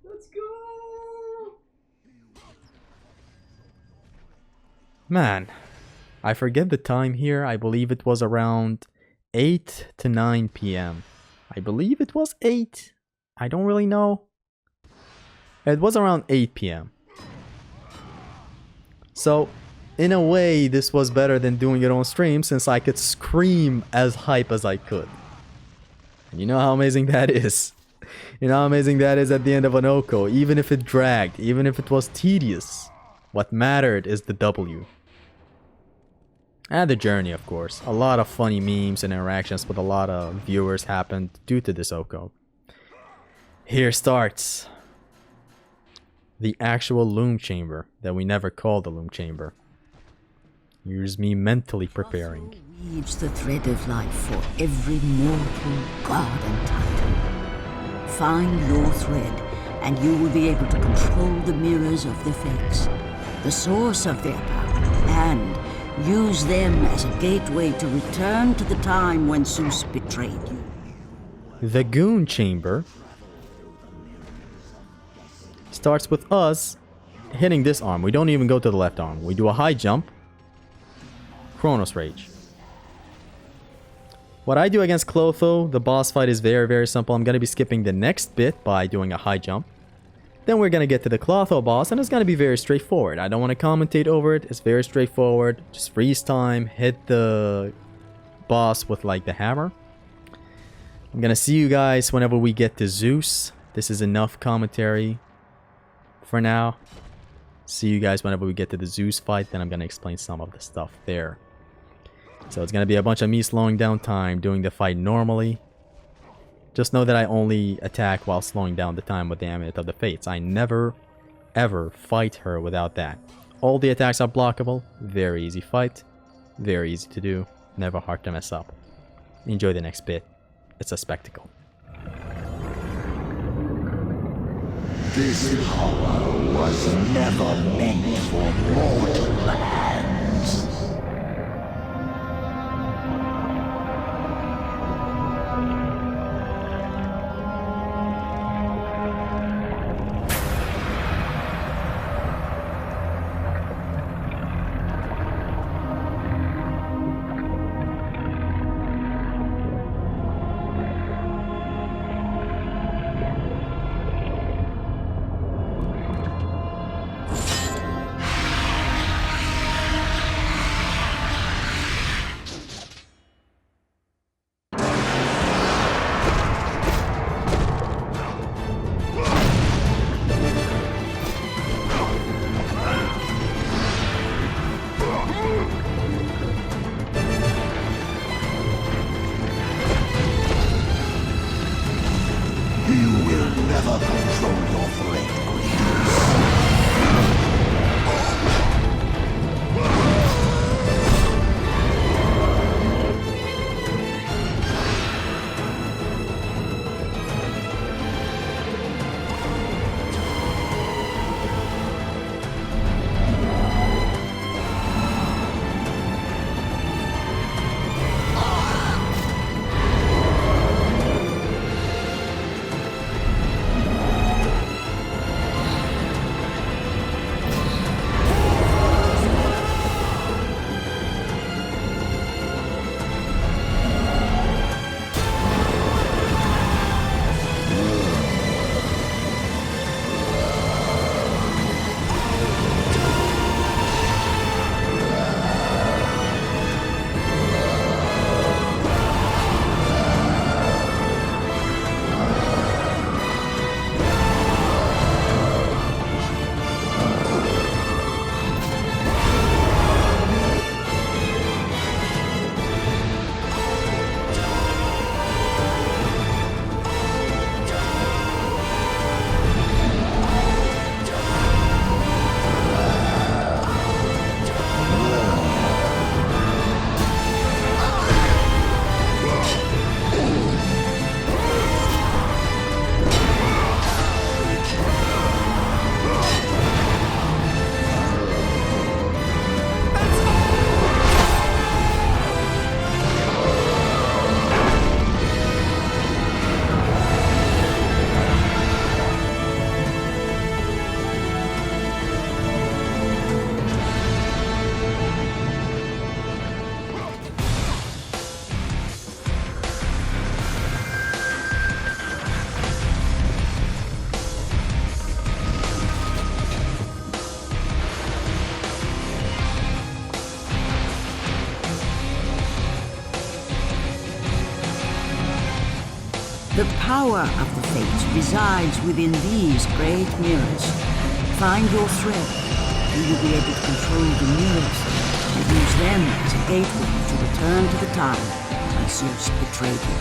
S13: Let's go!
S1: Man, I forget the time here. I believe it was around 8 to 9 p.m. I believe it was 8. I don't really know. It was around 8 p.m. So, in a way, this was better than doing it on stream since I could scream as hype as I could. And you know how amazing that is. You know how amazing that is at the end of an OHKO. Even if it dragged, even if it was tedious. What mattered is the W. And the journey, of course. A lot of funny memes and interactions with a lot of viewers happened due to this OHKO. Here starts the actual loom chamber that we never called the loom chamber. Here's me mentally preparing.
S5: Weaves the thread of life for every mortal, god and titan. Find your thread, and you will be able to control the mirrors of the fates, the source of their power, and use them as a gateway to return to the time when Zeus betrayed you.
S1: The goon chamber starts with us hitting this arm. We don't even go to the left arm. We do a high jump. Chronos Rage. What I do against Clotho, the boss fight is very, very simple. I'm going to be skipping the next bit by doing a high jump. Then we're going to get to the Clotho boss, and it's going to be very straightforward. I don't want to commentate over it. It's very straightforward. Just freeze time, hit the boss with like the hammer. I'm going to see you guys whenever we get to Zeus. This is enough commentary for now. See you guys whenever we get to the Zeus fight. Then I'm going to explain some of the stuff there. So it's going to be a bunch of me slowing down time, doing the fight normally. Just know that I only attack while slowing down the time with the Amulet of the Fates. I never, ever fight her without that. All the attacks are blockable. Very easy fight. Very easy to do. Never hard to mess up. Enjoy the next bit. It's a spectacle.
S12: This power was never meant for mortal hands.
S5: The power of the Fates resides within these great mirrors. Find your thread. You will be able to control the mirrors and use them as a gateway to return to the time when Zeus betrayed you.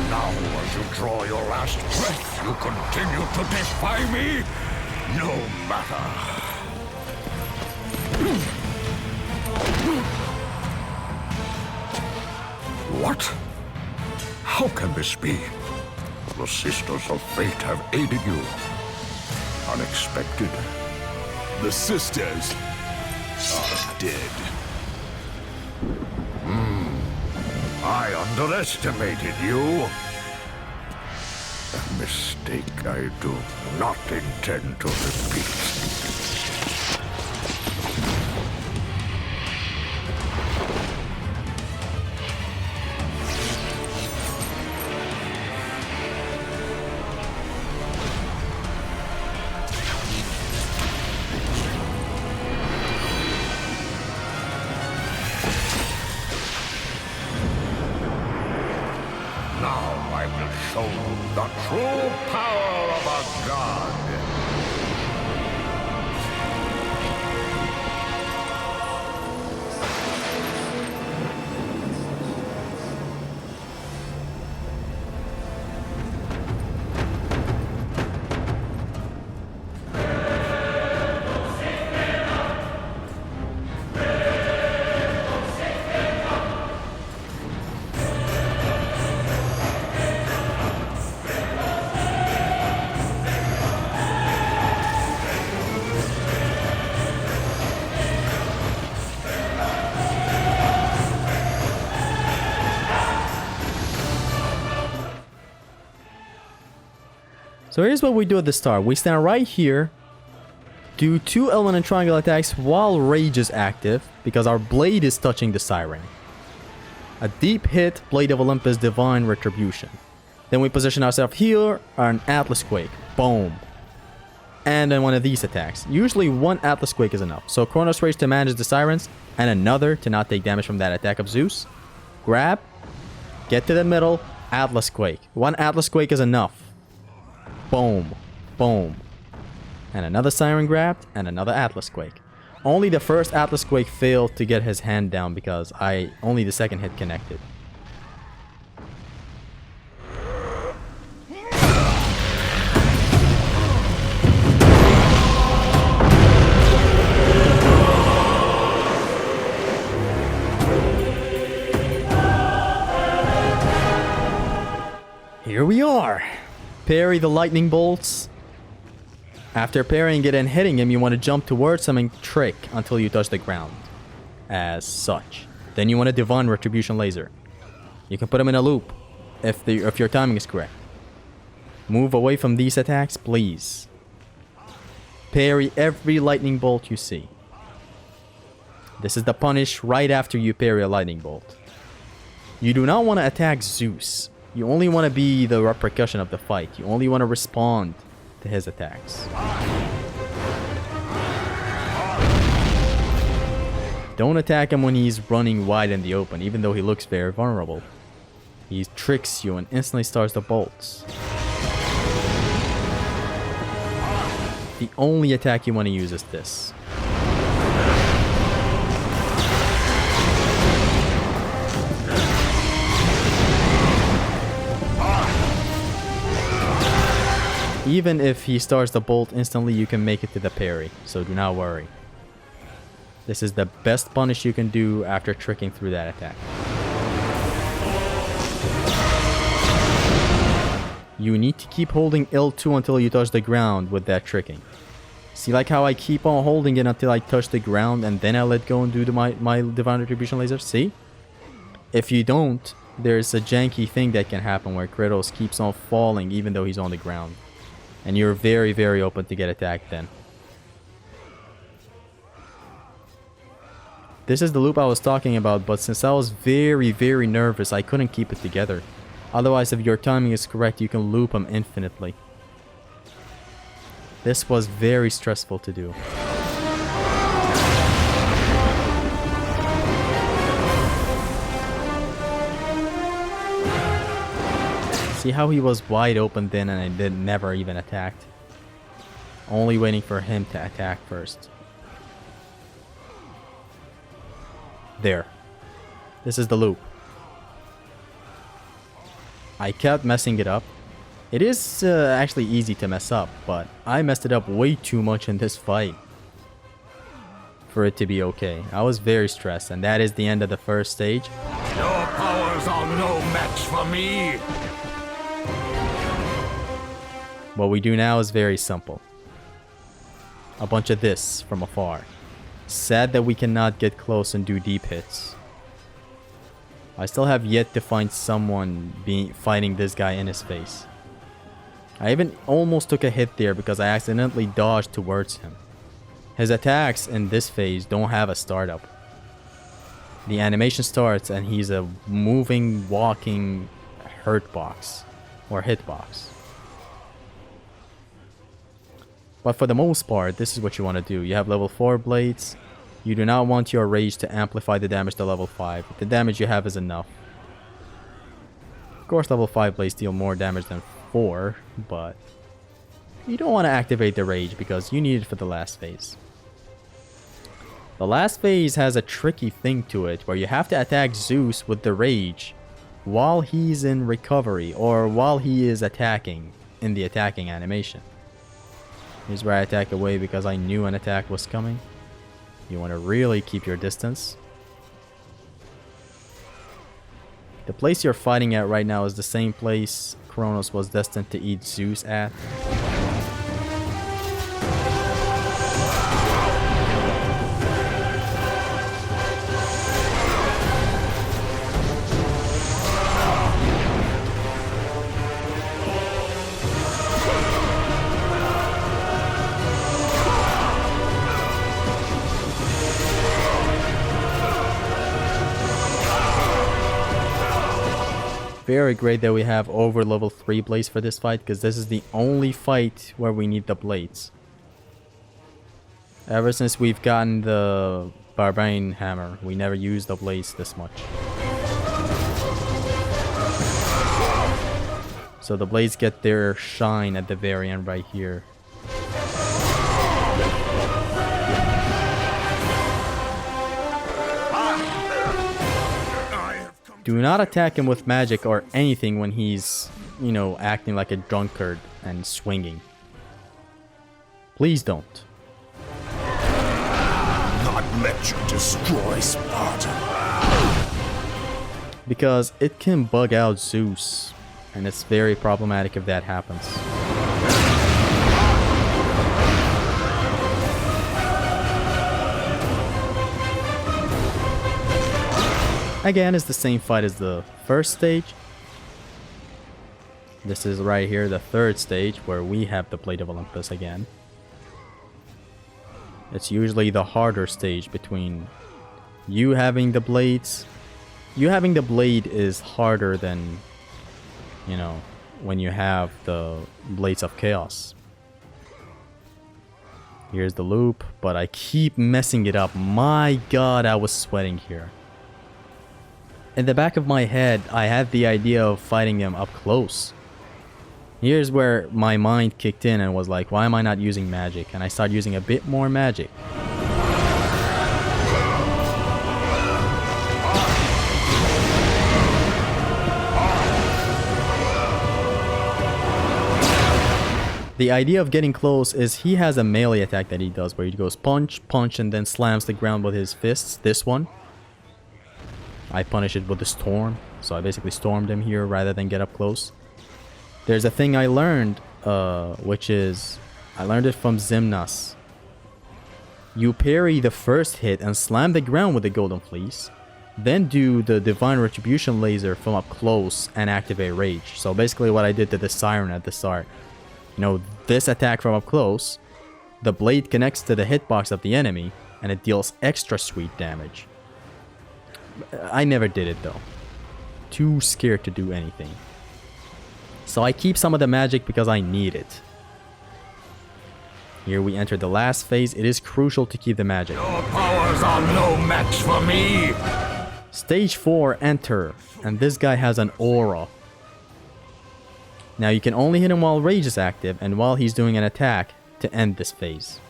S9: Now, as you draw your last breath, you continue to defy me? No matter. What? How can this be? The Sisters of Fate have aided you. Unexpected.
S8: The Sisters are dead.
S9: I underestimated you. A mistake I do not intend to repeat. Now I will show you the true power of a god.
S1: So here's what we do at the start. We stand right here, do 2 element and triangle attacks while Rage is active, because our blade is touching the Siren. A deep hit, Blade of Olympus, Divine Retribution. Then we position ourselves here, an Atlas Quake. Boom. And then one of these attacks. Usually 1 Atlas Quake is enough. So Chronos Rage to manage the Sirens, and another to not take damage from that attack of Zeus. Grab, get to the middle, Atlas Quake. 1 Atlas Quake is enough. Boom. Boom. And another Siren grabbed, and another Atlas Quake. Only the first Atlas Quake failed to get his hand down because only the second hit connected. Here we are. Parry the lightning bolts. After parrying it and hitting him, you want to jump towards him and trick until you touch the ground. As such. Then you want a Divine Retribution laser. You can put him in a loop if your timing is correct. Move away from these attacks, please. Parry every lightning bolt you see. This is the punish right after you parry a lightning bolt. You do not want to attack Zeus. You only want to be the repercussion of the fight. You only want to respond to his attacks. Don't attack him when he's running wide in the open, even though he looks very vulnerable. He tricks you and instantly starts the bolts. The only attack you want to use is this. Even if he starts the bolt instantly, you can make it to the parry, so do not worry. This is the best punish you can do after tricking through that attack. You need to keep holding L2 until you touch the ground with that tricking. See, like how I keep on holding it until I touch the ground and then I let go and do my Divine Retribution laser? See? If you don't, there's a janky thing that can happen where Kratos keeps on falling even though he's on the ground. And you're very, very open to get attacked then. This is the loop I was talking about, but since I was very, very nervous, I couldn't keep it together. Otherwise, if your timing is correct, you can loop them infinitely. This was very stressful to do. See how he was wide open then and I never even attacked. Only waiting for him to attack first. There. This is the loop. I kept messing it up. It is actually easy to mess up, but I messed it up way too much in this fight for it to be okay. I was very stressed, and that is the end of the first stage.
S9: Your powers are no match for me.
S1: What we do now is very simple. A bunch of this from afar. Sad that we cannot get close and do deep hits. I still have yet to find someone fighting this guy in his face. I even almost took a hit there because I accidentally dodged towards him. His attacks in this phase don't have a startup. The animation starts and he's a moving, walking hurt box or hitbox. But for the most part, this is what you want to do. You have level 4 blades. You do not want your rage to amplify the damage to level 5. The damage you have is enough. Of course, level 5 blades deal more damage than 4, but you don't want to activate the rage because you need it for the last phase. The last phase has a tricky thing to it where you have to attack Zeus with the rage while he's in recovery or while he is attacking in the attacking animation. Here's where I attack away because I knew an attack was coming. You want to really keep your distance. The place you're fighting at right now is the same place Kronos was destined to eat Zeus at. Very great that we have over level 3 blades for this fight, because this is the only fight where we need the blades. Ever since we've gotten the Barbarian Hammer, we never used the blades this much. So the blades get their shine at the very end right here. Do not attack him with magic or anything when he's, you know, acting like a drunkard and swinging. Please don't.
S2: Not let you destroy Sparta.
S1: Because it can bug out Zeus, and it's very problematic if that happens. Again, it's the same fight as the first stage. This is right here, the third stage, where we have the Blade of Olympus again. It's usually the harder stage between you having the blades. You having the blade is harder than, you know, when you have the Blades of Chaos. Here's the loop, but I keep messing it up. My god, I was sweating here. In the back of my head, I had the idea of fighting him up close. Here's where my mind kicked in and was like, why am I not using magic? And I started using a bit more magic. The idea of getting close is he has a melee attack that he does where he goes punch, punch, and then slams the ground with his fists. This one, I punish it with the storm. So I basically stormed him here rather than get up close. There's a thing I learned, which is, I learned it from Ximnas. You parry the first hit and slam the ground with the Golden Fleece. Then do the Divine Retribution laser from up close and activate Rage. So basically what I did to the Siren at the start. You know, this attack from up close, the blade connects to the hitbox of the enemy, and it deals extra sweet damage. I never did it though. Too scared to do anything. So I keep some of the magic because I need it. Here we enter the last phase. It is crucial to keep the magic.
S9: Your powers are no match for me!
S1: Stage 4, enter. And this guy has an aura. Now you can only hit him while Rage is active and while he's doing an attack to end this phase.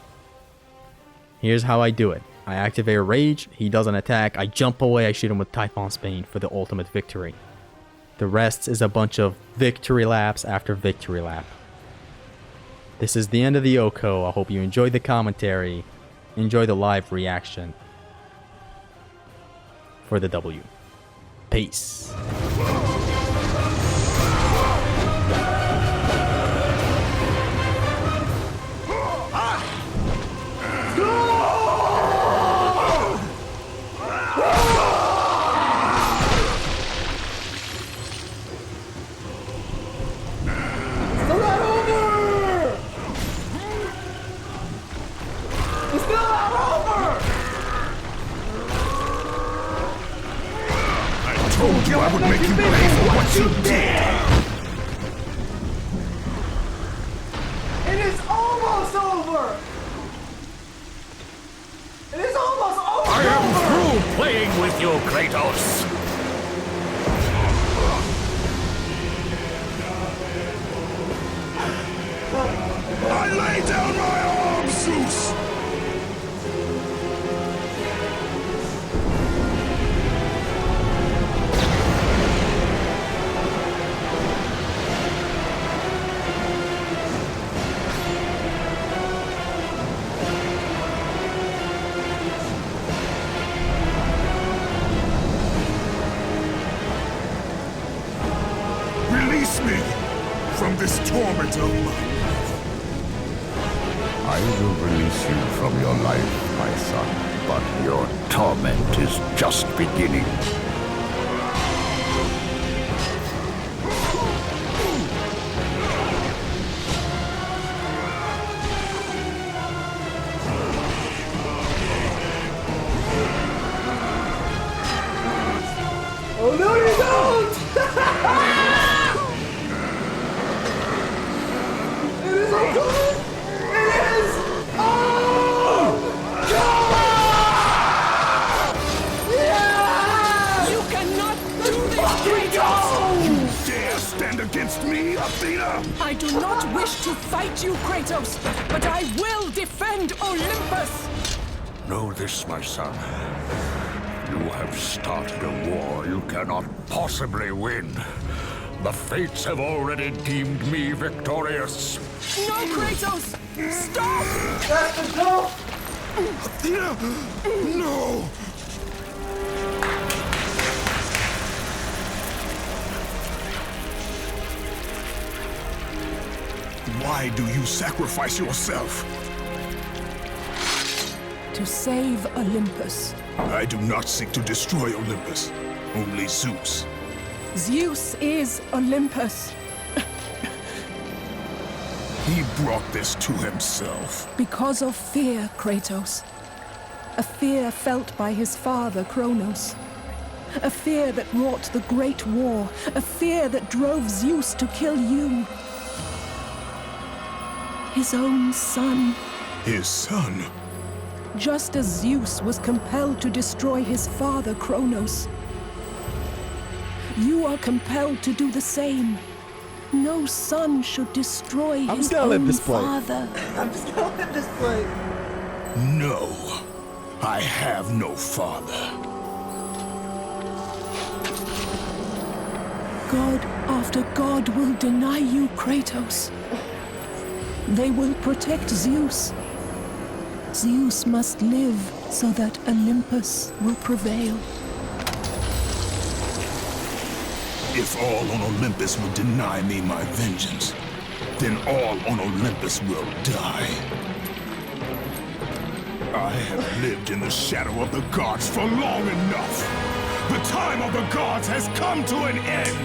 S1: Here's how I do it. I activate Rage, he does an attack, I jump away, I shoot him with Typhon's Bane for the ultimate victory. The rest is a bunch of victory laps after victory lap. This is the end of the OHKO. I hope you enjoyed the commentary. Enjoy the live reaction for the W. Peace.
S2: I would make you pay for what you did!
S13: It is almost over! It is almost over!
S9: I am through playing with you, Kratos!
S2: I lay down my arms, Zeus! Release me from this torment of mine.
S14: I will release you from your life, my son, but your torment is just beginning.
S13: Oh no, you don't! It is all good! It is all God! Yeah!
S11: You cannot do this, Kratos!
S2: You dare stand against me, Athena?
S10: I do not wish to fight you, Kratos, but I will defend Olympus!
S14: Know this, my son. You have started a war you cannot possibly win. The fates have already deemed me victorious.
S10: No, Kratos! Stop!
S13: That's the joke!
S2: Athena! No! Why do you sacrifice yourself?
S10: To save Olympus.
S2: I do not seek to destroy Olympus, only Zeus.
S10: Zeus is Olympus.
S2: He brought this to himself.
S10: Because of fear, Kratos. A fear felt by his father, Kronos. A fear that wrought the Great War. A fear that drove Zeus to kill you. His own son.
S2: His son?
S10: Just as Zeus was compelled to destroy his father, Kronos, you are compelled to do the same. No son should destroy his own father.
S1: I'm just gonna let this play.
S2: No, I have no father.
S10: God after God will deny you, Kratos. They will protect Zeus. Zeus must live so that Olympus will prevail.
S2: If all on Olympus will deny me my vengeance, then all on Olympus will die. I have lived in the shadow of the gods for long enough. The time of the gods has come to an end.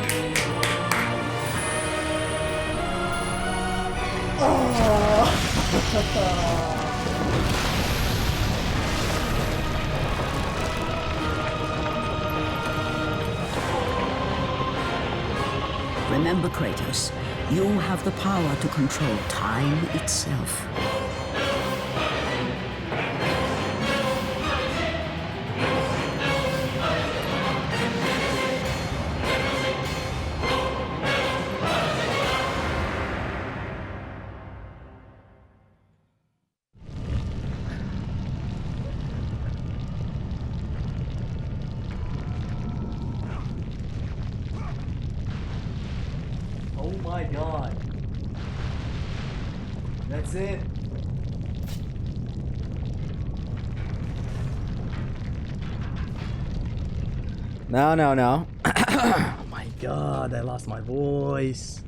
S5: Remember, Kratos, you have the power to control time itself.
S1: Oh my god. That's it. No. Oh my god, I lost my voice.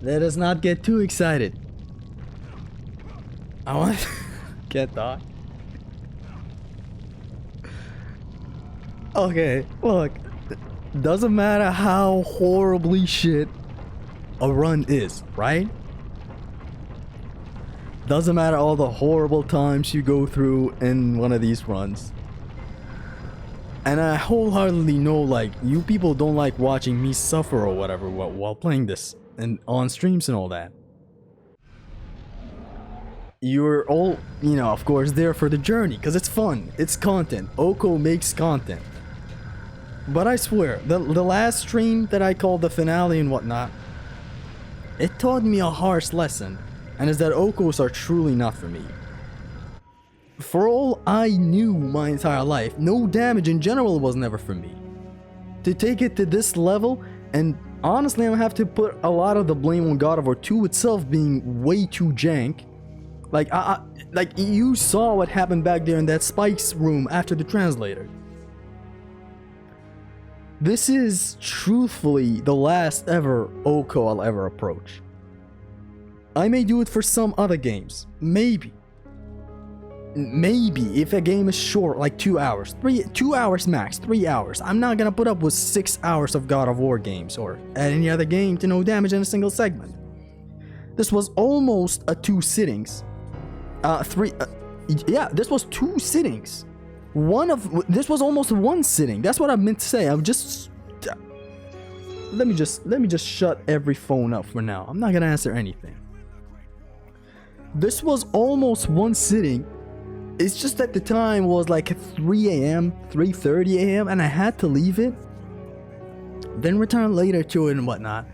S1: Let us not get too excited. I want to get that. Okay, look. Doesn't matter how horribly shit a run is, right? Doesn't matter all the horrible times you go through in one of these runs. And I wholeheartedly know, like, you people don't like watching me suffer or whatever while playing this and on streams and all that. You're all, you know, of course, there for the journey because it's fun. It's content. OHKO makes content. But I swear, the last stream that I called the finale and whatnot, it taught me a harsh lesson, and is that OHKOs are truly not for me. For all I knew my entire life, no damage in general was never for me. To take it to this level, and honestly I'm gonna have to put a lot of the blame on God of War 2 itself being way too jank. Like you saw what happened back there in that Spike's room after the translator. This is truthfully the last ever OHKO I'll ever approach. I may do it for some other games, maybe if a game is short, like 2 hours, 2 hours max, 3 hours. I'm not gonna put up with 6 hours of God of War games or any other game to no damage in a single segment. This was almost a 2 sittings. This was 2 sittings. This was almost 1 sitting. That's what I meant to say. I'm just let me just shut every phone up for now. I'm not gonna answer anything. This was almost 1 sitting. It's just that the time was like 3 a.m., 3:30 a.m. and I had to leave it. Then return later to it and whatnot.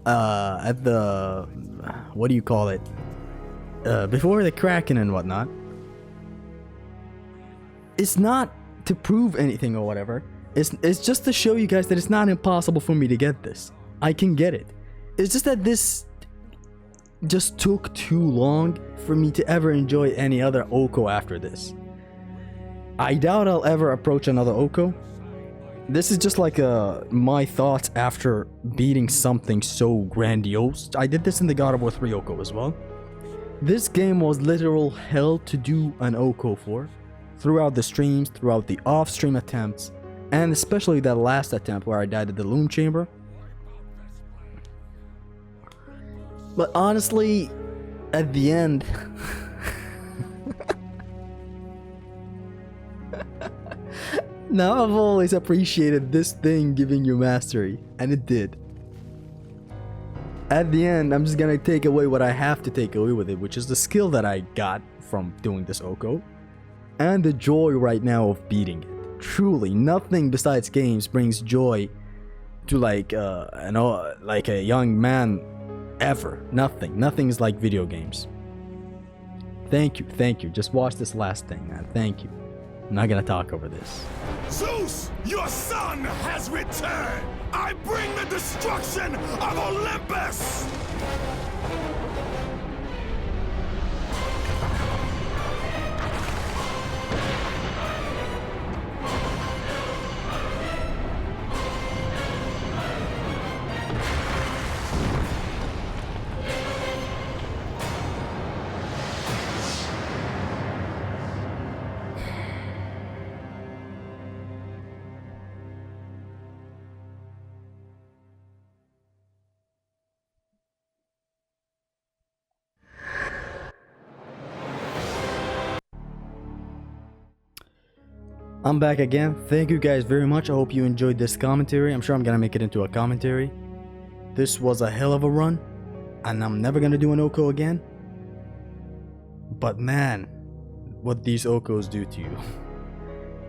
S1: At the what do you call it? Before the Kraken and whatnot. It's not to prove anything or whatever. It's just to show you guys that it's not impossible for me to get this. I can get it. It's just that this just took too long for me to ever enjoy any other OHKO after this. I doubt I'll ever approach another OHKO. This is just like my thoughts after beating something so grandiose. I did this in the God of War 3 OHKO as well. This game was literal hell to do an OHKO for. Throughout the streams, throughout the off-stream attempts, and especially that last attempt where I died at the Loom Chamber. But honestly, at the end, now I've always appreciated this thing giving you mastery, and it did. at the end, I'm just gonna take away what I have to take away with it, which is the skill that I got from doing this OHKO, and the joy right now of beating it. Truly, nothing besides games brings joy to like a young man ever. Nothing is like video games. Thank you. Just watch this last thing, man. Thank you. I'm not gonna talk over this.
S8: Zeus, your son has returned! I bring the destruction of Olympus!
S1: I'm back again. Thank you guys very much. I hope you enjoyed this commentary. I'm sure I'm gonna make it into a commentary. This was a hell of a run, and I'm never gonna do an OHKO again. But man, what these OHKOs do to you.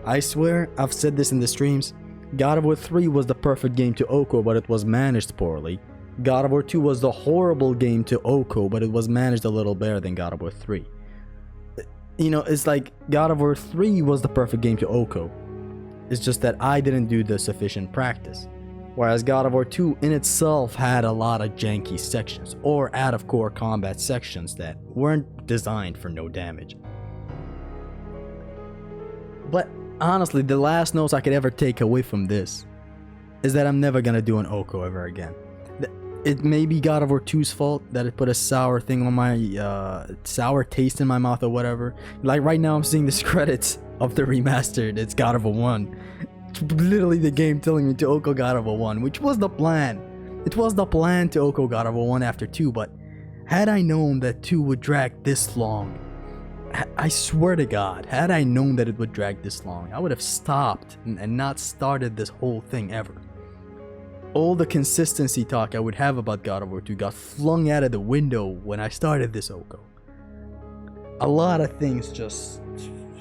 S1: I swear, I've said this in the streams. God of War 3 was the perfect game to OHKO, but it was managed poorly. God of War 2 was the horrible game to OHKO, but it was managed a little better than God of War 3. You know, it's like God of War 3 was the perfect game to OHKO. It's just that I didn't do the sufficient practice. Whereas God of War 2 in itself had a lot of janky sections, or out of core combat sections that weren't designed for no damage. But honestly, the last notes I could ever take away from this is that I'm never gonna do an OHKO ever again. It may be God of War 2's fault that it put a sour thing on my sour taste in my mouth or whatever. Like right now I'm seeing the credits of the remastered. It's God of War 1. It's literally the game telling me to OHKO God of War 1, which was the plan. It was the plan to OHKO God of War 1 after 2, but had I known that 2 would drag this long, I swear to God, had I known that it would drag this long, I would have stopped and not started this whole thing ever. All the consistency talk I would have about God of War 2 got flung out of the window when I started this OHKO. A lot of things just...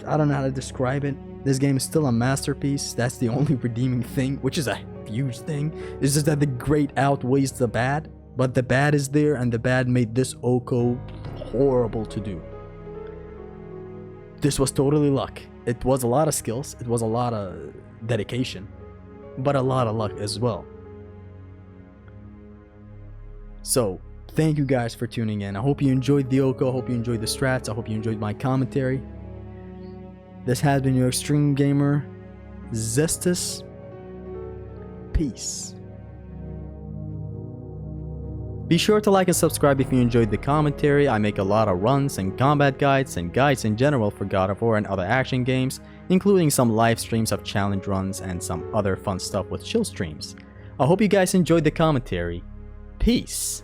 S1: I don't know how to describe it. This game is still a masterpiece. That's the only redeeming thing, which is a huge thing. It's just that the great outweighs the bad, but the bad is there, and the bad made this OHKO horrible to do. This was totally luck. It was a lot of skills, it was a lot of dedication, but a lot of luck as well. So, thank you guys for tuning in. I hope you enjoyed the OHKO, I hope you enjoyed the strats, I hope you enjoyed my commentary. This has been your Extreme Gamer, Zestus. Peace. Be sure to like and subscribe if you enjoyed the commentary. I make a lot of runs and combat guides and guides in general for God of War and other action games, including some live streams of challenge runs and some other fun stuff with chill streams. I hope you guys enjoyed the commentary. Peace.